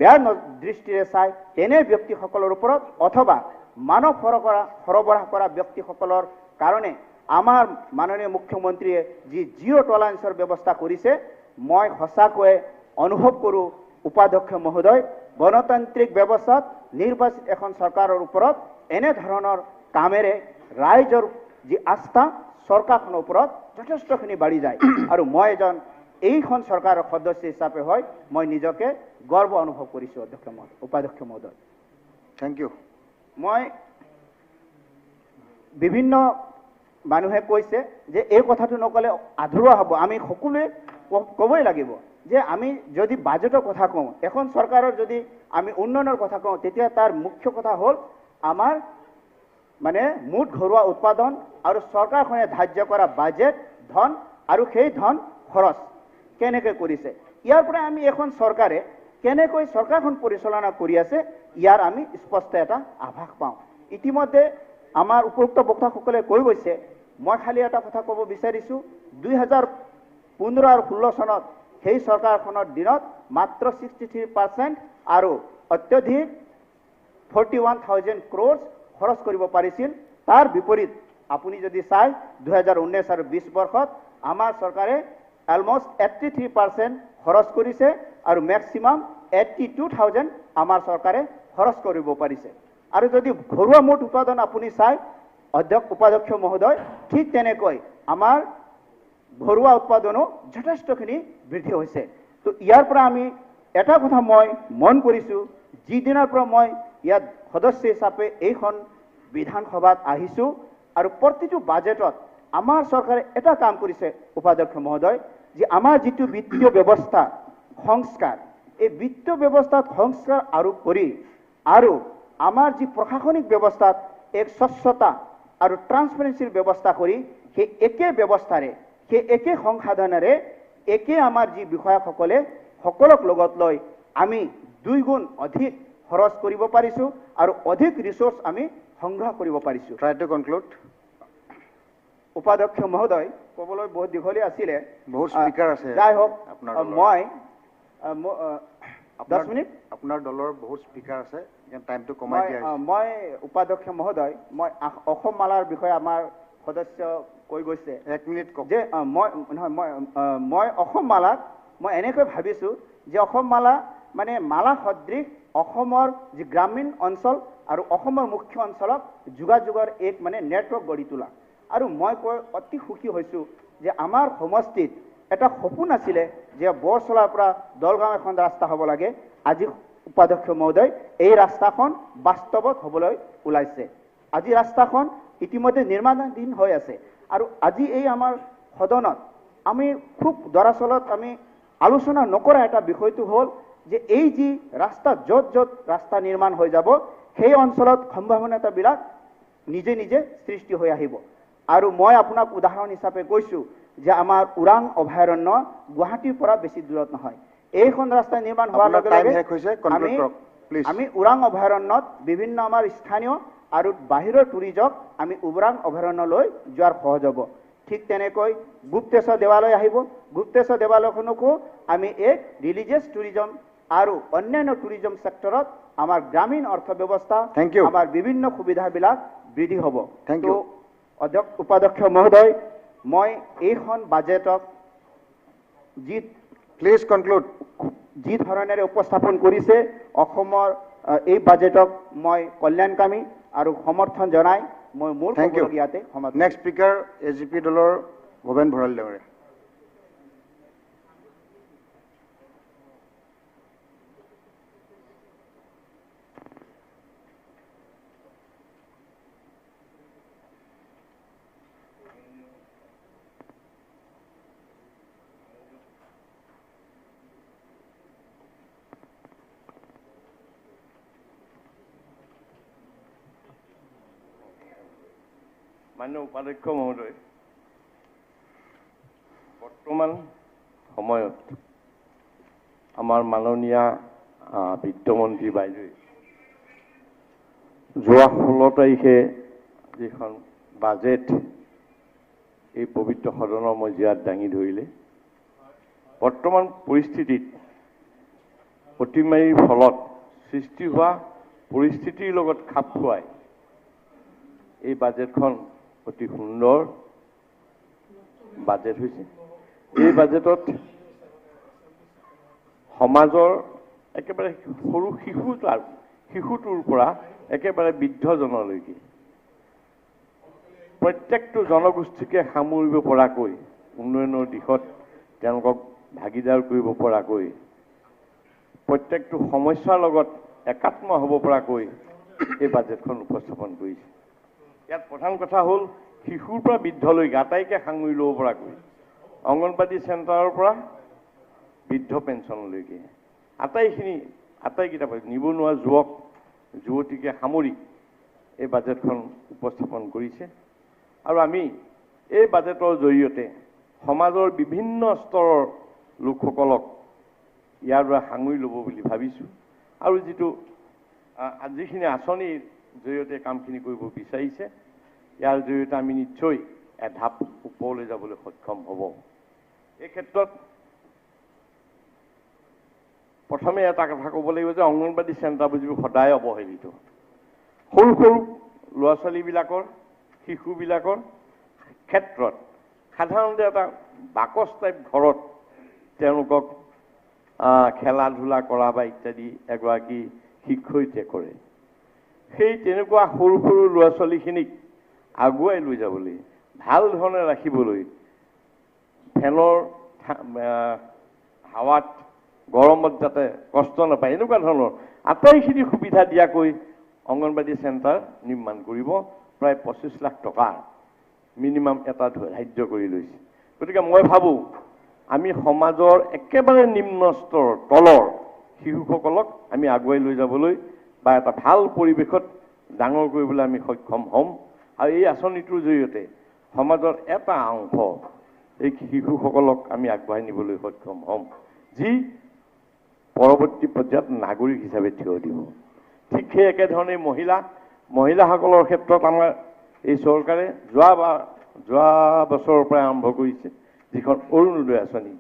বেয়া দৃষ্টিৰে চায় তেনে ব্যক্তিসকলৰ ওপৰত অথবা মানৱ সৰবৰাহ কৰা ব্যক্তিসকলৰ কাৰণে আমাৰ মাননীয় মুখ্যমন্ত্ৰীয়ে যি জিৰ' টলাৰেঞ্চৰ ব্যৱস্থা কৰিছে মই সঁচাকৈ অনুভৱ কৰোঁ উপাধ্যক্ষ মহোদয়, গণতান্ত্ৰিক ব্যৱস্থাত নিৰ্বাচিত এখন চৰকাৰৰ ওপৰত এনে ধৰণৰ কামেৰে ৰাইজৰ যি আস্থা চৰকাৰখনৰ ওপৰত যথেষ্টখিনি বাঢ়ি যায়। আৰু মই এজন এইখন চৰকাৰৰ সদস্য হিচাপে হয় মই নিজকে গৰ্ব অনুভৱ কৰিছোঁ উপাধ্যক্ষ মহোদয়। Thank you. মই বিভিন্ন মানুহে কৈছে যে এই কথাটো নকলে আধৰুৱা হ'ব। আমি সকলোৱে ক'বই লাগিব যে আমি যদি বাজেটৰ কথা কওঁ, এখন চৰকাৰৰ যদি আমি উন্নয়নৰ কথা কওঁ তেতিয়া তাৰ মুখ্য কথা হ'ল আমাৰ মানে মুঠ ঘৰুৱা উৎপাদন আৰু চৰকাৰখনে ধাৰ্য কৰা বাজেট ধন আৰু সেই ধন খৰচ কেনেকৈ কৰিছে। ইয়াৰ পৰা আমি এখন চৰকাৰে কেনেকৈ চৰকাৰখন পৰিচালনা কৰি আছে ইয়াৰ আমি স্পষ্ট এটা আভাস পাওঁ। ইতিমধ্যে আমাৰ উপযুক্ত বক্তাসকলে কৈ গৈছে, মই খালি এটা কথা ক'ব বিচাৰিছোঁ 2015 আৰু 16 চনত সেই চৰকাৰখনৰ দিনত মাত্ৰ 63% আৰু অত্যধিক 41,000 crore খৰচ কৰিব পাৰিছিল। তাৰ বিপৰীত আপুনি যদি চাই 2019 আৰু 20 বৰ্ষত আমাৰ চৰকাৰে অলমষ্ট 83% খৰচ কৰিছে আৰু মেক্সিমাম 82,000 আমাৰ চৰকাৰে খৰচ কৰিব পাৰিছে। আৰু যদি ঘৰুৱা মুঠ উৎপাদন আপুনি চাই উপাধ্যক্ষ মহোদয়, ঠিক তেনেকৈ আমাৰ ঘৰুৱা উৎপাদনো যথেষ্টখিনি বৃদ্ধি হৈছে। তো ইয়াৰ পৰা আমি এটা কথা মই মন কৰিছোঁ, যিদিনাৰ পৰা মই ইয়াত সদস্য হিচাপে এইখন বিধানসভাত আহিছোঁ আৰু প্ৰতিটো বাজেটত আমাৰ চৰকাৰে এটা কাম কৰিছে উপাধ্যক্ষ মহোদয়, যে আমাৰ যিটো বিত্তীয় ব্যৱস্থা সংস্কাৰ, এই বিত্তীয় ব্যৱস্থাত সংস্কাৰ আৰোপ কৰি আৰু আমাৰ যি প্ৰশাসনিক ব্যৱস্থাত এক স্বচ্ছতা আৰু ট্ৰান্সপাৰেঞ্চিৰ ব্যৱস্থা কৰি সেই একে ব্যৱস্থাৰে সেই একে সংসাধনেৰে একে আমাৰ যি বিষয়াসকলে সকলক লগত লৈ আমি 2 গুণ অধিক খৰচ কৰিব পাৰিছোঁ আৰু অধিক ৰিসোৰ্স আমি সংগ্ৰহ কৰিব পাৰিছোঁ। Try to conclude. উপাধ্যক্ষ মহোদয়, ক'বলৈ বহুত দীঘলীয়া আছিলে, বহুত স্পিকাৰ আছে। যাই হোক, মই 10 মিনিট আপোনাৰ দলৰ বহুত স্পিকাৰ আছে, টাইমটো কমাই দিয়া হৈছে। মই উপাধ্যক্ষ মহোদয়, মই অসম মালাৰ বিষয়ে আমাৰ সদস্য কৈ গৈছে। 1 মিনিট কওক। যে মই অসম মালাক মই এনেকৈ ভাবিছোঁ যে অসম মালা মানে মালা সদৃশ অসমৰ যি গ্ৰামীণ অঞ্চল আৰু অসমৰ মুখ্য অঞ্চলক যোগাযোগৰ এক মানে নেটৱৰ্ক গঢ়ি তোলা। আৰু মই অতি সুখী হৈছোঁ যে আমাৰ সমষ্টিত এটা সপোন আছিলে যে বৰচলাৰ পৰা দলগাঁও এখন ৰাস্তা হ'ব লাগে। আজি উপাধ্যক্ষ মহোদয় এই ৰাস্তাখন বাস্তৱত হ'বলৈ ওলাইছে। আজি ৰাস্তাখন ইতিমধ্যে নিৰ্মাণাধীন হৈ আছে। আৰু আজি এই আমাৰ সদনত আমি খুব দৰাচলত আমি আলোচনা নকৰা এটা বিষয়টো হ'ল যে এই যি ৰাস্তা য'ত য'ত ৰাস্তা নিৰ্মাণ হৈ যাব সেই অঞ্চলত সম্ভাৱনাবিলাক নিজে নিজে সৃষ্টি হৈ আহিব। আৰু মই আপোনাক উদাহৰণ হিচাপে কৈছোঁ যে আমাৰ ওৰাং অভয়াৰণ্য গুৱাহাটীৰ পৰা বেছি দূৰত নহয়। এইখন ৰাস্তা নিৰ্মাণ হোৱাৰ লগে লগে আমি ওৰাং অভয়াৰণ্যত বিভিন্ন আমাৰ স্থানীয় আৰু বাহিৰৰ টুৰিজক আমি ওৰাং অভয়াৰণ্যলৈ যোৱাৰ সহজ হ'ব। ঠিক তেনেকৈ গুপ্তেশ্বৰ দেৱালয় আহিব। গুপ্তেশ্বৰ দেৱালয়খনকো আমি এক ৰিলিজিয়াছ টুৰিজম আৰু অন্যান্য টুৰিজম চেক্টৰত আমাৰ গ্ৰামীণ অৰ্থব্যৱস্থা আমাৰ বিভিন্ন সুবিধাবিলাক বৃদ্ধি হ'ব। থেংক ইউ উপাধ্যক্ষ মহোদয়, মই এইখন বাজেটক প্লিজ কনক্লুড যি ধৰণেৰে উপস্থাপন কৰিছে অসমৰ এই বাজেটক মই কল্যাণকামী আৰু সমৰ্থন জনাই মই মোৰ ইয়াতে সমাপ্ত। নেক্সট স্পিকাৰ AGP দলৰ ভৱেন ভঁৰালী ডাঙৰীয়া। মান্য উপাধ্যক্ষ মহোদয়, বৰ্তমান সময়ত আমাৰ মাননীয় বিত্তমন্ত্ৰী বাইদেৱে যোৱা 16 তাৰিখে যিখন বাজেট এই পবিত্ৰ সদনৰ মজিয়াত দাঙি ধৰিলে, বৰ্তমান পৰিস্থিতিত অতিমাৰীৰ ফলত সৃষ্টি হোৱা পৰিস্থিতিৰ লগত খাপ খুৱাই এই বাজেটখন অতি সুন্দৰ বাজেট হৈছে। এই বাজেটত সমাজৰ একেবাৰে সৰু শিশুটোৰ পৰা একেবাৰে বৃদ্ধজনলৈকে প্ৰত্যেকটো জনগোষ্ঠীকে সামৰিব পৰাকৈ উন্নয়নৰ দিশত তেওঁলোকক ভাগিদাৰ কৰিব পৰাকৈ প্ৰত্যেকটো সমস্যাৰ লগত একাত্ম হ'ব পৰাকৈ এই বাজেটখন উপস্থাপন কৰিছে। ইয়াত প্ৰধান কথা হ'ল শিশুৰ পৰা বৃদ্ধলৈকে আটাইকে সাঙুৰি ল'ব পৰাকৈ অংগনবাদী চেণ্টাৰৰ পৰা বৃদ্ধ পেঞ্চনলৈকে আটাইকেইটা নিবনুৱা যুৱক যুৱতীকে সামৰি এই বাজেটখন উপস্থাপন কৰিছে। আৰু আমি এই বাজেটৰ জৰিয়তে সমাজৰ বিভিন্ন স্তৰৰ লোকসকলক ইয়াৰ দ্বাৰা সাঙুৰি ল'ব বুলি ভাবিছোঁ। আৰু যিখিনি আঁচনিৰ জৰিয়তে কামখিনি কৰিব বিচাৰিছে ইয়াৰ জৰিয়তে আমি নিশ্চয় এঢাপ ওপৰলৈ যাবলৈ সক্ষম হ'ব। এই ক্ষেত্ৰত প্ৰথমে এটা কথা ক'ব লাগিব যে অংগনবাদী চেণ্টাৰবোৰ যিবোৰ সদায় অৱহেলিত, সৰু সৰু ল'ৰা ছোৱালীবিলাকৰ শিশুবিলাকৰ ক্ষেত্ৰত সাধাৰণতে এটা বাকচ টাইপ ঘৰত তেওঁলোকক খেলা ধূলা কৰা বা ইত্যাদি এগৰাকী শিক্ষয়িত্ৰীয়ে কৰে। সেই তেনেকুৱা সৰু সৰু ল'ৰা ছোৱালীখিনিক আগুৱাই লৈ যাবলৈ, ভাল ধৰণে ৰাখিবলৈ, ফেনৰ হাৱাত গৰমত যাতে কষ্ট নাপায় এনেকুৱা ধৰণৰ আটাইখিনি সুবিধা দিয়াকৈ অংগনবাদী চেণ্টাৰ নিৰ্মাণ কৰিব। প্ৰায় 25 লাখ টকা মিনিমাম এটা ধাৰ্য কৰি লৈছে। গতিকে মই ভাবোঁ আমি সমাজৰ একেবাৰে নিম্ন স্তৰৰ তলৰ শিশুসকলক আমি আগুৱাই লৈ যাবলৈ বা এটা ভাল পৰিৱেশত ডাঙৰ কৰিবলৈ আমি সক্ষম হ'ম। আৰু এই আঁচনিটোৰ জৰিয়তে সমাজৰ এটা অংশ এই শিশুসকলক আমি আগবঢ়াই নিবলৈ সক্ষম হ'ম, যি পৰৱৰ্তী পৰ্যায়ত নাগৰিক হিচাপে থিয় দিব। ঠিক সেই একেধৰণে মহিলাসকলৰ ক্ষেত্ৰত আমাৰ এই চৰকাৰে যোৱা বছৰৰ পৰা আৰম্ভ কৰিছে যিখন অৰুণোদয় আঁচনি।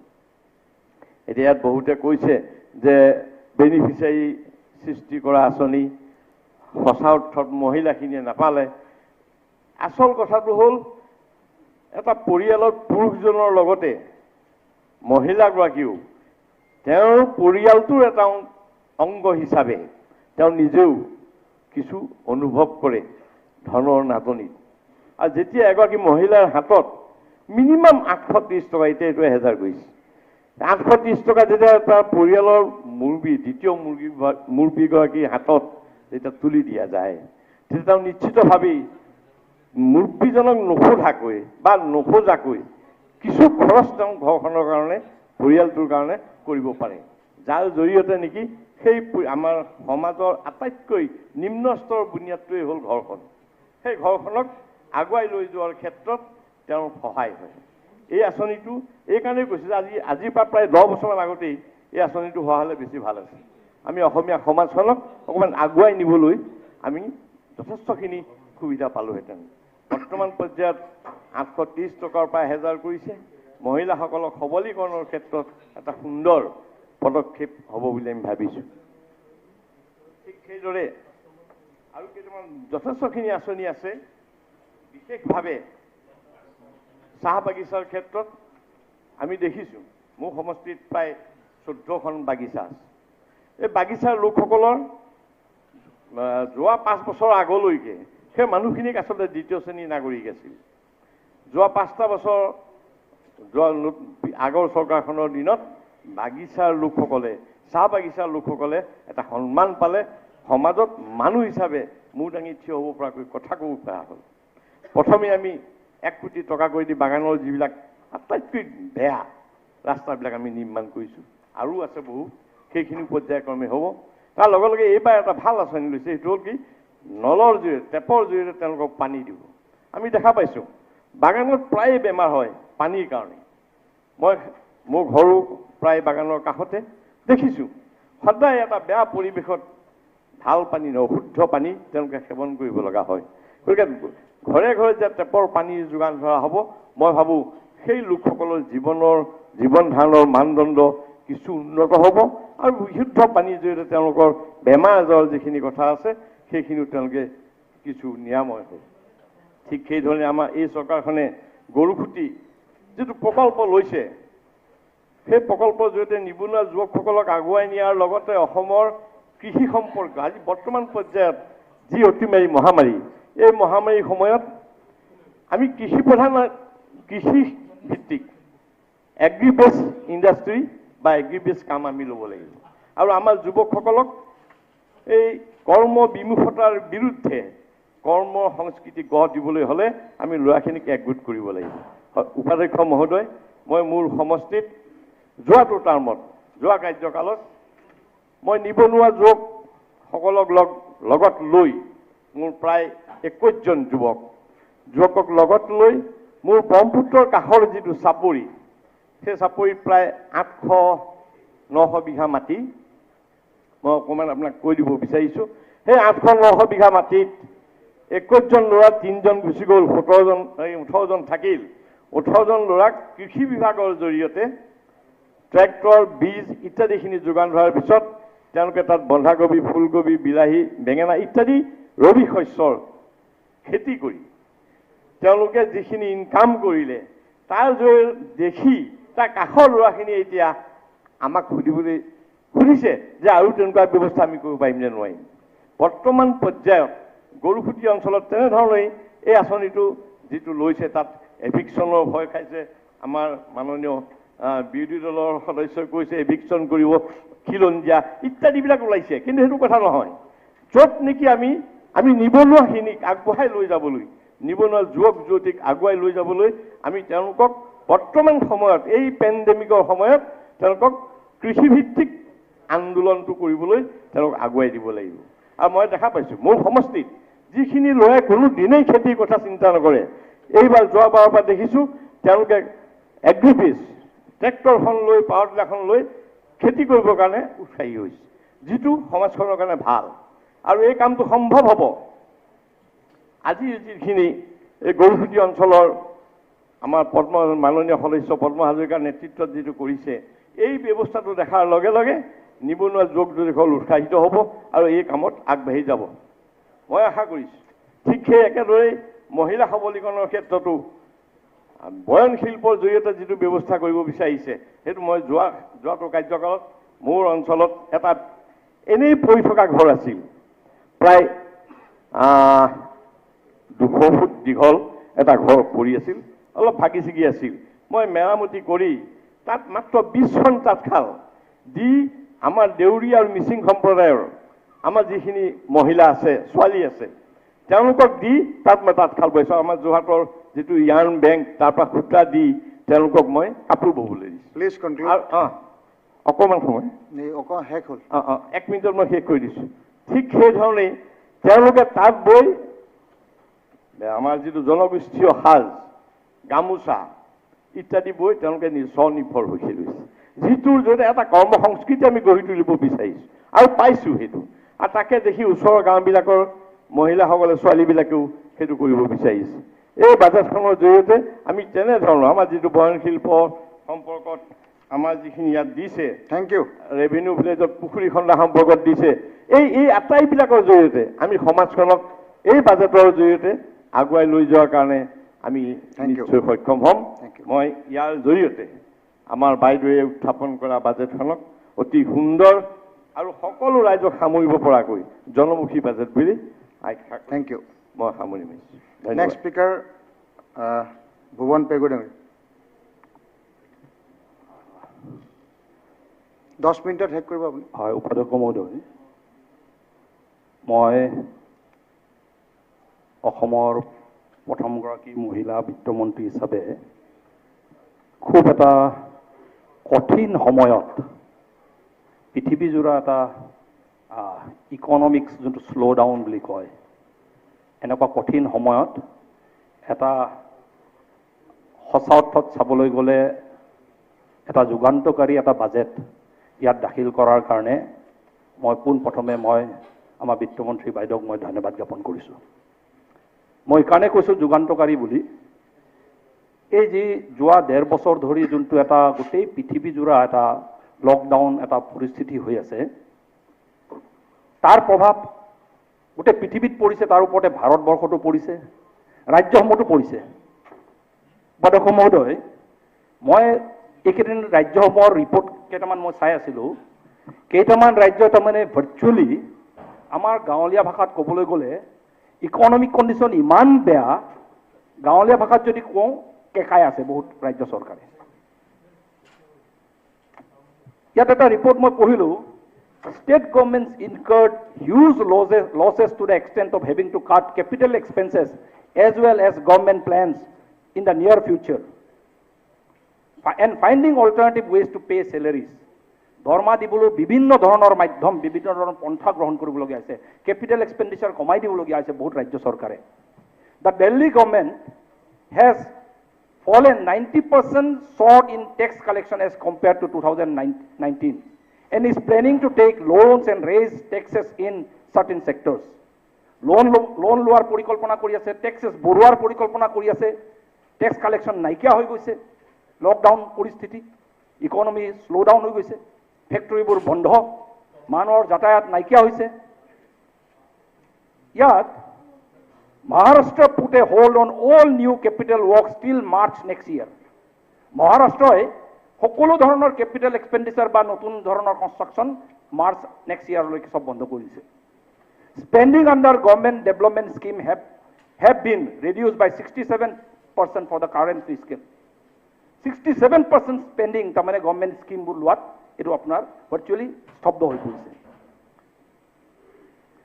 এতিয়া ইয়াত বহুতে কৈছে যে বেনিফিচিয়াৰী সৃষ্টি কৰা আঁচনি সঁচা অৰ্থত মহিলাখিনিয়ে নাপালে। আচল কথাটো হ'ল এটা পৰিয়ালত পুৰুষজনৰ লগতে মহিলাগৰাকীও তেওঁৰ পৰিয়ালটোৰ এটা অংগ হিচাপে তেওঁ নিজেও কিছু অনুভৱ কৰে ধনৰ নাটনিত। আৰু যেতিয়া এগৰাকী মহিলাৰ হাতত মিনিমাম 830 টকা, এতিয়া এইটো 1000 কৰিছে, 830 টকা যেতিয়া তাৰ পৰিয়ালৰ মুৰব্বী দ্বিতীয় মুৰব্বীগৰাকীৰ হাতত যেতিয়া তুলি দিয়া যায়, তেতিয়া তেওঁ নিশ্চিতভাৱেই মুৰব্বীজনক নোসোধাকৈ বা নোখোজাকৈ কিছু খৰচ তেওঁ ঘৰখনৰ কাৰণে পৰিয়ালটোৰ কাৰণে কৰিব পাৰে, যাৰ জৰিয়তে নেকি সেই আমাৰ সমাজৰ আটাইতকৈ নিম্ন স্তৰৰ বুনিয়াদটোৱেই হ'ল ঘৰখন। সেই ঘৰখনক আগুৱাই লৈ যোৱাৰ ক্ষেত্ৰত তেওঁৰ সহায় হয়। এই আঁচনিটো এইকাৰণেই কৈছে যে আজিৰ পৰা প্ৰায় 10 বছৰমান আগতেই এই আঁচনিটো হোৱা হ'লে বেছি ভাল আছিল। আমি অসমীয়া সমাজখনক অকণমান আগুৱাই নিবলৈ আমি যথেষ্টখিনি সুবিধা পালোহেঁতেন। বৰ্তমান পৰ্যায়ত 830 টকাৰ পৰা 1000 কৰিছে। মহিলাসকলক সবলীকৰণৰ ক্ষেত্ৰত এটা সুন্দৰ পদক্ষেপ হ'ব বুলি আমি ভাবিছোঁ। ঠিক সেইদৰে আৰু কেইটামান যথেষ্টখিনি আঁচনি আছে। বিশেষভাৱে চাহ বাগিচাৰ ক্ষেত্ৰত আমি দেখিছোঁ মোৰ সমষ্টিত প্ৰায় 14খন বাগিচা আছে। এই বাগিচাৰ লোকসকলৰ যোৱা 5 বছৰ আগলৈকে সেই মানুহখিনিক আচলতে দ্বিতীয় শ্ৰেণীৰ নাগৰিক আছিল। যোৱা 5টা বছৰ আগৰ চৰকাৰখনৰ দিনত বাগিচাৰ লোকসকলে, চাহ বাগিচাৰ লোকসকলে এটা সন্মান পালে, সমাজত মানুহ হিচাপে মূৰ দাঙি থিয় হ'ব পৰাকৈ কথা ক'ব পৰা হ'ল। প্ৰথমে আমি 1 কোটি টকা কৰি দি বাগানৰ যিবিলাক আটাইতকৈ বেয়া ৰাস্তাবিলাক আমি নিৰ্মাণ কৰিছোঁ, আৰু আছে বহু, সেইখিনি পৰ্যায়ক্ৰমে হ'ব। তাৰ লগে লগে এইবাৰ এটা ভাল আঁচনি লৈছে, সেইটো হ'ল কি নলৰ জৰিয়তে, টেপৰ জৰিয়তে তেওঁলোকক পানী দিব। আমি দেখা পাইছোঁ বাগানত প্ৰায়ে বেমাৰ হয় পানীৰ কাৰণে। মই মোৰ ঘৰো প্ৰায় বাগানৰ কাষতে দেখিছোঁ সদায় এটা বেয়া পৰিৱেশত ভাল পানী নহয়, অশুদ্ধ পানী তেওঁলোকে সেৱন কৰিব লগা হয়। গতিকে ঘৰে ঘৰে যে টেপৰ পানী যোগান ধৰা হ'ব, মই ভাবোঁ সেই লোকসকলৰ জীৱন ধাৰণৰ মানদণ্ড কিছু উন্নত হ'ব আৰু বিশুদ্ধ পানীৰ জৰিয়তে তেওঁলোকৰ বেমাৰ আজাৰৰ যিখিনি কথা আছে সেইখিনিও তেওঁলোকে কিছু নিৰাময় হয়। ঠিক সেইধৰণে আমাৰ এই চৰকাৰখনে গৰুখুটি যিটো প্ৰকল্প লৈছে, সেই প্ৰকল্পৰ জৰিয়তে নিবনুৱা যুৱকসকলক আগুৱাই নিয়াৰ লগতে অসমৰ কৃষি সম্পৰ্ক আজি বৰ্তমান পৰ্যায়ত যি অতিমাৰী মহামাৰী, এই মহামাৰীৰ সময়ত আমি কৃষি ভিত্তিক এগ্ৰি বেছ ইণ্ডাষ্ট্ৰী বা এগ্ৰি বেছ কাম আমি ল'ব লাগিব। আৰু আমাৰ যুৱকসকলক এই কৰ্ম বিমুখতাৰ বিৰুদ্ধে কৰ্ম সংস্কৃতি গঢ় দিবলৈ হ'লে আমি ল'ৰাখিনিক একগোট কৰিব লাগিব। উপাধ্যক্ষ মহোদয়, মই মোৰ সমষ্টিত যোৱাটো টাৰ্মত, যোৱা কাৰ্যকালত মই নিবনুৱা যুৱকসকলক লগত লৈ মোৰ প্ৰায় 21জন যুৱকক লগত লৈ মোৰ ব্ৰহ্মপুত্ৰৰ কাষৰ যিটো চাপৰি, সেই চাপৰিত প্ৰায় 800-900 বিঘা মাটি মই অকণমান আপোনাক কৈ দিব বিচাৰিছোঁ। সেই 800-900 বিঘা মাটিত 21জন ল'ৰা 3জন গুচি গ'ল, 18জন থাকিল। 18জন ল'ৰাক কৃষি বিভাগৰ জৰিয়তে ট্ৰেক্টৰ, বীজ ইত্যাদিখিনি যোগান ধৰাৰ পিছত তেওঁলোকে তাত বন্ধাকবি, ফুলকবি, বিলাহী, বেঙেনা ইত্যাদি ৰবি শস্যৰ খেতি কৰি তেওঁলোকে যিখিনি ইনকাম কৰিলে, তাৰ জৰিয়তে দেখি তাৰ কাষৰ ল'ৰাখিনি এতিয়া আমাক সুধিছে যে আৰু তেনেকুৱা ব্যৱস্থা আমি কৰিব পাৰিম নে নোৱাৰিম। বৰ্তমান পৰ্যায়ত গৰুখুটি অঞ্চলত তেনেধৰণেই এই আঁচনিটো যিটো লৈছে তাত এভিকশ্যনৰ ভয় খাইছে। আমাৰ মাননীয় বিৰোধী দলৰ সদস্যই কৈছে এভিকশ্যন কৰিব, খিলঞ্জীয়া ইত্যাদিবিলাক ওলাইছে, কিন্তু সেইটো কথা নহয়। য'ত নেকি আমি নিবনুৱাখিনিক আগবঢ়াই লৈ যাবলৈ, নিবনুৱা যুৱক যুৱতীক আগুৱাই লৈ যাবলৈ আমি তেওঁলোকক বৰ্তমান সময়ত এই পেণ্ডেমিকৰ সময়ত তেওঁলোকক কৃষিভিত্তিক আন্দোলনটো কৰিবলৈ তেওঁলোকক আগুৱাই দিব লাগিব। আৰু মই দেখা পাইছোঁ মোৰ সমষ্টিত যিখিনি ল'ৰাই কোনো দিনেই খেতিৰ কথা চিন্তা নকৰে, এইবাৰ যোৱাবাৰৰ পৰা দেখিছোঁ তেওঁলোকে এগ্ৰিবেছ ট্ৰেক্টৰখন লৈ, পাৱাৰ টিলাৰখন লৈ খেতি কৰিবৰ কাৰণে উৎসাহী হৈছে, যিটো সমাজখনৰ কাৰণে ভাল আৰু এই কামটো সম্ভৱ হ'ব। আজি যিখিনি এই গৰুসুঁতি অঞ্চলৰ আমাৰ মাননীয় সদস্য পদ্ম হাজৰিকাৰ নেতৃত্বত যিটো কৰিছে, এই ব্যৱস্থাটো দেখাৰ লগে লগে নিবনুৱা যুৱক যুৱতীসকল উৎসাহিত হ'ব আৰু এই কামত আগবাঢ়ি যাব। মই আশা কৰিছোঁ ঠিক সেই একেদৰে মহিলা সবলীকৰণৰ ক্ষেত্ৰতো বয়ন শিল্পৰ জৰিয়তে যিটো ব্যৱস্থা কৰিব বিচাৰিছে, সেইটো মই যোৱাটো কাৰ্যকালত মোৰ অঞ্চলত এটা এনেই পৰি থকা ঘৰ আছিল, প্ৰায় 200 ফুট দীঘল এটা ঘৰ পৰি আছিল, অলপ ভাগি ছিগি আছিল। মই মেৰামতি কৰি তাত মাত্ৰ 20খন তাঁতশাল দি আমাৰ দেউৰী আৰু মিচিং সম্প্ৰদায়ৰ আমাৰ যিখিনি মহিলা আছে, ছোৱালী আছে, তেওঁলোকক দি তাত মই তাঁতশাল বৈছোঁ। আমাৰ যোৰহাটৰ যিটো ইয়াৰ্ণ বেংক, তাৰ পৰা সূতা দি তেওঁলোকক মই কাপোৰ ববলৈ দিছোঁ। Please conclude. অকণমান সময় শেষ হ'ল। 1 মিনিটত মই শেষ কৰি দিছোঁ। ঠিক সেইধৰণেই তেওঁলোকে তাঁত বৈ আমাৰ যিটো জনগোষ্ঠীয় সাজ, গামোচা ইত্যাদি বৈ তেওঁলোকে স্বনিৰ্ভৰ হৈছে লৈছে, যিটোৰ জৰিয়তে এটা কৰ্ম সংস্কৃতি আমি গঢ়ি তুলিব বিচাৰিছোঁ আৰু পাইছোঁ সেইটো। আৰু তাকে দেখি ওচৰৰ গাঁওবিলাকৰ মহিলাসকলে, ছোৱালীবিলাকেও সেইটো কৰিব বিচাৰিছে। এই বাজেটখনৰ জৰিয়তে আমি তেনেধৰণৰ আমাৰ যিটো বয়ন শিল্প সম্পৰ্কত আমাৰ যিখিনি ইয়াত দিছে, থেংক ইউ, ৰেভিনিউ ভিলেজত পুখুৰী খন্দা সম্পৰ্কত দিছে, এই আটাইবিলাকৰ জৰিয়তে আমি সমাজখনক এই বাজেটৰ জৰিয়তে আগুৱাই লৈ যোৱাৰ কাৰণে আমি নিশ্চয় সক্ষম হ'ম। মই ইয়াৰ জৰিয়তে আমাৰ বাইদেৱে উত্থাপন কৰা বাজেটখনক অতি সুন্দৰ আৰু সকলো ৰাইজক সামৰিব পৰাকৈ জনমুখী বাজেট বুলি থেংক ইউ মই সামৰি মাৰিছোঁ। নেক্সট স্পীকাৰ ভুৱন পেগু ডাঙৰীয়া। 10 মিনিটত শেষ কৰিব আপুনি। হয়, উপাধ্যক্ষ মহোদয়, মই অসমৰ প্ৰথমগৰাকী মহিলা বিত্তমন্ত্ৰী হিচাপে খুব এটা কঠিন সময়ত পৃথিৱীজোৰা এটা ইকনমিক্স যোনটো শ্ল' ডাউন বুলি কয়, এনেকুৱা কঠিন সময়ত এটা সঁচা অৰ্থত চাবলৈ গ'লে এটা যুগান্তকাৰী এটা বাজেট ইয়াত দাখিল কৰাৰ কাৰণে মই পোনপ্ৰথমে আমাৰ বিত্তমন্ত্ৰী বাইদেউক মই ধন্যবাদ জ্ঞাপন কৰিছোঁ। মই এইকাৰণে কৈছোঁ যুগান্তকাৰী বুলি, এই যি যোৱা 1.5 বছৰ ধৰি যোনটো এটা গোটেই পৃথিৱীজোৰা এটা লকডাউন এটা পৰিস্থিতি হৈ আছে, তাৰ প্ৰভাৱ গোটেই পৃথিৱীত পৰিছে, তাৰ ওপৰতে ভাৰতবৰ্ষতো পৰিছে, ৰাজ্যসমূহতো পৰিছে। উপাধ্যক্ষ মহোদয়, মই এইকেইদিন ৰাজ্যসমূহৰ ৰিপৰ্ট কেইটামান মই চাই আছিলোঁ। কেইটামান ৰাজ্য তাৰমানে ভাৰ্চুৱেলি আমাৰ গাঁৱলীয়া ভাষাত ক'বলৈ গ'লে ইকনমিক কণ্ডিশ্যন ইমান বেয়া, গাঁৱলীয়া ভাষাত যদি কওঁ কেকাই আছে বহুত ৰাজ্য চৰকাৰে। ইয়াত এটা ৰিপৰ্ট মই পঢ়িলোঁ, state governments incurred huge losses to the extent of having to cut capital expenses as well as government plans in the near future and finding alternative ways to pay salaries. দৰমহা দিবলৈ বিভিন্ন ধৰণৰ মাধ্যম, বিভিন্ন ধৰণৰ পন্থা গ্ৰহণ কৰিবলগীয়া হৈছে, কেপিটেল এক্সপেণ্ডিচাৰ কমাই দিবলগীয়া হৈছে বহুত ৰাজ্য চৰকাৰে। The Delhi government has fallen 90% short in tax collection as compared to 2019 and is planning to take loans and raise taxes in certain sectors. Loan লোৱাৰ পৰিকল্পনা কৰি আছে, টেক্সেছ বঢ়োৱাৰ পৰিকল্পনা কৰি আছে, টেক্স কালেকশ্যন নাইকিয়া হৈ গৈছে, লকডাউন পৰিস্থিতি, ইকনমি শ্ল' ডাউন হৈ গৈছে, ফেক্টৰীবোৰ বন্ধ, মানুহৰ যাতায়াত নাইকিয়া হৈছে। ইয়াত Maharashtra put a hold on all new capital works till March next year. মহাৰাষ্ট্ৰই সকলো ধৰণৰ কেপিটেল এক্সপেণ্ডিচাৰ বা নতুন ধৰণৰ কনষ্ট্ৰাকশ্যন মাৰ্চ নেক্সট ইয়াৰলৈকে চব বন্ধ কৰিছে। Spending under government development scheme have been reduced by 67% for the current fiscal. 67% spending তাৰমানে government স্কিমবোৰ লোৱাত এইটো আপোনাৰ ভাৰ্চুৱেলি স্তব্ধ হৈ পৰিছে।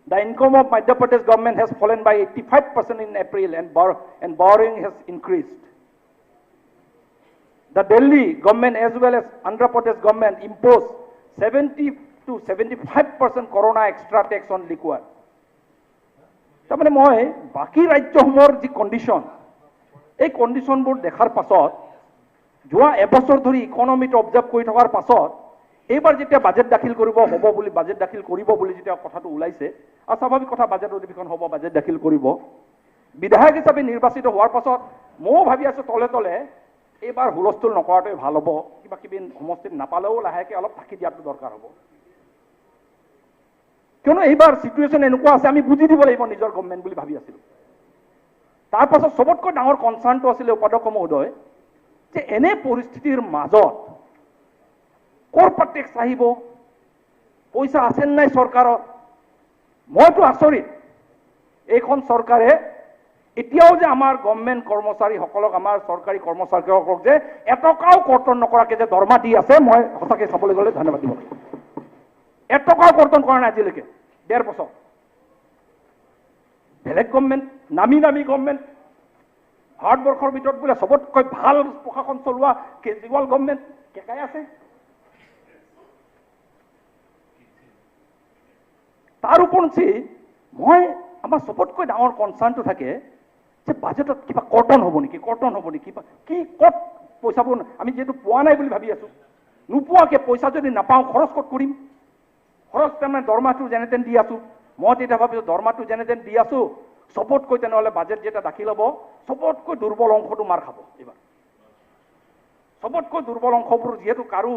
The income of Madhya Pradesh government has fallen by 85% in April and borrowing has increased. The Delhi government as well as Andhra Pradesh government imposed 70 to 75% corona extra tax on liquor. তাৰমানে মই বাকী ৰাজ্যসমূহৰ যি condition, এই কণ্ডিশ্যনবোৰ দেখাৰ পাছত যোৱা এবছৰ ধৰি ইকনমিটো অবজাৰ্ভ কৰি থকাৰ পাছত এইবাৰ যেতিয়া বাজেট দাখিল কৰিব হ'ব বুলি বাজেট দাখিল কৰিব বুলি যেতিয়া কথাটো ওলাইছে আৰু স্বাভাৱিক কথা বাজেট অধিৱেশন হ'ব বাজেট দাখিল কৰিব বিধায়ক হিচাপে নিৰ্বাচিত হোৱাৰ পাছত ময়ো ভাবি আছোঁ তলে তলে এইবাৰ হুলস্থুল নকৰাটোৱে ভাল হ'ব কিবা কিবি সমষ্টিত নাপালেও লাহেকৈ অলপ থাকি দিয়াটো দৰকাৰ হ'ব কিয়নো এইবাৰ চিটুৱেশ্যন এনেকুৱা আছে আমি বুজি দিব লাগিব নিজৰ গভৰ্ণমেণ্ট বুলি ভাবি আছিলোঁ তাৰ পাছত চবতকৈ ডাঙৰ কনচাৰ্ণটো আছিলে উপাধ্যক্ষ মহোদয় যে এনে পৰিস্থিতিৰ মাজত ক'ৰ পৰা টেক্স আহিব পইচা আছে নাই চৰকাৰত মইতো আচৰিত এইখন চৰকাৰে এতিয়াও যে আমাৰ গভৰ্ণমেণ্ট কৰ্মচাৰীসকলক আমাৰ চৰকাৰী কৰ্মচাৰীসকলক যে এটকাও কৰ্তন নকৰাকৈ যে দৰমহা দি আছে মই সঁচাকৈ চাবলৈ গ'লে ধন্যবাদ দিব এটকাও কৰ্তন কৰা নাই আজিলৈকে 1.5 বছৰ বেলেগ গভৰ্ণমেণ্ট নামী গভৰ্ণমেণ্ট ভাৰতবৰ্ষৰ ভিতৰত বোলে চবতকৈ ভাল প্ৰশাসন চলোৱা কেজৰিৱাল গভৰ্ণমেণ্ট কেকাই আছে তাৰ উপৰঞ্চি মই আমাৰ চবতকৈ ডাঙৰ কনচাৰ্ণটো থাকে যে বাজেটত কিবা কৰ্তন হ'ব নেকি কি ক'ত পইচাবোৰ আমি যিহেতু পোৱা নাই বুলি ভাবি আছোঁ নোপোৱাকৈ পইচা যদি নাপাওঁ খৰচ ক'ত কৰিম খৰচ তাৰমানে দৰমহাটো যেনে তেন দি আছোঁ মই তেতিয়া ভাবিছোঁ দৰমহাটো যেনে তেন দি আছোঁ চবতকৈ তেনেহ'লে বাজেট যেতিয়া দাখিল হ'ব চবতকৈ দুৰ্বল অংশটো মাৰ খাব এইবাৰ চবতকৈ দুৰ্বল অংশবোৰ যিহেতু কাৰো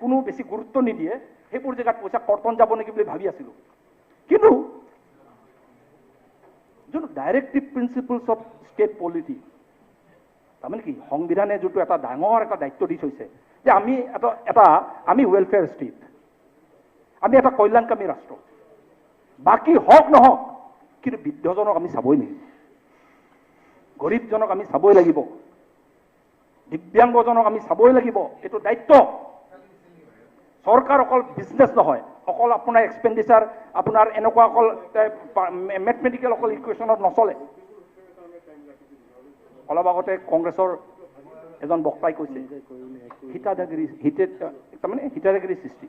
কোনো বেছি গুৰুত্ব নিদিয়ে সেইবোৰ জেগাত পইচা কৰ্তন যাব নেকি বুলি ভাবি আছিলোঁ কিন্তু যোনটো directive principles of state polity তাৰমানে কি সংবিধানে যোনটো এটা ডাঙৰ এটা দায়িত্ব দি থৈছে যে আমি আমি ৱেলফেয়াৰ ষ্টেট আমি এটা কল্যাণকামী ৰাষ্ট্ৰ বাকী হওক নহওক কিন্তু বৃদ্ধজনক আমি চাবই লাগিব গৰীবজনক আমি চাবই লাগিব দিব্যাংগজনক আমি চাবই লাগিব এইটো দায়িত্ব চৰকাৰ অকল বিজনেছ নহয় অকল আপোনাৰ এক্সপেণ্ডিচাৰ আপোনাৰ এনেকুৱা অকল মেথমেটিকেল অকল ইকুৱেশ্যনত নচলে অলপ আগতে কংগ্ৰেছৰ এজন বক্তাই কৈছে হিতাধিকাৰী সৃষ্টি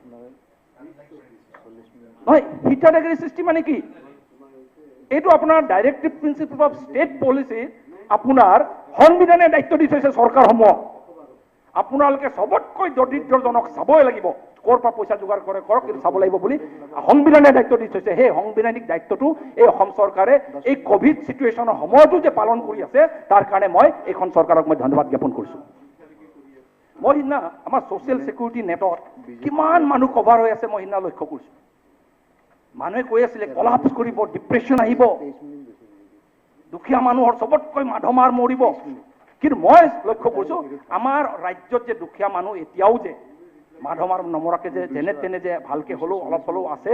নহয় হিতাধিকাৰী সৃষ্টি মানে কি এইটো আপোনাৰ directive principle of state policy আপোনাৰ সংবিধানে দায়িত্ব দি থৈছে চৰকাৰসমূহক আপোনালোকে চবতকৈ দৰিদ্ৰজনক চাবই লাগিব ক'ৰ পৰা পইচা যোগাৰ কৰে কৰক কিন্তু চাব লাগিব বুলি সংবিধানে দায়িত্ব দি থৈছে সেই সাংবিধানিক দায়িত্বটো এই অসম চৰকাৰে এই কোভিড চিটুৱেশ্যনৰ সময়তো যে পালন কৰি আছে তাৰ কাৰণে মই এইখন চৰকাৰক মই ধন্যবাদ জ্ঞাপন কৰিছোঁ মই সিদিনা আমাৰ ছ'চিয়েল ছিকিউৰিটি নেটত কিমান মানুহ কভাৰ হৈ আছে মই সিদিনা লক্ষ্য কৰিছোঁ মানুহে কৈ আছিলে কলাপছ কৰিব ডিপ্ৰেশ্যন আহিব দুখীয়া মানুহৰ চবতকৈ মাধমাৰ মৰিব কিন্তু মই লক্ষ্য কৰিছোঁ আমাৰ ৰাজ্যত যে দুখীয়া মানুহ এতিয়াও যে মাধমাৰ নমৰাকে যে যেনে তেনে যে ভালকৈ হ'লেও অলপ হ'লেও আছে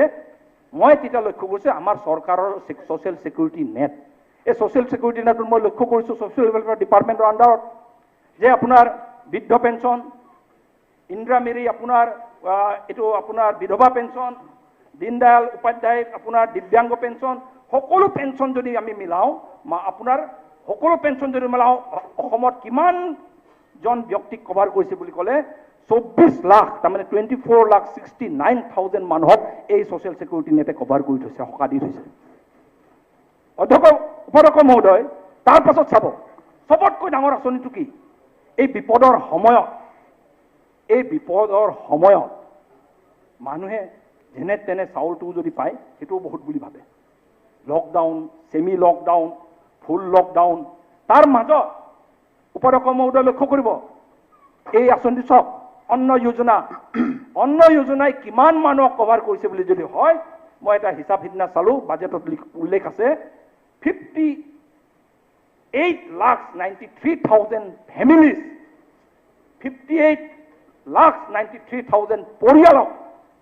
মই তেতিয়া লক্ষ্য কৰিছোঁ আমাৰ চৰকাৰৰ ছ'চিয়েল ছিকিউৰিটি নেট এই ছ'চিয়েল ছিকিউৰিটি নেটত মই লক্ষ্য কৰিছোঁ ছ'চিয়েল ৱেলফেয়াৰ ডিপাৰ্টমেণ্টৰ আণ্ডাৰত যে আপোনাৰ বৃদ্ধ পেঞ্চন ইন্দিৰা মেৰী আপোনাৰ এইটো আপোনাৰ বিধৱা পেঞ্চন দীনদয়াল উপাধ্যায় আপোনাৰ দিব্যাংগ পেঞ্চন সকলো পেঞ্চন যদি আমি মিলাওঁ আপোনাৰ সকলো পেঞ্চন যদি মিলাওঁ অসমত কিমানজন ব্যক্তিক কভাৰ কৰিছে বুলি ক'লে 24 লাখ তাৰমানে 24,69,000 মানুহক এই ছ'চিয়েল ছিকিউৰিটি নেটে কভাৰ কৰি থৈছে সকাহ দি থৈছে উপাধ্যক্ষ মহোদয় তাৰ পাছত চাব চবতকৈ ডাঙৰ আঁচনিটো কি এই বিপদৰ সময়ত মানুহে যেনে তেনে চাউলটো যদি পায় সেইটোও বহুত বুলি ভাবে লকডাউন ছেমি লকডাউন ফুল লকডাউন তাৰ মাজত উপাধ্যক্ষ মহোদয় লক্ষ্য কৰিব এই আঁচনিটো চাওক অন্ন যোজনাই কিমান মানুহক কভাৰ কৰিছে বুলি যদি হয় মই এটা হিচাপ সিদিনা চালোঁ বাজেটত উল্লেখ আছে 58,93,000 ফেমিলিজ 58,93,000 পৰিয়ালক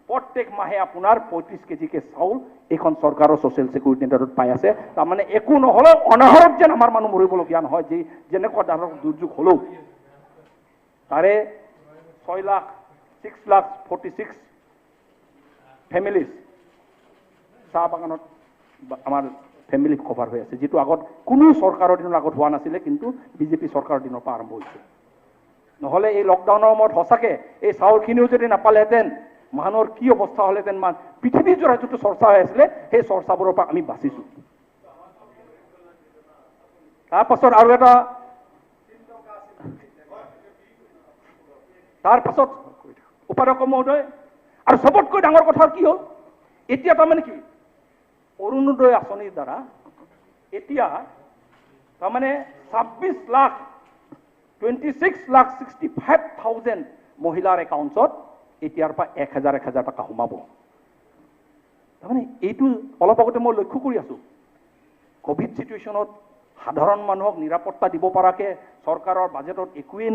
প্ৰত্যেক মাহে আপোনাৰ 35 কেজিকে চাউল এইখন চৰকাৰৰ ছ'চিয়েল ছিকিউৰিটি নেটত পাই আছে তাৰমানে একো নহ'লেও অনাহৰত যেন আমাৰ মানুহ মৰিবলগীয়া নহয় যি যেনেকুৱা ধৰণৰ দুৰ্যোগ হ'লেও তাৰে 6,46,000 ফেমিলিজ চাহ বাগানত আমাৰ ফেমিলি কভাৰ হৈ আছে যিটো আগত কোনো চৰকাৰৰ দিনৰ আগত হোৱা নাছিলে কিন্তু বিজেপি চৰকাৰৰ দিনৰ পৰা আৰম্ভ হৈছে নহ'লে এই লকডাউনৰ সময়ত সঁচাকৈ এই চাউলখিনিও যদি নাপালেহেঁতেন মানুহৰ কি অৱস্থা হ'লেহেঁতেন পৃথিৱীজোৰা যিটো চৰ্চা হৈ আছিলে সেই চৰ্চাবোৰৰ পৰা আমি বাচিছোঁ তাৰপাছত আৰু এটা উপাধ্যক্ষ মহোদয় আৰু চবতকৈ ডাঙৰ কথা কি হ'ল, এতিয়া তাৰমানে কি অৰুণোদয় আঁচনিৰ দ্বাৰা এতিয়া তাৰমানে 26,65,000 মহিলাৰ একাউণ্টছত এতিয়াৰ পৰা 1,000 টকা সোমাব। তাৰমানে এইটো অলপ আগতে মই লক্ষ্য কৰি আছোঁ, কোভিড চিটুৱেশ্যনত সাধাৰণ মানুহক নিৰাপত্তা দিব পৰাকৈ চৰকাৰৰ বাজেটত একোৱেই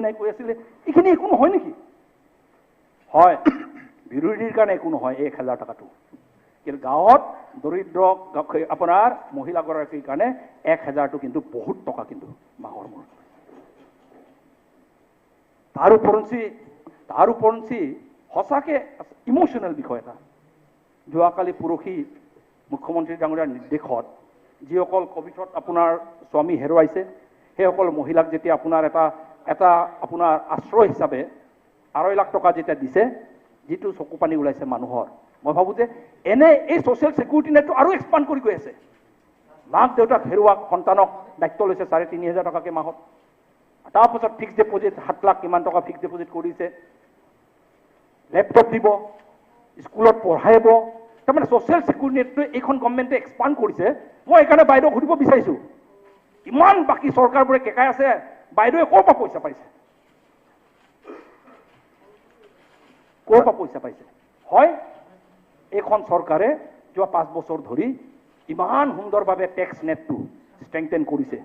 নাই কৈ আছিলে। এইখিনি একো নহয় নেকি? হয়, বিৰোধীৰ কাৰণে একো নহয় 1,000 টকাটো, কিন্তু গাঁৱত দৰিদ্ৰ আপোনাৰ মহিলাগৰাকীৰ কাৰণে 1,000টো কিন্তু বহুত টকা, কিন্তু মাহৰ মূৰত। তাৰ উপৰঞ্চি সঁচাকৈ ইমোশ্যনেল বিষয় এটা। যোৱাকালি পৰহি মুখ্যমন্ত্ৰী ডাঙৰীয়াৰ নিৰ্দেশত যিসকল কোভিডত আপোনাৰ স্বামী হেৰুৱাইছে সেইসকল মহিলাক যেতিয়া আপোনাৰ এটা আপোনাৰ আশ্ৰয় হিচাপে 2.5 লাখ টকা যেতিয়া দিছে, যিটো চকু পানী ওলাইছে মানুহৰ, মই ভাবোঁ যে এনে এই ছ'চিয়েল ছিকিউৰিটি নেটটো আৰু এক্সপাণ্ড কৰি গৈ আছে। মাক দেউতাক হেৰুৱা সন্তানক দায়িত্ব লৈছে 3,500 টকাকৈ মাহত, তাৰপাছত ফিক্স ডিপজিট 7 লাখ কিমান টকা ফিক্স ডিপজিট কৰিছে, লেপটপ দিব, স্কুলত পঢ়াব। তাৰমানে ছ'চিয়েল ছিকিউৰিটি নেটটোৱে এইখন গভৰ্ণমেণ্টে এক্সপাণ্ড কৰিছে। মই সেইকাৰণে বাইদেউক সুধিব বিচাৰিছোঁ, ইমান বাকী চৰকাৰবোৰে কেকাই আছে, বাইদেৱে ক'ৰ পৰা পইচা পাইছে? ক'ৰ পৰা পইচা পাইছে? হয়, এইখন চৰকাৰে যোৱা 5 বছৰ ধৰি ইমান সুন্দৰভাৱে টেক্স নেটটো ষ্ট্ৰেংথেন কৰিছে।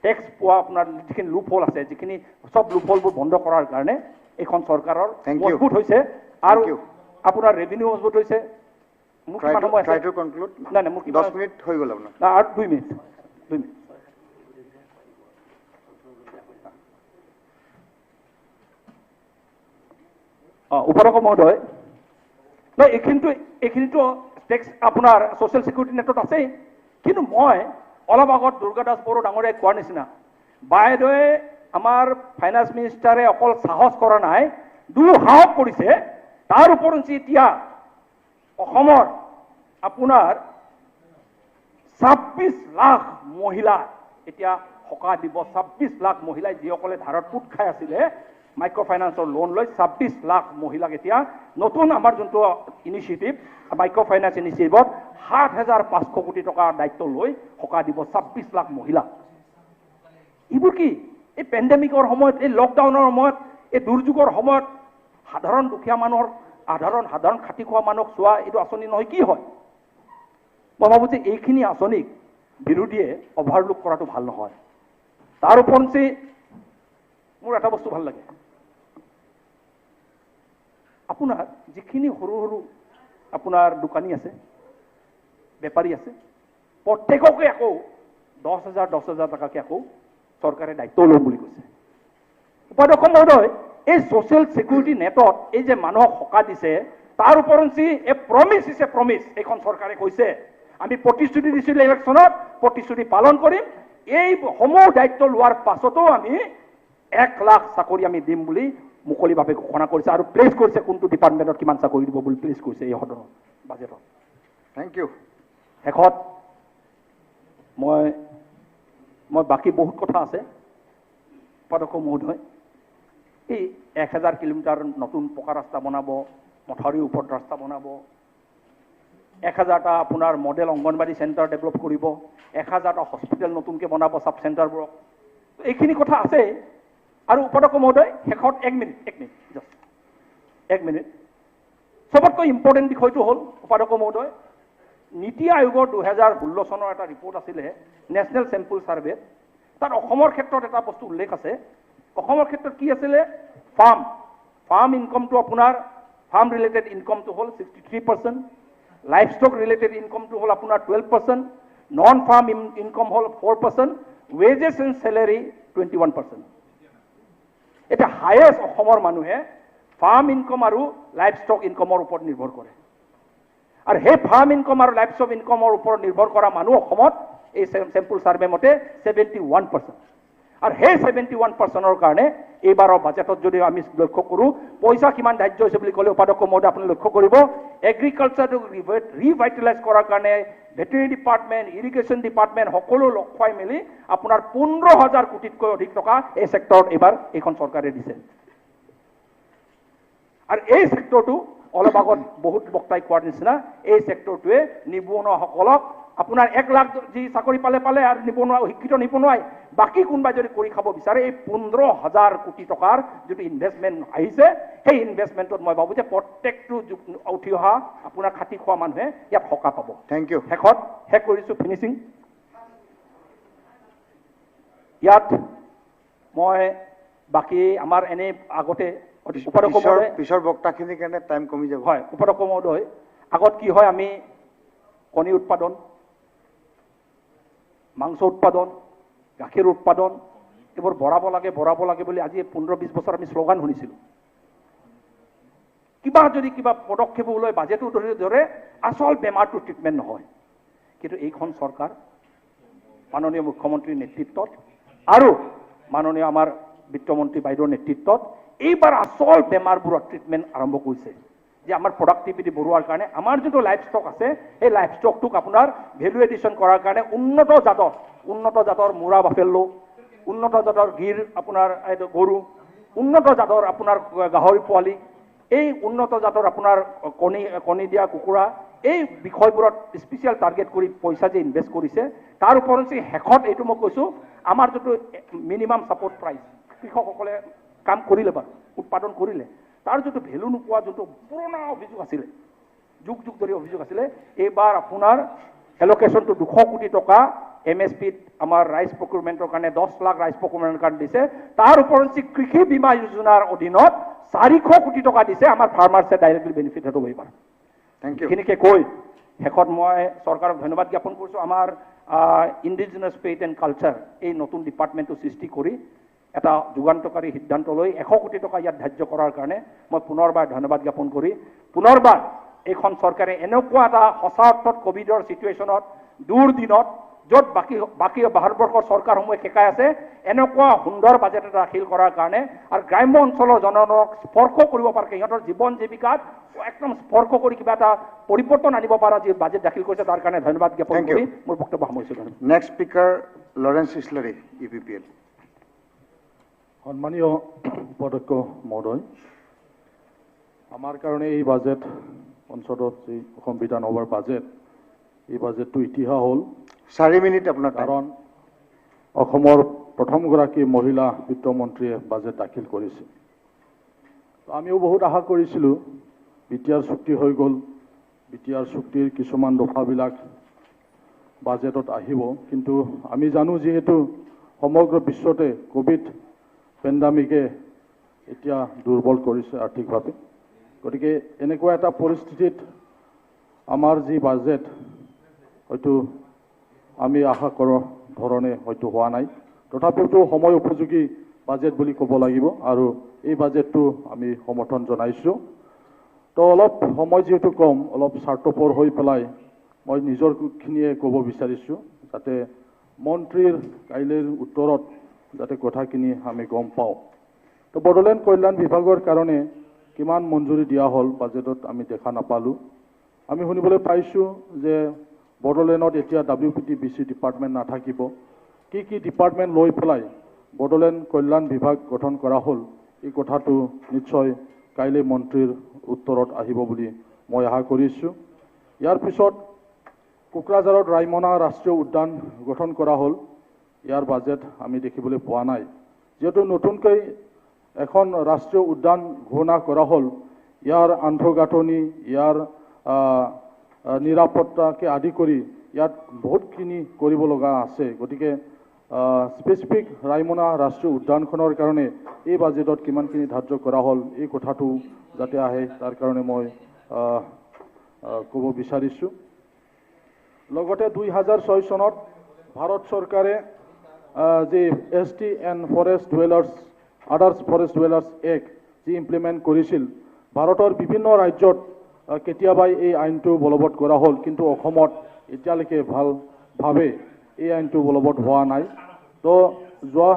টেক্স পোৱা আপোনাৰ যিখিনি লুপ হোল আছে, যিখিনি চব লুপ হোলবোৰ বন্ধ কৰাৰ কাৰণে এইখন চৰকাৰৰ মজবুত হৈছে আৰু আপোনাৰ ৰেভিনিউ মজবুত হৈছে। মোৰ কিমান সময় আছে? নাই, মোৰ 10 মিনিট হৈ গ'ল আপোনাৰ। আৰু 2 মিনিট। উপাধ্যক্ষ মহোদয়, নাই এইখিনিতো টেক্স আপোনাৰ ছ'চিয়েল ছিকিউৰিটি নেটত আছেই, কিন্তু মই অলপ আগত দুৰ্গা দাস বড়ো ডাঙৰীয়াই কোৱাৰ নিচিনা বাইদেৱে আমাৰ ফাইনেন্স মিনিষ্টাৰে অকল সাহস কৰা নাই, দুঃসাহস কৰিছে। তাৰ ওপৰঞ্চি এতিয়া অসমৰ আপোনাৰ 26 লাখ মহিলা এতিয়া সকাহ দিব। 26 লাখ মহিলাই যিসকলে ধাৰত পোত খাই আছিলে মাইক্ৰ' ফাইনেন্সৰ লোন লৈ 26 লাখ মহিলাক এতিয়া নতুন আমাৰ যোনটো ইনিচিয়েটিভ মাইক্ৰ' ফাইনেন্স ইনিচিয়েটিভত 7,500 কোটি টকাৰ দায়িত্ব লৈ সকাহ দিব 26 লাখ মহিলা। এইবোৰ কি এই পেণ্ডেমিকৰ সময়ত, এই লকডাউনৰ সময়ত, এই দুৰ্যোগৰ সময়ত সাধাৰণ দুখীয়া মানুহৰ সাধাৰণ খাটি খোৱা মানুহক চোৱা এইটো আঁচনি নহয়, কি হয়? মই ভাবোঁ যে এইখিনি আঁচনিক বিৰোধীয়ে অভাৰলুক কৰাটো ভাল নহয়। তাৰ ওপৰঞ্চি মোৰ এটা বস্তু ভাল লাগে, আপোনাৰ যিখিনি সৰু সৰু আপোনাৰ দোকানী আছে, বেপাৰী আছে, প্ৰত্যেককে আকৌ 10,000 টকাকৈ আকৌ চৰকাৰে দায়িত্ব ল'ম বুলি কৈছে। উপাধ্যক্ষ মহোদয়, এই ছ'চিয়েল ছিকিউৰিটি নেটত এই যে মানুহক সকাহ দিছে, তাৰ ওপৰঞ্চি এই প্ৰমিছ ইজ এ প্ৰমিছ। এইখন চৰকাৰে কৈছে আমি প্ৰতিশ্ৰুতি দিছিলোঁ ইলেকশ্যনত, প্ৰতিশ্ৰুতি পালন কৰিম। এই সমূহ দায়িত্ব লোৱাৰ পাছতো আমি 1 লাখ চাকৰি আমি দিম বুলি মুকলিভাৱে ঘোষণা কৰিছে আৰু প্লেচ কৰিছে কোনটো ডিপাৰ্টমেণ্টত কিমান চাকৰি দিব বুলি প্লেচ কৰিছে এই সদনৰ বাজেটত। Thank you. শেষত মই বাকী বহুত কথা আছে উপাধ্যক্ষ মহোদয়, এই 1,000 কিলোমিটাৰ নতুন পকা ৰাস্তা বনাব, মথাউৰিৰ ওপৰত ৰাস্তা বনাব, 1,000টা আপোনাৰ মডেল অংগনবাড়ী চেণ্টাৰ ডেভেলপ কৰিব, 1,000টা হস্পিটেল নতুনকৈ বনাব চাব চেণ্টাৰবোৰক। এইখিনি কথা আছে। আৰু উপাধ্যক্ষ মহোদয়, শেষত 1 মিনিট চবতকৈ ইম্পৰ্টেণ্ট বিষয়টো হ'ল উপাধ্যক্ষ মহোদয়, নীতি আয়োগৰ 2016 চনৰ এটা ৰিপৰ্ট আছিলে নেশ্যনেল চেম্পল ছাৰ্ভে, তাত অসমৰ ক্ষেত্ৰত এটা বস্তু উল্লেখ আছে। অসমৰ ক্ষেত্ৰত কি আছিলে? ফাৰ্ম ইনকমটো আপোনাৰ ফাৰ্ম ৰিলেটেড ইনকমটো হ'ল 63%, লাইফ ষ্টক ৰিলেটেড ইনকমটো হ'ল আপোনাৰ 12%, নন ফাৰ্ম ইনকম হ'ল 4%, ৱেজেছ এণ্ড চেলেৰী 21%। এতিয়া হায়েষ্ট অসমৰ মানুহে ফাৰ্ম ইনকম আৰু লাইফ ষ্টক ইনকমৰ ওপৰত নিৰ্ভৰ কৰে। আৰু সেই ফাৰ্ম ইনকম আৰু লাইফ ষ্টক ইনকমৰ ওপৰত নিৰ্ভৰ কৰা মানুহ অসমত এই চেম্পল ছাৰ্ভে মতে 71%। আৰু সেই 71%ৰ কাৰণে এইবাৰৰ বাজেটত যদি আমি লক্ষ্য কৰোঁ, পইচা কিমান ধাৰ্য হৈছে বুলি ক'লে উপাধ্যক্ষ মহোদয় আপুনি লক্ষ্য কৰিব, এগ্ৰিকালচাৰটো ৰিভাইটেলাইজ কৰাৰ কাৰণে ভেটেৰিনেৰী ডিপাৰ্টমেণ্ট, ইৰিগেশ্যন ডিপাৰ্টমেণ্ট সকলো লগ খুৱাই মেলি আপোনাৰ 15,000 কোটিতকৈ অধিক টকা এই ছেক্টৰত এইবাৰ এইখন চৰকাৰে দিছে। আৰু এই ছেক্টৰটো অলপ আগত বহুত বক্তাই কোৱাৰ নিচিনা এই ছেক্টৰটোৱে নিবনুৱাসকলক আপোনাৰ 1 লাখ যি চাকৰি পালে আৰু নিবনুৱা শিক্ষিত নিবনুৱাই বাকী কোনোবাই যদি কৰি খাব বিচাৰে এই 15,000 কোটি টকাৰ যিটো ইনভেষ্টমেণ্ট আহিছে সেই ইনভেষ্টমেণ্টত মই ভাবোঁ যে প্ৰত্যেকটো উঠি অহা আপোনাৰ খাটি খোৱা মানুহে ইয়াত সকাহ পাব। Thank you. শেষ কৰিছোঁ ফিনিচিং। ইয়াত মই বাকী আমাৰ এনে আগতে পিছৰ বক্তাখিনিৰ কাৰণে টাইম কমি যাব। হয়, উপাধ্যক্ষ মহোদয়, আগত কি হয় আমি কণী উৎপাদন, মাংস উৎপাদন, গাখীৰ উৎপাদন এইবোৰ বঢ়াব লাগে বুলি আজি 15-20 বছৰ আমি শ্লোগান শুনিছিলোঁ। কিবা পদক্ষেপ লৈ বাজেটো ধৰে আচল বেমাৰটো ট্ৰিটমেণ্ট নহয়। কিন্তু এইখন চৰকাৰ মাননীয় মুখ্যমন্ত্ৰীৰ নেতৃত্বত আৰু মাননীয় আমাৰ বিত্তমন্ত্ৰী বাইদেউৰ নেতৃত্বত এইবাৰ আচল বেমাৰবোৰৰ ট্ৰিটমেণ্ট আৰম্ভ কৰিছে। যে আমাৰ প্ৰডাক্টিভিটি বঢ়োৱাৰ কাৰণে আমাৰ যিটো লাইফ ষ্টক আছে সেই লাইফ ষ্টকটোক আপোনাৰ ভেলু এডিশ্যন কৰাৰ কাৰণে উন্নত জাতৰ মুৰা বাফেল্লো, উন্নত জাতৰ গিৰ আপোনাৰ গৰু, উন্নত জাতৰ আপোনাৰ গাহৰি পোৱালি, এই উন্নত জাতৰ আপোনাৰ কণী দিয়া কুকুৰা, এই বিষয়বোৰত স্পেচিয়েল টাৰ্গেট কৰি পইচা যে ইনভেষ্ট কৰিছে তাৰ ওপৰত শেষত এইটো মই কৈছোঁ আমাৰ যিটো মিনিমাম ছাপৰ্ট প্ৰাইচ কৃষকসকলে কাম কৰিলে বাৰু উৎপাদন কৰিলে তাৰ যিটো ভেলু নোপোৱা যিটো পুৰণা অভিযোগ আছিলে যুগ ধৰি অভিযোগ আছিলে এইবাৰ আপোনাৰ এলোকেশ্যনটো 200 কোটি টকা MSPত আমাৰ ৰাইচ প্ৰকিউৰমেণ্টৰ কাৰণে 10 লাখ ৰাইচ প্ৰকিউৰমেণ্টৰ কাৰণে দিছে। তাৰ ওপৰত কৃষি বীমা যোজনাৰ অধীনত 400 কোটি টকা দিছে আমাৰ ফাৰ্মাৰ্ছে ডাইৰেক্টলি বেনিফিট হ'ব এইবাৰ। Thank you. এইখিনিকে কৈ শেষত মই চৰকাৰক ধন্যবাদ জ্ঞাপন কৰিছোঁ। আমাৰ ইণ্ডিজিনাছ ফেইথ এণ্ড কালচাৰ এই নতুন ডিপাৰ্টমেণ্টটো সৃষ্টি কৰি এটা যুগান্তকাৰী সিদ্ধান্ত লৈ 100 কোটি টকা ইয়াত ধাৰ্য কৰাৰ কাৰণে মই পুনৰবাৰ ধন্যবাদ জ্ঞাপন কৰি পুনৰবাৰ এইখন চৰকাৰে এনেকুৱা এটা সঁচা অৰ্থত কোভিডৰ চিটুৱেশ্যনত দূৰ দিনত য'ত বাকী ভাৰতবৰ্ষৰ চৰকাৰসমূহে শিকাই আছে এনেকুৱা সুন্দৰ বাজেট এটা দাখিল কৰাৰ কাৰণে আৰু গ্ৰাম্য অঞ্চলৰ জনসাধাৰণক স্পৰ্শ কৰিব পৰাকৈ সিহঁতৰ জীৱন জীৱিকাত একদম স্পৰ্শ কৰি কিবা এটা পৰিৱৰ্তন আনিব পৰা যি বাজেট দাখিল কৰিছে তাৰ কাৰণে ধন্যবাদ জ্ঞাপন কৰি মোৰ বক্তব্য সামৰিছোঁ। Next speaker Lawrence Islary, UPPL। সন্মানীয় উপাধ্যক্ষ মহোদয়, আমাৰ কাৰণে এই বাজেট অঞ্চলত যি অসম বিধানসভাৰ বাজেট এই বাজেটটো ইতিহাস হ'ল 4 মিনিট আপোনাৰ কাৰণ অসমৰ প্ৰথমগৰাকী মহিলা বিত্তমন্ত্ৰীয়ে বাজেট দাখিল কৰিছে। আমিও বহুত আশা কৰিছিলোঁ BTR চুক্তি হৈ গ'ল, BTR চুক্তিৰ কিছুমান দফাবিলাক বাজেটত আহিব, কিন্তু আমি জানো যিহেতু সমগ্ৰ বিশ্বতে কোভিড পেণ্ডামিকে এতিয়া দুৰ্বল কৰিছে আৰ্থিকভাৱে, গতিকে এনেকুৱা এটা পৰিস্থিতিত আমাৰ যি বাজেট হয়তো আমি আশা কৰা ধৰণে হয়তো হোৱা নাই, তথাপিও সময় উপযোগী বাজেট বুলি ক'ব লাগিব আৰু এই বাজেটটো আমি সমৰ্থন জনাইছোঁ। তো অলপ সময় যিহেতু কম, অলপ স্বাৰ্থপৰ হৈ পেলাই মই নিজৰখিনিয়ে ক'ব বিচাৰিছোঁ যাতে মন্ত্ৰীৰ কাইলৈৰ উত্তৰত যাতে কথাখিনি আমি গম পাওঁ। তো বড়োলেণ্ড কল্যাণ বিভাগৰ কাৰণে কিমান মঞ্জুৰি দিয়া হ'ল বাজেটত আমি দেখা নাপালোঁ। আমি শুনিবলৈ পাইছোঁ যে বড়োলেণ্ডত এতিয়া WPTBC ডিপাৰ্টমেণ্ট নাথাকিব। কি ডিপাৰ্টমেণ্ট লৈ পেলাই বড়োলেণ্ড কল্যাণ বিভাগ গঠন কৰা হ'ল এই কথাটো নিশ্চয় কাইলৈ মন্ত্ৰীৰ উত্তৰত আহিব বুলি মই আশা কৰিছোঁ। ইয়াৰ পিছত কোকৰাঝাৰত ৰাইমনা ৰাষ্ট্ৰীয় উদ্যান গঠন কৰা হ'ল, ইয়াৰ বাজেট আমি দেখিবলৈ পোৱা নাই। যিহেতু নতুনকৈ এখন ৰাষ্ট্ৰীয় উদ্যান ঘোষণা কৰা হ'ল, ইয়াৰ আন্তঃগাঁথনি, ইয়াৰ নিৰাপত্তাকে আদি কৰি ইয়াত বহুতখিনি কৰিব লগা আছে, গতিকে স্পেচিফিক ৰাইমনা ৰাষ্ট্ৰীয় উদ্যানখনৰ কাৰণে এই বাজেটত কিমানখিনি ধাৰ্য কৰা হ'ল এই কথাটো যাতে আহে তাৰ কাৰণে মই ক'ব বিচাৰিছোঁ। লগতে 2006 চনত ভাৰত চৰকাৰে যি ST and Forest Dwellers Others Forest Dwellers Act যি ইমপ্লিমেণ্ট কৰিছিল, ভাৰতৰ বিভিন্ন ৰাজ্যত কেতিয়াবাই এই আইনটো বলবৎ কৰা হ'ল, কিন্তু অসমত এতিয়ালৈকে ভালভাৱে এই আইনটো বলবৎ হোৱা নাই। তো যোৱা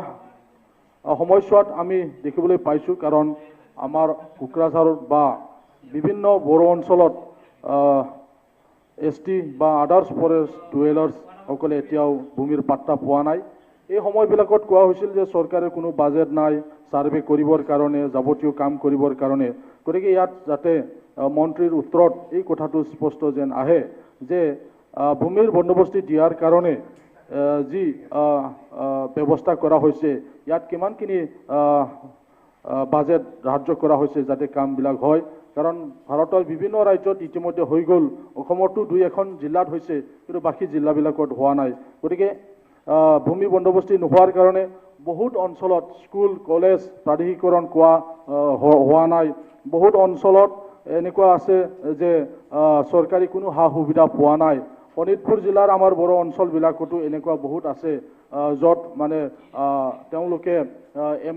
সময়ছোৱাত আমি দেখিবলৈ পাইছোঁ, কাৰণ আমাৰ কোকৰাঝাৰত বা বিভিন্ন বড়ো অঞ্চলত ST বা আদাৰ্ছ ফৰেষ্ট ডুৱেলাৰ্ছসকলে এতিয়াও ভূমিৰ পাত্তা পোৱা নাই। এই সময়বিলাকত কোৱা হৈছিল যে চৰকাৰে কোনো বাজেট নাই ছাৰ্ভে কৰিবৰ কাৰণে, যাৱতীয় কাম কৰিবৰ কাৰণে, গতিকে ইয়াত যাতে মন্ত্ৰীৰ উত্তৰত এই কথাটো স্পষ্ট যেন আহে যে ভূমিৰ বন্দোবস্তি দিয়াৰ কাৰণে যি ব্যৱস্থা কৰা হৈছে ইয়াত কিমানখিনি বাজেট ধাৰ্য কৰা হৈছে যাতে কামবিলাক হয় কাৰণ ভাৰতৰ বিভিন্ন ৰাজ্যত ইতিমধ্যে হৈ গ'ল অসমতো 2-এখন জিলাত হৈছে কিন্তু বাকী জিলাবিলাকত হোৱা নাই গতিকে ভূমি বন্দোবস্তি নোহোৱাৰ কাৰণে বহুত অঞ্চলত স্কুল কলেজ প্ৰাধিকৰণ হোৱা নাই বহুত অঞ্চলত এনেকুৱা আছে যে চৰকাৰী কোনো সা সুবিধা পোৱা নাই শোণিতপুৰ জিলাৰ আমাৰ বড়ো অঞ্চলবিলাকতো এনেকুৱা বহুত আছে য'ত মানে তেওঁলোকে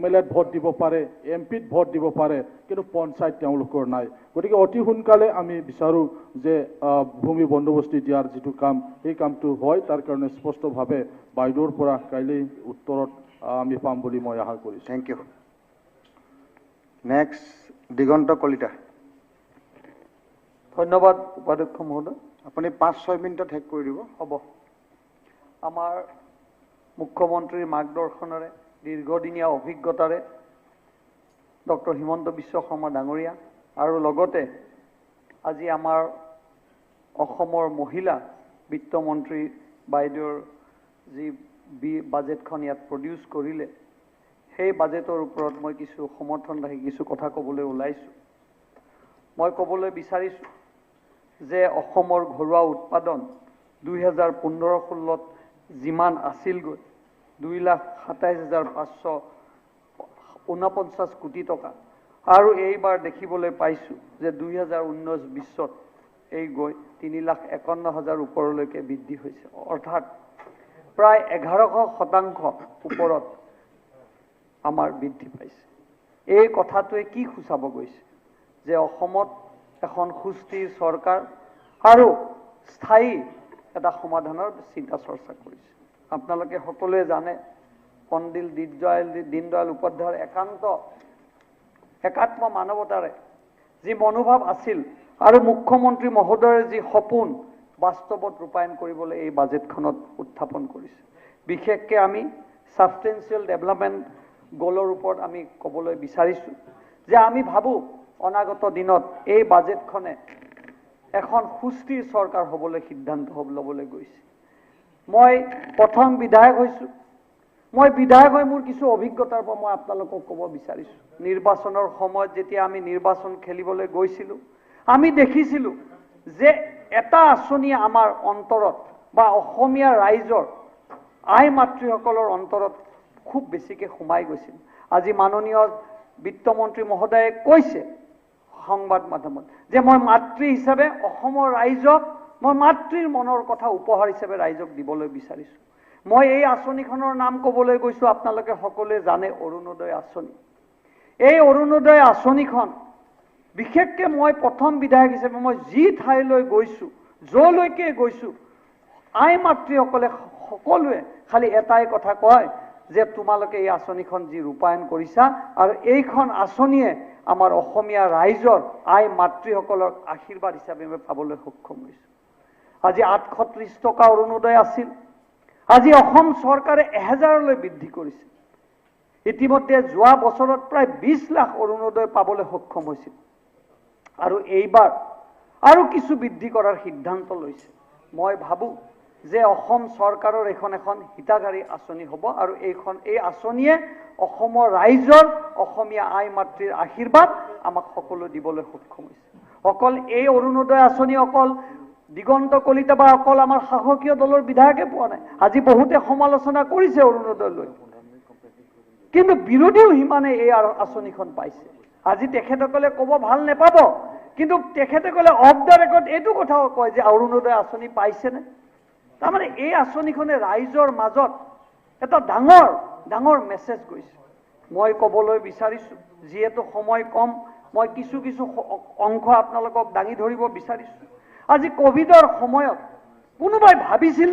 MLAত ভোট দিব পাৰে MPত ভোট দিব পাৰে কিন্তু পঞ্চায়ত তেওঁলোকৰ নাই গতিকে অতি সোনকালে আমি বিচাৰোঁ যে ভূমি বন্দোবস্তি দিয়াৰ যিটো কাম সেই কামটো হয় তাৰ কাৰণে স্পষ্টভাৱে বাইদেউৰ পৰা কাইলৈ উত্তৰত আমি পাম বুলি মই আশা কৰিছোঁ thank U next Diganta Kalita ধন্যবাদ উপাধ্যক্ষ মহোদয় আপুনি 5-6 মিনিটত শেষ কৰি দিব হ'ব আমাৰ মুখ্যমন্ত্ৰীৰ মাৰ্গদৰ্শনেৰে দীৰ্ঘদিনীয়া অভিজ্ঞতাৰে ডক্টৰ হিমন্ত বিশ্ব শৰ্মা ডাঙৰীয়া আৰু লগতে আজি আমাৰ অসমৰ মহিলা বিত্তমন্ত্ৰী বাইদেউৰ যি বাজেটখন ইয়াত প্ৰডিউচ কৰিলে সেই বাজেটৰ ওপৰত মই কিছু সমৰ্থন ৰাখি কিছু কথা ক'বলৈ ওলাইছোঁ মই ক'বলৈ বিচাৰিছোঁ যে অসমৰ ঘৰুৱা উৎপাদন 2015-16ত যিমান আছিলগৈ 2,27,549 কোটি টকা আৰু এইবাৰ দেখিবলৈ পাইছোঁ যে 2019-20ত এই গৈ 3,51,000 ওপৰলৈকে বৃদ্ধি হৈছে অৰ্থাৎ প্ৰায় 1100% ওপৰত আমাৰ বৃদ্ধি পাইছে এই কথাটোৱে কি সূচাব গৈছে যে অসমত এখন সুস্থিৰ চৰকাৰ আৰু স্থায়ী এটা সমাধানৰ চিন্তা চৰ্চা কৰিছে আপোনালোকে সকলোৱে জানে পণ্ডিত দীনদয়াল উপাধ্যায়ৰ একাত্ম মানৱতাৰে যি মনোভাৱ আছিল আৰু মুখ্যমন্ত্ৰী মহোদয়ৰ যি সপোন বাস্তৱত ৰূপায়ণ কৰিবলৈ এই বাজেটখনত উত্থাপন কৰিছে বিশেষকৈ আমি সাবষ্টেন্সিয়েল ডেভেলপমেণ্ট গ'লৰ ওপৰত আমি ক'বলৈ বিচাৰিছোঁ যে আমি ভাবোঁ অনাগত দিনত এই বাজেটখনে এখন সুস্থিৰ চৰকাৰ হ'বলৈ সিদ্ধান্ত ল'বলৈ গৈছে মই প্ৰথম বিধায়ক হৈছোঁ মই বিধায়ক হৈ মোৰ কিছু অভিজ্ঞতাৰ পৰা মই আপোনালোকক ক'ব বিচাৰিছোঁ নিৰ্বাচনৰ সময়ত যেতিয়া আমি নিৰ্বাচন খেলিবলৈ গৈছিলোঁ আমি দেখিছিলোঁ যে এটা আঁচনি আমাৰ অন্তৰত বা অসমীয়া ৰাইজৰ আই মাতৃসকলৰ অন্তৰত খুব বেছিকৈ সোমাই গৈছিল আজি মাননীয় বিত্তমন্ত্ৰী মহোদয়ে কৈছে সংবাদ মাধ্যমত যে মই মাতৃ হিচাপে অসমৰ ৰাইজক মই মাতৃৰ মনৰ কথা উপহাৰ হিচাপে ৰাইজক দিবলৈ বিচাৰিছোঁ মই এই আঁচনিখনৰ নাম ক'বলৈ গৈছোঁ আপোনালোকে সকলোৱে জানে অৰুণোদয় আঁচনি এই অৰুণোদয় আঁচনিখন বিশেষকৈ মই প্ৰথম বিধায়ক হিচাপে মই যি ঠাইলৈ গৈছোঁ যলৈকে গৈছোঁ আই মাতৃসকলে সকলোৱে খালি এটাই কথা কয় যে তোমালোকে এই আঁচনিখন যি ৰূপায়ণ কৰিছা আৰু এইখন আঁচনিয়ে আমাৰ অসমীয়া ৰাইজৰ আই মাতৃসকলক আশীৰ্বাদ হিচাপে আমি পাবলৈ সক্ষম হৈছোঁ আজি 830 টকা অৰুণোদয় আছিল আজি অসম চৰকাৰে 1000লৈ বৃদ্ধি কৰিছে ইতিমধ্যে যোৱা বছৰত প্ৰায় 20 লাখ অৰুণোদয় পাবলৈ সক্ষম হৈছিল আৰু এইবাৰ আৰু কিছু বৃদ্ধি কৰাৰ সিদ্ধান্ত লৈছে মই ভাবোঁ যে অসম চৰকাৰৰ এখন হিতাধাৰী আঁচনি হ'ব আৰু এই আঁচনিয়ে অসমৰ ৰাইজৰ অসমীয়া আই মাতৃৰ আশীৰ্বাদ আমাক সকলো দিবলৈ সক্ষম হৈছে অকল এই অৰুণোদয় আঁচনি অকল দিগন্ত কলিতা বা অকল আমাৰ শাসকীয় দলৰ বিধায়কে পোৱা নাই আজি বহুতে সমালোচনা কৰিছে অৰুণোদয় লৈ কিন্তু বিৰোধীও সিমানে এই আঁচনিখন পাইছে আজি তেখেতসকলে ক'ব ভাল নেপাব কিন্তু তেখেতসকলে অফ দ্য ৰেকৰ্ড এইটো কথাও কয় যে অৰুণোদয় আঁচনি পাইছেনে তাৰমানে এই আঁচনিখনে ৰাইজৰ মাজত এটা ডাঙৰ মেছেজ গৈছে মই ক'বলৈ বিচাৰিছোঁ যিহেতু সময় কম মই কিছু অংশ আপোনালোকক দাঙি ধৰিব বিচাৰিছোঁ আজি কোভিডৰ সময়ত কোনোবাই ভাবিছিল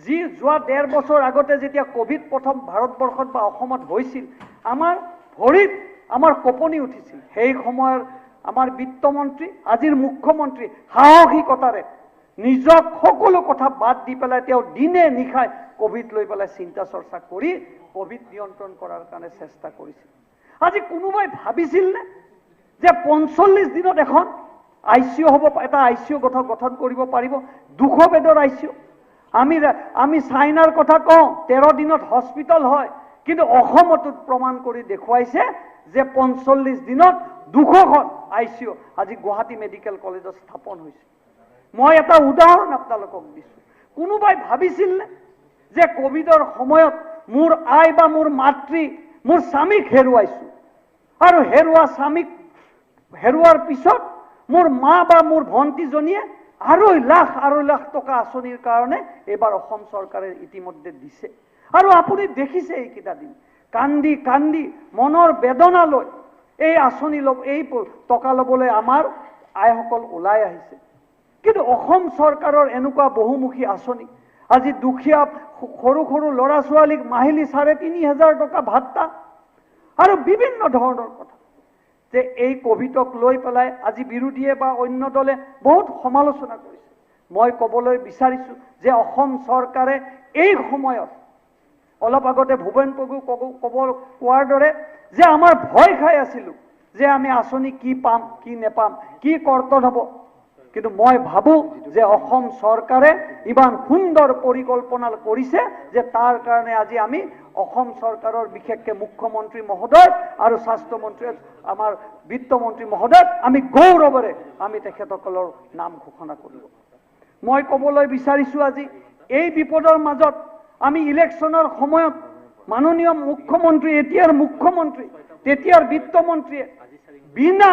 যি যোৱা 1.5 বছৰ আগতে যেতিয়া কোভিড প্ৰথম ভাৰতবৰ্ষত বা অসমত হৈছিল আমাৰ ভৰিত আমাৰ কঁপনি উঠিছিল সেই সময়ৰ আমাৰ বিত্তমন্ত্ৰী আজিৰ মুখ্যমন্ত্ৰী সাহসিকতাৰে নিজক সকলো কথা বাদ দি পেলাই তেওঁ দিনে নিশাই কোভিড লৈ পেলাই চিন্তা চৰ্চা কৰি কোভিড নিয়ন্ত্ৰণ কৰাৰ কাৰণে চেষ্টা কৰিছিল আজি কোনোবাই ভাবিছিল নে যে 45 দিনত এখন ICU হ'ব, এটা ICU গঠন কৰিব পাৰিব, 200 বেডৰ ICU। আমি চাইনাৰ কথা কওঁ 13 দিনত হস্পিটেল হয়, কিন্তু অসমতো প্ৰমাণ কৰি দেখুৱাইছে যে 45 দিনত 200খন ICU আজি গুৱাহাটী মেডিকেল কলেজত স্থাপন হৈছে। মই এটা উদাহৰণ আপোনালোকক দিছোঁ। কোনোবাই ভাবিছিলনে যে কোভিডৰ সময়ত মোৰ আই বা মোৰ মাতৃ, মোৰ স্বামীক হেৰুৱাইছোঁ, আৰু স্বামীক হেৰুৱাৰ পিছত মোৰ মা বা মোৰ ভণ্টিজনীয়ে 2.5 লাখ টকা আঁচনিৰ কাৰণে এইবাৰ অসম চৰকাৰে ইতিমধ্যে দিছে। আৰু আপুনি দেখিছে এইকেইটা দিন কান্দি কান্দি মনৰ বেদনা লৈ এই আঁচনি এই টকা ল'বলৈ আমাৰ আইসকল ওলাই আহিছে। কিন্তু অসম চৰকাৰৰ এনেকুৱা বহুমুখী আঁচনি, আজি দুখীয়া সৰু সৰু ল'ৰা ছোৱালীক মাহিলী 3,500 টকা ভাত্তা, আৰু বিভিন্ন ধৰণৰ কথা, যে এই কোভিডক লৈ পেলাই আজি বিৰোধীয়ে বা অন্য দলে বহুত সমালোচনা কৰিছে। মই ক'বলৈ বিচাৰিছোঁ যে অসম চৰকাৰে এই সময়ত, অলপ আগতে ভূপেন প্ৰভু কোৱাৰ দৰে, যে আমাৰ ভয় খাই আছিলোঁ যে আমি আঁচনি কি পাম কি নেপাম, কি কৰ্তন হ'ব, কিন্তু মই ভাবোঁ যে অসম চৰকাৰে ইমান সুন্দৰ পৰিকল্পনা কৰিছে যে তাৰ কাৰণে আজি আমি অসম চৰকাৰৰ বিশেষকৈ মুখ্যমন্ত্ৰী মহোদয় আৰু স্বাস্থ্যমন্ত্ৰী আমাৰ বিত্তমন্ত্ৰী মহোদয় আমি গৌৰৱেৰে আমি তেখেতসকলৰ নাম ঘোষণা কৰিব। মই ক'বলৈ বিচাৰিছোঁ আজি এই বিপদৰ মাজত আমি ইলেকশ্যনৰ সময়ত মাননীয় মুখ্যমন্ত্ৰী, এতিয়াৰ মুখ্যমন্ত্ৰী, তেতিয়াৰ বিত্তমন্ত্ৰীয়ে বিনা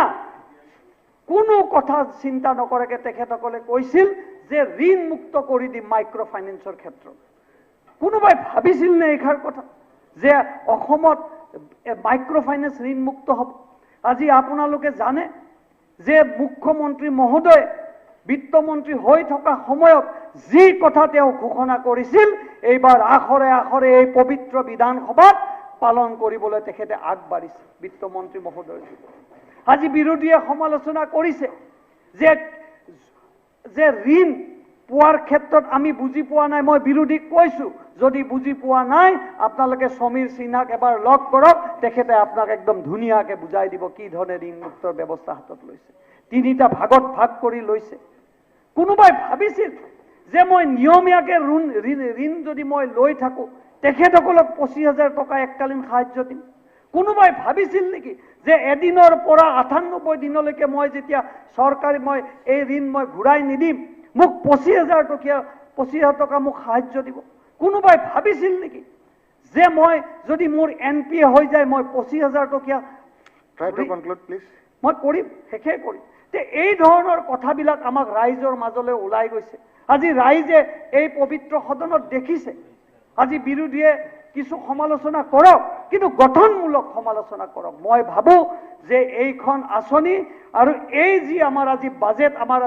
কোনো কথা চিন্তা নকৰাকৈ তেখেতসকলে কৈছিল যে ঋণ মুক্ত কৰি দিম মাইক্ৰ' ফাইনেন্সৰ ক্ষেত্ৰত। কোনোবাই ভাবিছিল নে এইষাৰ কথা যে অসমত মাইক্ৰ' ফাইনেন্স ঋণ মুক্ত হ'ব? আজি আপোনালোকে জানে যে মুখ্যমন্ত্ৰী মহোদয় বিত্তমন্ত্ৰী হৈ থকা সময়ত যি কথা তেওঁ ঘোষণা কৰিছিল, এইবাৰ আখৰে আখৰে এই পবিত্ৰ বিধানসভাত পালন কৰিবলৈ তেখেতে আগবাঢ়িছে বিত্তমন্ত্ৰী মহোদয়। আজি বিৰোধীয়ে সমালোচনা কৰিছে যে ঋণ পোৱাৰ ক্ষেত্ৰত আমি বুজি পোৱা নাই। মই বিৰোধীক কৈছোঁ, যদি বুজি পোৱা নাই আপোনালোকে সমীৰ সিনহাক এবাৰ লগ কৰক, তেখেতে আপোনাক একদম ধুনীয়াকৈ বুজাই দিব কি ধৰণে ঋণ মুক্তৰ ব্যৱস্থা হাতত লৈছে। 3টা ভাগত ভাগ কৰি লৈছে। কোনোবাই ভাবিছিল যে মই নিয়মীয়াকৈ ঋণ যদি মই লৈ থাকোঁ তেখেতসকলক 25,000 টকা এককালীন সাহায্য দিম। কোনোবাই ভাবিছিল নেকি যে এদিনৰ পৰা 98 দিনলৈকে মই যেতিয়া চৰকাৰী মই এই ঋণ মই ঘূৰাই নিদিম, মোক 25,000 টকা মোক সাহায্য দিব? কোনোবাই ভাবিছিল নেকি যে মই যদি মোৰ NPA হৈ যায় মই 25,000 টকীয়া মই কৰিম, শেষে কৰিম? এই ধৰণৰ কথাবিলাক আমাক ৰাইজৰ মাজলৈ ওলাই গৈছে। আজি ৰাইজে এই পবিত্ৰ সদনত দেখিছে। আজি বিৰোধীয়ে কিছু সমালোচনা কৰক, কিন্তু গঠনমূলক সমালোচনা কৰক। মই ভাবোঁ যে এইখন আঁচনি আৰু এই যি আমাৰ আজি বাজেট আমাৰ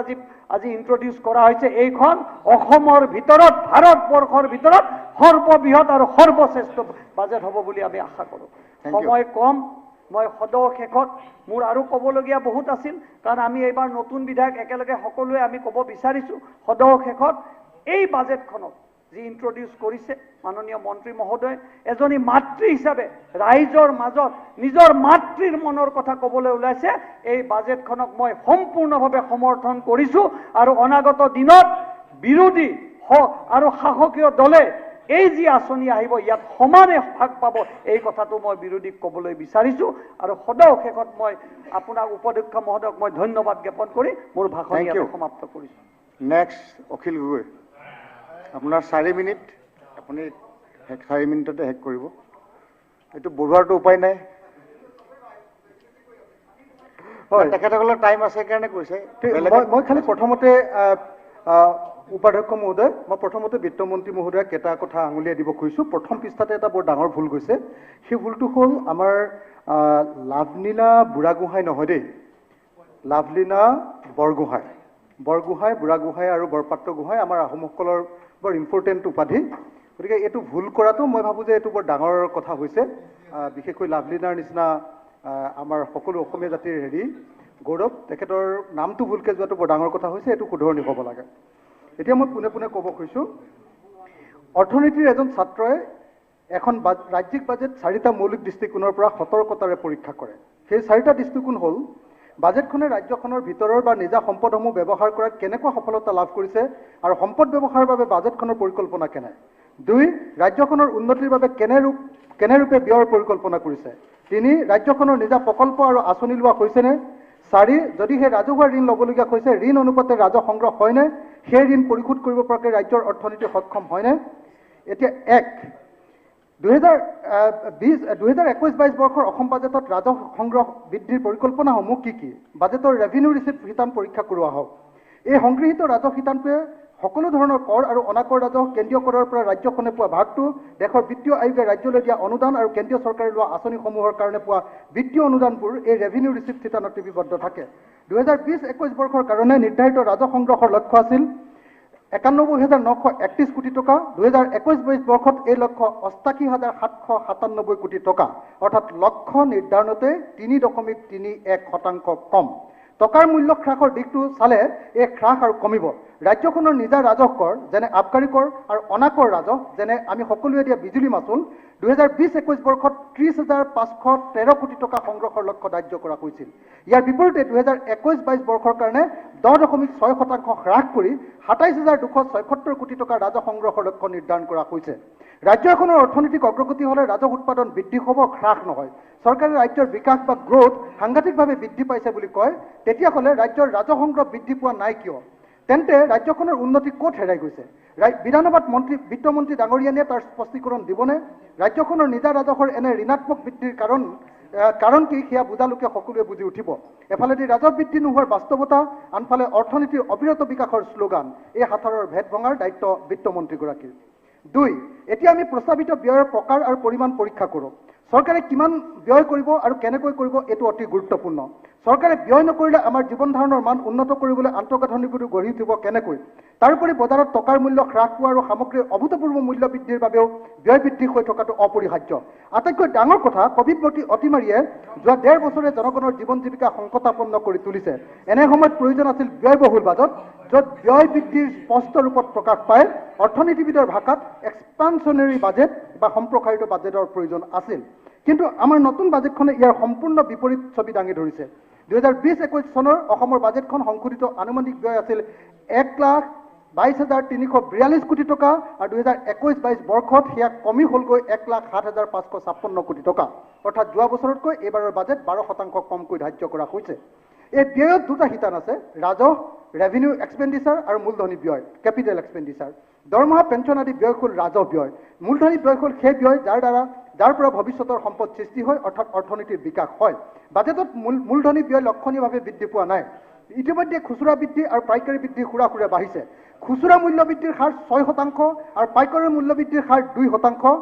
আজি ইন্ট্ৰডিউচ কৰা হৈছে, এইখন অসমৰ ভিতৰত, ভাৰতবৰ্ষৰ ভিতৰত সৰ্ববৃহৎ আৰু সৰ্বশ্ৰেষ্ঠ বাজেট হ'ব বুলি আমি আশা কৰোঁ। সময় কম, মই সদৌ শেষত মোৰ আৰু ক'বলগীয়া বহুত আছিল, কাৰণ আমি এইবাৰ নতুন বিধায়ক একেলগে সকলোৱে আমি ক'ব বিচাৰিছোঁ। সদৌ শেষত এই বাজেটখনত যি ইন্ট্ৰডিউচ কৰিছে মাননীয় মন্ত্ৰী মহোদয়, এজনী মাতৃ হিচাপে ৰাইজৰ মাজত নিজৰ মাতৃৰ মনৰ কথা ক'বলৈ ওলাইছে। এই বাজেটখনক মই সম্পূৰ্ণভাৱে সমৰ্থন কৰিছোঁ, আৰু অনাগত দিনত বিৰোধী আৰু শাসকীয় দলে এই যি আঁচনি আহিব ইয়াত সমানে ভাগ পাব, এই কথাটো মই বিৰোধীক ক'বলৈ বিচাৰিছোঁ। আৰু সদৌ শেষত মই আপোনাক উপাধ্যক্ষ মহোদয়ক মই ধন্যবাদ জ্ঞাপন কৰি মোৰ ভাষণ ইয়াতে সমাপ্ত কৰিছোঁ। নেক্সট অখিল গগৈ, আপোনাৰ 4 মিনিট, আপুনি 4 মিনিটতে শেষ কৰিব। এইটো বঢ়োৱাৰটো উপায় নাই, হয় তেখেতসকলৰ টাইম আছে কাৰণে কৈছে। মই খালি প্ৰথমতে উপাধ্যক্ষ মহোদয়, মই প্ৰথমতে বিত্তমন্ত্ৰী মহোদয়ক এটা কথা আঙুলিয়াই দিব খুজিছোঁ। প্ৰথম পৃষ্ঠাতে এটা বৰ ডাঙৰ ভুল গৈছে। সেই ভুলটো হ'ল আমাৰ লাভলীনা বুঢ়াগোহাঁই নহয় দেই, লাভলীনা বৰগোহাঁই। বৰগোহাঁই, বুঢ়াগোহাঁই আৰু বৰপাত্ৰ গোহাঁই আমাৰ আহোমসকলৰ বৰ ইম্পৰ্টেণ্ট উপাধি। গতিকে এইটো ভুল কৰাটো মই ভাবোঁ যে এইটো বৰ ডাঙৰ কথা হৈছে। বিশেষকৈ লাভলীনাৰ নিচিনা আমাৰ সকলো অসমীয়া জাতিৰ গৌৰৱ, তেখেতৰ নামটো ভুলকৈ যোৱাটো বৰ ডাঙৰ কথা হৈছে। এইটো শুধৰণি হ'ব লাগে। এতিয়া মই পোনে পোনে ক'ব খুজিছোঁ, অৰ্থনীতিৰ এজন ছাত্ৰই এখন ৰাজ্যিক বাজেট 4টা মৌলিক দৃষ্টিকোণৰ পৰা সতৰ্কতাৰে পৰীক্ষা কৰে। সেই 4টা দৃষ্টিকোণ হ'ল বাজেটখনে ৰাজ্যখনৰ ভিতৰৰ বা নিজা সম্পদসমূহ ব্যৱহাৰ কৰাত কেনেকুৱা সফলতা লাভ কৰিছে আৰু সম্পদ ব্যৱহাৰৰ বাবে বাজেটখনৰ পৰিকল্পনা কেনে। 2 ৰাজ্যখনৰ উন্নতিৰ বাবে কেনেৰূপে ব্যয়ৰ পৰিকল্পনা কৰিছে। 3 ৰাজ্যখনৰ নিজা প্ৰকল্প আৰু আঁচনি লোৱা হৈছেনে। 4 যদিহে ৰাজহুৱা ঋণ ল'বলগীয়া হৈছে ঋণ অনুপাতে ৰাজহ সংগ্ৰহ হয়নে, সেই ঋণ পৰিশোধ কৰিব পৰাকৈ ৰাজ্যৰ অৰ্থনীতি সক্ষম হয়নে। এতিয়া 2021-22 বৰ্ষৰ অসম বাজেটত ৰাজহ সংগ্ৰহ বৃদ্ধিৰ পৰিকল্পনাসমূহ কি বাজেটৰ ৰেভিনিউ ৰিচিপ্ট শিতান পৰীক্ষা কৰোৱা হওক। এই সংগৃহীত ৰাজহ শিতানটোৱে সকলো ধৰণৰ কৰ আৰু অনাকৰ ৰাজহ কেন্দ্ৰীয় কৰৰ পৰা ৰাজ্যখনে পোৱা ভাগটো দেশৰ বিত্তীয় আয়োগে ৰাজ্যলৈ দিয়া অনুদান আৰু কেন্দ্ৰীয় চৰকাৰে লোৱা আঁচনিসমূহৰ কাৰণে পোৱা বিত্তীয় অনুদানবোৰ এই ৰেভিনিউ ৰিচিপ্ট শিতানত লিপিবদ্ধ থাকে। 2020-21 বৰ্ষৰ কাৰণে নিৰ্ধাৰিত ৰাজহ সংগ্ৰহৰ লক্ষ্য আছিল 91,931 কোটি টকা। 2021-22 বৰ্ষত এই লক্ষ্য 88,797 কোটি টকা, অৰ্থাৎ লক্ষ্য নিৰ্ধাৰণতে 3.31% কম। টকাৰ মূল্য হ্ৰাসৰ দিশটো চালে এই হ্ৰাস আৰু কমিব। ৰাজ্যখনৰ নিজা ৰাজহ কৰ যেনে আবকাৰী কৰ আৰু অনাকৰ ৰাজহ যেনে আমি সকলোৱে দিয়া বিজুলী মাচুল 2020-21 বৰ্ষত 30,513 কোটি টকা সংগ্ৰহৰ লক্ষ্য ধাৰ্য কৰা হৈছিল। ইয়াৰ বিপৰীতে 2021-22 বৰ্ষৰ কাৰণে 10.6% হ্ৰাস কৰি 27,276 কোটি টকা ৰাজহ সংগ্ৰহৰ লক্ষ্য নিৰ্ধাৰণ কৰা হৈছে। ৰাজ্য এখনৰ অৰ্থনৈতিক অগ্ৰগতি হ'লে ৰাজহ উৎপাদন বৃদ্ধি হ'ব, হ্ৰাস নহয়। চৰকাৰে ৰাজ্যৰ বিকাশ বা গ্ৰোথ সাংঘাতিকভাৱে বৃদ্ধি পাইছে বুলি কয়, তেতিয়াহ'লে ৰাজ্যৰ ৰাজহ সংগ্ৰহ বৃদ্ধি পোৱা নাই কিয়? তেন্তে ৰাজ্যখনৰ উন্নতি ক'ত হেৰাই গৈছে? বিধানসভাত বিত্তমন্ত্ৰী ডাঙৰীয়ানীয়ে তাৰ স্পষ্টীকৰণ দিবনে? ৰাজ্যখনৰ নিজা ৰাজহৰ এনে ঋণাত্মক বৃদ্ধিৰ কাৰণ কি সেয়া বুজা লোকে সকলোৱে বুজি উঠিব। এফালেদি ৰাজহ বৃদ্ধি নোহোৱাৰ বাস্তৱতা, আনফালে অৰ্থনীতিৰ অবিৰত বিকাশৰ শ্লোগান। এই হাথাৰৰ ভেদ ভঙাৰ দায়িত্ব বিত্তমন্ত্ৰীগৰাকীৰ। 2 এতিয়া আমি প্ৰস্তাৱিত ব্যয়ৰ প্ৰকাৰ আৰু পৰিমাণ পৰীক্ষা কৰোঁ। চৰকাৰে কিমান ব্যয় কৰিব আৰু কেনেকৈ কৰিব এইটো অতি গুৰুত্বপূৰ্ণ। চৰকাৰে ব্যয় নকৰিলে আমাৰ জীৱন ধাৰণৰ মান উন্নত কৰিবলৈ আন্তঃগাঁথনিবোৰ গঢ়ি উঠিব কেনেকৈ? তাৰোপৰি বজাৰত টকাৰ মূল্য হ্ৰাস পোৱা আৰু সামগ্ৰীৰ অভূতপূৰ্ব মূল্য বৃদ্ধিৰ বাবেও ব্যয় বৃদ্ধি হৈ থকাটো অপৰিহাৰ্য। আটাইতকৈ ডাঙৰ কথা, কোভিড অতিমাৰীয়ে যোৱা 1.5 বছৰে জনগণৰ জীৱন জীৱিকা সংকটাপন্ন কৰি তুলিছে। এনে সময়ত প্ৰয়োজন আছিল ব্যয়বহুল বাজেট, য'ত ব্যয় বৃদ্ধিৰ স্পষ্ট ৰূপত প্ৰকাশ পায়। অৰ্থনীতিবিদৰ ভাষাত এক্সপানশ্যনেৰী বাজেট বা সম্প্ৰসাৰিত বাজেটৰ প্ৰয়োজন আছিল। কিন্তু আমাৰ নতুন বাজেটখনে ইয়াৰ সম্পূৰ্ণ বিপৰীত ছবি দাঙি ধৰিছে। 2020-21 চনৰ অসমৰ বাজেটখন সংশোধিত আনুমানিক ব্যয় আছিল 1,22,342 কোটি টকা আৰু 2021-22 বৰ্ষত সেয়া কমি হ'লগৈ 1,07,556 কোটি টকা। অৰ্থাৎ যোৱা বছৰতকৈ এইবাৰৰ বাজেট 12% কমকৈ ধাৰ্য কৰা হৈছে। এই ব্যয়ত 2টা শিতান আছে, ৰাজহ ৰেভিনিউ এক্সপেণ্ডিচাৰ আৰু মূলধনী ব্যয় কেপিটেল এক্সপেণ্ডিচাৰ। দৰমহা পেঞ্চন আদি ব্যয় হ'ল ৰাজহ ব্যয়। মূলধনী ব্যয় হ'ল সেই ব্যয় যাৰ পৰা ভৱিষ্যতৰ সম্পদ সৃষ্টি হয়, অৰ্থাৎ অৰ্থনীতিৰ বিকাশ হয়। বাজেটত মূলধনী ব্যয় লক্ষণীয়ভাৱে বৃদ্ধি পোৱা নাই। ইতিমধ্যে খুচুৰা বৃদ্ধি আৰু পাইকাৰী বৃদ্ধি সুৰা বাঢ়িছে। খুচুৰা মূল্য বৃদ্ধিৰ হাৰ 6% আৰু পাইকাৰী মূল্য বৃদ্ধিৰ হাৰ 2%,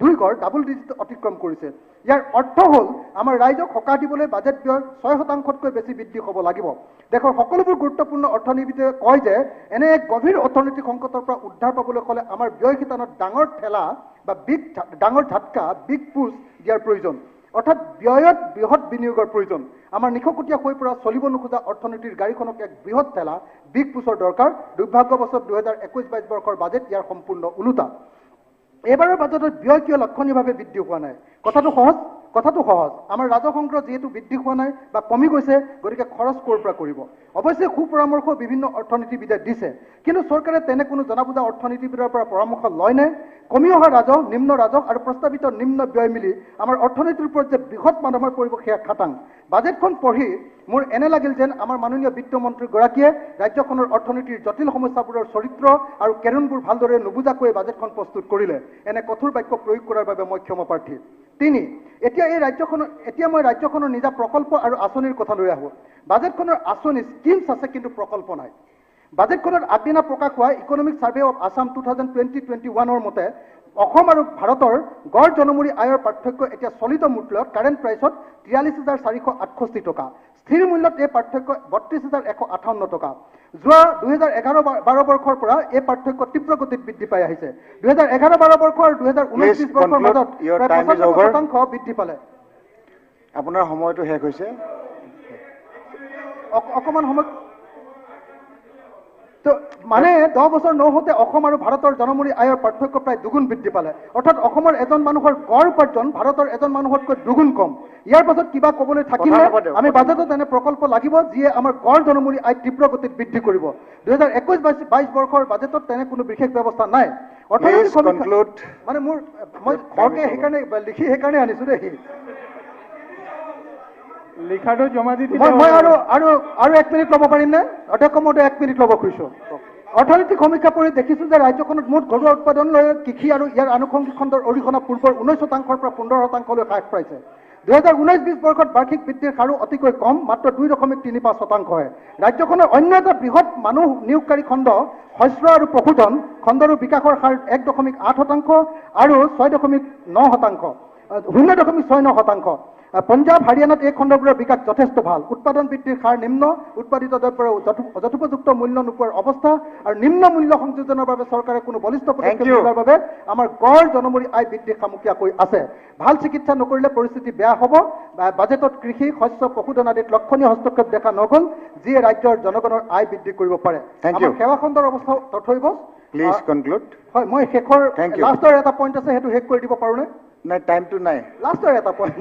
2 গড় ডাবল ডিজিট অতিক্ৰম কৰিছে। ইয়াৰ অৰ্থ হ'ল আমাৰ ৰাইজক সকাহ দিবলৈ বাজেট ব্যয় 6%তকৈ বেছি বৃদ্ধি হ'ব লাগিব। দেশৰ সকলোবোৰ গুৰুত্বপূৰ্ণ অৰ্থনীতিবিদে কয় যে এনে এক গভীৰ অৰ্থনৈতিক সংকটৰ পৰা উদ্ধাৰ পাবলৈ হ'লে আমাৰ ব্যয় শিতানত ডাঙৰ ঠেলা বা ডাঙৰ ঝাটকা বিগ পুছ দিয়াৰ প্ৰয়োজন। অৰ্থাৎ ব্যয়ত বৃহৎ বিনিয়োগৰ প্ৰয়োজন। আমাৰ নিশকটীয়া হৈ পৰা চলিব নোখোজা অৰ্থনীতিৰ গাড়ীখনক এক বৃহৎ ঠেলা বিগ পুছৰ দৰকাৰ। দুৰ্ভাগ্যবশত 2021-22 বৰ্ষৰ বাজেট ইয়াৰ সম্পূৰ্ণ ওলোটা। এইবাৰৰ বাজেটত ব্যয় কিয় লক্ষণীয়ভাৱে বৃদ্ধি হোৱা নাই? কথাটো সহজ। আমাৰ ৰাজহ সংগ্ৰহ যিহেতু বৃদ্ধি হোৱা নাই বা কমি গৈছে, গতিকে খৰচ ক'ৰ পৰা কৰিব? অৱশ্যে সুপৰামৰ্শ বিভিন্ন অৰ্থনীতিবিদে দিছে, কিন্তু চৰকাৰে তেনে কোনো জনা বুজা অৰ্থনীতিবিদৰ পৰা পৰামৰ্শ লয়নে? কমি অহা ৰাজহ, নিম্ন ৰাজহ আৰু প্ৰস্তাৱিত নিম্ন ব্যয় মিলি আমাৰ অৰ্থনীতিৰ ওপৰত যে বৃহৎ মাধমৰ পৰিব সেয়া খাটাং। বাজেটখন পঢ়ি মোৰ এনে লাগিল যেন আমাৰ মাননীয় বিত্তমন্ত্ৰীগৰাকীয়ে ৰাজ্যখনৰ অৰ্থনীতিৰ জটিল সমস্যাবোৰৰ চৰিত্ৰ আৰু কেৰুণবোৰ ভালদৰে নুবুজাকৈ বাজেটখন প্ৰস্তুত কৰিলে। এনে কঠোৰ বাক্য প্ৰয়োগ কৰাৰ বাবে মই ক্ষমাপ্ৰাৰ্থী। 3 এতিয়া মই ৰাজ্যখনৰ নিজা প্ৰকল্প আৰু আঁচনিৰ কথা লৈ আহোঁ। বাজেটখনৰ আঁচনি স্কিমছ আছে, কিন্তু প্ৰকল্প নাই। বাজেটখনত আগদিনা প্ৰকাশ হোৱা ইকনমিক ছাৰ্ভে অফ আছাম 2020-21 মতে অসম আৰু ভাৰতৰ গড় জনমূৰি আয়ৰ পাৰ্থক্য এতিয়া চলিত মূল্যত কাৰেণ্ট প্ৰাইচত 43,468 টকা। স্থিৰ মূল্যত এই পাৰ্থক্য 32,158 টকা। যোৱা 2011-12 বৰ্ষৰ পৰা এই পাৰ্থক্য তীব্ৰ গতিত বৃদ্ধি পাই আহিছে। 2011-12 বৰ্ষ আৰু 2019-20 বৰ্ষৰ মাজত 75% বৃদ্ধি পালে। আপোনাৰ সময়টো শেষ হৈছে। অকমান সময় তো মানে 10 বছৰ নহওঁতে অসম আৰু ভাৰতৰ জনমূৰি আয়ৰ পাৰ্থক্য প্ৰায় দুগুণ বৃদ্ধি পালে অৰ্থাৎ অসমৰ এজন মানুহৰ গড় উপাৰ্জন ভাৰতৰ এজন মানুহতকৈ দুগুণ কম ইয়াৰ পাছত কিবা ক'বলৈ থাকিলে আমি বাজেটত এনে প্ৰকল্প লাগিব যিয়ে আমাৰ গড় জনমূৰি আয় তীব্ৰ গতিত বৃদ্ধি কৰিব 2021-22 বৰ্ষৰ বাজেটত তেনে কোনো বিশেষ ব্যৱস্থা নাই মানে মোৰ মই ঘৰকে সেইকাৰণে লিখি সেইকাৰণে আনিছো দেই লিখাটো জমা দি মই আৰু 1 মিনিট ল'ব পাৰিম নে অধ্যক্ষ মহোদয় 1 মিনিট ল'ব খুজিছোঁ অৰ্থনৈতিক সমীক্ষা কৰি দেখিছোঁ যে ৰাজ্যখনত মুঠ ঘৰুৱা উৎপাদন লৈ কৃষি আৰু ইয়াৰ আনুষংগিক খণ্ডৰ অৰিহণা পূৰ্বৰ 19% পৰা 15%লৈ হ্ৰাস পাইছে 2019-20 বৰ্ষত বাৰ্ষিক বৃদ্ধিৰ হাৰো অতিকৈ কম মাত্ৰ 2.35%হে ৰাজ্যখনৰ অন্য এটা বৃহৎ মানুহ নিয়োগকাৰী খণ্ড শস্য আৰু পশুধন খণ্ডৰো বিকাশৰ হাৰ 1.8% আৰু 6.9% 0.69%। পঞ্জাব হাৰিয়ানাত এই খণ্ডবোৰৰ বিকাশ যথেষ্ট ভাল উৎপাদন বৃদ্ধিৰ হাৰ নিম্ন উৎপাদিত দ্ৰব্যৰ যথোপযুক্ত মূল্য নোপোৱাৰ অৱস্থা আৰু নিম্ন মূল্য সংযোজনৰ বাবে চৰকাৰে কোনো বলিষ্ঠ পদক্ষেপ লোৱাৰ বাবে আমাৰ গড় জনমূৰি আয় বৃদ্ধি খামুকীয়াকৈ আছে ভাল চিকিৎসা নকৰিলে পৰিস্থিতি বেয়া হ'ব বাজেটত কৃষি শস্য পশুধন আদিত লক্ষণীয় হস্তক্ষেপ দেখা নগ'ল যিয়ে ৰাজ্যৰ জনগণৰ আয় বৃদ্ধি কৰিব পাৰে আমাৰ সেৱা খণ্ডৰ অৱস্থা তথৈব প্লিজ কনক্লুড হয় মই শেষৰ লাষ্টৰ এটা পইণ্ট আছে সেইটো শেষ কৰি দিব পাৰোঁনে নাই টাইমটো নাই লাষ্টৰ এটা পইণ্ট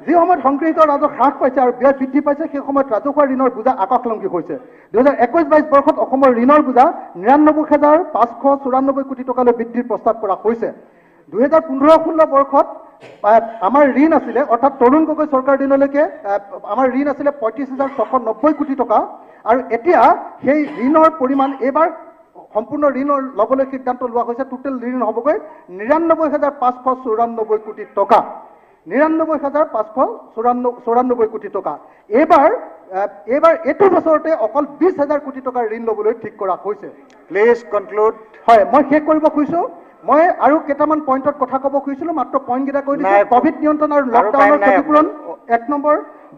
যি সময়ত সংগৃহীত ৰাজহ হ্ৰাস পাইছে আৰু ব্যয় বৃদ্ধি পাইছে সেই সময়ত ৰাজহুৱা ঋণৰ বোজা আকাশলংঘী হৈছে 2021-22 বৰ্ষত অসমৰ ঋণৰ বোজা 99,594 কোটি টকালৈ বৃদ্ধিৰ প্ৰস্তাৱ কৰা হৈছে 2015-16 বৰ্ষত আমাৰ ঋণ আছিলে অৰ্থাৎ তৰুণ গগৈ চৰকাৰ দিনলৈকে আমাৰ ঋণ আছিলে 35,690 কোটি টকা আৰু এতিয়া সেই ঋণৰ পৰিমাণ এইবাৰ সম্পূৰ্ণ ঋণ ল'বলৈ সিদ্ধান্ত লোৱা হৈছে টোটেল ঋণ হ'বগৈ 99,594 কোটি টকা 99,594 কোটি টকা এইবাৰ এইটো বছৰতে অকল 20,000 কোটি টকাৰ ঋণ ল'বলৈ ঠিক কৰা হৈছে প্লিজ কনক্লুড হয় মই শেষ কৰিব খুজিছোঁ মই আৰু কেইটামান পইণ্টত কথা ক'ব খুজিছিলোঁ মাত্ৰ পইণ্টকেইটা কৈ দিছোঁ কোভিড নিয়ন্ত্ৰণ আৰু লকডাউনৰ ক্ষতিপূৰণ 1 নম্বৰ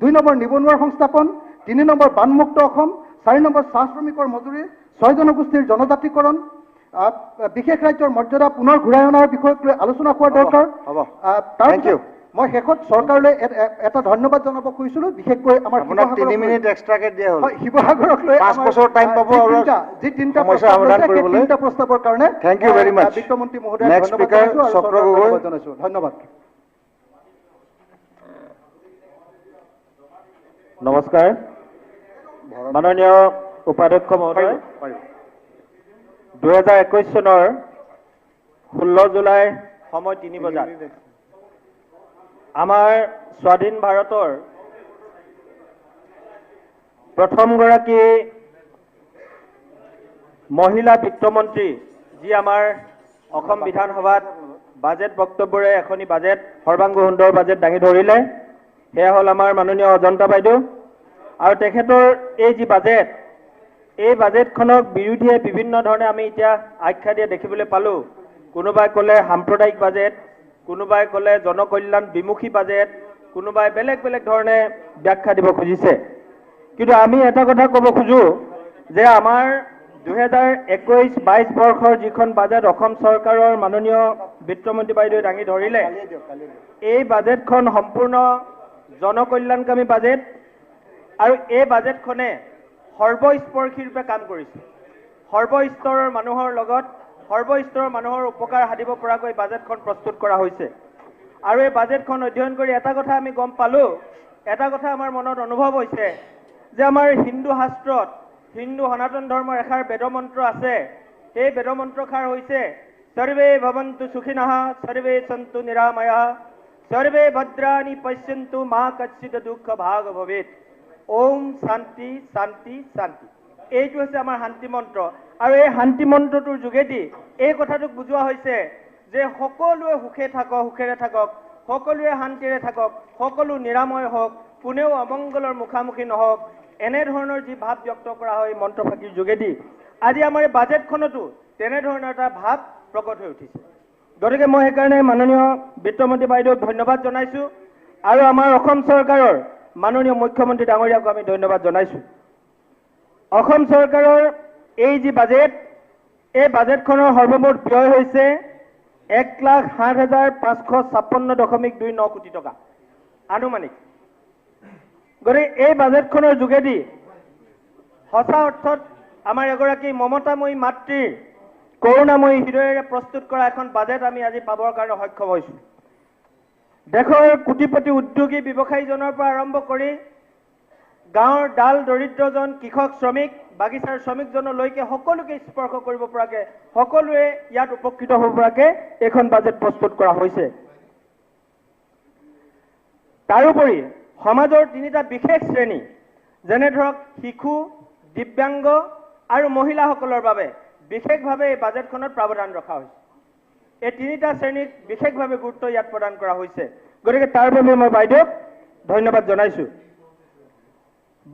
2 নম্বৰ নিবনুৱাৰ সংস্থাপন 3 নম্বৰ বানমুক্ত অসম 4 নম্বৰ চাহ শ্ৰমিকৰ মজুৰি 6 জনগোষ্ঠীৰ জনজাতিকৰণ বিশেষ ৰাজ্যৰ মৰ্যাদা পুনৰ ঘূৰাই অনাৰ বিষয়ক লৈ আলোচনা হোৱাৰ দৰকাৰ মই শেষত চৰকাৰলৈ এটা ধন্যবাদ জনাব খুজিছিলোঁ বিশেষকৈ আমাৰ 3 মিনিট এক্সট্ৰাকে দিয়া হ'ল শিৱসাগৰক লৈ 5 বছৰ টাইম পাব আৰু যি তিনিটা প্ৰস্তাৱৰ কাৰণে থ্যাংক ইউ ভেৰি মাচ বিত্তমন্ত্ৰী মহোদয় নেক্সট স্পিকাৰ চক্ৰ গগৈ জনাইছোঁ ধন্যবাদ নমস্কাৰ মাননীয় উপাধ্যক্ষ মহোদয় 2021 চনৰ 16 জুলাই সময় 3 বজাত আমাৰ স্বাধীন ভাৰতৰ প্ৰথমগৰাকী মহিলা বিত্তমন্ত্ৰী যি আমাৰ অসম বিধানসভাত বাজেট বক্তব্যৰে এখনি বাজেট সৰ্বাংগ সুন্দৰ বাজেট দাঙি ধৰিলে সেয়া হ'ল আমাৰ মাননীয় অজন্তা বাইদেউ আৰু তেখেতৰ এই যি বাজেট এই বাজেটখনক বিৰোধীয়ে বিভিন্ন ধৰণে আমি এতিয়া আখ্যা দিয়া দেখিবলৈ পালোঁ কোনোবাই ক'লে সাম্প্ৰদায়িক বাজেট কোনোবাই ক'লে জনকল্যাণ বিমুখী বাজেট কোনোবাই বেলেগ বেলেগ ধৰণে ব্যাখ্যা দিব খুজিছে কিন্তু আমি এটা কথা ক'ব খোজো যে আমাৰ 2021-22 বৰ্ষৰ যিখন বাজেট অসম চৰকাৰৰ মাননীয় বিত্তমন্ত্ৰী বাইদেৱে দাঙি ধৰিলে এই বাজেটখন সম্পূৰ্ণ জনকল্যাণকামী বাজেট আৰু এই বাজেটখনে সৰ্বস্পৰ্শী ৰূপে কাম কৰিছে সৰ্বস্তৰৰ মানুহৰ লগত সৰ্বস্তৰৰ মানুহৰ উপকাৰ সাধিব পৰাকৈ বাজেটখন প্ৰস্তুত কৰা হৈছে আৰু এই বাজেটখন অধ্যয়ন কৰি এটা কথা আমি গম পালোঁ এটা কথা আমাৰ মনত অনুভৱ হৈছে যে আমাৰ হিন্দু শাস্ত্ৰত হিন্দু সনাতন ধৰ্মৰ এষাৰ বেদমন্ত্ৰ আছে সেই বেদমন্ত্ৰষাৰ হৈছে সৰ্বে ভৱন্তু সুখিনঃ সৰ্বে সন্তু নিৰাময়ঃ সৰ্বে ভদ্ৰাণি পশ্যন্তু মা কচ্চিত দুঃখ ভাগ ভৱেৎ ওম শান্তি শান্তি শান্তি এইটো হৈছে আমাৰ শান্তি মন্ত্ৰ আৰু এই শান্তি মন্ত্ৰটোৰ যোগেদি এই কথাটোক বুজোৱা হৈছে যে সকলোৱে সুখেৰে থাকক সকলোৱে শান্তিৰে থাকক সকলো নিৰাময় হওক কোনেও অমংগলৰ মুখামুখি নহওক এনেধৰণৰ যি ভাৱ ব্যক্ত কৰা হয় মন্ত্ৰফাঁকিৰ যোগেদি আজি আমাৰ এই বাজেটখনতো তেনেধৰণৰ এটা ভাৱ প্ৰকট হৈ উঠিছে গতিকে মই সেইকাৰণে মাননীয় বিত্তমন্ত্ৰী বাইদেউক ধন্যবাদ জনাইছোঁ আৰু আমাৰ অসম চৰকাৰৰ মাননীয় মুখ্যমন্ত্ৰী ডাঙৰীয়াকো আমি ধন্যবাদ জনাইছোঁ অসম চৰকাৰৰ এই যি বাজেট এই বাজেটখনৰ সৰ্বমুঠ ব্যয় হৈছে 1,07,556.29 কোটি টকা আনুমানিক গতিকে এই বাজেটখনৰ যোগেদি সঁচা অৰ্থত আমাৰ এগৰাকী মমতাময়ী মাতৃৰ কৰুণাময়ী হৃদয়েৰে প্ৰস্তুত কৰা এখন বাজেট আমি আজি পাবৰ কাৰণে সক্ষম হৈছোঁ। দেশৰ কোটিপতি উদ্যোগী ব্যৱসায়ীজনৰ পৰা আৰম্ভ কৰি গাঁৱৰ ডাল দৰিদ্ৰজন, কৃষক, শ্ৰমিক, বাগিচাৰ শ্ৰমিকজনলৈকে সকলোকে স্পৰ্শ কৰিব পৰাকৈ, সকলোৱে ইয়াত উপকৃত হ'ব পৰাকৈ এইখন বাজেট প্ৰস্তুত কৰা হৈছে। তাৰোপৰি সমাজৰ তিনিটা বিশেষ শ্ৰেণী, যেনে ধৰক শিশু, দিব্যাংগ আৰু মহিলাসকলৰ বাবে বিশেষভাৱে এই বাজেটখনত প্ৰাৱধান ৰখা হৈছে। এই তিনিটা শ্ৰেণীক বিশেষভাৱে গুৰুত্ব ইয়াত প্ৰদান কৰা হৈছে। গতিকে তাৰ বাবে মই বাইদেউক ধন্যবাদ জনাইছোঁ।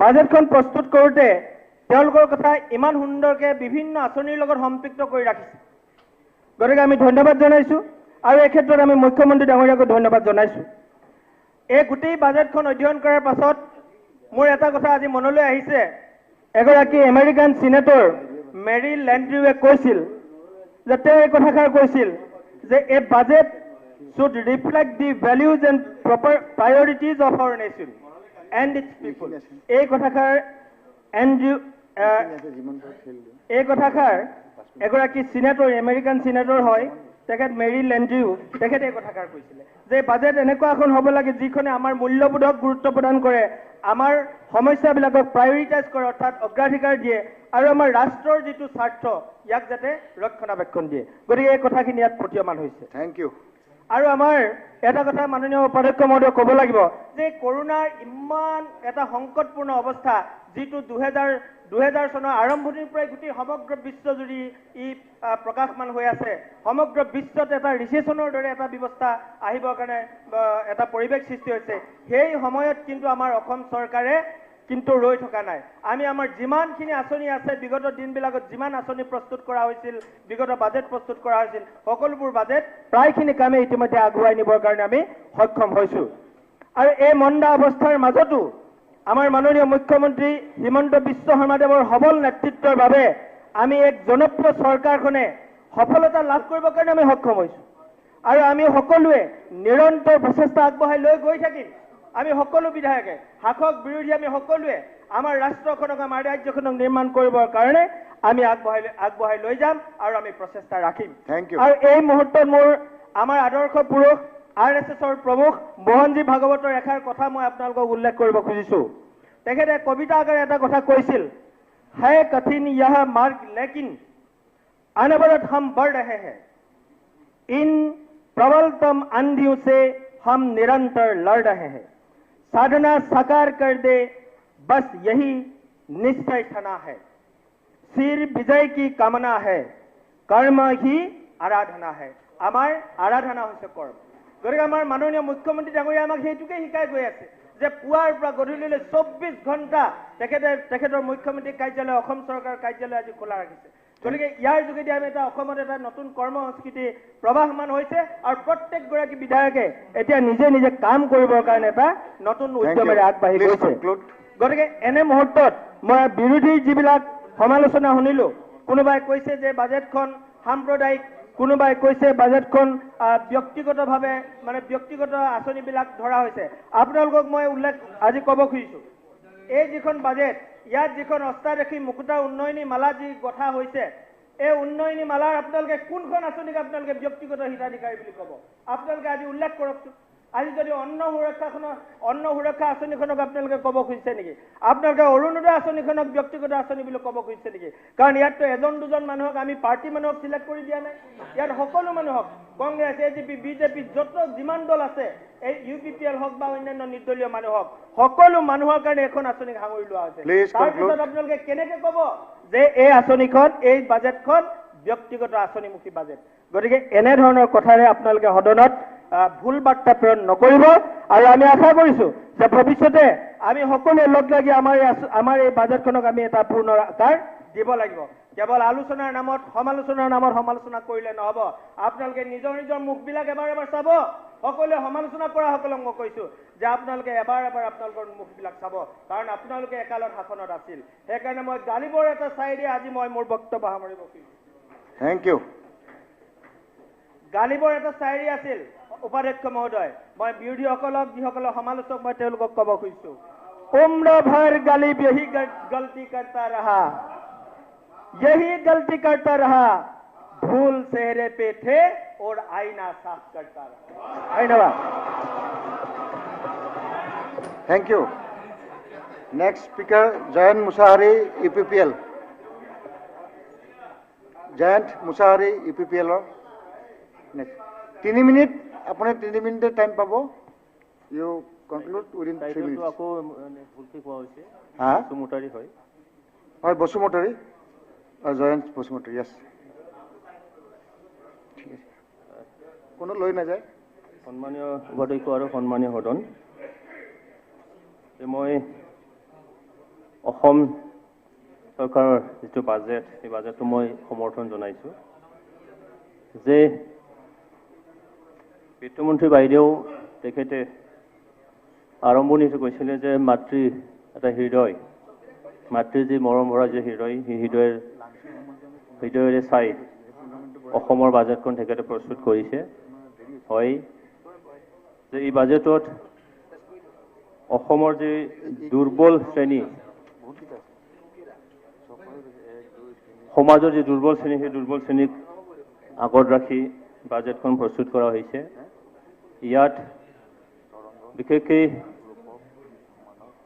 বাজেটখন প্ৰস্তুত কৰোঁতে তেওঁলোকৰ কথা ইমান সুন্দৰকৈ বিভিন্ন আঁচনিৰ লগত সম্পৃক্ত কৰি ৰাখিছে। গতিকে আমি ধন্যবাদ জনাইছোঁ আৰু এই ক্ষেত্ৰত আমি মুখ্যমন্ত্ৰী ডাঙৰীয়াকো ধন্যবাদ জনাইছোঁ। এই গোটেই বাজেটখন অধ্যয়ন কৰাৰ পাছত মোৰ এটা কথা আজি মনলৈ আহিছে। এগৰাকী আমেৰিকান চিনেটৰ মেৰী লেণ্ড্ৰিউৱে কৈছিল যে তেওঁ এই কথাষাৰ কৈছিল যে এ budget should reflect the values and proper priorities of our nation and its people. এই কথাষাৰ এগৰাকী চিনেটৰ, আমেৰিকান চিনেটৰ হয়, তেখেত মেৰী লেণ্ড্ৰিউ, তেখেতে এই কথাষাৰ কৈছিলে যে বাজেট এনেকুৱা এখন হ'ব লাগে যিখনে আমাৰ মূল্যবোধক গুৰুত্ব প্ৰদান কৰে, আমাৰ সমস্যাবিলাকক প্ৰায়ৰিটাইজ কৰে, অৰ্থাৎ অগ্ৰাধিকাৰ দিয়ে, আৰু আমাৰ ৰাষ্ট্ৰৰ যিটো স্বাৰ্থ ইয়াক যাতে ৰক্ষণাবেক্ষণ দিয়ে। গতিকে এই কথাখিনি ইয়াত প্ৰতীয়মান হৈছে। Thank you. আৰু আমাৰ এটা কথা মাননীয় উপাধ্যক্ষ মহোদয় ক'ব লাগিব যে কৰোনাৰ ইমান এটা সংকটপূৰ্ণ অৱস্থা, যিটো 2000 চনৰ আৰম্ভণিৰ পৰাই গোটেই সমগ্ৰ বিশ্বজুৰি ই প্ৰকাশমান হৈ আছে। সমগ্ৰ বিশ্বত এটা ৰিচেশ্যনৰ দৰে এটা ব্যৱস্থা আহিবৰ কাৰণে এটা পৰিৱেশ সৃষ্টি হৈছে। সেই সময়ত কিন্তু আমাৰ অসম চৰকাৰে কিন্তু ৰৈ থকা নাই। আমি আমাৰ যিমানখিনি আঁচনি আছে, বিগত দিনবিলাকত যিমান আঁচনি প্ৰস্তুত কৰা হৈছিল, বিগত বাজেট প্ৰস্তুত কৰা হৈছিল, সকলোবোৰ বাজেট প্ৰায়খিনি কামে ইতিমধ্যে আগুৱাই নিবৰ কাৰণে আমি সক্ষম হৈছোঁ। আৰু এই মন্দা অৱস্থাৰ মাজতো আমাৰ মাননীয় মুখ্যমন্ত্ৰী হিমন্ত বিশ্ব শৰ্মাদেৱৰ সবল নেতৃত্বৰ বাবে আমি এক জনপ্ৰিয় চৰকাৰখনে সফলতা লাভ কৰিবৰ কাৰণে আমি সক্ষম হৈছোঁ। আৰু আমি সকলোৱে নিৰন্তৰ প্ৰচেষ্টা আগবঢ়াই লৈ গৈ থাকিম। আমি সকলো বিধায়কে, শাসক বিৰোধী, আমি সকলোৱে আমাৰ ৰাষ্ট্ৰখনক, আমাৰ ৰাজ্যখনক নিৰ্মাণ কৰিবৰ কাৰণে আমি আগবঢ়াই লৈ যাম আৰু আমি প্ৰচেষ্টা ৰাখিম। আৰু এই মুহূৰ্তত মোৰ আমাৰ আদৰ্শ পুৰুষ RSSৰ প্ৰমুখ মোহনজী ভাগৱতৰ এষাৰ কথা মই আপোনালোকক উল্লেখ কৰিব খুজিছোঁ। তেখেতে কবিতা আকাৰে এটা কথা কৈছিল, হে কঠিন यह मार्ग लेकिन अनवरत हम बढ़ रहे हैं, इन प्रबलतम आंधियों से हम निरंतर लड़ रहे हैं, साधना साकार कर दे बस यही निश्चय ठाना है, सिर विजय की कामना है, कर्म ही आराधना है। আমাৰ আৰাধনা হৈছে কৰ্ম। গতিকে আমাৰ মাননীয় মুখ্যমন্ত্ৰী ডাঙৰীয়া আমাক সেইটোকে শিকাই গৈ আছে যে পুৱাৰ পৰা গধূলিলৈ 24 ঘণ্টা তেখেতৰ মুখ্যমন্ত্ৰী কাৰ্যালয়, অসম চৰকাৰৰ কাৰ্যালয় আজি খোলা ৰাখিছে। গতিকে ইয়াৰ যোগেদি আমি এটা অসমত এটা নতুন কৰ্ম সংস্কৃতি প্ৰবাহমান হৈছে আৰু প্ৰত্যেকগৰাকী বিধায়কে এতিয়া নিজে নিজে কাম কৰিবৰ কাৰণে এটা নতুন উদ্যমেৰে আগবাঢ়ি গৈছে। গতিকে এনে মুহূৰ্তত মই বিৰোধীৰ যিবিলাক সমালোচনা শুনিলোঁ, কোনোবাই কৈছে যে বাজেটখন সাম্প্ৰদায়িক, কোনোবাই কৈছে বাজেটখন ব্যক্তিগতভাৱে মানে ব্যক্তিগত আঁচনিবিলাক ধৰা হৈছে। আপোনালোকক মই আজি ক'ব খুজিছোঁ, এই যিখন বাজেট, ইয়াত যিখন অষ্টাদশী মুকুতাৰ উন্নয়নী মালা যি গঠা হৈছে, এই উন্নয়নী মালাৰ আপোনালোকে কোনখন আঁচনিক আপোনালোকে ব্যক্তিগত হিতাধিকাৰী বুলি ক'ব? আপোনালোকে আজি উল্লেখ কৰকচোন। আজি যদি অন্ন সুৰক্ষা আঁচনিখনক আপোনালোকে ক'ব খুজিছে নেকি? আপোনালোকে অৰুণোদয় আঁচনিখনক ব্যক্তিগত আঁচনি বুলি ক'ব খুজিছে নেকি? কাৰণ ইয়াততো এজন দুজন মানুহক আমি পাৰ্টি মানুহক চিলেক্ট কৰি দিয়া নাই। ইয়াত সকলো মানুহক, কংগ্ৰেছ, AGP, BJP, যত যিমান দল আছে, এই UPPL হওক বা অন্যান্য নিৰ্দলীয় মানুহ হওক, সকলো মানুহৰ কাৰণে এখন আঁচনিক সাঙুৰি লোৱা হৈছে। তাৰপিছত আপোনালোকে কেনেকে ক'ব যে এই আঁচনিখন, এই বাজেটখন ব্যক্তিগত আঁচনিমুখী বাজেট? গতিকে এনেধৰণৰ কথাৰে আপোনালোকে সদনত ভুল বাৰ্তা প্ৰেৰণ নকৰিব। আৰু আমি আশা কৰিছোঁ যে ভৱিষ্যতে আমি সকলোৱে লগ লাগি আমাৰ এই বাজেটখনক আমি এটা পূৰ্ণ আকাৰ দিব লাগিব। কেৱল আলোচনাৰ নামত, সমালোচনাৰ নামত সমালোচনা কৰিলে নহ'ব। আপোনালোকে নিজৰ নিজৰ মুখবিলাক এবাৰ চাব। সকলোৱে সমালোচনা কৰাসকলক মই কৈছোঁ যে আপোনালোকে এবাৰ আপোনালোকৰ মুখবিলাক চাব, কাৰণ আপোনালোকে একালত শাসনত আছিল। সেইকাৰণে মই গালিবৰ এটা চাইডে আজি মই মোৰ বক্তব্য সামৰিব খুজিছোঁ। Thank U. গালিবৰ এটা চাইৰি আছিল উপাধ্যক্ষ মহোদয়। মই বিৰোধীসকলক, যিসকলৰ সমালোচক, মই তেওঁলোকক ক'ব খুজিছোঁ, উম্ৰ ভৰ গালি বেহি গলতি কৰতা ৰহা, यही गलती करता रहा, धूल चेहरे पे थे और आईना साफ करता रहा। धन्यवाद। Thank you. Next speaker, Jayant Musahari, EPPL. Jayant Musahari, EPPL. Next. 3 minute, apne 3 minute time pabo. You conclude within 3 minutes. আকৌ ভুলকে কোৱা হৈছে হা বসুমতাৰী হয় হয় বসুমতাৰী জয়ন্ত বসুমতাৰী yes ঠিক আছে কোনো লৈ না যায় সন্মানীয় উপাধ্যক্ষ আৰু সন্মানীয় সদন মই অসম চৰকাৰৰ যিটো বাজেট এই বাজেটটো মই সমৰ্থন জনাইছোঁ যে বিত্তমন্ত্ৰী বাইদেউ তেখেতে আৰম্ভণিতে কৈছিলে যে মাতৃ এটা হৃদয় মাতৃৰ যি মৰম ভৰা যে হৃদয় সেই হৃদয়েৰে চাই অসমৰ বাজেটখন তেখেতে প্ৰস্তুত কৰিছে হয় যে এই বাজেটত অসমৰ যি দুৰ্বল শ্ৰেণী সমাজৰ যি দুৰ্বল শ্ৰেণী সেই দুৰ্বল শ্ৰেণীক আগত ৰাখি বাজেটখন প্ৰস্তুত কৰা হৈছে ইয়াত বিশেষকৈ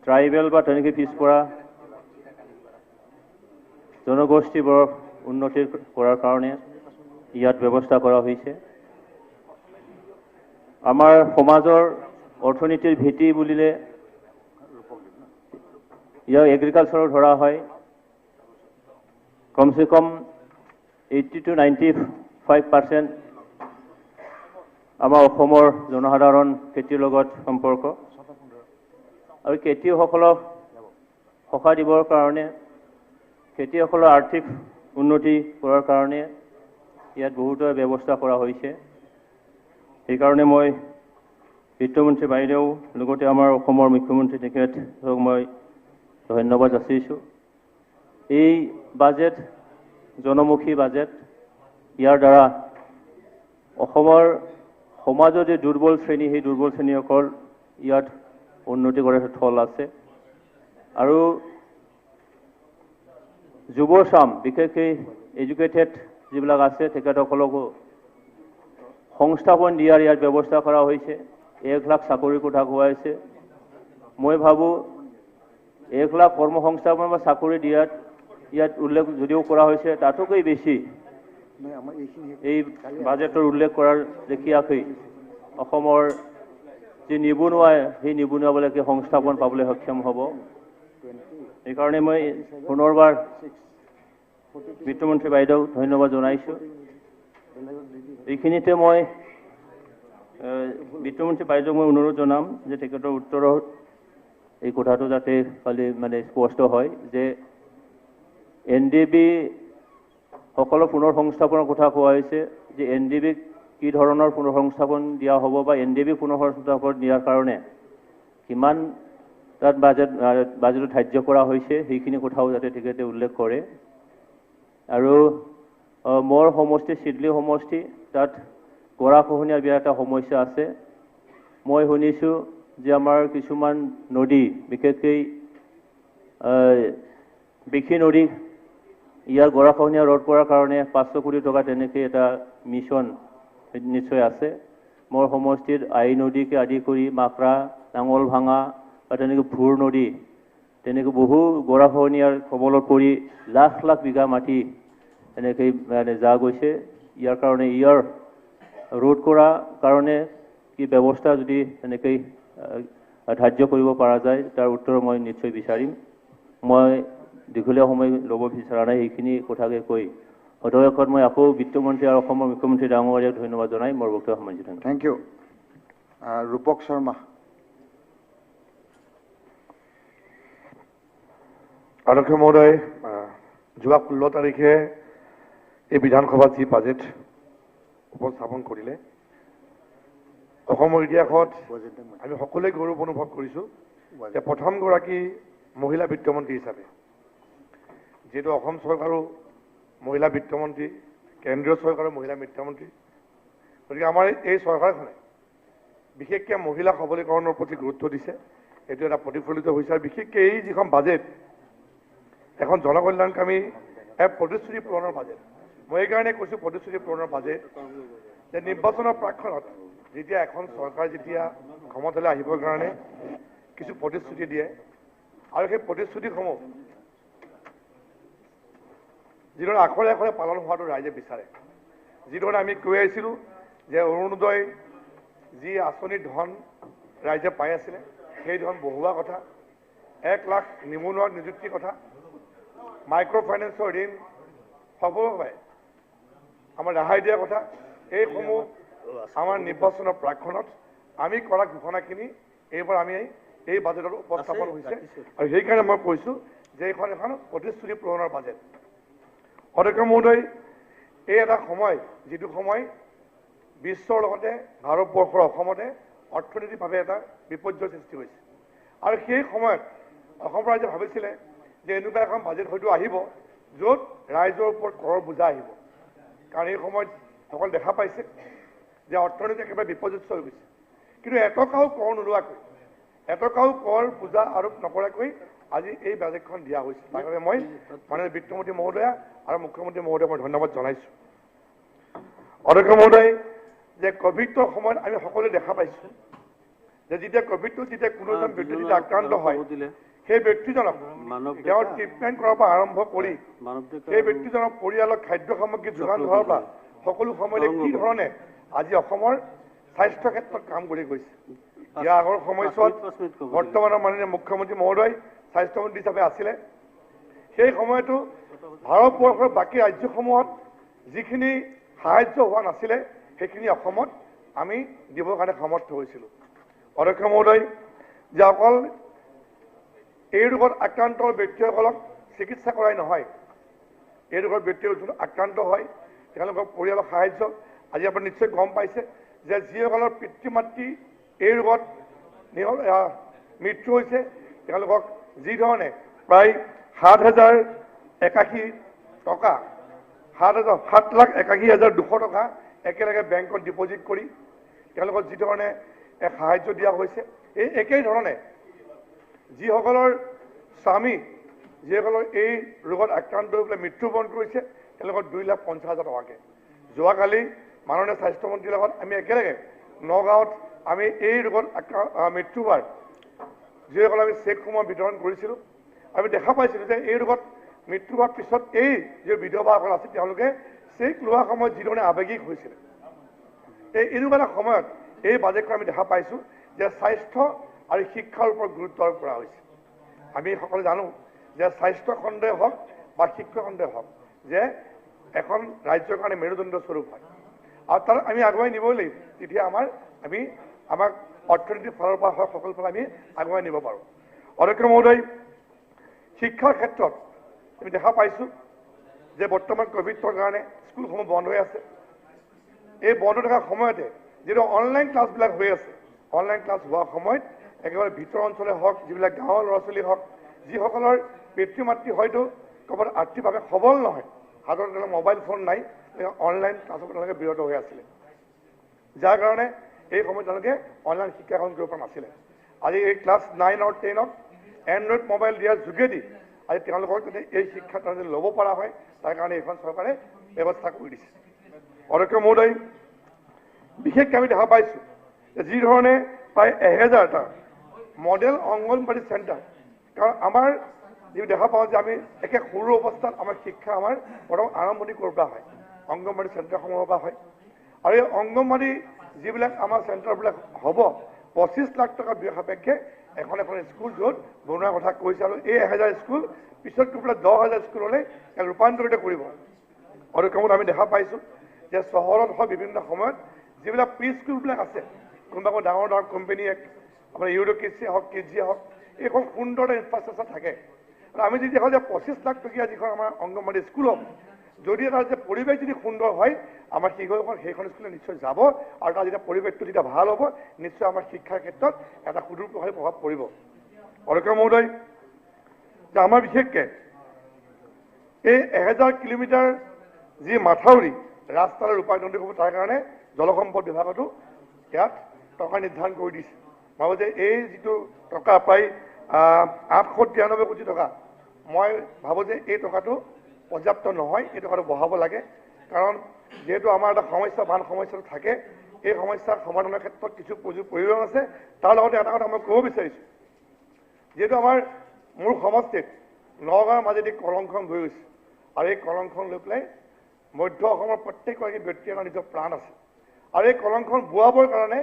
ট্ৰাইবেল বা তেনেকৈ পিছপৰা জনগোষ্ঠীবোৰৰ উন্নতি কৰাৰ কাৰণে ইয়াত ব্যৱস্থা কৰা হৈছে আমাৰ সমাজৰ অৰ্থনীতিৰ ভিত্তি বুলিলে ইয়াৰ এগ্ৰিকালচাৰৰ ধৰা হয় কমচে কম 80 to 95% আমাৰ অসমৰ জনসাধাৰণ খেতিৰ লগত সম্পৰ্ক আৰু খেতিয়কসকলক সহায় দিবৰ কাৰণে খেতিয়কসকলৰ আৰ্থিক উন্নতি কৰাৰ কাৰণে ইয়াত বহুতো ব্যৱস্থা কৰা হৈছে সেইকাৰণে মই বিত্তমন্ত্ৰী বাইদেউ লগতে আমাৰ অসমৰ মুখ্যমন্ত্ৰী তেখেতক মই ধন্যবাদ যাচিছোঁ এই বাজেট জনমুখী বাজেট ইয়াৰ দ্বাৰা অসমৰ সমাজৰ যে দুৰ্বল শ্ৰেণী সেই দুৰ্বল শ্ৰেণীসকল ইয়াত উন্নতি কৰাৰ থল আছে আৰু যুৱচাম বিশেষকৈ এডুকেটেড যিবিলাক আছে তেখেতসকলকো সংস্থাপন দিয়াৰ ইয়াত ব্যৱস্থা কৰা হৈছে 1 লাখ চাকৰিৰ কথা কোৱা হৈছে মই ভাবোঁ 1 লাখ কৰ্মসংস্থাপন বা চাকৰি দিয়াত ইয়াত উল্লেখ যদিও কৰা হৈছে তাতোকৈ বেছি এই বাজেটৰ উল্লেখ কৰাৰ লেখীয়াকৈ অসমৰ যি নিবনুৱা সেই নিবনুৱাবিলাকে সংস্থাপন পাবলৈ সক্ষম হ'ব সেইকাৰণে মই পুনৰবাৰ বিত্তমন্ত্ৰী বাইদেউক ধন্যবাদ জনাইছোঁ এইখিনিতে মই বিত্তমন্ত্ৰী বাইদেউক মই অনুৰোধ জনাম যে তেখেতৰ উত্তৰত এই কথাটো যাতে কালি মানে স্পষ্ট হয় যে NDB সকলো পুনৰ সংস্থাপনৰ কথা কোৱা হৈছে যে NDBক কি ধৰণৰ পুনৰ সংস্থাপন দিয়া হ'ব বা NDB পুনৰ সংস্থাপন দিয়াৰ কাৰণে কিমান তাত বাজেটত ধাৰ্য কৰা হৈছে সেইখিনি কথাও যাতে তেখেতে উল্লেখ কৰে আৰু মোৰ সমষ্টি চিডলি সমষ্টি তাত গৰাখহনীয়াৰ বিৰাট এটা সমস্যা আছে মই শুনিছোঁ যে আমাৰ কিছুমান নদী বিশেষকৈ বিখি নদী ইয়াৰ গৰাখহনীয়া ৰোধ কৰাৰ কাৰণে 500 কোটি টকা তেনেকৈ এটা মিছন নিশ্চয় আছে মোৰ সমষ্টিত আই নদীকে আদি কৰি মাকৰা নাঙল ভাঙা বা তেনেকৈ ভুৰ নদী তেনেকৈ বহু গৰাখহনীয়াৰ কবলত পৰি লাখ লাখ বিঘা মাটি এনেকৈ মানে যা গৈছে ইয়াৰ কাৰণে ইয়াৰ ৰোধ কৰাৰ কাৰণে কি ব্যৱস্থা যদি এনেকৈ ধাৰ্য কৰিব পৰা যায় তাৰ উত্তৰ মই নিশ্চয় বিচাৰিম মই দীঘলীয়া সময় ল'ব বিচৰা নাই এইখিনি কথাকে কৈ অধ্যক্ষত মই আকৌ বিত্তমন্ত্ৰী আৰু অসমৰ মুখ্যমন্ত্ৰী ডাঙৰীয়াক ধন্যবাদ জনাই মোৰ বক্তব্য সামৰিছোঁ থ্যাংক ইউ ৰূপক শৰ্মা অধ্যক্ষ মহোদয় যোৱা 16 তাৰিখে এই বিধানসভাত যি বাজেট উপস্থাপন কৰিলে অসমৰ ইতিহাসত আমি সকলোৱে গৌৰৱ অনুভৱ কৰিছোঁ যে প্ৰথমগৰাকী মহিলা বিত্তমন্ত্ৰী হিচাপে যেহেতু অসম চৰকাৰো মহিলা বিত্তমন্ত্ৰী কেন্দ্ৰীয় চৰকাৰৰ মহিলা বিত্তমন্ত্ৰী গতিকে আমাৰ এই চৰকাৰখনে বিশেষকৈ মহিলা সবলীকৰণৰ প্ৰতি গুৰুত্ব দিছে এইটো এটা প্ৰতিফলিত হৈছে আৰু বিশেষকৈ এই যিখন বাজেট এখন জনকল্যাণকামী প্ৰতিশ্ৰুতি পূৰণৰ বাজেট। মই এইকাৰণে কৈছোঁ প্ৰতিশ্ৰুতি পূৰণৰ বাজেট যে নিৰ্বাচনৰ প্ৰাক্ষণত যেতিয়া এখন চৰকাৰ যেতিয়া ক্ষমতালৈ আহিবৰ কাৰণে কিছু প্ৰতিশ্ৰুতি দিয়ে আৰু সেই প্ৰতিশ্ৰুতিসমূহ যিধৰণে আখৰে আখৰে পালন হোৱাটো ৰাইজে বিচাৰে। যিধৰণে আমি কৈ আহিছিলোঁ যে অৰুণোদয় যি আঁচনিৰ ধন ৰাইজে পাই আছিলে সেই ধন বহুৱা কথা, 1 লাখ নিবনুৱাক নিযুক্তিৰ কথা, মাইক্ৰ' ফাইনেন্সৰ ঋণ সকলোভাৱে আমাৰ ৰেহাই দিয়াৰ কথা, এইসমূহ আমাৰ নিৰ্বাচনৰ প্ৰাক্ষণত আমি কৰা ঘোষণাখিনি এইবাৰ আমি এই বাজেটত উপস্থাপন হৈছে আৰু সেইকাৰণে মই কৈছোঁ যে এইখন এখন প্ৰতিশ্ৰুতি পূৰণৰ বাজেট। অধ্যক্ষ মহোদয়, এই এটা সময় যিটো সময় বিশ্বৰ লগতে ভাৰতবৰ্ষৰ অসমতে অৰ্থনৈতিকভাৱে এটা বিপৰ্যয়ৰ সৃষ্টি হৈছে আৰু সেই সময়ত অসম ৰাইজে ভাবিছিলে যে এনেকুৱা এখন বাজেট হয়তো আহিব য'ত ৰাইজৰ ওপৰত কৰৰ বোজা আহিব, কাৰণ এই সময়ত সকলো দেখা পাইছে যে অৰ্থনীতি একেবাৰে বিপৰ্যস্ত হৈ গৈছে। কিন্তু এটকাও কৰ নোলোৱাকৈ, এটকাও কৰ বোজা আৰোপ নকৰাকৈ আজি এই বাজেটখন দিয়া হৈছে। তাৰ বাবে মই মাননীয় বিত্তমন্ত্ৰী মহোদয়া আৰু মুখ্যমন্ত্ৰী মহোদয়ক মই ধন্যবাদ জনাইছোঁ। অধ্যক্ষ মহোদয়, যে কভিডৰ সময়ত আমি সকলোৱে দেখা পাইছোঁ যে যেতিয়া কভিডটোত যেতিয়া কোনো এজন ব্যক্তি যেতিয়া আক্ৰান্ত হয় সেই ব্যক্তিজনক তেওঁৰ ট্ৰিটমেণ্ট কৰাৰ পৰা আৰম্ভ কৰি সেই ব্যক্তিজনক পৰিয়ালৰ খাদ্য সামগ্ৰী যোগান ধৰাৰ পৰা সকলো সময়তে কি ধৰণে আজি অসমৰ স্বাস্থ্য ক্ষেত্ৰত কাম কৰি গৈছে। ইয়াৰ আগৰ সময়ছোৱাত বৰ্তমানৰ মাননীয় মুখ্যমন্ত্ৰী মহোদয় স্বাস্থ্যমন্ত্ৰী হিচাপে আছিলে। সেই সময়তো ভাৰতবৰ্ষৰ বাকী ৰাজ্যসমূহত যিখিনি সাহায্য হোৱা নাছিলে সেইখিনি অসমত আমি দিবৰ কাৰণে সমৰ্থ হৈছিলোঁ। অধ্যক্ষ মহোদয়, যে অকল এই ৰোগত আক্ৰান্ত ব্যক্তিসকলক চিকিৎসা কৰাই নহয়, এই ৰোগৰ ব্যক্তিসকল আক্ৰান্ত হয় তেওঁলোকৰ পৰিয়ালৰ সাহায্য। আজি আপুনি নিশ্চয় গম পাইছে যে যিসকলৰ পিতৃ মাতৃ এই ৰোগত মৃত্যু হৈছে তেওঁলোকক যিধৰণে প্ৰায় 7,081 টকা 7,81,200 টকা একেলগে বেংকত ডিপজিট কৰি তেওঁলোকক যিধৰণে সাহায্য দিয়া হৈছে, এই একেই ধৰণে যিসকলৰ স্বামী যিসকলৰ এই ৰোগত আক্ৰান্ত হৈ পেলাই মৃত্যুবৰণ কৰিছে তেওঁলোকক 2,50,000 টকাকৈ। যোৱাকালি মাননীয় স্বাস্থ্যমন্ত্ৰীৰ লগত আমি একেলগে নগাঁৱত আমি এই ৰোগত মৃত্যু হোৱাৰ যিসকল আমি চেকসমূহ বিতৰণ কৰিছিলোঁ, আমি দেখা পাইছিলোঁ যে এই ৰোগত মৃত্যু হোৱাৰ পিছত এই যি বিধৱাসকল আছিল তেওঁলোকে চেক লোৱাৰ সময়ত যিধৰণে আৱেগিক হৈছিলে। এনেকুৱা এটা সময়ত এই বাজেটখন আমি দেখা পাইছোঁ যে স্বাস্থ্য আৰু শিক্ষাৰ ওপৰত গুৰুত্ব আৰোপ কৰা হৈছে। আমি সকলোৱে জানো যে স্বাস্থ্য খণ্ডই হওক বা শিক্ষা খণ্ডই হওক যে এখন ৰাজ্যৰ কাৰণে মেৰুদণ্ড স্বৰূপ হয় আৰু তাত আমি আগুৱাই নিবই লাগিব, তেতিয়া আমাক অৰ্থনীতিৰ ফালৰ পৰা হওক সকলো ফালে আমি আগুৱাই নিব পাৰোঁ। অধ্যক্ষ মহোদয়, শিক্ষাৰ ক্ষেত্ৰত আমি দেখা পাইছোঁ যে বৰ্তমান কভিডৰ কাৰণে স্কুলসমূহ বন্ধ হৈ আছে। এই বন্ধ থকাৰ সময়তে যিটো অনলাইন ক্লাছবিলাক হৈ আছে, অনলাইন ক্লাছ হোৱাৰ সময়ত একেবাৰে ভিতৰ অঞ্চলে হওক যিবিলাক গাঁৱৰ ল'ৰা ছোৱালী হওক যিসকলৰ পিতৃ মাতৃ হয়তো ক'ৰবাত আৰ্থিকভাৱে সবল নহয়, হাতত তেওঁলোকৰ মোবাইল ফোন নাই, অনলাইন ক্লাছৰ তেওঁলোকে বিৰত হৈ আছিলে, যাৰ কাৰণে এই সময়ত তেওঁলোকে অনলাইন শিক্ষা গ্ৰহণ কৰিব পৰা নাছিলে। আজি এই ক্লাছ 9 আৰু 10ক এণ্ড্ৰইড মোবাইল দিয়াৰ যোগেদি আজি তেওঁলোকক যাতে এই শিক্ষা তেওঁলোকে ল'ব পৰা হয় তাৰ কাৰণে এইখন চৰকাৰে ব্যৱস্থা কৰি দিছে। অধ্যক্ষ মহোদয়, বিশেষকৈ আমি দেখা পাইছোঁ যে যিধৰণে প্ৰায় 1000টা মডেল অংগনবাড়ী চেণ্টাৰ, কাৰণ আমাৰ যি দেখা পাওঁ যে আমি একে সৰু অৱস্থাত আমাৰ শিক্ষা আমাৰ প্ৰথম আৰম্ভণি কৰিব পৰা হয় অংগনবাড়ী চেণ্টাৰসমূহৰ পৰা হয় আৰু এই অংগনবাড়ী যিবিলাক আমাৰ চেণ্টাৰবিলাক হ'ব 25 লাখ টকা ব্যয় সাপেক্ষে এখন স্কুল য'ত বনোৱাৰ কথা কৈছে আৰু এই 1000 স্কুল পিছত গৈ পেলাই 10,000 স্কুললৈ ৰূপান্তৰিত কৰিব। অধ্যক্ষমত আমি দেখা পাইছোঁ যে চহৰত হয় বিভিন্ন সময়ত যিবিলাক প্ৰি স্কুলবিলাক আছে, কোনোবা ডাঙৰ ডাঙৰ কোম্পানী আপোনাৰ ইউৰোকিডছে হওক কিডজিয়ে হওক এইখন সুন্দৰ ইনফ্ৰাষ্ট্ৰাকচাৰ থাকে। আৰু আমি যদি দেখা যে 25 লাখ টকীয়া যিখন আমাৰ অংগনবাড়ী স্কুল হ'ব, যদি এটা যে পৰিৱেশ যদি সুন্দৰ হয় আমাৰ শিশুসকল সেইখন স্কুলে নিশ্চয় যাব আৰু তাৰ যেতিয়া পৰিৱেশটো যেতিয়া ভাল হ'ব নিশ্চয় আমাৰ শিক্ষাৰ ক্ষেত্ৰত এটা সুদূৰ প্ৰভাৱ পৰিব। অধ্যক্ষ মহোদয়, যে আমাৰ বিশেষকৈ এই 1000 কিলোমিটাৰ যি মাথাউৰি ৰাস্তালৈ ৰূপান্তৰিত হ'ব তাৰ কাৰণে জলসম্পদ বিভাগতো ইয়াত টকা নিৰ্ধাৰণ কৰি দিছে। ভাবোঁ যে এই যিটো টকা প্ৰায় 893 কোটি টকা, মই ভাবোঁ যে এই টকাটো পৰ্যাপ্ত নহয়, এই টকাটো বঢ়াব লাগে। কাৰণ যিহেতু আমাৰ এটা সমস্যা বান সমস্যাটো থাকে, এই সমস্যাৰ সমাধানৰ ক্ষেত্ৰত কিছু প্ৰয়োজন আছে। তাৰ লগতে এটা কথা মই ক'ব বিচাৰিছোঁ, যিহেতু আমাৰ মোৰ সমষ্টিত নগাঁৱৰ মাজেদি কলংখন বৈ গৈছে আৰু এই কলংখন লৈ পেলাই মধ্য অসমৰ প্ৰত্যেকগৰাকী ব্যক্তিৰ নিজৰ প্ৰাণ আছে আৰু এই কলংখন বোৱাবৰ কাৰণে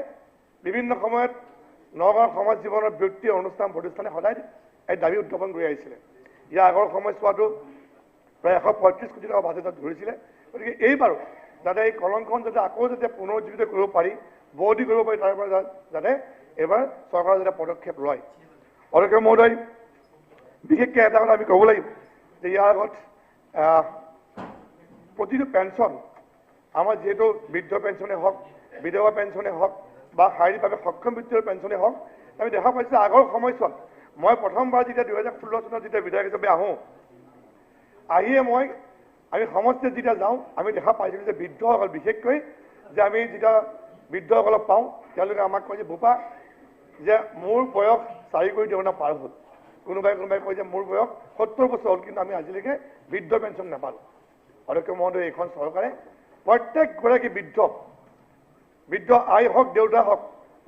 বিভিন্ন সময়ত নগাঁৱৰ সমাজ জীৱনৰ ব্যক্তি অনুষ্ঠান প্ৰতিষ্ঠানে সদায় এই দাবী উত্থাপন কৰি আহিছিলে। ইয়াৰ আগৰ সময়ছোৱাটো প্ৰায় 135 কোটি টকা বাজেটত ধৰিছিলে। গতিকে এইবাৰো যাতে এই কলংখন যাতে আকৌ যাতে পুনৰুজ্জীৱিত কৰিব পাৰি, বৰ্তি কৰিব পাৰি, তাৰ পৰা যাতে এইবাৰ চৰকাৰে যাতে পদক্ষেপ লয়। অধ্যক্ষ মহোদয়, বিশেষকৈ এটা কথা আমি ক'ব লাগিব যে ইয়াৰ আগত প্ৰতিটো পেঞ্চন আমাৰ যিহেতু বৃদ্ধ পেঞ্চনে হওক, বিধৱা পেঞ্চনে হওক বা শাৰীৰিকভাৱে সক্ষম ব্যক্তিৰ পেঞ্চনে হওক, আমি দেখা পাইছোঁ আগৰ সময়ছোৱাত মই প্ৰথমবাৰ যেতিয়া 2016 চনত যেতিয়া বিধায়ক হিচাপে আহোঁ, আহিয়ে আমি সমষ্টিত যেতিয়া যাওঁ, আমি দেখা পাইছিলোঁ যে বৃদ্ধসকল বিশেষকৈ যে আমি যেতিয়া বৃদ্ধসকলক পাওঁ, তেওঁলোকে আমাক কয় যে বোপা যে মোৰ বয়স 4 কোটি টকা পাৰ হ'ল। কোনোবাই কয় যে মোৰ বয়স 70 বছৰ হ'ল, কিন্তু আমি আজিলৈকে বৃদ্ধ পেঞ্চন নাপালোঁ। অধ্যক্ষ মহোদয়, এইখন চৰকাৰে প্ৰত্যেকগৰাকী বৃদ্ধ আই হওক, দেউতা হওক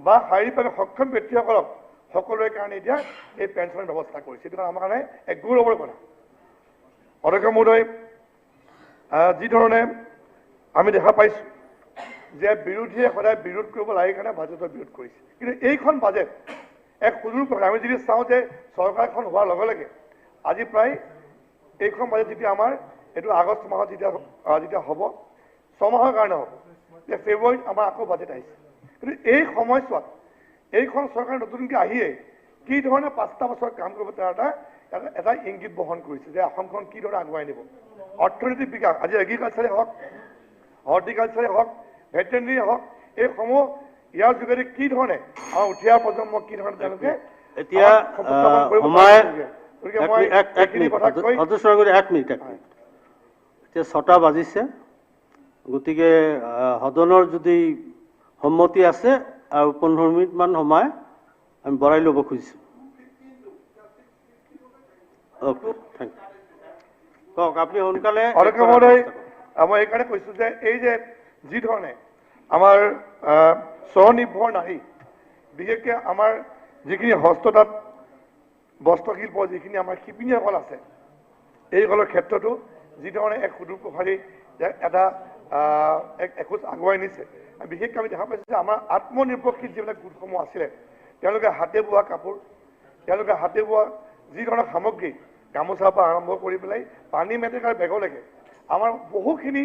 বা শাৰীৰিকভাৱে সক্ষম ব্যক্তিসকলক সকলোৰে কাৰণে এতিয়া এই পেঞ্চনৰ ব্যৱস্থা কৰিছে। সেইটো কাৰণে আমাৰ কাৰণে এক গৌৰৱৰ কথা। অধ্যক্ষ মহোদয়, যি ধৰণে আমি দেখা পাইছোঁ যে বিৰোধীয়ে সদায় বিৰোধ কৰিব লাগে কাৰণে বাজেটৰ বিৰোধ কৰিছে, কিন্তু এইখন বাজেট এক সুদূৰ কথা। আমি যদি চাওঁ যে চৰকাৰখন হোৱাৰ লগে লগে আজি প্ৰায় এইখন বাজেট যেতিয়া আমাৰ এইটো আগষ্ট মাহত যেতিয়া হ'ব, 6 মাহৰ কাৰণে হ'ব, যে ফেব্ৰুৱাৰীত আমাৰ আকৌ বাজেট আহিছে। কিন্তু এই সময়ছোৱাত এইখন চৰকাৰ নতুনকৈ আহিয়ে কি ধৰণে 5টা বছৰ কাম কৰিব তাৰ এটা ইংগিত বহন কৰিছে যে অসমখন কি ধৰণে আগুৱাই নিব। অৰ্থনৈতিক বিকাশ, আজি এগ্ৰিকালচাৰে হওক, হৰ্টিকালচাৰে হওক, ভেটেৰিনেৰী হওক, এইসমূহ ইয়াৰ যোগেদি কি ধৰণে আমাৰ উঠি অহা প্ৰজন্মক কি ধৰণে তেওঁলোকে এতিয়া এতিয়া 6টা বাজিছে, গতিকে সদনৰ যদি সন্মতি আছে আৰু 15 মিনিটমান সময় আমি বঢ়াই ল'ব খুজিছোঁ। কওক আপুনি সোনকালে। অধ্যক্ষ মহোদয়, মই এইকাৰণে কৈছোঁ যে এই যে যি ধৰণে আমাৰ স্বনিৰ্ভৰ নাৰী, বিশেষকৈ আমাৰ যিখিনি হস্ততাঁত বস্ত্ৰশিল্প, যিখিনি আমাৰ শিপিনীসকল আছে, এইসকলৰ ক্ষেত্ৰতো যি ধৰণে এক সুদূৰ প্ৰসাৰী এটা এখোজ আগুৱাই নিছে। বিশেষকৈ আমি দেখা পাইছোঁ যে আমাৰ আত্মনিৰ্ভৰশীল যিবিলাক গোটসমূহ আছিলে, তেওঁলোকে হাতে বোৱা কাপোৰ, তেওঁলোকে হাতে বোৱা যি ধৰণৰ সামগ্ৰী, গামোচাৰ পৰা আৰম্ভ কৰি পেলাই পানী মেটেকাৰ বেগলৈকে আমাৰ বহুখিনি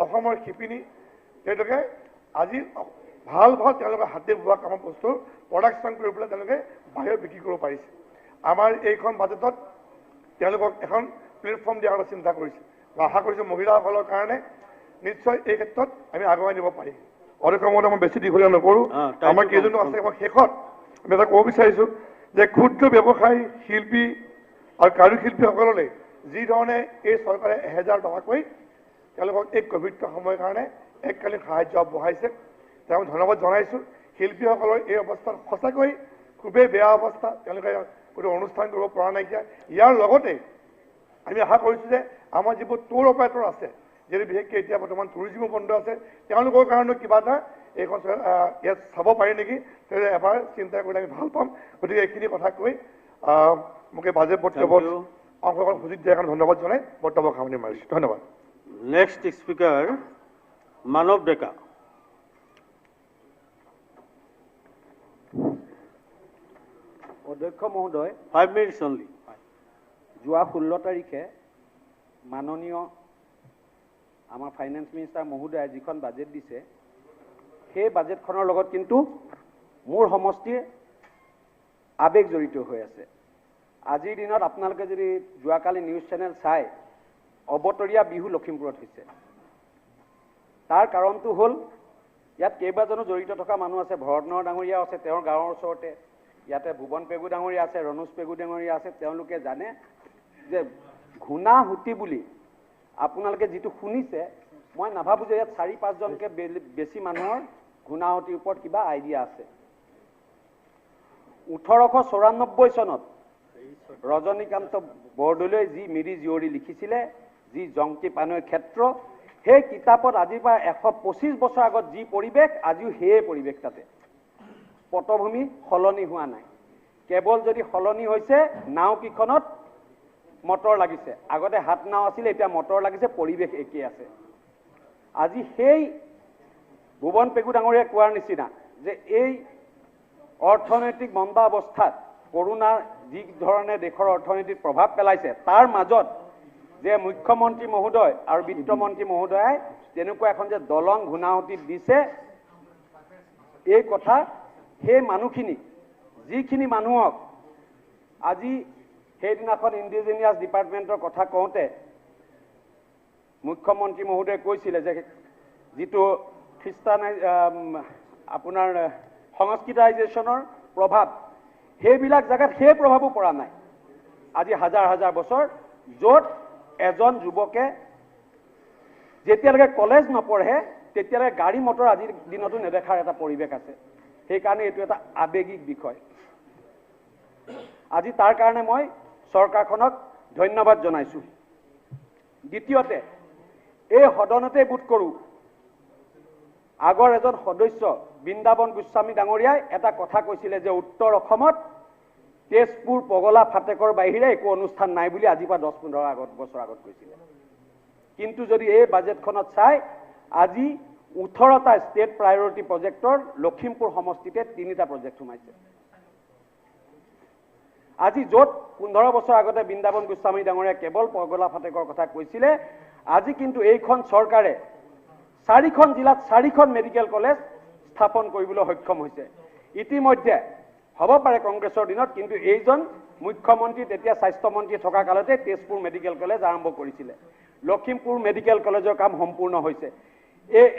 অসমৰ শিপিনী তেওঁলোকে আজি ভাল তেওঁলোকে হাতে বোৱা কামৰ বস্তুৰ প্ৰডাকশ্যন কৰি পেলাই তেওঁলোকে বাহিৰত বিক্ৰী কৰিব পাৰিছে। আমাৰ এইখন বাজেটত তেওঁলোকক এখন প্লেটফৰ্ম দিয়াৰ কথা চিন্তা কৰিছে। আশা কৰিছোঁ মহিলাসকলৰ কাৰণে নিশ্চয় এই ক্ষেত্ৰত আমি আগুৱাই নিব পাৰিম। অধ্যক্ষ মহোদয়, মই বেছি দীঘলীয়া নকৰোঁ, আমাৰ কেইজনো আছে। মই শেষত আমি এটা ক'ব বিচাৰিছোঁ যে ক্ষুদ্ৰ ব্যৱসায়ী, শিল্পী আৰু কাৰুশিল্পীসকললৈ যি ধৰণে এই চৰকাৰে 1000 টকাকৈ তেওঁলোকক এই ক'ভিড সময়ৰ কাৰণে এককালীন সাহায্য আগবঢ়াইছে, তেওঁ ধন্যবাদ জনাইছোঁ। শিল্পীসকলৰ এই অৱস্থাত সঁচাকৈ খুবেই বেয়া অৱস্থা, তেওঁলোকে কোনো অনুষ্ঠান কৰিব পৰা নাইকিয়া। ইয়াৰ লগতে আমি আশা কৰিছোঁ যে আমাৰ যিবোৰ টুৰ অপাৰেটৰ আছে, যিহেতু বিশেষকৈ এতিয়া বৰ্তমান টুৰিজিমো বন্ধ আছে, তেওঁলোকৰ কাৰণেও কিবা এটা এইখন ইয়াত চাব পাৰি নেকি, তেতিয়া এবাৰ চিন্তা কৰিলে আমি ভাল পাম। গতিকে এইখিনি কথা কৈ মোক এই বাজেট বক্তব্যত অংশগ্ৰহণ সুযোগ দিয়াৰ কাৰণে ধন্যবাদ জনাই বক্তব্য সামৰণি মাৰিছোঁ। ধন্যবাদ। নেক্সট স্পিকাৰ মানৱ ডেকা। অধ্যক্ষ মহোদয়, 5 minutes only. যোৱা 16 তাৰিখে মাননীয় আমাৰ ফাইনেন্স মিনিষ্টাৰ মহোদয়ে যিখন বাজেট দিছে, সেই বাজেটখনৰ লগত কিন্তু মোৰ সমষ্টিৰ আৱেগ জড়িত হৈ আছে। আজিৰ দিনত আপোনালোকে যদি যোৱাকালি নিউজ চেনেল চাই, অবতৰীয়া বিহু লখিমপুৰত হৈছে। তাৰ কাৰণটো হ'ল ইয়াত কেইবাজনো জড়িত থকা মানুহ আছে। ভৰতনৰ ডাঙৰীয়া আছে, তেওঁৰ গাঁৱৰ ওচৰতে। ইয়াতে ভুৱন পেগু ডাঙৰীয়া আছে, ৰণোজ পেগু ডাঙৰীয়া আছে। তেওঁলোকে জানে যে ঘূণা হুতি বুলি আপোনালোকে যিটো শুনিছে, মই নাভাবোঁ যে ইয়াত 4-5 জনকৈ বেছি মানুহৰ ঘূণাহুতিৰ ওপৰত কিবা আইডিয়া আছে। 1894 চনত ৰজনীকান্ত বৰদলৈয়ে যি মিৰি জীয়ৰী লিখিছিলে যি জংকি পানৈ ক্ষেত্ৰ, সেই কিতাপত আজিৰ পৰা 125 বছৰ আগত যি পৰিৱেশ আজিও সেই পৰিৱেশ তাতে। পটভূমি সলনি হোৱা নাই, কেৱল যদি সলনি হৈছে নাওকেইখনত মটৰ লাগিছে, আগতে হাত নাও আছিলে, এতিয়া মটৰ লাগিছে, পৰিৱেশ একেই আছে। আজি সেই ভুৱন পেগু ডাঙৰীয়াই কোৱাৰ নিচিনা যে এই অৰ্থনৈতিক মন্দাৱস্থাত কৰোণাৰ যি ধৰণে দেশৰ অৰ্থনীতিত প্ৰভাৱ পেলাইছে, তাৰ মাজত যে মুখ্যমন্ত্ৰী মহোদয় আৰু বিত্তমন্ত্ৰী মহোদয়ে তেনেকুৱা এখন যে দলং ঘূণাৱতীত দিছে, এই কথা সেই মানুহখিনি, যিখিনি মানুহক আজি সেইদিনাখন ইণ্ডিজিনিয়াছ ডিপাৰ্টমেণ্টৰ কথা কওঁতে মুখ্যমন্ত্ৰী মহোদয়ে কৈছিলে যে যিটো আপোনাৰ সংস্কৃতাইজেশ্যনৰ প্ৰভাৱ, সেইবিলাক জেগাত সেই প্ৰভাৱো পৰা নাই। আজি হাজাৰ হাজাৰ বছৰ য'ত এজন যুৱকে যেতিয়ালৈকে কলেজ নপঢ়ে তেতিয়ালৈকে গাড়ী মটৰ আজিৰ দিনতো নেদেখাৰ এটা পৰিৱেশ আছে। সেইকাৰণে এইটো এটা আৱেগিক বিষয়। আজি তাৰ কাৰণে মই চৰকাৰখনক ধন্যবাদ জনাইছোঁ। দ্বিতীয়তে, এই সদনতে বোধ কৰোঁ আগৰ এজন সদস্য বৃন্দাবন গোস্বামী ডাঙৰীয়াই এটা কথা কৈছিলে যে উত্তৰ অসমত তেজপুৰ পগলা ফাটেকৰ বাহিৰে একো অনুষ্ঠান নাই বুলি আজিৰ পৰা 10-15 বছৰ আগত কৈছিলে। কিন্তু যদি এই বাজেটখনত চাই আজি 18টা ষ্টেট প্ৰায়ৰিটি প্ৰজেক্টৰ লখিমপুৰ সমষ্টিতে 3টা প্ৰজেক্ট সোমাইছে। আজি য'ত 15 বছৰ আগতে বৃন্দাবন গোস্বামী ডাঙৰীয়াই কেৱল পগলা ফাটেকৰ কথা কৈছিলে, আজি কিন্তু এইখন চৰকাৰে 4খন জিলাত 4খন মেডিকেল কলেজ স্থাপন কৰিবলৈ সক্ষম হৈছে। ইতিমধ্যে হ'ব পাৰে কংগ্ৰেছৰ দিনত, কিন্তু এইজন মুখ্যমন্ত্ৰী তেতিয়া স্বাস্থ্যমন্ত্ৰী থকা কালতে তেজপুৰ মেডিকেল কলেজ আৰম্ভ কৰিছিলে। লখিমপুৰ মেডিকেল কলেজৰ কাম সম্পূৰ্ণ হৈছে।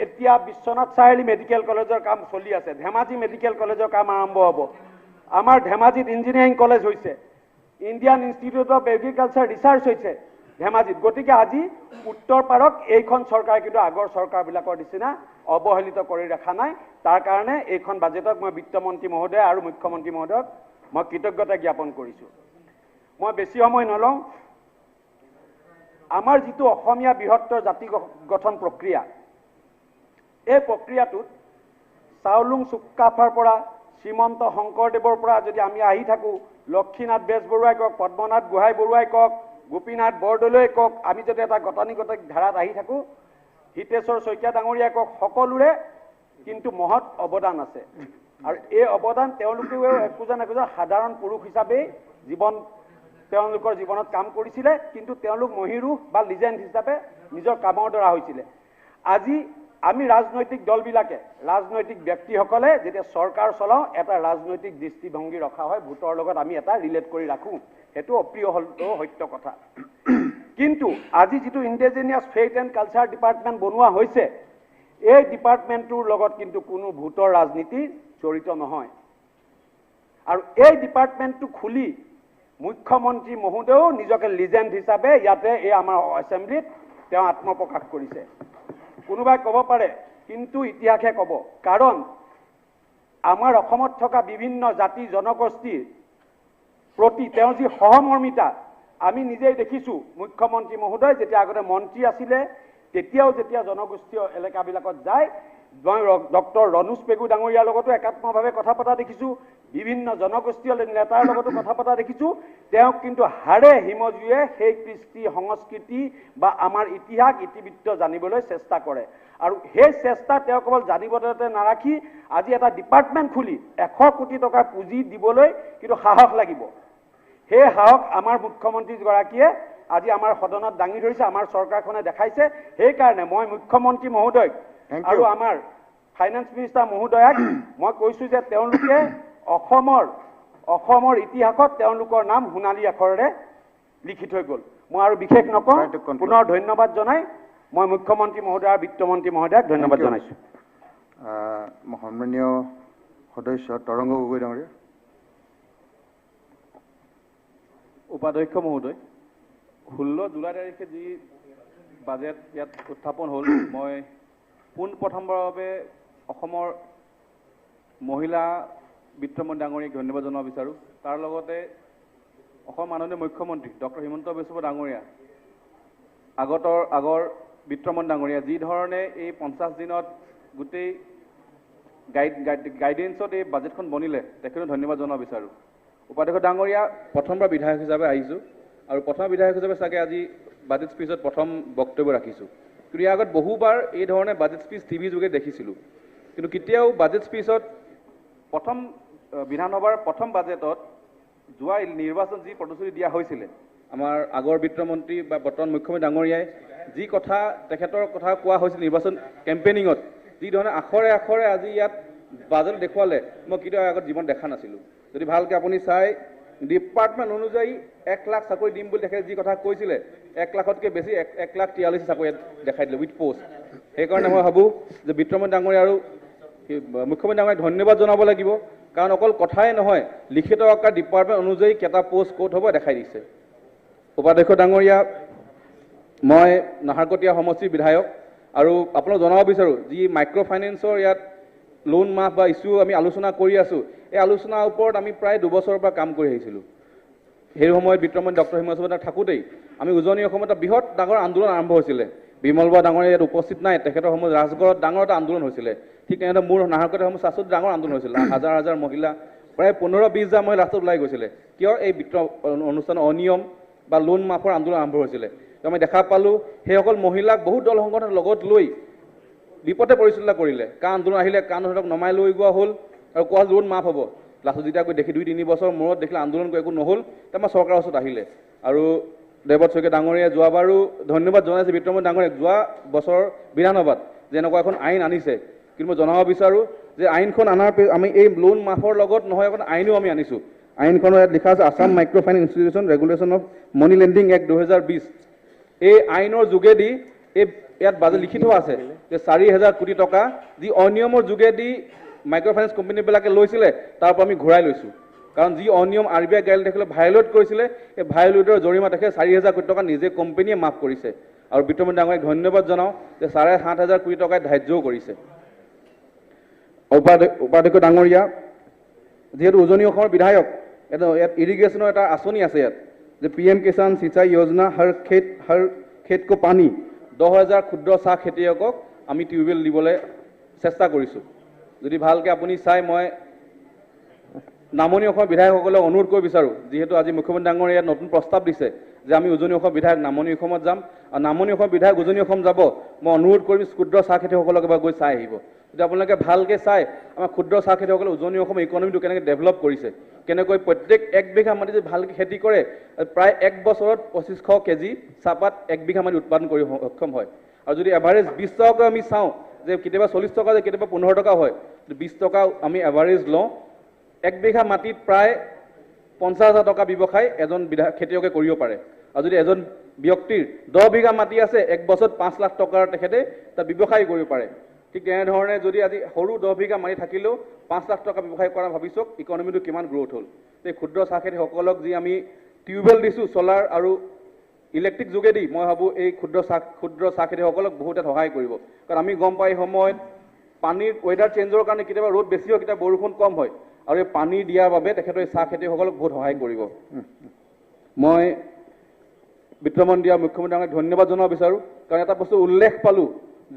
এতিয়া বিশ্বনাথ চাৰিআলি মেডিকেল কলেজৰ কাম চলি আছে। ধেমাজি মেডিকেল কলেজৰ কাম আৰম্ভ হ'ব। আমাৰ ধেমাজিত ইঞ্জিনিয়াৰিং কলেজ হৈছে। Indian institute of agriculture research হৈছে ধেমাজিত। গতিকে আজি উত্তৰ পাৰক এইখন চৰকাৰে কিন্তু আগৰ চৰকাৰবিলাকৰ নিচিনা অৱহেলিত কৰি ৰখা নাই। তাৰ কাৰণে এইখন বাজেটক মই বিত্তমন্ত্ৰী মহোদয় আৰু মুখ্যমন্ত্ৰী মহোদয়ক মই কৃতজ্ঞতা জ্ঞাপন কৰিছোঁ। মই বেছি সময় নলওঁ। আমাৰ যিটো অসমীয়া বৃহত্তৰ জাতি গঠন প্ৰক্ৰিয়া, এই প্ৰক্ৰিয়াটোত চাওলুং চুকাফাৰ পৰা শ্ৰীমন্ত শংকৰদেৱৰ পৰা যদি আমি আহি থাকোঁ, লক্ষীনাথ বেজবৰুৱাই কওক, পদ্মনাথ গোহাঁই বৰুৱাই কওক, গোপীনাথ বৰদলৈয়ে কওক, আমি যদি এটা গতানুগতিক ধাৰাত আহি থাকোঁ, হিতেশ্বৰ শইকীয়া ডাঙৰীয়াই কওক, সকলোৰে কিন্তু মহৎ অৱদান আছে। আৰু এই অৱদান তেওঁলোকেও একোজন সাধাৰণ পুৰুষ হিচাপেই তেওঁলোকৰ জীৱনত কাম কৰিছিলে, কিন্তু তেওঁলোক মহিৰুহ বা লিজেণ্ড হিচাপে নিজৰ কামৰ দ্বাৰা হৈছিলে। আজি আমি ৰাজনৈতিক দলবিলাকে, ৰাজনৈতিক ব্যক্তিসকলে যেতিয়া চৰকাৰ চলাওঁ, এটা ৰাজনৈতিক দৃষ্টিভংগী ৰখা হয়, ভোটৰ লগত আমি এটা ৰিলেট কৰি ৰাখোঁ। সেইটো অপ্ৰিয় হ'লেও সত্য কথা। কিন্তু আজি যিটো indigenous faith and culture department বনোৱা হৈছে, এই ডিপাৰ্টমেণ্টটোৰ লগত কিন্তু কোনো ভোটৰ ৰাজনীতি জড়িত নহয়। আৰু এই ডিপাৰ্টমেণ্টটো খুলি মুখ্যমন্ত্ৰী মহোদয়েও নিজকে লিজেণ্ড হিচাপে ইয়াতে এই আমাৰ এছেম্বলিত তেওঁ আত্মপ্ৰকাশ কৰিছে। কোনোবাই ক'ব পাৰে, কিন্তু ইতিহাসে ক'ব, কাৰণ আমাৰ অসমত থকা বিভিন্ন জাতি জনগোষ্ঠীৰ প্ৰতি তেওঁৰ যি সহমৰ্মিতা আমি নিজেই দেখিছোঁ। মুখ্যমন্ত্ৰী মহোদয় যেতিয়া আগতে মন্ত্ৰী আছিলে, তেতিয়াও যেতিয়া জনগোষ্ঠীয় এলেকাবিলাকত যায়, মই ডক্টৰ ৰণোজ পেগু ডাঙৰীয়াৰ লগতো একাত্মভাৱে কথা পতা দেখিছোঁ, বিভিন্ন জনগোষ্ঠীয় নেতাৰ লগতো কথা পতা দেখিছোঁ। তেওঁক কিন্তু হাড়ে হিমজুৱে সেই কৃষ্টি সংস্কৃতি বা আমাৰ ইতিহাস ইতিবৃত্ত জানিবলৈ চেষ্টা কৰে। আৰু সেই চেষ্টা তেওঁ কেৱল জানিবতে নাৰাখি আজি এটা ডিপাৰ্টমেণ্ট খুলি 100 কোটি টকাৰ পুঁজি দিবলৈ কিন্তু সাহস লাগিব। সেই সাহস আমাৰ মুখ্যমন্ত্ৰীগৰাকীয়ে আজি আমাৰ সদনত দাঙি ধৰিছে, আমাৰ চৰকাৰখনে দেখাইছে। সেইকাৰণে মই মুখ্যমন্ত্ৰী মহোদয়ক আৰু আমাৰ ফাইনেন্স মিনিষ্টাৰ মহোদয়াক মই কৈছোঁ যে তেওঁলোকে অসমৰ ইতিহাসত তেওঁলোকৰ নাম সোণালী আখৰেৰে লিখি থৈ গ'ল। মই আৰু বিশেষ নকওঁ, পুনৰ ধন্যবাদ জনাই মই মুখ্যমন্ত্ৰী মহোদয় আৰু বিত্তমন্ত্ৰী মহোদয়ক ধন্যবাদ জনাইছোঁ। সন্মানীয় সদস্য তৰংগ গগৈ ডাঙৰীয়া। উপাধ্যক্ষ মহোদয়, 16 জুলাই তাৰিখে যি বাজেট ইয়াত উত্থাপন হ'ল, মই পোনপ্ৰথমবাৰৰ বাবে অসমৰ মহিলা বিত্তমন্ত্ৰী ডাঙৰীয়াক ধন্যবাদ জনাব বিচাৰোঁ। তাৰ লগতে অসমৰ মাননীয় মুখ্যমন্ত্ৰী ডক্টৰ হিমন্ত বিশ্ব শৰ্মা ডাঙৰীয়া আগৰ বিত্তমন্ত্ৰী ডাঙৰীয়া যি ধৰণে এই 50 দিনত গোটেই গাইডেন্সত এই বাজেটখন বনিলে তেখেতক ধন্যবাদ জনাব বিচাৰোঁ। উপাধ্যক্ষ ডাঙৰীয়া প্ৰথমবাৰ বিধায়ক হিচাপে আহিছোঁ আৰু প্ৰথম বিধায়ক হিচাপে চাগে আজি বাজেট স্পীচত প্ৰথম বক্তব্য ৰাখিছোঁ। কিন্তু ইয়াৰ আগত বহুবাৰ এই ধৰণে বাজেট স্পীচ টিভি যোগে দেখিছিলোঁ, কিন্তু কেতিয়াও বাজেট স্পীচত প্ৰথম বিধানসভাৰ প্ৰথম বাজেটত যোৱা নিৰ্বাচন যি প্ৰতিশ্ৰুতি দিয়া হৈছিলে, আমাৰ আগৰ বিত্তমন্ত্ৰী বা বৰ্তমান মুখ্যমন্ত্ৰী ডাঙৰীয়াই যি কথা তেখেতৰ কথা কোৱা হৈছিল নিৰ্বাচন কেম্পেইনিঙত, যি ধৰণে আখৰে আখৰে আজি ইয়াত বাজেট দেখুৱালে মই কেতিয়াও আগত জীৱন দেখা নাছিলোঁ। যদি ভালকৈ আপুনি চাই ডিপাৰ্টমেণ্ট অনুযায়ী 1 লাখ চাকৰি দিম বুলি তেখেতে যি কথা কৈছিলে 1 লাখতকৈ বেছি 1,43,000 চাকৰি দেখাই দিলে উইথ পোষ্ট। সেইকাৰণে মই ভাবোঁ যে বিত্তমন্ত্ৰী ডাঙৰীয়া আৰু মুখ্যমন্ত্ৰী ডাঙৰীয়াক ধন্যবাদ জনাব লাগিব, কাৰণ অকল কথাই নহয় লিখিত আকাৰ ডিপাৰ্টমেণ্ট অনুযায়ী কেইটা পোষ্ট ক'ত হ'ব দেখাই দিছে। উপাধ্যক্ষ ডাঙৰীয়া, মই নাহৰকটীয়া সমষ্টিৰ বিধায়ক আৰু আপোনাক জনাব বিচাৰোঁ যি মাইক্ৰ' ফাইনেন্সৰ ইয়াত লোন মাফ বা ইছ্যু আমি আলোচনা কৰি আছোঁ, এই আলোচনাৰ ওপৰত আমি প্ৰায় 2 বছৰৰ পৰা কাম কৰি আহিছিলোঁ। সেই সময়ত বিত্তমন্ত্ৰী ডক্টৰ হিমন্ত বিশ্ব শৰ্মা থাকোঁতেই আমি উজনি অসমত এটা বৃহৎ ডাঙৰ আন্দোলন আৰম্ভ হৈছিলে। বিমল বৰা ডাঙৰীয়া ইয়াত উপস্থিত নাই, তেখেতৰ সময়ত ৰাজগড়ত ডাঙৰ এটা আন্দোলন হৈছিলে। ঠিক তেনেদৰে মোৰ নাহৰকটীয়া সময়ত চাচুত ডাঙৰ আন্দোলন হৈছিলে, হাজাৰ হাজাৰ মহিলা প্ৰায় 15-20 হাজাৰ মহিলা ৰাস্তাত ওলাই গৈছিলে। কিয়? এই বিত্ত অনুষ্ঠানৰ অনিয়ম বা লোন মাফৰ আন্দোলন আৰম্ভ হৈছিলে। আমি দেখা পালোঁ সেইসকল মহিলাক বহুত দল সংগঠনৰ লগত লৈ বিপদে পৰিচালনা কৰিলে। কা আন্দোলন আহিলে কা আন্দোলনক নমাই লৈ গোৱা হ'ল আৰু কোৱা লোন মাফ হ'ব। লাষ্টত যেতিয়া গৈ দেখি 2-3 বছৰ মূৰত দেখিলে আন্দোলন একো নহ'ল, তাৰপৰা চৰকাৰৰ ওচৰত আহিলে। আৰু দেৱত শইকীয়া ডাঙৰীয়াই যোৱাবাৰো ধন্যবাদ জনাইছে বিত্তমন্ত্ৰী ডাঙৰীয়াক, যোৱা বছৰ বিধানসভাত যে এনেকুৱা এখন আইন আনিছে। কিন্তু মই জনাব বিচাৰোঁ যে আইনখন অনাৰ আমি এই লোন মাফৰ লগত নহয় এখন আইনো আমি আনিছোঁ। আইনখনৰ ইয়াত লিখা আছে Assam micro' finance institution regulation of money lending act 2020। এই আইনৰ যোগেদি ইয়াত বাজেট লিখি থোৱা আছে যে 4,000 কোটি টকা যি অনিয়মৰ যোগেদি মাইক্ৰ' ফাইনেন্স কোম্পানীবিলাকে লৈছিলে তাৰ পৰা আমি ঘূৰাই লৈছোঁ। কাৰণ যি অনিয়ম RBI গাইডলাইন তেখেতে ভায়লেট কৰিছিলে, এই ভায়লেটৰ জৰিমনা তেখেতে 4,000 কোটি টকা নিজে কোম্পানীয়ে মাফ কৰিছে। আৰু বিত্তমন্ত্ৰী ডাঙৰীয়াক ধন্যবাদ জনাওঁ যে 7,500 কোটি টকাই ধাৰ্যও কৰিছে। উপাধ্যক্ষ ডাঙৰীয়া, যিহেতু উজনি অসমৰ বিধায়ক, ইয়াত ইৰিগেশ্যনৰ এটা আঁচনি আছে ইয়াত যে PM কিষাণ সিঁচাই যোজনা হৰ খেত কো পানী, 10,000 ক্ষুদ্ৰ চাহ খেতিয়কক আমি টিউবৱেল দিবলৈ চেষ্টা কৰিছোঁ। যদি ভালকৈ আপুনি চাই, মই নামনি অসমৰ বিধায়কসকলক অনুৰোধ কৰিব বিচাৰোঁ, যিহেতু আজি মুখ্যমন্ত্ৰী ডাঙৰীয়াই ইয়াত নতুন প্ৰস্তাৱ দিছে যে আমি উজনি অসমৰ বিধায়ক নামনি অসমত যাম আৰু নামনি অসমৰ বিধায়ক উজনি অসম যাব, মই অনুৰোধ কৰিম ক্ষুদ্ৰ চাহ খেতিয়কসকলক এবাৰ গৈ চাই আহিব। যদি আপোনালোকে ভালকৈ চাই আমাৰ ক্ষুদ্ৰ চাহ খেতিয়কসকলে উজনি অসমৰ ইকনমিটো কেনেকৈ ডেভেলপ কৰিছে, কেনেকৈ প্ৰত্যেক 1 বিঘা মাটি যদি ভালকৈ খেতি কৰে প্ৰায় 1 বছৰত 2500 কেজি চাহপাত 1 বিঘা মাটি উৎপাদন কৰি সক্ষম হয়। আৰু যদি এভাৰেজ 20 টকাকৈ আমি চাওঁ যে কেতিয়াবা 40 টকা যে কেতিয়াবা 15 টকা হয়, 20 টকা আমি এভাৰেজ লওঁ, 1 বিঘা মাটিত প্ৰায় 50,000 টকা ব্যৱসায় এজন খেতিয়কে কৰিব পাৰে। আৰু যদি এজন ব্যক্তিৰ 10 বিঘা মাটি আছে 1 বছৰত 5 লাখ টকাৰ তেখেতে তাত ব্যৱসায় কৰিব পাৰে। ঠিক তেনেধৰণে যদি আজি সৰু 10 বিঘা মাটি থাকিলেও 5 লাখ টকা ব্যৱসায় কৰা ভাবিছক ইকনমিটো কিমান গ্ৰ'থ হ'ল। এই ক্ষুদ্ৰ চাহ খেতিসকলক যি আমি টিউবৱেল দিছোঁ চলাৰ আৰু ইলেক্ট্ৰিক যোগেদি, মই ভাবোঁ এই ক্ষুদ্ৰ চাহ খেতিসকলক বহুত সহায় কৰিব। কাৰণ আমি গম পাই সময়ত পানীৰ ৱেডাৰ চেঞ্জৰ কাৰণে কেতিয়াবা ৰ'দ বেছি হয়, কেতিয়াবা বৰষুণ কম হয়, আৰু এই পানী দিয়াৰ বাবে তেখেতৰ এই চাহ খেতিসকলক বহুত সহায় কৰিব। মই বিত্তমন্ত্ৰী আৰু মুখ্যমন্ত্ৰী ডাঙৰীয়াক ধন্যবাদ জনাব বিচাৰোঁ, কাৰণ এটা বস্তু উল্লেখ পালোঁ,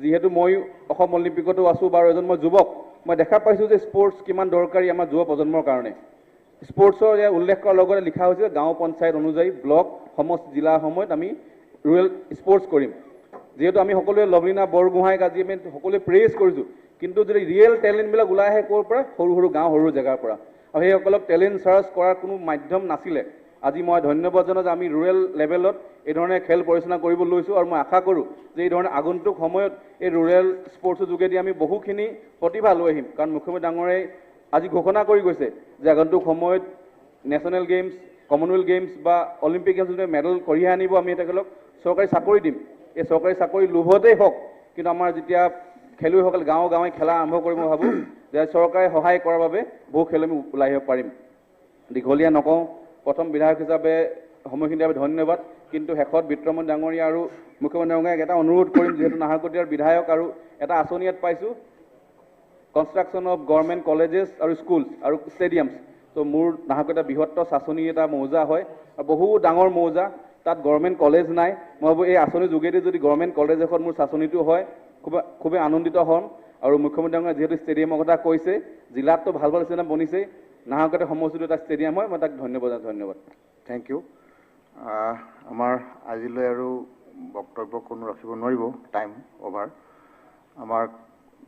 যিহেতু ময়ো অসম অলিম্পিকতো আছোঁ বাৰু এজন মই যুৱক, মই দেখা পাইছোঁ যে স্পৰ্টছ কিমান দৰকাৰী আমাৰ যুৱ প্ৰজন্মৰ কাৰণে। স্পৰ্টছৰ উল্লেখ কৰাৰ লগতে লিখা হৈছে গাঁও পঞ্চায়ত অনুযায়ী ব্লক সমষ্টি জিলাৰ সময়ত আমি ৰুৰেল স্পৰ্টছ কৰিম। যিহেতু আমি সকলোৱে লভলীনা বৰগোহাঁইক আজি আমি সকলোৱে প্ৰেইজ কৰিছোঁ, কিন্তু যদি ৰিয়েল টেলেণ্টবিলাক ওলাই আহে ক'ৰ পৰা, সৰু সৰু গাঁও সৰু জেগাৰ পৰা, আৰু সেইসকলক টেলেণ্ট চাৰ্চ কৰাৰ কোনো মাধ্যম নাছিলে। আজি মই ধন্যবাদ জনাওঁ যে আমি ৰুৰেল লেভেলত এই ধৰণে খেল পৰিচালনা কৰিব লৈছোঁ, আৰু মই আশা কৰোঁ যে এই ধৰণে আগন্তুক সময়ত এই ৰুৰেল স্পৰ্টছৰ যোগেদি আমি বহুখিনি প্ৰতিভা লৈ আহিম। কাৰণ মুখ্যমন্ত্ৰী ডাঙৰীয়াই আজি ঘোষণা কৰি গৈছে যে আগন্তুক সময়ত নেশ্যনেল গেমছ, কমনৱেলথ গেমছ বা অলিম্পিক গেমছ যদি মেডেল কঢ়িয়াই আনিব, আমি তেখেতক চৰকাৰী চাকৰি দিম। এই চৰকাৰী চাকৰি লোভতেই হওক, কিন্তু আমাৰ যেতিয়া খেলুৱৈসকল গাঁৱে গাঁৱে খেলা আৰম্ভ কৰি মই ভাবোঁ যে চৰকাৰে সহায় কৰাৰ বাবে বহু খেল আমি ওলাই আহিব পাৰিম। দীঘলীয়া নকওঁ, প্ৰথম বিধায়ক হিচাপে সময়খিনিৰ বাবে ধন্যবাদ, কিন্তু শেষত বিত্তমন্ত্ৰী ডাঙৰীয়া আৰু মুখ্যমন্ত্ৰী ডাঙৰীয়াক এটা অনুৰোধ কৰিম, যিহেতু নাহৰকটীয়াৰ বিধায়ক আৰু এটা আঁচনি ইয়াত পাইছোঁ, কনষ্ট্ৰাকশ্যন অফ গভৰ্ণমেণ্ট কলেজেছ আৰু স্কুলছ আৰু ষ্টেডিয়ামছ। ত' মোৰ নাহৰকটীয়া বৃহত্তৰ চাচনি এটা মৌজা হয়, আৰু বহু ডাঙৰ মৌজা, তাত গভৰ্ণমেণ্ট কলেজ নাই। মই ভাবোঁ এই আঁচনিৰ যোগেদি যদি গভৰ্ণমেণ্ট কলেজ এখন মোৰ চাচনিটো হয় খুবেই আনন্দিত হ'ম। আৰু মুখ্যমন্ত্ৰী ডাঙৰীয়াই যিহেতু ষ্টেডিয়ামৰ কথা কৈছে, জিলাততো ভাল ভাল ষ্টেডিয়াম বনিছেই, নাহৰকটীয়া সমষ্টিটো এটা ষ্টেডিয়াম হয়। মই তাক ধন্যবাদ। Thank you. আমাৰ আজিলৈ আৰু বক্তব্য কোনো ৰাখিব নোৱাৰিব, টাইম অভাৰ। আমাৰ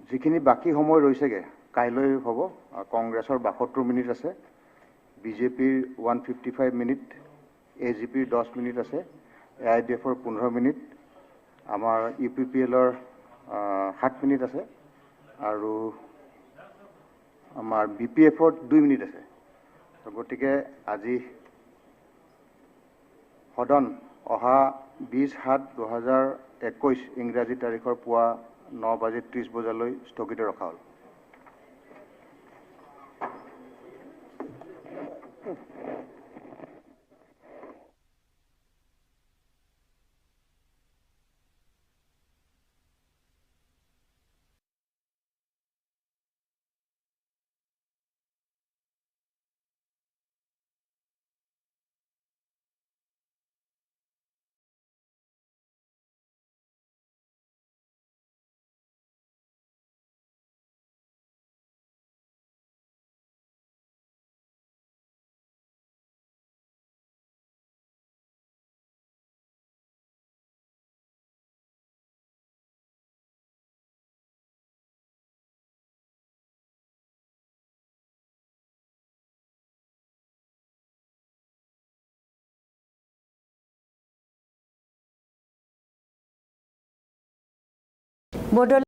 যিখিনি বাকী সময় ৰৈছেগৈ কাইলৈ হ'ব। কংগ্ৰেছৰ 72 মিনিট আছে, বিজেপিৰ 155 মিনিট, AGPৰ 10 মিনিট আছে, AIDFৰ 15 মিনিট, আমাৰ UPPLৰ 7 মিনিট আছে, আৰু আমাৰ BPFৰ 2 মিনিট আছে। গতিকে আজি সদন অহা 20/7/2021 ইংৰাজী তাৰিখৰ পুৱা 9:30 বজালৈ স্থগিত ৰখা হ'ল। বৰদলৈ